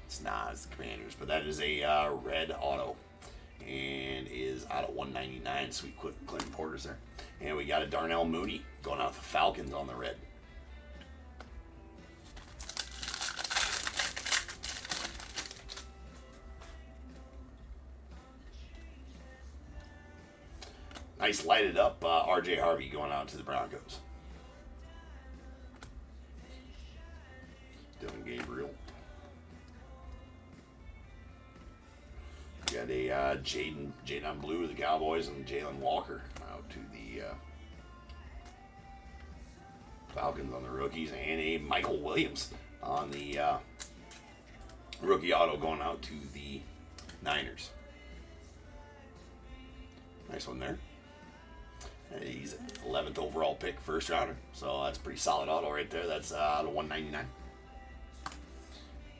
It's not, it's the Commanders, but that is a red auto, and is out of 199. Sweet Clinton Portis there, and we got a Darnell Mooney going out the Falcons on the red. Nice lighted up RJ Harvey going out to the Broncos. Dylan Gabriel. We got a Jaden Blue, the Cowboys, and Jalen Walker out to the Falcons on the rookies, and a Michael Williams on the rookie auto going out to the Niners. Nice one there. He's an 11th overall pick, first rounder. So that's a pretty solid auto right there. That's out of 199.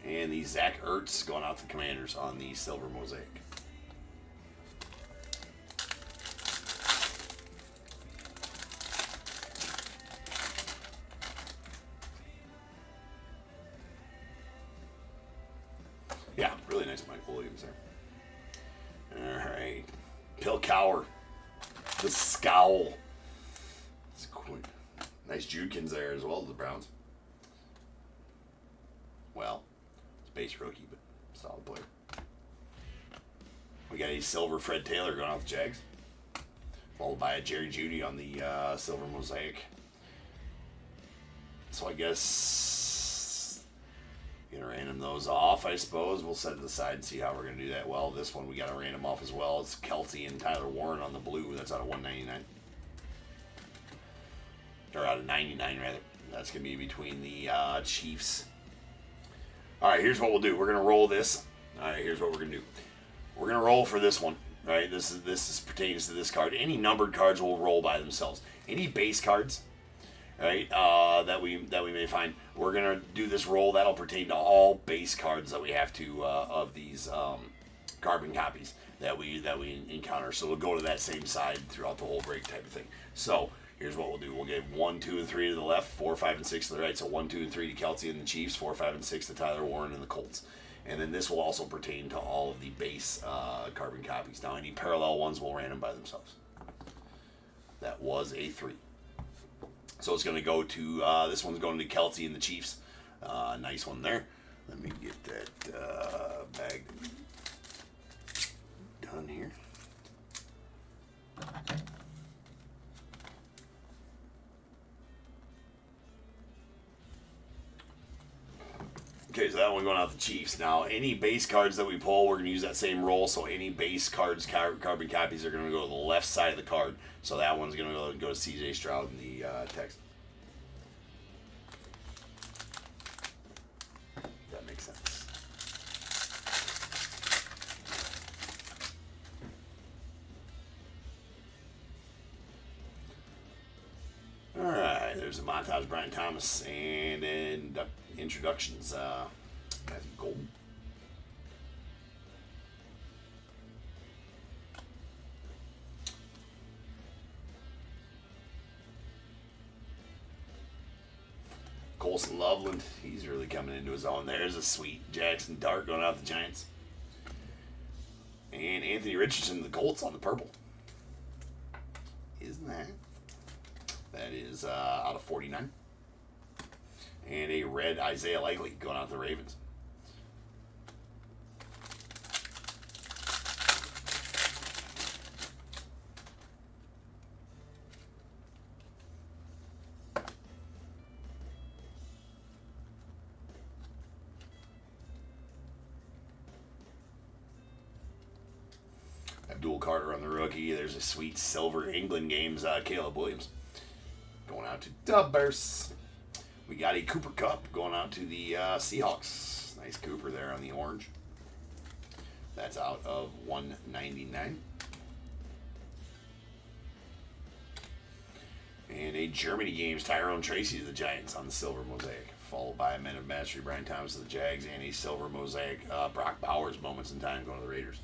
And the Zach Ertz going out to the Commanders on the silver mosaic. Williams there. All right. Pill Cower. The Scowl. It's cool. Nice Judkins there as well to the Browns. Well, it's base rookie, but solid player. We got a silver Fred Taylor going off the Jags. Followed by a Jerry Jeudy on the silver mosaic. So I guess gonna random those off, I suppose. We'll set it aside and see how we're gonna do that. Well, this one we gotta random off as well. It's Kelsey and Tyler Warren on the blue. That's out of 199. Or out of 99 rather. That's gonna be between the Chiefs. Alright, here's what we'll do. We're gonna roll this. Alright, here's what we're gonna do. We're gonna roll for this one. Right? This pertains to this card. Any numbered cards will roll by themselves. Any base cards, right? That we may find. We're gonna do this roll. That'll pertain to all base cards that we have to of these carbon copies that we encounter. So we'll go to that same side throughout the whole break type of thing. So here's what we'll do. We'll give 1, 2, and 3 to the left, 4, 5, and 6 to the right. So 1, 2, and 3 to Kelsey and the Chiefs, 4, 5, and 6 to Tyler Warren and the Colts. And then this will also pertain to all of the base carbon copies. Now, any parallel ones will random by themselves. That was a 3. So it's going to go to, this one's going to Kelsey and the Chiefs. Nice one there. Let me get that bag done here. Okay, so that one going out the Chiefs. Now, any base cards that we pull, we're going to use that same roll. So any base cards, carbon copies, are going to go to the left side of the card. So that one's going to go to C.J. Stroud in the Texans. That makes sense. All right, there's a montage. Brian Thomas and then introductions. Matthew Golden. Colson Loveland, he's really coming into his own. There's a sweet Jackson Dart going out the Giants. And Anthony Richardson, the Colts on the purple. Isn't that? That is out of 49. And a red Isaiah Likely going out the Ravens. Abdul Carter on the rookie. There's a sweet silver England games, Caleb Williams. Going out to Dubbers. We got a Cooper Kupp going out to the Seahawks. Nice Cooper there on the orange. That's out of 199. And a Germany games, Tyrone Tracy to the Giants on the silver mosaic. Followed by a Men of Mastery, Brian Thomas to the Jags, and a silver mosaic, Brock Bowers, Moments in Time, going to the Raiders.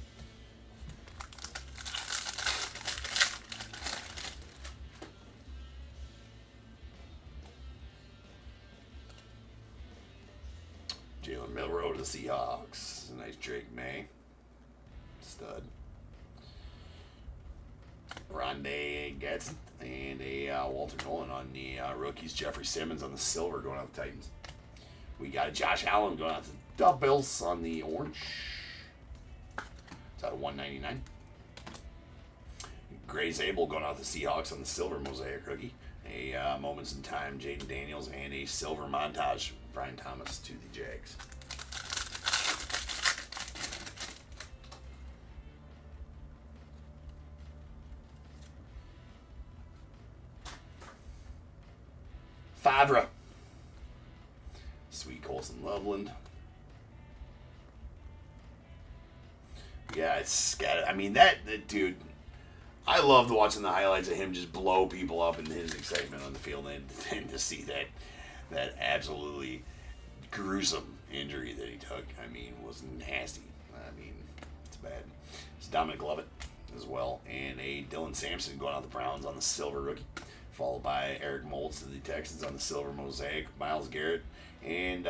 Jalen Milroe to the Seahawks. A nice Drake May. Stud. Rondé Gadsden and a Walter Nolan on the rookies. Jeffrey Simmons on the silver going out the Titans. We got a Josh Allen going out the Bills on the orange. It's out of 199. Gray Zabel going out the Seahawks on the silver mosaic rookie. A Moments in Time, Jaden Daniels, and a silver montage, Brian Thomas to the Jags. Favre. Sweet Colson Loveland. Yeah, it's scattered. I mean, that dude, I loved watching the highlights of him just blow people up in his excitement on the field, and to see that absolutely gruesome injury that he took, I mean, was nasty. I mean, it's bad. It's Dominic Lovett as well, and a Dylan Sampson going out the Browns on the silver rookie. followed by Eric Moltz of the Texans on the silver mosaic, Myles Garrett, and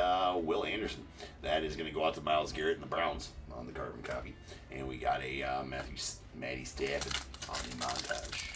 Will Anderson. That is going to go out to Myles Garrett and the Browns on the carbon copy. And we got a Matty Stafford on the montage.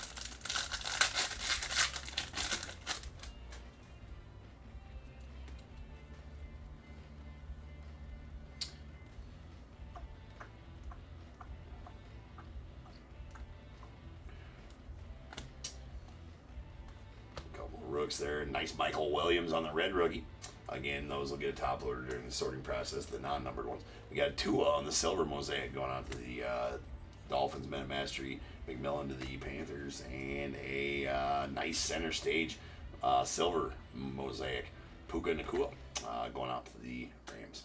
Rooks there. Nice Michael Williams on the red rookie. Again, those will get a top loader during the sorting process, the non-numbered ones. We got Tua on the silver mosaic going on to the Dolphins, Men of Mastery, McMillan to the Panthers, and a nice center stage silver mosaic, Puka Nacua, going out to the Rams.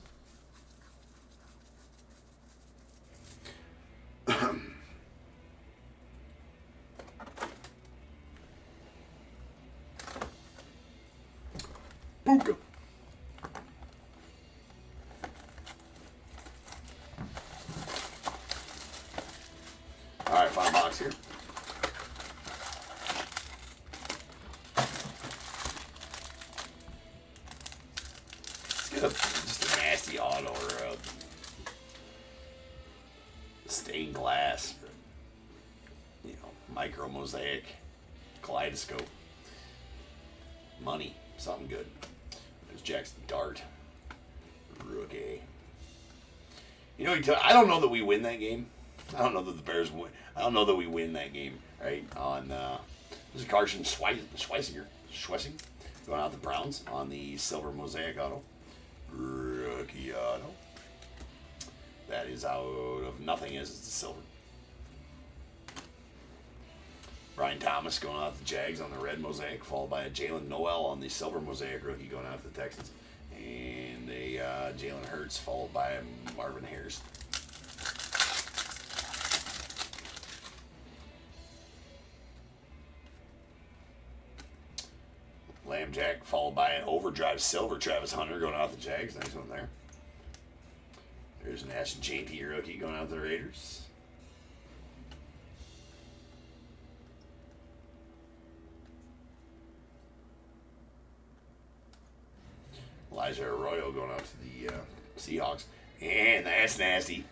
Puka. All right, final box here. Let's get just a nasty auto or a stained glass, you know, micro mosaic, kaleidoscope, money, something good. There's Jackson Dart, rookie. You know, I don't know that we win that game. I don't know that the Bears win. I don't know that we win that game, right? On this is Carson Schwessinger going out the Browns on the silver mosaic auto, rookie auto. That is out of nothing as it's the silver. Brian Thomas going out the Jags on the red mosaic, followed by a Jalen Noel on the silver mosaic rookie going out to the Texans, and a Jalen Hurts followed by Marvin Harris. Lambjack followed by an overdrive silver Travis Hunter going out the Jags. Nice one there. There's an Ashton Chanty rookie going out the Raiders. Elijah Arroyo going out to the Seahawks. And that's nasty.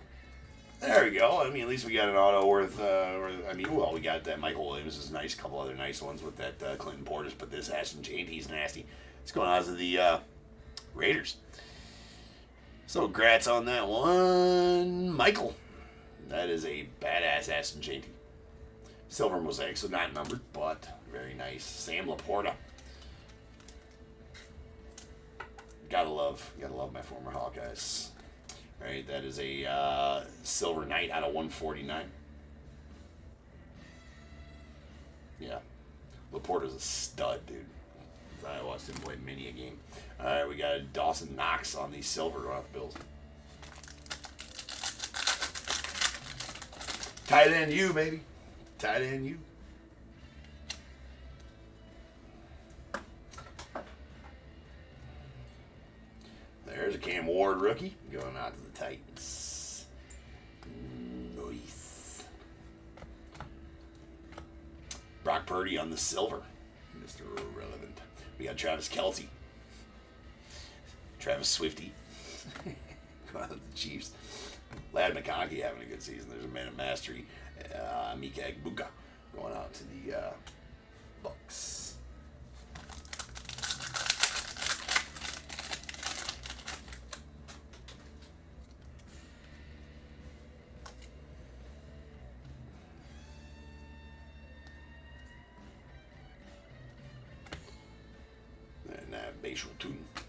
There we go. I mean, at least we got an auto worth, we got that Michael Williams is nice. A couple other nice ones with that Clinton Portis, but this Ashton Chanty's nasty. It's going out to the Raiders. So, congrats on that one, Michael. That is a badass Ashton Chanty. Silver mosaic, so not numbered, but very nice. Sam Laporta. Gotta love my former Hawkeyes. All right, that is a Silver Knight out of 149. Yeah, Laporta's a stud, dude. I watched him play many a game. All right, we got a Dawson Knox on the silver off the Bills. Tight end you, baby. Tight end you. There's a Cam Ward rookie going out to the Titans. Nice. Brock Purdy on the silver. Mr. Irrelevant. We got Travis Kelce. Travis Swifty. Going out to the Chiefs. Lad McConkey having a good season. There's a Man of Mastery. Mika Egbuka going out to the Bucks.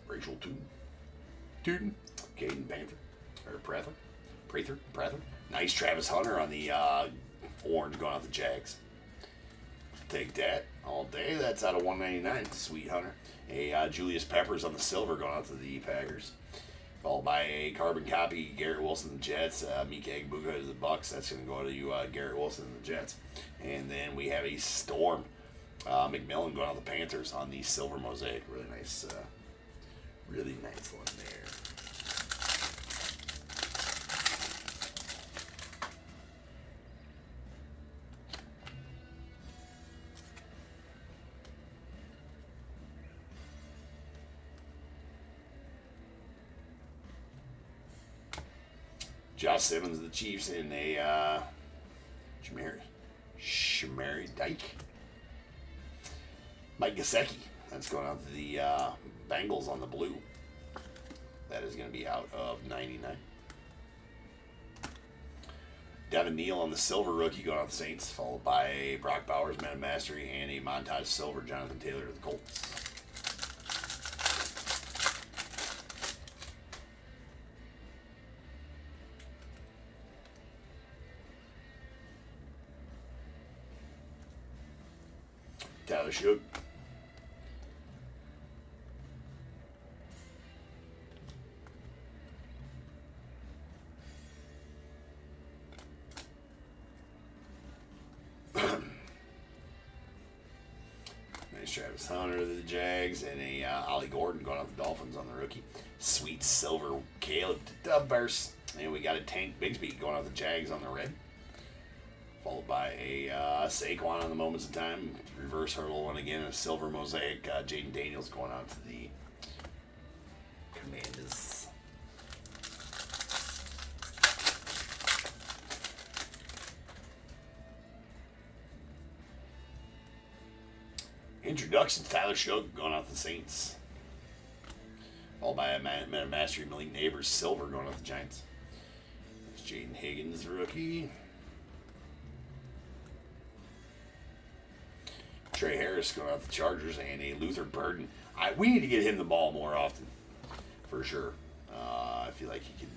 Rachel Tootin, Caden Prather. Nice Travis Hunter on the orange going out the Jags. Take that all day. That's out of 199. Sweet Hunter. A Julius Peppers on the silver going out to the Packers. Followed by a carbon copy, Garrett Wilson, the Jets. Mika Egbuka to the Bucks. That's going to go to Garrett Wilson and the Jets. And then we have a Storm. McMillan going out the Panthers on the silver mosaic. Really nice one there. Josh Simmons of the Chiefs in a Shamari Dyke. Mike Gesicki. That's going out to the Bengals on the blue. That is going to be out of 99. Devin Neal on the silver rookie going out the Saints, followed by Brock Bowers, Man of Mastery, and a Montage Silver, Jonathan Taylor to the Colts. Tyler Shook. Nice Travis Hunter to the Jags, and a Ollie Gordon going out the Dolphins on the rookie. Sweet silver Caleb to the Bears. And we got a Tank Bigsby going out the Jags on the red. Followed by a Saquon on the Moments of Time. Reverse hurdle one again. A silver mosaic. Jaden Daniels going out to the Commanders. Introductions. Tyler Shook going out the Saints. Followed by a Man of Mastery Malik Neighbors silver going out the Giants. There's Jaden Higgins, rookie. Trey Harris going out the Chargers, and a Luther Burden. We need to get him the ball more often, for sure. I feel like he can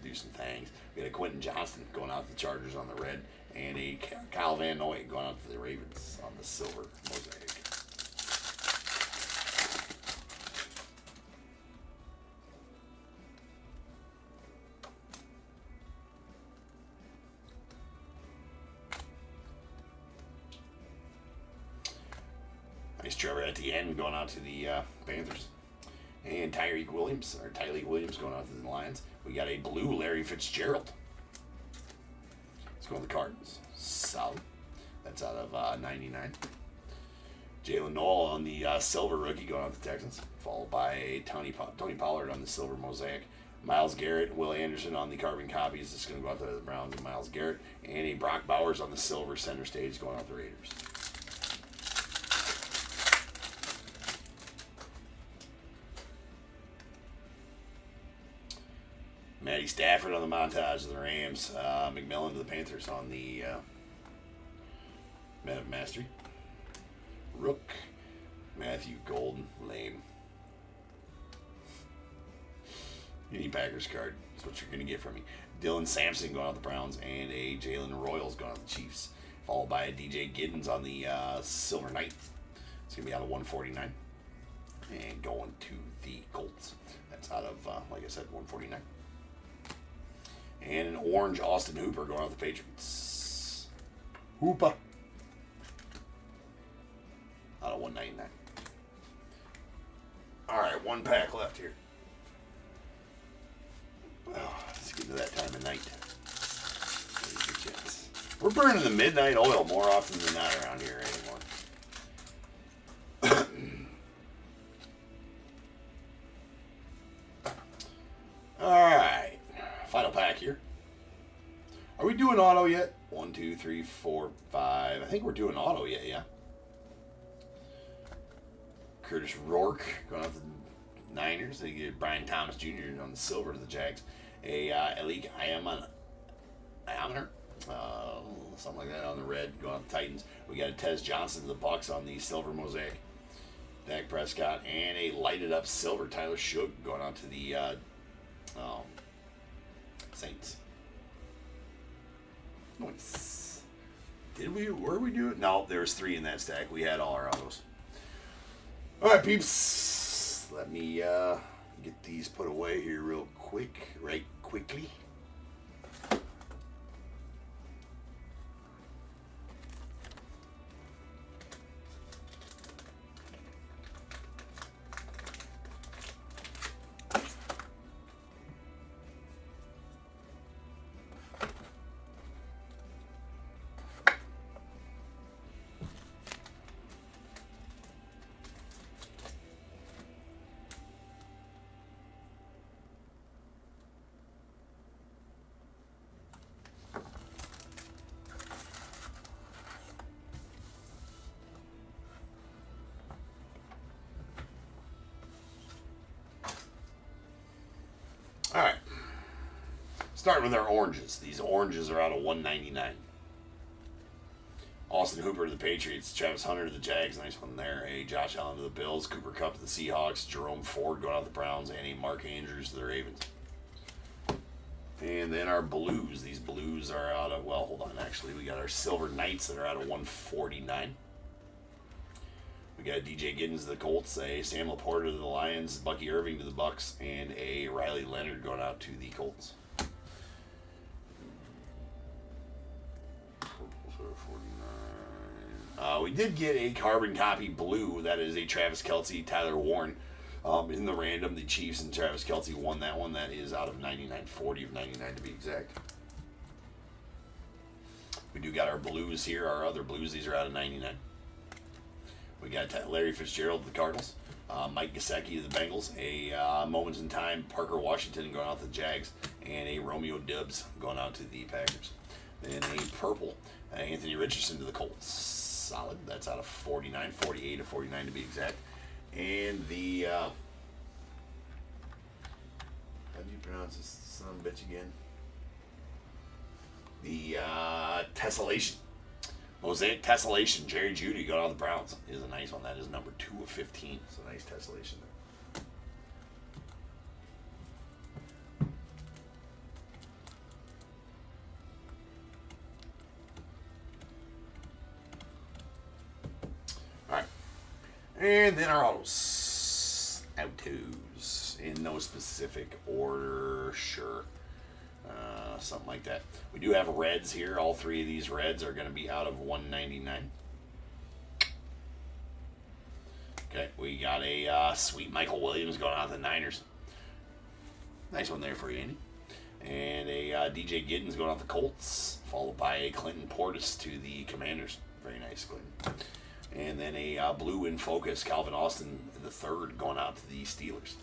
do some things. We got a Quentin Johnston going out the Chargers on the red, and a Kyle Van Noy going out to the Ravens on the silver mosaic. Nice Trevor at the end going out to the Panthers. And Tyreek Williams going out to the Lions. We got a blue Larry Fitzgerald. Let's go with the Cardinals. Solid. That's out of 99. Jalen Noel on the silver rookie going out to the Texans. Followed by a Tony Pollard on the silver mosaic. Myles Garrett, Will Anderson on the carbon copies. This is going to go out to the Browns and Myles Garrett. And a Brock Bowers on the silver center stage going out to the Raiders. Matty Stafford on the montage of the Rams. McMillan to the Panthers on the Man of Mastery. Rook. Matthew Golden. Lame. You need Packers card. That's what you're going to get from me. Dylan Sampson going out the Browns. And a Jalen Royals going out the Chiefs. Followed by a DJ Giddens on the Silver Knight. It's going to be out of 149. And going to the Colts. That's out of, like I said, 149. And an orange Austin Hooper going out the Patriots. Hooper. Out of 199. Alright, one pack left here. Well, let's get to that time of night. We're burning the midnight oil more often than not around here anymore. Alright. Final pack here. Are we doing auto yet? 1, 2, 3, 4, 5. I think we're doing auto yet, yeah. Curtis Rourke going out to the Niners. They get Brian Thomas Jr. on the silver to the Jags. A Elik Ayaminer, something like that on the red going out to the Titans. We got a Tez Johnson to the Bucks on the silver mosaic. Dak Prescott and a lighted up silver Tyler Shook going out to the Saints. Nice. Were we doing? No, there was 3 in that stack. We had all our autos. All right, peeps. Let me get these put away here real quick, quickly. Starting with our oranges. These oranges are out of 199. Austin Hooper to the Patriots. Travis Hunter to the Jags. Nice one there. A Josh Allen to the Bills. Cooper Kupp to the Seahawks. Jerome Ford going out to the Browns. And a Mark Andrews to the Ravens. And then our blues. These blues are out of, well, hold on. Actually, we got our Silver Knights that are out of 149. We got DJ Giddens to the Colts. A Sam Laporta to the Lions. Bucky Irving to the Bucks. And a Riley Leonard going out to the Colts. We did get a carbon copy blue. That is a Travis Kelce, Tyler Warren. In the random, the Chiefs and Travis Kelce won that one. That is out of 99.40 of 99 to be exact. We do got our blues here. Our other blues, these are out of 99. We got Larry Fitzgerald to the Cardinals. Mike Gesicki to the Bengals. A Moments in Time, Parker Washington going out to the Jags. And a Romeo Doubs going out to the Packers. Then a purple, Anthony Richardson to the Colts. Solid. That's out of 49, 48 of 49 to be exact. And the, how do you pronounce this son of a bitch again? The Tessellation. Mosaic Tessellation. Jerry Jeudy going out of the Browns is a nice one. That is number 2 of 15. It's a nice Tessellation there. And then our autos. Autos. In no specific order. Sure. Something like that. We do have reds here. All three of these reds are going to be out of 199. Okay. We got a sweet Michael Williams going out to the Niners. Nice one there for you, Andy. And a DJ Giddens going out to the Colts. Followed by a Clinton Portis to the Commanders. Very nice, Clinton. And then a blue in focus, Calvin Austin III going out to the Steelers.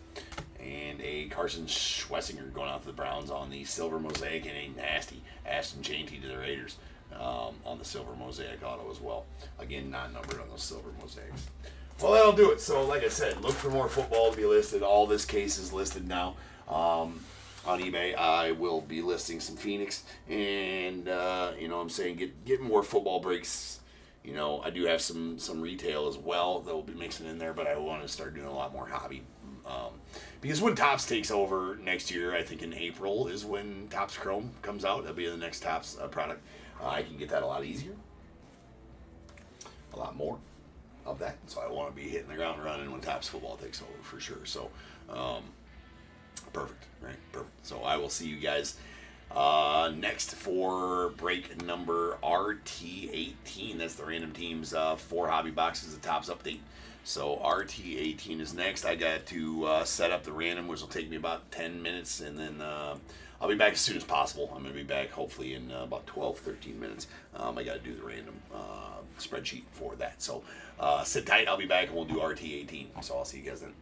And a Carson Schwessinger going out to the Browns on the silver mosaic. And a nasty Ashton Chanty to the Raiders on the silver mosaic auto as well. Again, not numbered on those silver mosaics. Well, that'll do it. So, like I said, look for more football to be listed. All this case is listed now. On eBay, I will be listing some Phoenix. And, you know what I'm saying, get more football breaks. You know, I do have some retail as well that will be mixing in there, but I want to start doing a lot more hobby. Because when Topps takes over next year, I think in April is when Topps Chrome comes out. That'll be the next Topps product. I can get that a lot easier. A lot more of that. So I want to be hitting the ground running when Topps football takes over for sure. So, perfect, right? Perfect. So I will see you guys next for break number RT18. That's the random teams 4 hobby boxes of Topps update. So RT18 is next. I got to set up the random, which will take me about 10 minutes, and then I'll be back as soon as possible. I'm going to be back hopefully in about 12, 13 minutes. I got to do the random spreadsheet for that. So sit tight. I'll be back, and we'll do RT18. So I'll see you guys then.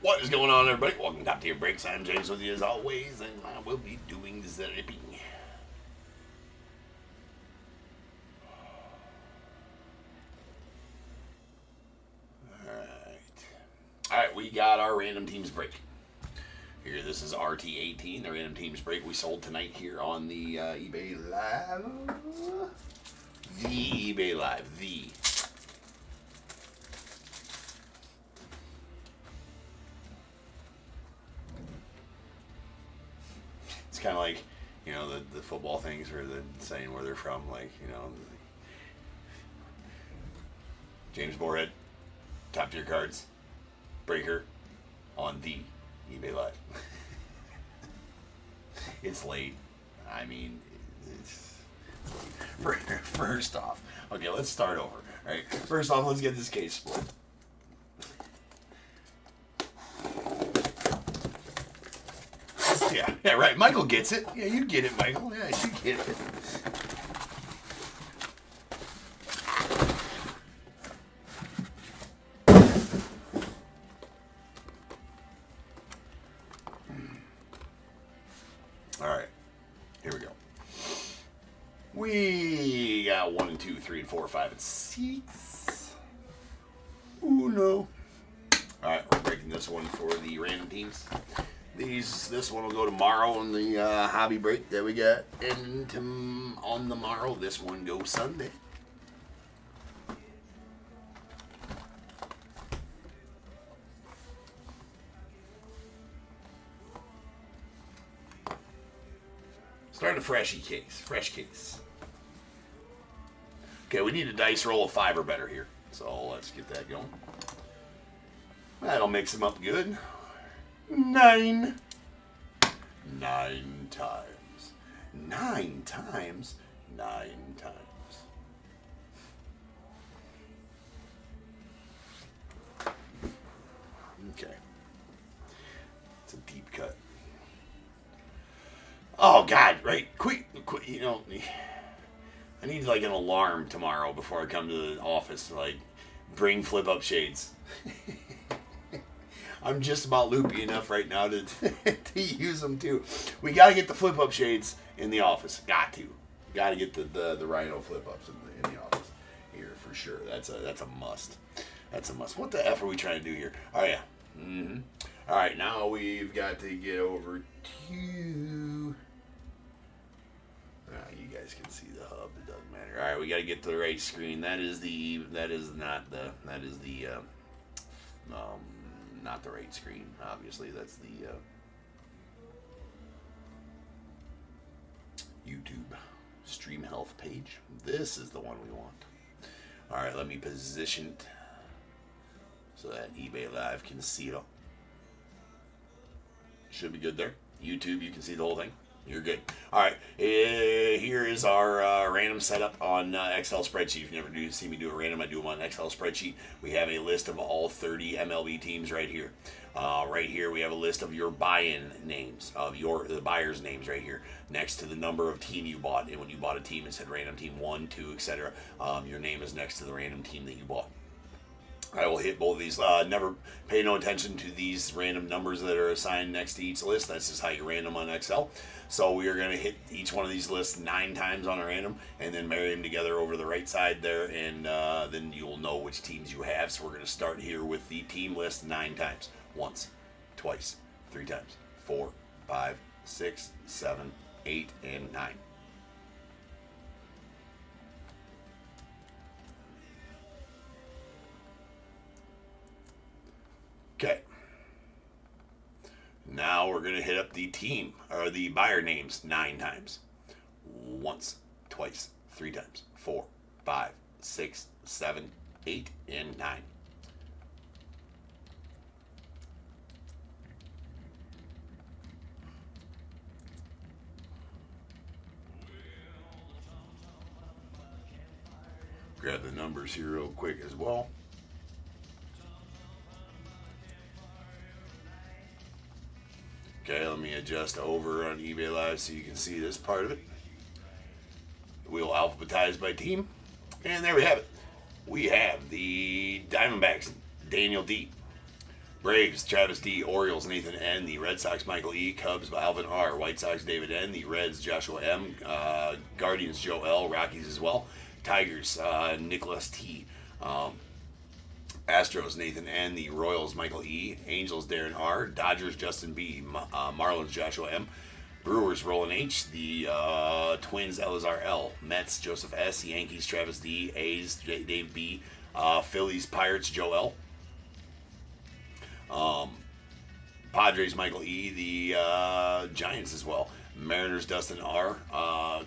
What is going on, everybody? Welcome to Top Tier Breaks. I'm James with you as always, and I will be doing the zipping. Alright, we got our random teams break. Here, this is RT18, the random teams break we sold tonight here on the eBay Live. The eBay Live, the. It's kind of like, you know, the football things where they're saying where they're from, like, you know, James Moorhead, Top Tier Cards, Breaker on the eBay Live. It's late. I mean, it's late. First off, okay, let's start over. All right, first off, let's get this case split. Yeah, right. Michael gets it. Yeah, you get it, Michael. Yeah, you get it. All right, here we go. We got 1 and 2, 3 and 4, 5 and 6. Ooh, no. All right, we're breaking this one for the random teams. This one will go tomorrow on the hobby break that we got, and on the morrow, this one goes Sunday. Start a fresh case. Okay, we need a dice roll of 5 or better here, so let's get that going. That'll mix them up good. 9 times. 9 times. 9 times. Okay. It's a deep cut. Oh, God, right. Quick, you know, I need like an alarm tomorrow before I come to the office. Like, bring flip-up shades. I'm just about loopy enough right now to use them too. We got to get the flip-up shades in the office. Got to get the Rhino flip-ups in the office here for sure. That's a must. That's a must. What the F are we trying to do here? Oh yeah. All right, now we've got to get over to. You guys can see the hub. It doesn't matter. All right, we got to get to the right screen. That is not the right screen, obviously. That's the YouTube Stream Health page. This is the one we want. All right, let me position it so that eBay Live can see it all. Should be good there. YouTube, you can see the whole thing. You're good. All right, here is our random setup on Excel spreadsheet. If you never do see me do a random, I do them on Excel spreadsheet. We have a list of all 30 MLB teams right here. Right here, we have a list of your buy-in names, of the buyers' names right here, next to the number of team you bought. And when you bought a team, it said random team 1, 2, etc. Your name is next to the random team that you bought. I will hit both of these. Never pay no attention to these random numbers that are assigned next to each list. That's just how you random on Excel. So we are going to hit each one of these lists 9 times on a random and then marry them together over the right side there, and then you'll know which teams you have. So we're going to start here with the team list 9 times. Once, twice, 3 times, 4, 5, 6, 7, 8, and 9. Okay. Now we're going to hit up the team, or the buyer names 9 times. Once, twice, 3 times, 4, 5, 6, 7, 8, and 9. Grab the numbers here real quick as well. Okay, let me adjust over on eBay Live so you can see this part of it. We'll alphabetize by team. And there we have it. We have the Diamondbacks, Daniel D. Braves, Travis D. Orioles, Nathan N. The Red Sox, Michael E. Cubs, Alvin R. White Sox, David N. The Reds, Joshua M. Guardians, Joe L. Rockies as well. Tigers, Nicholas T. Astros, Nathan N. The Royals, Michael E. Angels, Darren R. Dodgers, Justin B. Marlins, Joshua M. Brewers, Roland H. The Twins, Elazar L. Mets, Joseph S. Yankees, Travis D. A's, Dave B. Phillies, Pirates, Joe L. Padres, Michael E. The Giants as well. Mariners, Dustin R.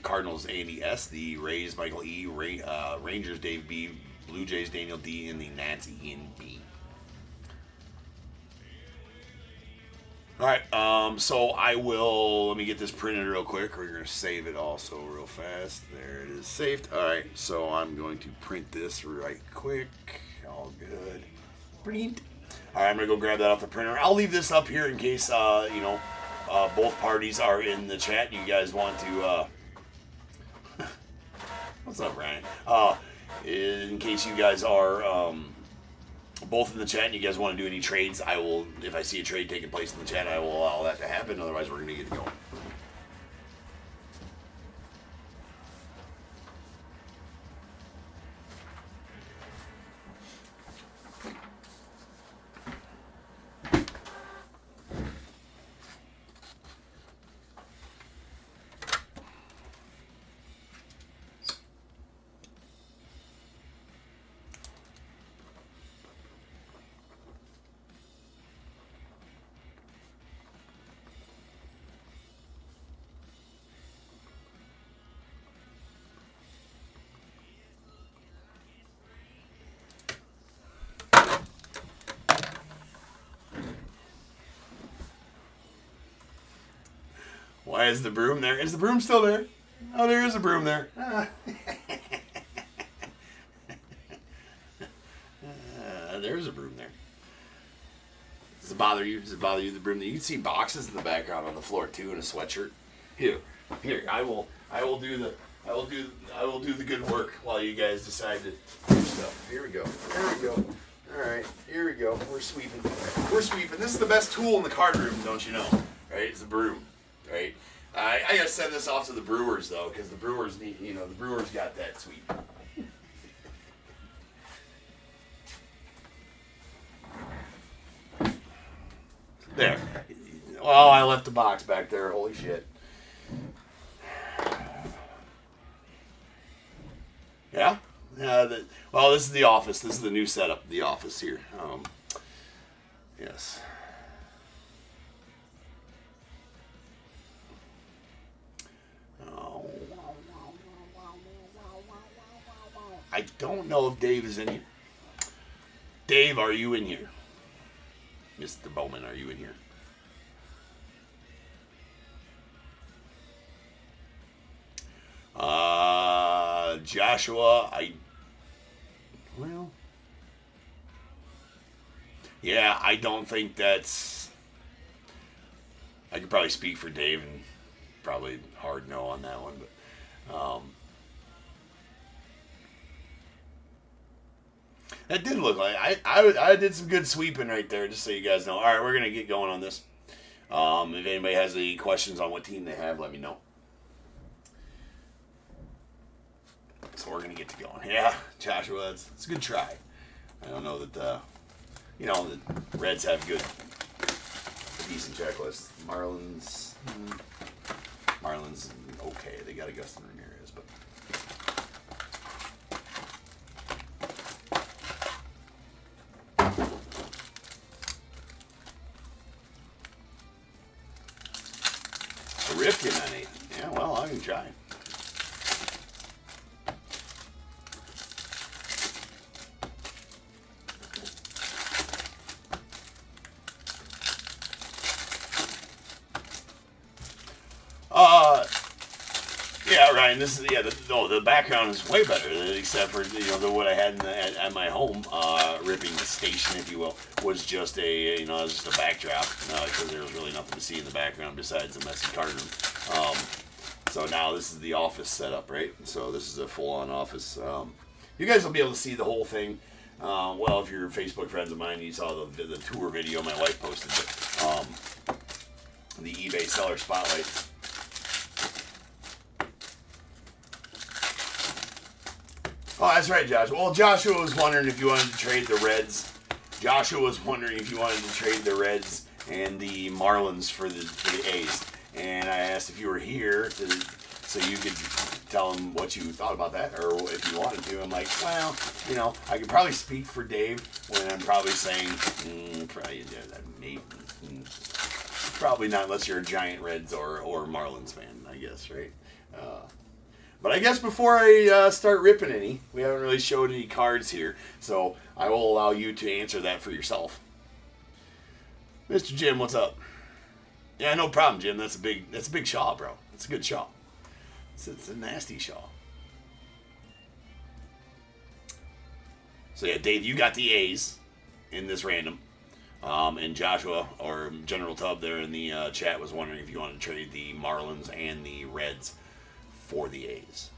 Cardinals, Andy S. The Rays, Michael E. Rangers, Dave B. Blue Jays, Daniel D. And the Nats, Ian B. Alright, so I will, let me get this printed real quick. We're going to save it also real fast. There it is, saved. Alright, so I'm going to print this right quick. All good. Print. Alright, I'm going to go grab that off the printer. I'll leave this up here in case, both parties are in the chat. You guys want to, what's up, Ryan? In case you guys are, both in the chat and you guys want to do any trades, I will, if I see a trade taking place in the chat, I will allow that to happen. Otherwise, we're going to get going. Why is the broom there? Is the broom still there? Oh, there is a broom there. There's a broom there. Does it bother you? Does it bother you, the broom? You can see boxes in the background on the floor too, in a sweatshirt. Here, I will do the good work while you guys decide to do stuff. Here we go. All right, here we go. We're sweeping. This is the best tool in the card room, don't you know? Right? It's the broom. Right? I gotta send this off to the Brewers though, because the Brewers need, the Brewers got that sweep. There. Well, I left the box back there. Holy shit. Yeah? Well, this is the office. This is the new setup, the office here. Yes. I don't know if Dave is in here. Dave, are you in here? Mr. Bowman, are you in here? Joshua, yeah, I don't think that's, I could probably speak for Dave and probably hard no on that one, but, that did look like, I did some good sweeping right there, just so you guys know. All right, we're going to get going on this. If anybody has any questions on what team they have, let me know. So we're going to get to going. Yeah, Joshua, it's a good try. I don't know that, the Reds have decent checklists. Marlins, okay. They got Augustin Ramirez, but... Rifkin on 8. Yeah, well, I can try. Yeah, Ryan. This is the background is way better, except for what I had at my home ripping station, if you will, was just a backdrop because there was really nothing to see in the background besides a messy card room. So now this is the office setup, right? So this is a full-on office. You guys will be able to see the whole thing. Well, if you're Facebook friends of mine, you saw the tour video my wife posted. The eBay seller spotlight. Oh, that's right, Josh. Well, Joshua was wondering if you wanted to trade the Reds. Joshua was wondering if you wanted to trade the Reds and the Marlins for the A's. And I asked if you were here so you could tell him what you thought about that, or if you wanted to. I'm like, well, I could probably speak for Dave when I'm probably saying, probably not unless you're a giant Reds or Marlins fan, I guess, right? But I guess before I start ripping any, we haven't really showed any cards here, so I will allow you to answer that for yourself. Mr. Jim, what's up? Yeah, no problem, Jim. That's a big shaw, bro. It's a good shaw. It's a nasty shaw. So yeah, Dave, you got the A's in this random. And Joshua, or General Tubb there in the chat, was wondering if you wanted to trade the Marlins and the Reds for the A's.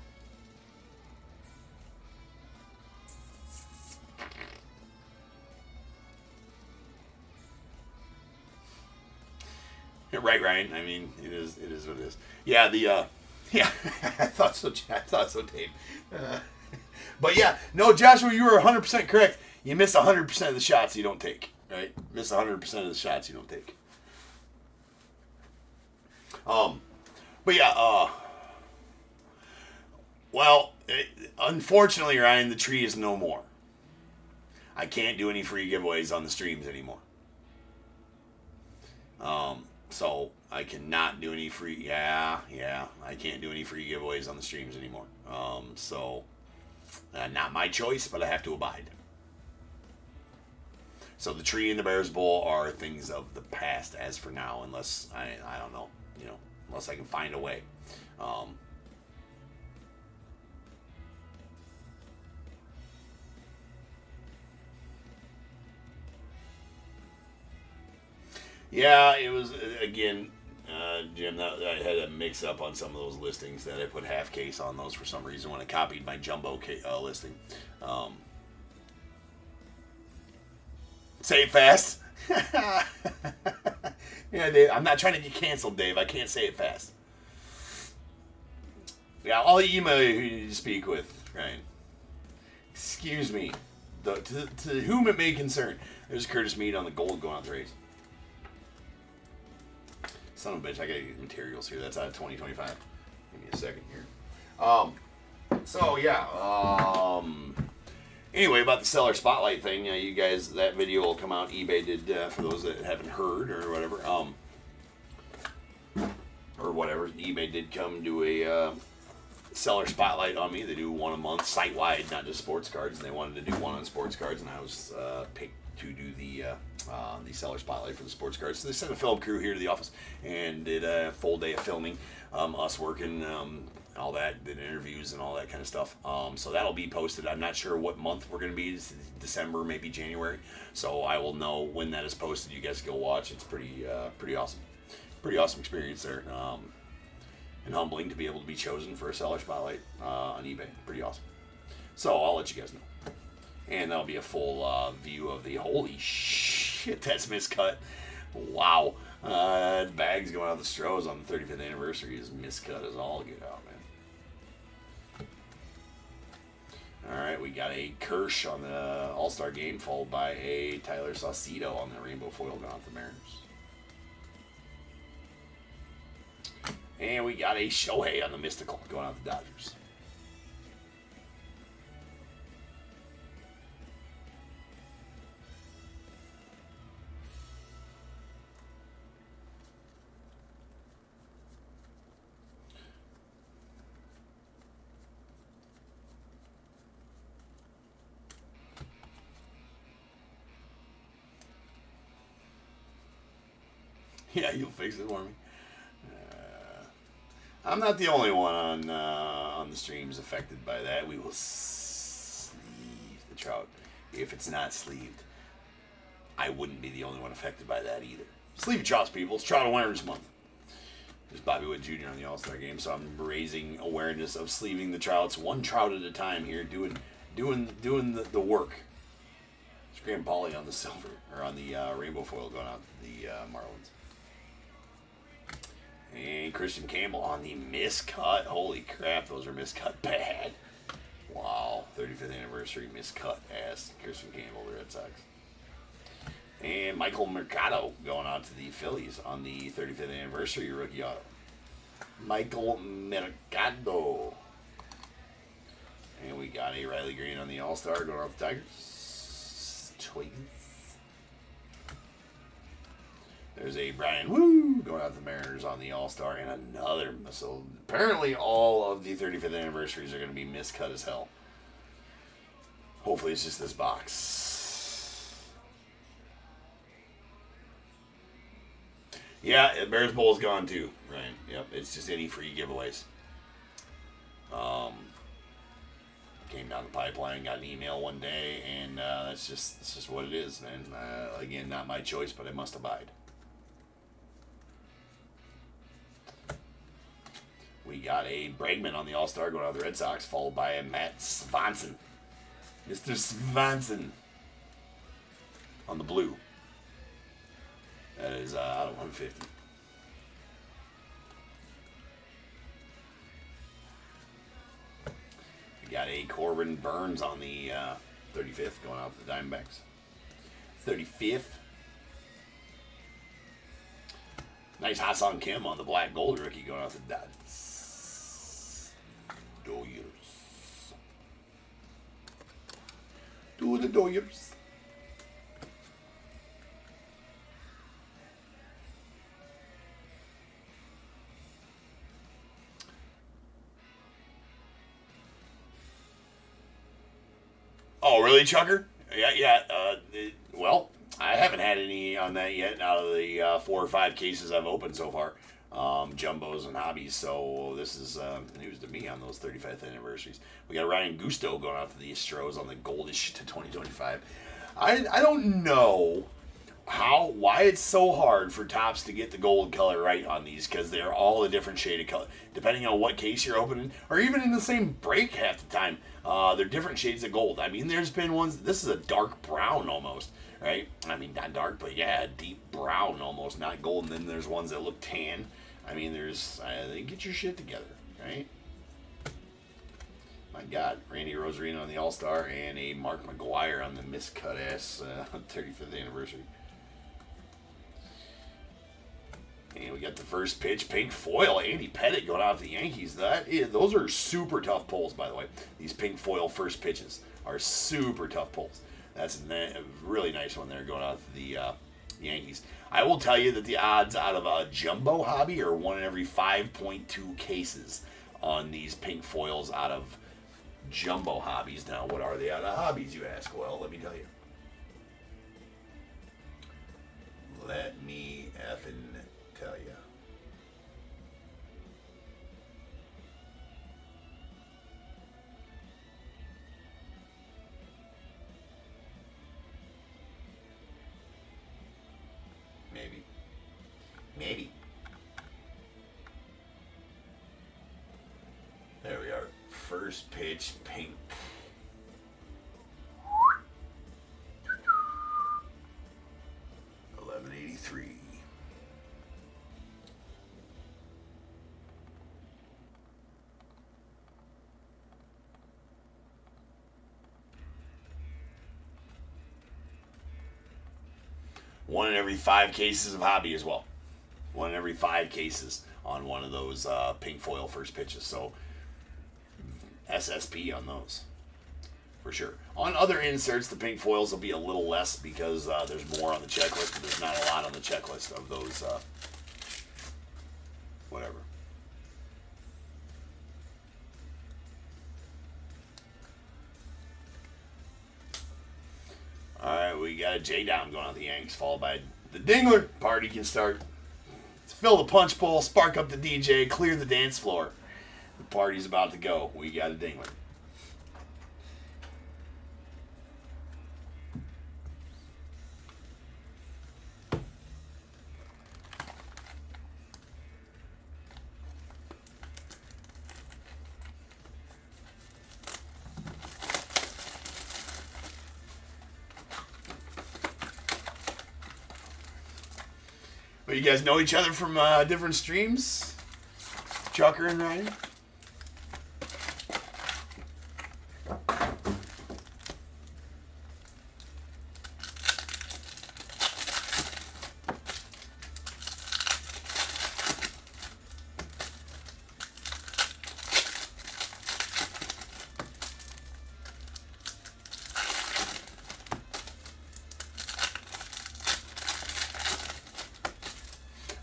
Yeah, right, Ryan. I mean, it is what it is. Yeah, yeah, I thought so, Dave. But yeah, no, Joshua, you were 100% correct. You miss 100% of the shots you don't take, right? Miss 100% of the shots you don't take. But yeah, well, unfortunately, Ryan, the tree is no more. I can't do any free giveaways on the streams anymore. So I cannot do any free. Yeah, I can't do any free giveaways on the streams anymore. So not my choice, but I have to abide. So the tree and the Bears Bowl are things of the past as for now, unless I don't know, unless I can find a way. Yeah, it was, again, Jim, I had a mix-up on some of those listings that I put half case on those for some reason when I copied my jumbo listing. Say it fast. Yeah, Dave, I'm not trying to get canceled, Dave. I can't say it fast. Yeah, I'll email you who you need to speak with, Ryan. Excuse me. To whom it may concern. There's Curtis Meade on the gold going out the race. Son of a bitch, I gotta get materials here. That's out of 2025. Give me a second here. So yeah. Anyway, about the seller spotlight thing, you guys, that video will come out. eBay did, for those that haven't heard or whatever. eBay did come do a seller spotlight on me. They do one a month, site-wide, not just sports cards. And they wanted to do one on sports cards, and I was picked to do the seller spotlight for the sports cards. So they sent a film crew here to the office and did a full day of filming, us working, all that, did interviews and all that kind of stuff. So that'll be posted. I'm not sure what month we're going to be. It's December, maybe January. So I will know when that is posted. You guys go watch. It's pretty awesome. Pretty awesome experience there. And humbling to be able to be chosen for a seller spotlight on eBay. Pretty awesome. So I'll let you guys know. And that'll be a full view of the, holy shit, that's miscut. Wow. Bags going out the Stros on the 35th anniversary is miscut as all get out, man. Alright, we got a Kirsch on the All-Star game, followed by a Tyler Saucedo on the Rainbow Foil going out the Mariners. And we got a Shohei on the Mystical going out the Dodgers. Yeah, you'll fix it for me. I'm not the only one on the streams affected by that. We will sleeve the trout. If it's not sleeved, I wouldn't be the only one affected by that either. Sleeve your trouts, people. It's Trout Awareness Month. There's Bobby Wood Jr. on the All-Star game, so I'm raising awareness of sleeving the trouts one trout at a time here, doing the work. Scram Polly on the silver, or on the rainbow foil going out to the Marlins. And Christian Campbell on the miscut. Holy crap, those are miscut bad. Wow, 35th anniversary miscut ass Christian Campbell, the Red Sox. And Michael Mercado going out to the Phillies on the 35th anniversary rookie auto. Michael Mercado. And we got a Riley Green on the All-Star going out to the Tigers. Twins. There's a Brian Woo going out to the Mariners on the All-Star, and another. So apparently all of the 35th anniversaries are going to be miscut as hell. Hopefully it's just this box. Yeah, Bears Bowl's gone too, right? Yep, it's just any free giveaways. Came down the pipeline, got an email one day, and that's just what it is, man. Again, not my choice, but I must abide. We got a Bregman on the All-Star going out to the Red Sox, followed by a Matt Swanson. Mr. Swanson on the blue. That is out of 150. We got a Corbin Burns on the 35th going out to the Diamondbacks. 35th. Nice Ha-Seong Kim on the black gold rookie going out to the Doyers. To the Doyers. Oh, really, Chucker? Yeah. Well, I haven't had any on that yet out of the 4 or 5 cases I've opened so far. Jumbos and hobbies, so this is news to me on those 35th anniversaries. We got Ryan Gusto going out to the Astros on the goldish to 2025. I don't know why it's so hard for Topps to get the gold color right on these, because they're all a different shade of color depending on what case you're opening, or even in the same break half the time. They're different shades of gold. I mean, there's been ones, this is a dark brown almost, right? I mean, not dark, but yeah, deep brown almost, not gold. And then there's ones that look tan. I mean, they get your shit together, right? My God, Randy Rosarino on the All-Star and a Mark McGuire on the miscut ass 35th anniversary. And we got the first pitch, pink foil, Andy Pettitte going out to the Yankees. Those are super tough pulls, by the way. These pink foil first pitches are super tough pulls. That's a really nice one there going out to the Yankees. I will tell you that the odds out of a jumbo hobby are 1 in every 5.2 cases on these pink foils out of jumbo hobbies. Now, what are they out of hobbies, you ask? Well, let me tell you. Let me effing tell you. Maybe. There we are. First pitch, pink. $11.83. One in every 5 cases of hobby as well. 1 in every 5 cases on one of those pink foil first pitches. So SSP on those for sure. On other inserts, the pink foils will be a little less because there's more on the checklist, but there's not a lot on the checklist of those whatever. All right, we got a J-Down going on the Yanks, followed by the Dingler. Party can start. Let's fill the punch bowl, spark up the DJ, clear the dance floor. The party's about to go. We got a Dingler. But you guys know each other from different streams? Chucker and Ryan?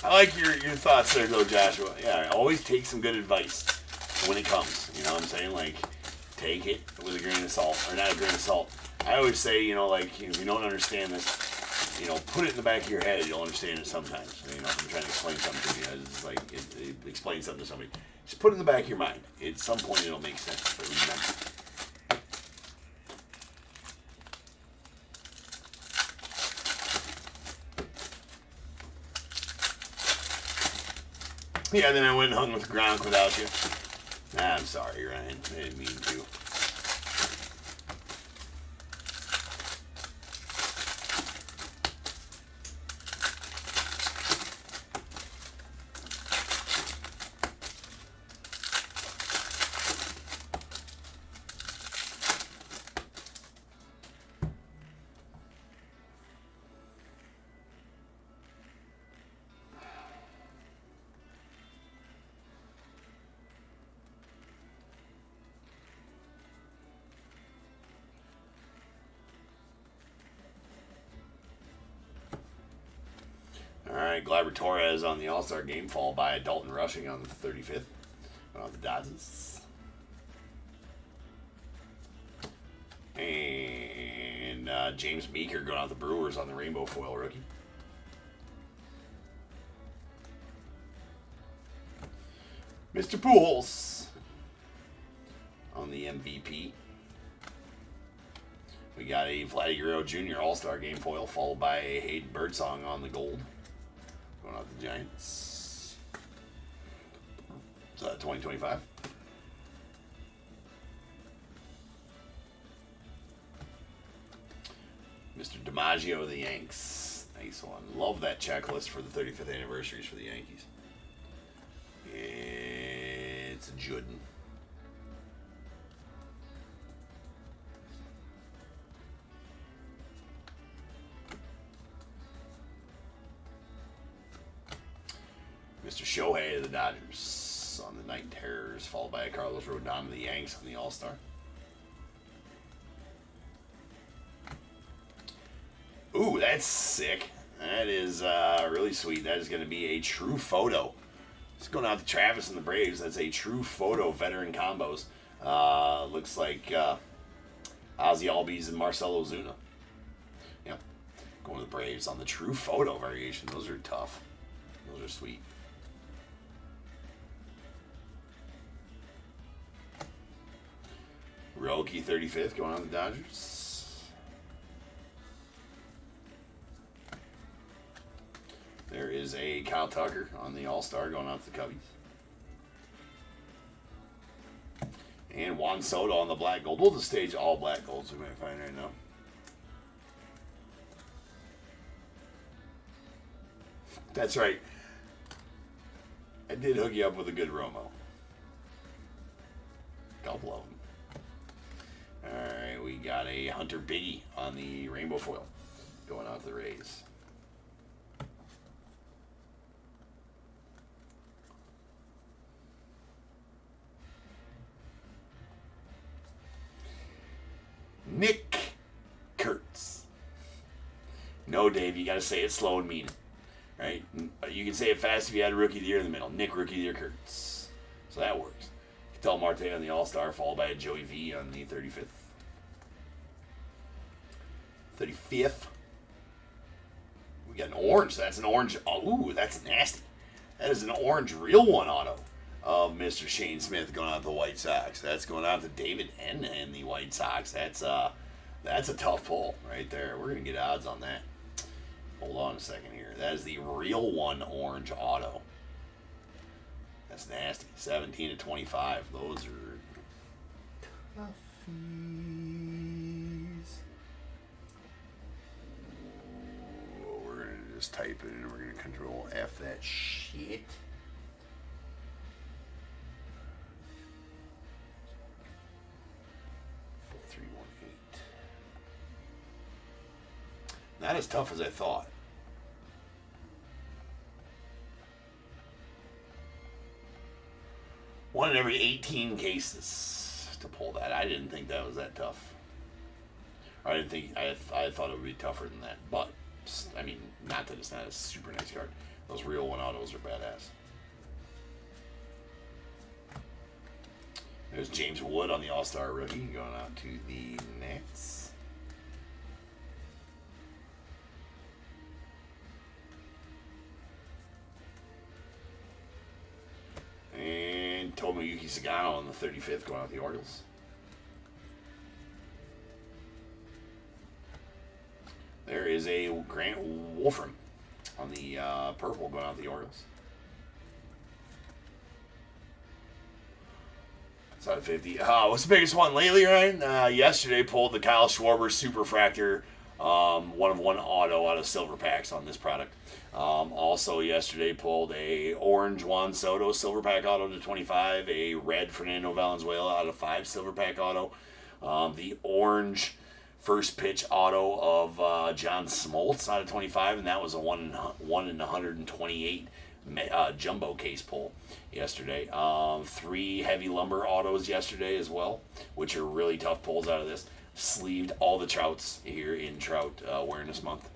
I like your thoughts there, though, Joshua. Yeah, always take some good advice when it comes. You know what I'm saying? Like, take it with a grain of salt, or not a grain of salt. I always say, you know, like, if you don't understand this, you know, put it in the back of your head. You'll understand it sometimes. You know, if I'm trying to explain something to you, it's like it explains something to somebody. Just put it in the back of your mind. At some point, it'll make sense. But remember. Yeah, then I went and hung with Gronk without you. Nah, I'm sorry, Ryan. I didn't mean to. Alright, Gleyber Torres on the All-Star game, followed by Dalton Rushing on the 35th. On the Dodgers. And James Meeker going out the Brewers on the Rainbow Foil rookie. Mr. Pujols on the MVP. We got a Vladdy Guerrero Jr. All-Star game foil, followed by a Hayden Birdsong on the gold. Going out the Giants. So 2025. Mr. DiMaggio of the Yanks. Nice one. Love that checklist for the 35th anniversaries for the Yankees. It's Juden. Mr. Shohei of the Dodgers on the Night Terrors, followed by Carlos Rodon of the Yanks on the All-Star. Ooh, that's sick. That is really sweet. That is going to be a true photo. It's going out to Travis and the Braves. That's a true photo veteran combos. Looks like Ozzy Albies and Marcell Ozuna. Yep. Going to the Braves on the true photo variation. Those are tough. Those are sweet. Roki 35th going on the Dodgers. There is a Kyle Tucker on the All-Star going out to the Cubbies. And Juan Soto on the black gold. We'll just stage all black golds we might find right now. That's right. I did hook you up with a good Romo. Couple of them. Alright, we got a Hunter Biggie on the Rainbow Foil going out to the Rays. Nick Kurtz. No, Dave, you got to say it slow and mean it. Right? You can say it fast if you had a Rookie of the Year in the middle. Nick Rookie of the Year Kurtz. So that works. Ketel Marte on the All-Star, followed by a Joey V on the 35th. 35th. We got an orange. That's an orange. Oh, ooh, that's nasty. That is an orange real one auto of Mr. Shane Smith going out to the White Sox. That's going out to David N. and the White Sox. That's a tough pull right there. We're going to get odds on that. Hold on a second here. That is the real one orange auto. That's nasty. 17 to 25. Those are toughies. We're going to just type it in. We're going to control F that shit. Not as tough as I thought. One in every 18 cases to pull that. I didn't think that was that tough. I didn't think I thought it would be tougher than that. But I mean, not that it's not a super nice card. Those real one autos are badass. There's James Wood on the All-Star rookie going out to the Nets. And Tomoyuki Sagano on the 35th going out the Orioles. There is a Grant Wolfram on the purple going out the Orioles. It's out of 50. What's the biggest one lately, Ryan? Yesterday pulled the Kyle Schwarber Superfractor 1-of-1 auto out of silver packs on this product. Also yesterday pulled a orange Juan Soto silver pack auto to 25, a red Fernando Valenzuela out of 5 silver pack auto, the orange first pitch auto of John Smoltz out of 25, and that was a 1 in 128 jumbo case pull yesterday. 3 heavy lumber autos yesterday as well, which are really tough pulls out of this. Sleeved all the Trouts here in Trout Awareness Month.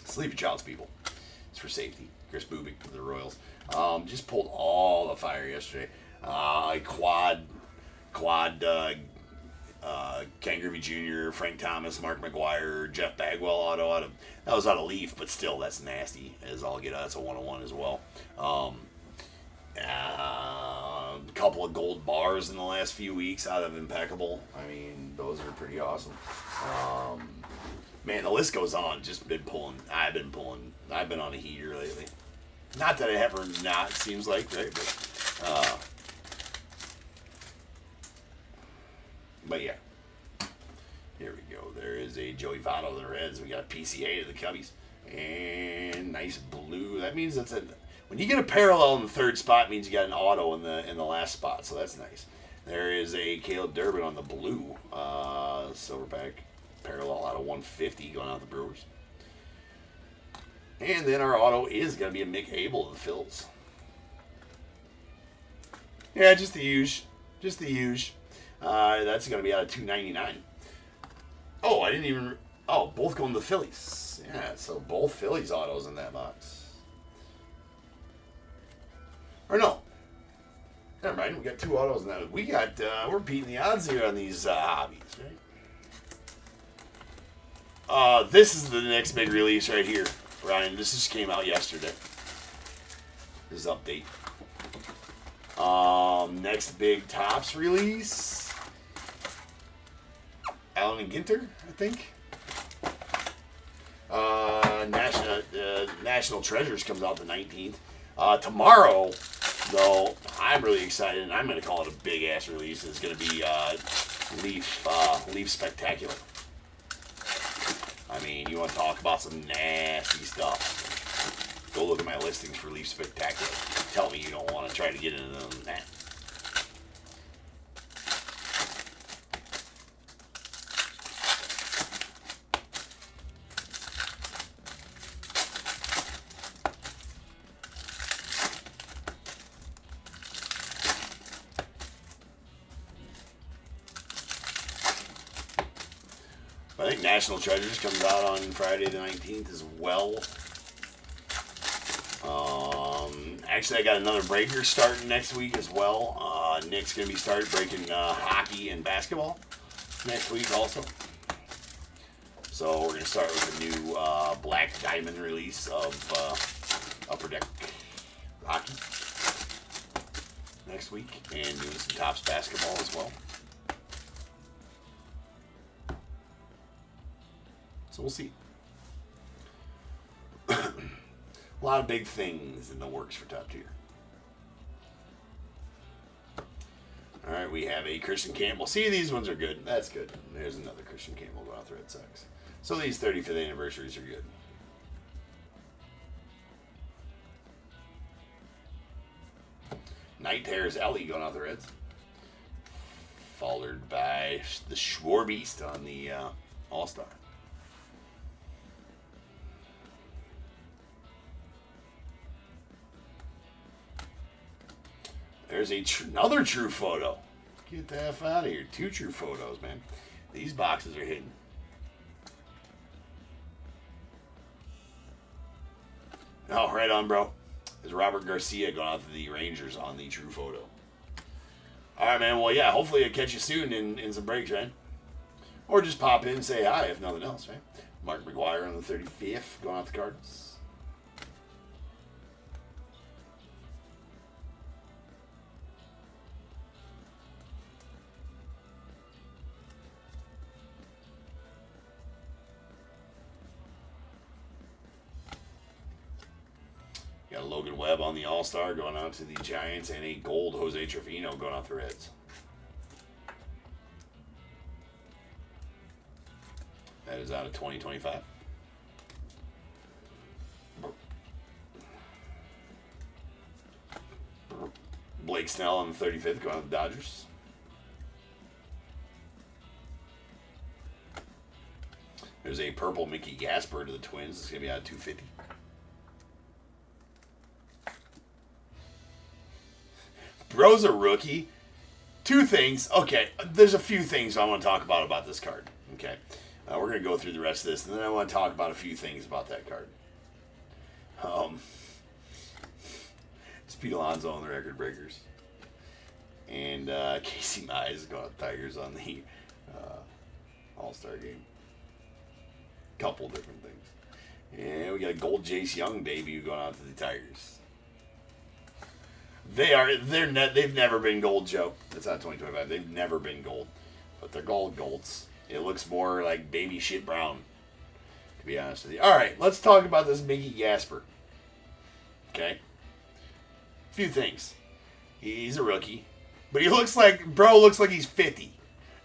Sleeve your Trouts, people. It's for safety. Chris Bubik to the Royals. Just pulled all the fire yesterday. Quad, Ken Griffey Jr., Frank Thomas, Mark McGuire, Jeff Bagwell auto that was out of Leaf, but still that's nasty as all get out. That's a 1-on-1 as well. A couple of gold bars in the last few weeks out of Impeccable. I mean, those are pretty awesome. Man, the list goes on. Just been pulling. I've been on a heater lately. Not that I ever not seems like, right? But yeah. Here we go. There is a Joey Votto to the Reds. We got a PCA to the Cubbies. And nice blue. That means that's when you get a parallel in the third spot, it means you got an auto in the last spot. So that's nice. There is a Caleb Durbin on the blue silver pack parallel out of 150 going out the Brewers. And then our auto is going to be a Mick Abel of the Phils. Yeah, just the huge. That's going to be out of 299. Oh, I didn't even... Oh, both going to the Phillies. Yeah, so both Phillies autos in that box. Or no. Never mind, we got 2 autos in that. We're beating the odds here on these hobbies, right? This is the next big release right here, Ryan. This just came out yesterday. This is update. Next big Topps release. Allen and Ginter, I think. National Treasures comes out the 19th. Tomorrow, though, I'm really excited, and I'm going to call it a big-ass release. It's going to be Leaf Spectacular. I mean, you want to talk about some nasty stuff. Go look at my listings for Leaf Spectacular. Tell me you don't want to try to get into them that. I think National Treasures comes out on Friday the 19th as well. Actually, I got another breaker starting next week as well. Nick's going to be started breaking hockey and basketball next week also. So we're going to start with a new Black Diamond release of Upper Deck hockey next week, and doing some Topps basketball as well. So we'll see. A lot of big things in the works for Top Tier. All right, we have a Christian Campbell. See, these ones are good. That's good. There's another Christian Campbell going out the Red Sox. So these 35th anniversaries are good. Night Terrors Ellie going out the Reds. Followed by the Schwarbeast on the All-Star. There's another true photo. Get the F out of here. 2 true photos, man. These boxes are hidden. Oh, right on, bro. There's Robert Garcia going out to the Rangers on the true photo. All right, man. Well, yeah, hopefully I'll catch you soon in some breaks, right? Or just pop in and say hi, if nothing else, right? Mark McGuire on the 35th going out the Cardinals. Got Logan Webb on the All-Star going out to the Giants, and a gold Jose Trevino going out the Reds. That is out of 2025. Blake Snell on the 35th going out to the Dodgers. There's a purple Mickey Gasper to the Twins. It's going to be out of 250. Bro's a rookie. 2 things. Okay, there's a few things I want to talk about this card. Okay, we're going to go through the rest of this, and then I want to talk about a few things about that card. It's Pete Alonso on the record breakers. And Casey Mize going out Tigers on the All-Star game. Couple different things. And we got a gold Jace Young debut going out to the Tigers. They've never been gold, Joe. That's not 2025. They've never been gold. But they're golds. It looks more like baby shit brown, to be honest with you. Alright, let's talk about this Mickey Gasper. Okay? A few things. He's a rookie. But he looks like he's 50.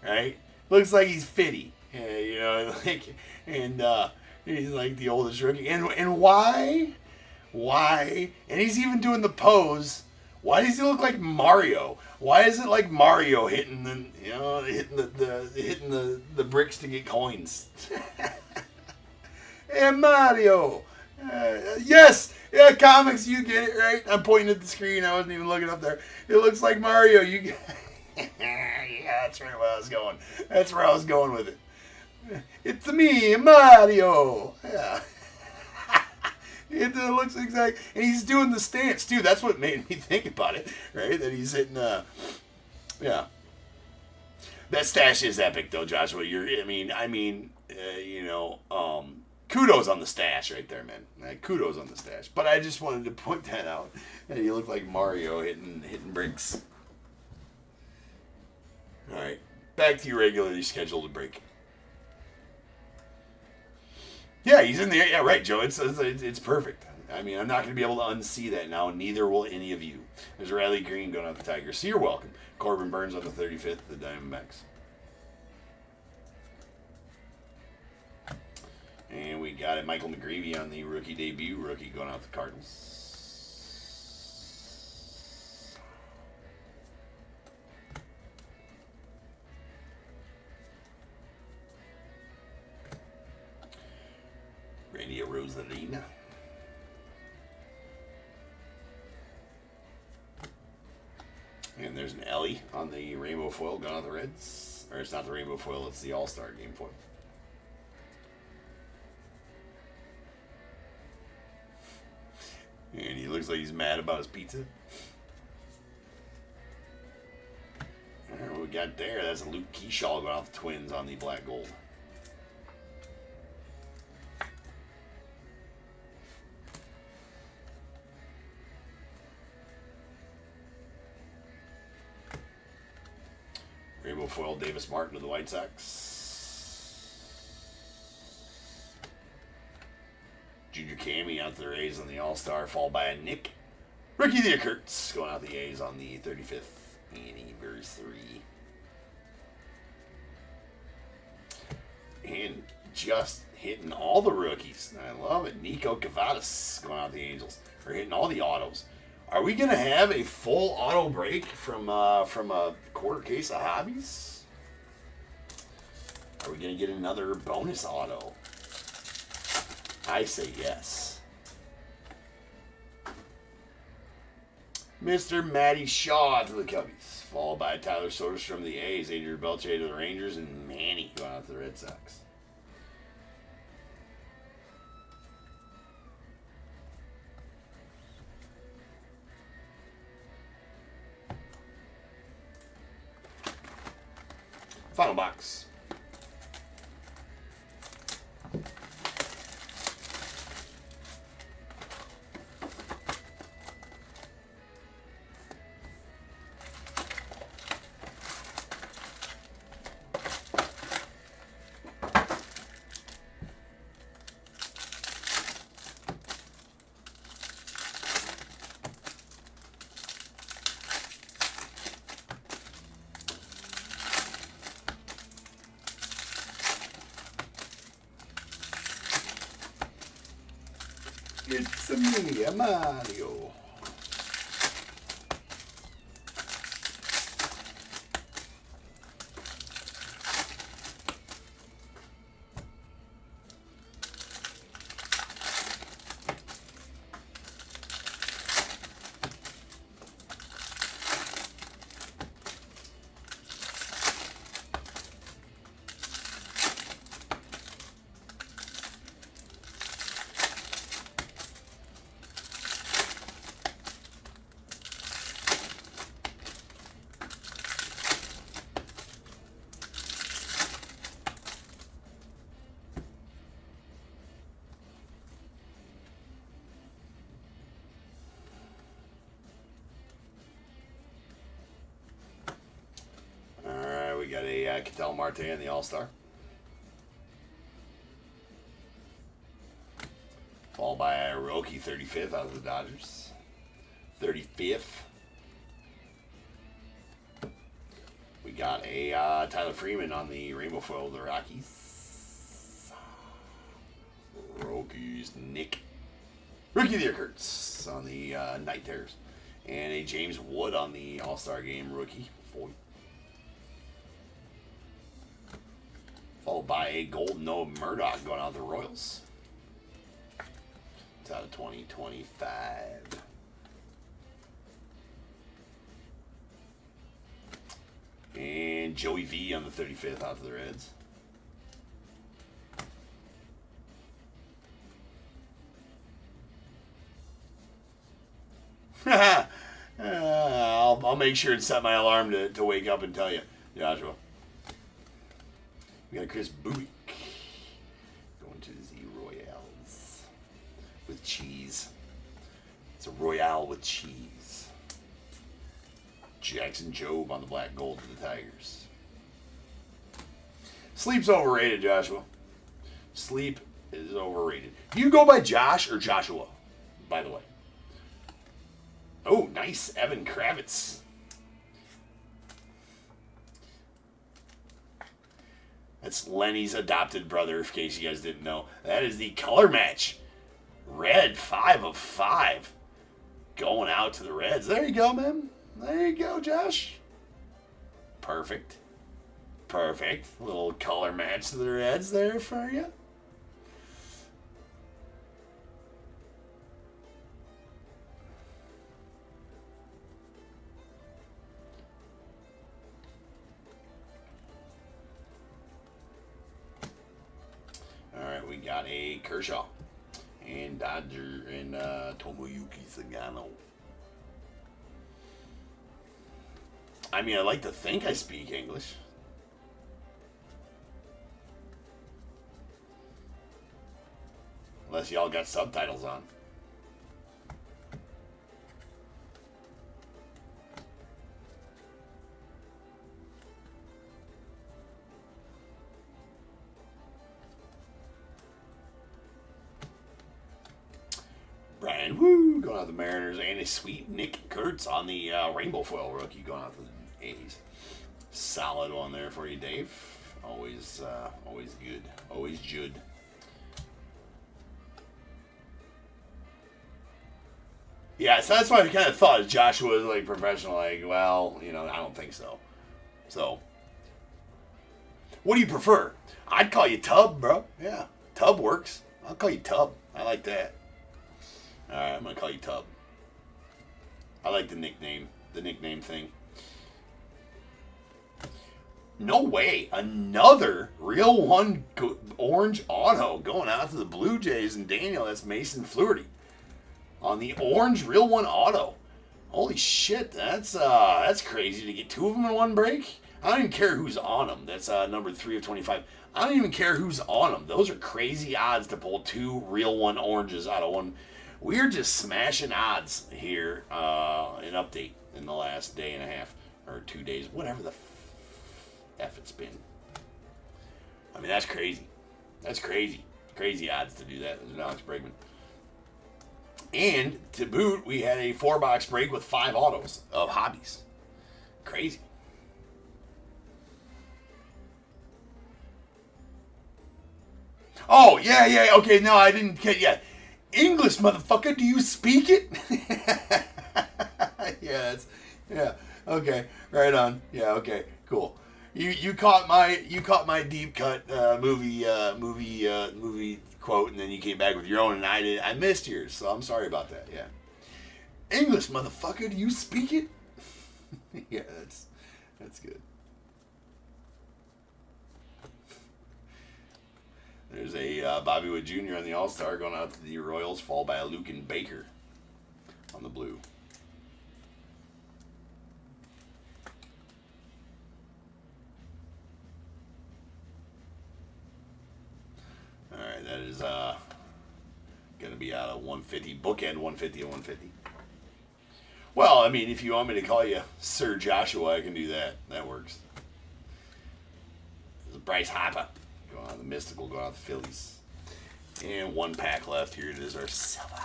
Right? Looks like he's 50. Yeah, you know, like, and he's like the oldest rookie. And why? Why? And he's even doing the pose. Why does he look like Mario? Why is it like Mario hitting the bricks to get coins? And Mario, yes, yeah, comics, you get it right. I'm pointing at the screen. I wasn't even looking up there. It looks like Mario. You get, yeah, that's right where I was going. That's where I was going with it. It's me, Mario. Yeah. It looks exact, and he's doing the stance too. That's what made me think about it, right? That he's hitting, yeah. That stash is epic, though, Joshua. Kudos on the stash right there, man. Kudos on the stash. But I just wanted to point that out. That he looked like Mario hitting bricks. All right, back to your regularly scheduled break. Yeah, he's in there. Yeah, right, Joe. It's perfect. I mean, I'm not going to be able to unsee that now, and neither will any of you. There's Riley Green going out the Tigers. So you're welcome. Corbin Burns on the 35th, the Diamondbacks. And we got it, Michael McGreevy on the rookie debut. Rookie going out the Cardinals. Randy Rosarina. And there's an Ellie on the rainbow foil going on the Reds. Or it's not the rainbow foil, it's the All-Star game foil. And he looks like he's mad about his pizza. And what we got there, that's a Luke Keyshaw going off the Twins on the black gold. Rainbow foil Davis Martin of the White Sox. Junior Cammy out to the A's on the All-Star, followed by a Nick. Ricky the Kurtz going out the A's on the 35th anniversary. And just hitting all the rookies. I love it. Nico Cavadas going out the Angels. Or hitting all the autos. Are we gonna have a full auto break from a quarter case of hobbies? Are we gonna get another bonus auto? I say yes. Mr. Matty Shaw to the Cubbies, followed by Tyler Soderstrom to the A's, Adrian Beltre to the Rangers, and Manny going out to the Red Sox. Final box. It's a me, a Mario. We got a Ketel Marte in the All-Star. Followed by a Roki 35th out of the Dodgers. 35th. We got a Tyler Freeman on the Rainbow Foil of the Rockies. Rockies, Nick. Ricky the Kurtz on the Night Terrors. And a James Wood on the All-Star Game rookie. Followed by a Gold Noah Murdoch going out of the Royals. It's out of 2025. And Joey V on the 35th out of the Reds. I'll make sure and set my alarm to wake up and tell you, Joshua. We got Chris Buick going to the Royals with cheese. It's a Royale with cheese. Jackson Jobe on the black gold to the Tigers. Sleep's overrated, Joshua. Sleep is overrated. Do you go by Josh or Joshua, by the way? Oh, nice. Evan Kravitz. That's Lenny's adopted brother, in case you guys didn't know. That is the color match. Red, 5 of 5. Going out to the Reds. There you go, man. There you go, Josh. Perfect. Perfect. Little color match to the Reds there for you. We got a Kershaw and Dodger and Tomoyuki Sagano. I mean, I like to think I speak English. Unless y'all got subtitles on. Brian Woo going out the Mariners, and a sweet Nick Kurtz on the Rainbow Foil rookie going out the A's. Solid one there for you, Dave. Always good. Always good. Yeah, so that's what I kind of thought. Is Joshua was like professional? Like, well, I don't think so. So, what do you prefer? I'd call you Tub, bro. Yeah, Tub works. I'll call you Tub. I like that. All right, I'm gonna call you Tub. I like the nickname thing. No way. Another real one orange auto going out to the Blue Jays and Daniel. That's Mason Fluharty on the orange real one auto. Holy shit, that's crazy to get two of them in one break. I don't even care who's on them. That's number 3 of 25. I don't even care who's on them. Those are crazy odds to pull two real one oranges out of one. We're just smashing odds here in update in the last day and a half or 2 days, whatever the F it's been. I mean, that's crazy. That's crazy. Crazy odds to do that as an Alex Bregman. And to boot, we had a 4-box break with 5 autos of hobbies. Crazy. Oh, yeah, okay, no, I didn't get yet. English, motherfucker, do you speak it? Yeah, okay, right on. Yeah, okay, cool. You caught my deep cut movie quote, and then you came back with your own, and I missed yours, so I'm sorry about that. Yeah, English, motherfucker, do you speak it? Yeah, that's good. There's a Bobby Wood Jr. on the All-Star going out to the Royals, followed by a Lucan Baker on the blue. All right, that is going to be out of 150, bookend 150 and 150. Well, I mean, if you want me to call you Sir Joshua, I can do that. That works. There's Bryce Harper. Going on the Mystical, going out the Phillies. And 1 pack left. Here it is, our silver.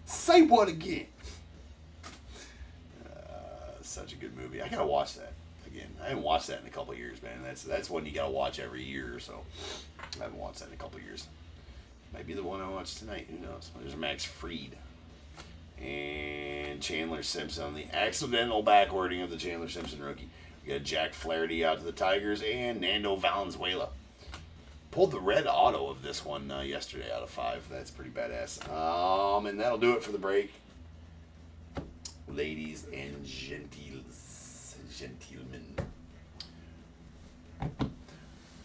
Say what again? Such a good movie. I gotta watch that again. I haven't watched that in a couple of years, man. That's one you gotta watch every year or so. I haven't watched that in a couple of years. Might be the one I watch tonight. Who knows? There's Max Fried. And Chandler Simpson on the accidental backwarding of the Chandler Simpson rookie. We got Jack Flaherty out to the Tigers and Nando Valenzuela. Pulled the red auto of this one yesterday out of 5. That's pretty badass. And that'll do it for the break. Ladies and gentlemen.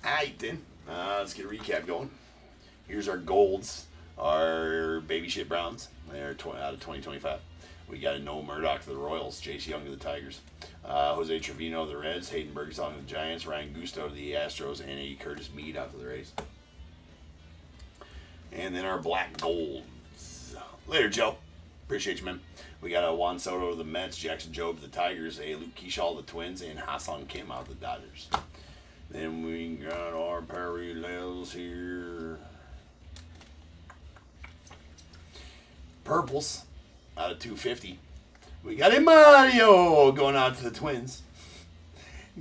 Alright then. Let's get a recap going. Here's our golds. Our baby shit Browns. They're out of 2025. We got a Noah Murdoch to the Royals, Chase Young to the Tigers, Jose Trevino to the Reds, Hayden Bergson to the Giants, Ryan Gusto to the Astros, and a Curtis Mead out to the Rays. And then our black golds. Later, Joe. Appreciate you, man. We got a Juan Soto to the Mets, Jackson Jobe to the Tigers, a Luke Keyshaw to the Twins, and Ha-Seong Kim out to the Dodgers. Then we got our parallels here. Purples. Out of 250. We got a Mario going out to the Twins.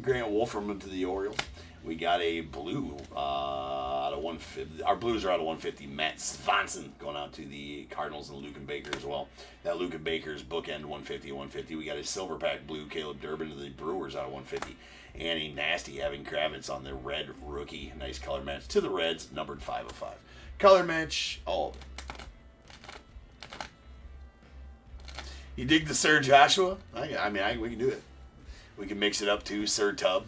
Grant Wolfram to the Orioles. We got a blue out of 150. Our blues are out of 150. Matt Swanson going out to the Cardinals and Lucan Baker as well. That Lucan Baker's bookend 150 and 150. We got a silver pack blue Caleb Durbin to the Brewers out of 150. And a nasty having Kravitz on the red rookie. Nice color match to the Reds, numbered 5 of 5. Color match, all of it. You dig the Sir Joshua? I mean, we can do it. We can mix it up to Sir Tub.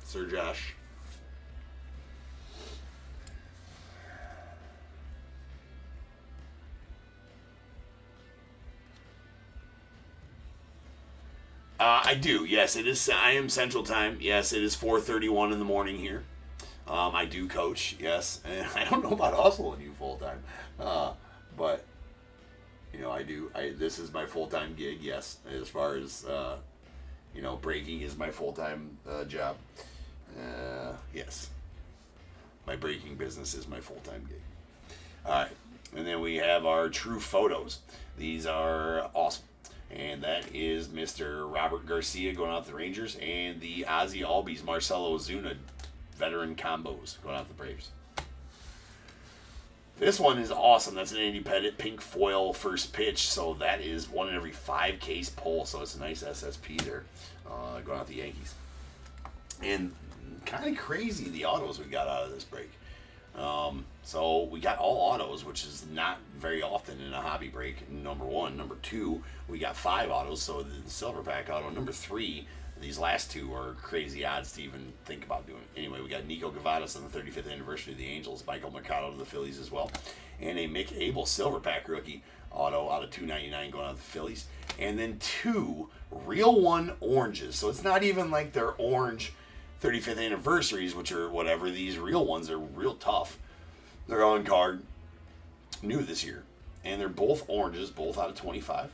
Sir Josh. I do. Yes, it is. I am Central Time. Yes, it is 4:31 in the morning here. I do coach. Yes, and I don't know about hustling you full time, but. I do. This is my full-time gig, yes. As far as, breaking is my full-time job. Yes. My breaking business is my full-time gig. All right. And then we have our true photos. These are awesome. And that is Mr. Robert Garcia going out the Rangers and the Ozzy Albies, Marcelo Ozuna veteran combos going out the Braves. This one is awesome. That's an independent pink foil first pitch. So that is 1 in every 5 case pull. So it's a nice SSP there. Going out the Yankees. And kind of crazy the autos we got out of this break. So we got all autos, which is not very often in a hobby break. Number 1. Number 2, we got 5 autos. So the silver pack auto. Number 3, these last 2 are crazy odds to even think about doing. Anyway, we got Nico Gavadas on the 35th anniversary of the Angels, Michael Mercado to the Phillies as well, and a McAble silver pack rookie auto out of $2.99 going out to the Phillies, and then 2 real 1 oranges. So it's not even like they're orange 35th anniversaries, which are whatever. These real ones are real tough. They're on card, new this year, and they're both oranges, both out of 25.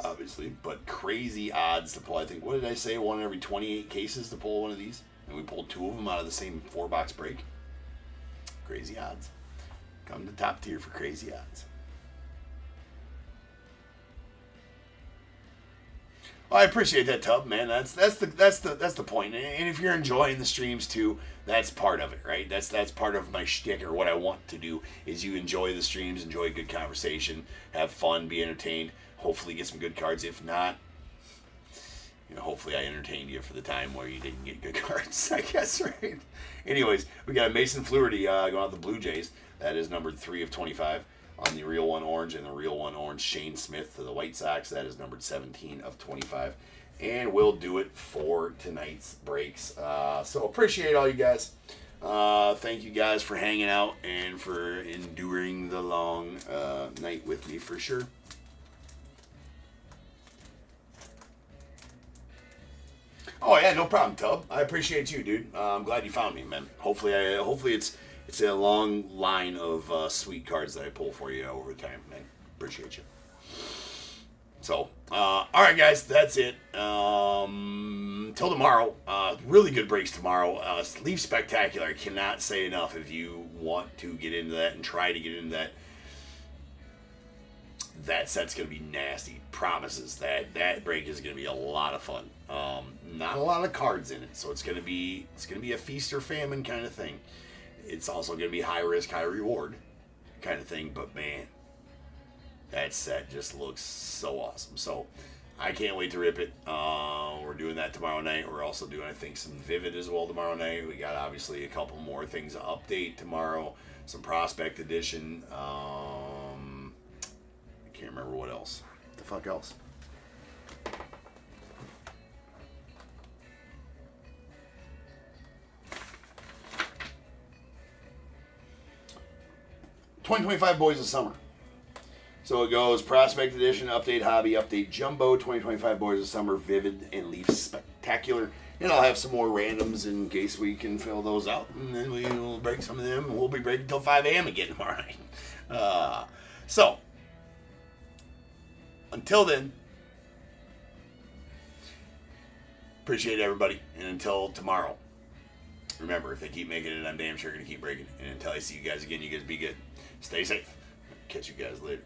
Obviously, but crazy odds to pull. I think, what did I say? 1 in every 28 cases to pull one of these, and we pulled 2 of them out of the same 4-box break. Crazy odds. Come to Top Tier for crazy odds. Well, I appreciate that, Tub, man. That's the point. And if you're enjoying the streams too, that's part of it, right? That's part of my shtick, or what I want to do is you enjoy the streams, enjoy a good conversation, have fun, be entertained. Hopefully get some good cards. If not, hopefully I entertained you for the time where you didn't get good cards, I guess, right? Anyways, we got Mason Fluharty going out the Blue Jays. That is numbered 3 of 25 on the real 1 orange, and the real 1 orange Shane Smith to the White Sox. That is numbered 17 of 25. And we'll do it for tonight's breaks. So appreciate all you guys. Thank you guys for hanging out and for enduring the long night with me for sure. Oh yeah, no problem, Tub. I appreciate you, dude. I'm glad you found me, man. Hopefully it's a long line of sweet cards that I pull for you over time, man. Appreciate you. So, all right, guys, that's it. Till tomorrow. Really good breaks tomorrow. Leaf Spectacular. I cannot say enough. If you want to get into that and try to get into that, that set's going to be nasty. Promises that break is going to be a lot of fun. Not a lot of cards in it, so it's going to be a feast or famine kind of thing. It's also going to be high risk, high reward kind of thing. But man, that set just looks so awesome. So I can't wait to rip it. We're doing that tomorrow night. We're also doing, I think, some Vivid as well tomorrow night. We got obviously a couple more things to update tomorrow. Some Prospect Edition. I can't remember what else. What the fuck else? $2025 Boys of Summer. So it goes Prospect Edition, Update Hobby, Update Jumbo, 2025 Boys of Summer, Vivid, and Leaf Spectacular. And I'll have some more randoms in case we can fill those out. And then we will break some of them. We'll be breaking till 5 a.m. again tomorrow night. So, until then, appreciate everybody. And until tomorrow, remember, if they keep making it, I'm damn sure going to keep breaking it. And until I see you guys again, you guys be good. Stay safe. Catch you guys later.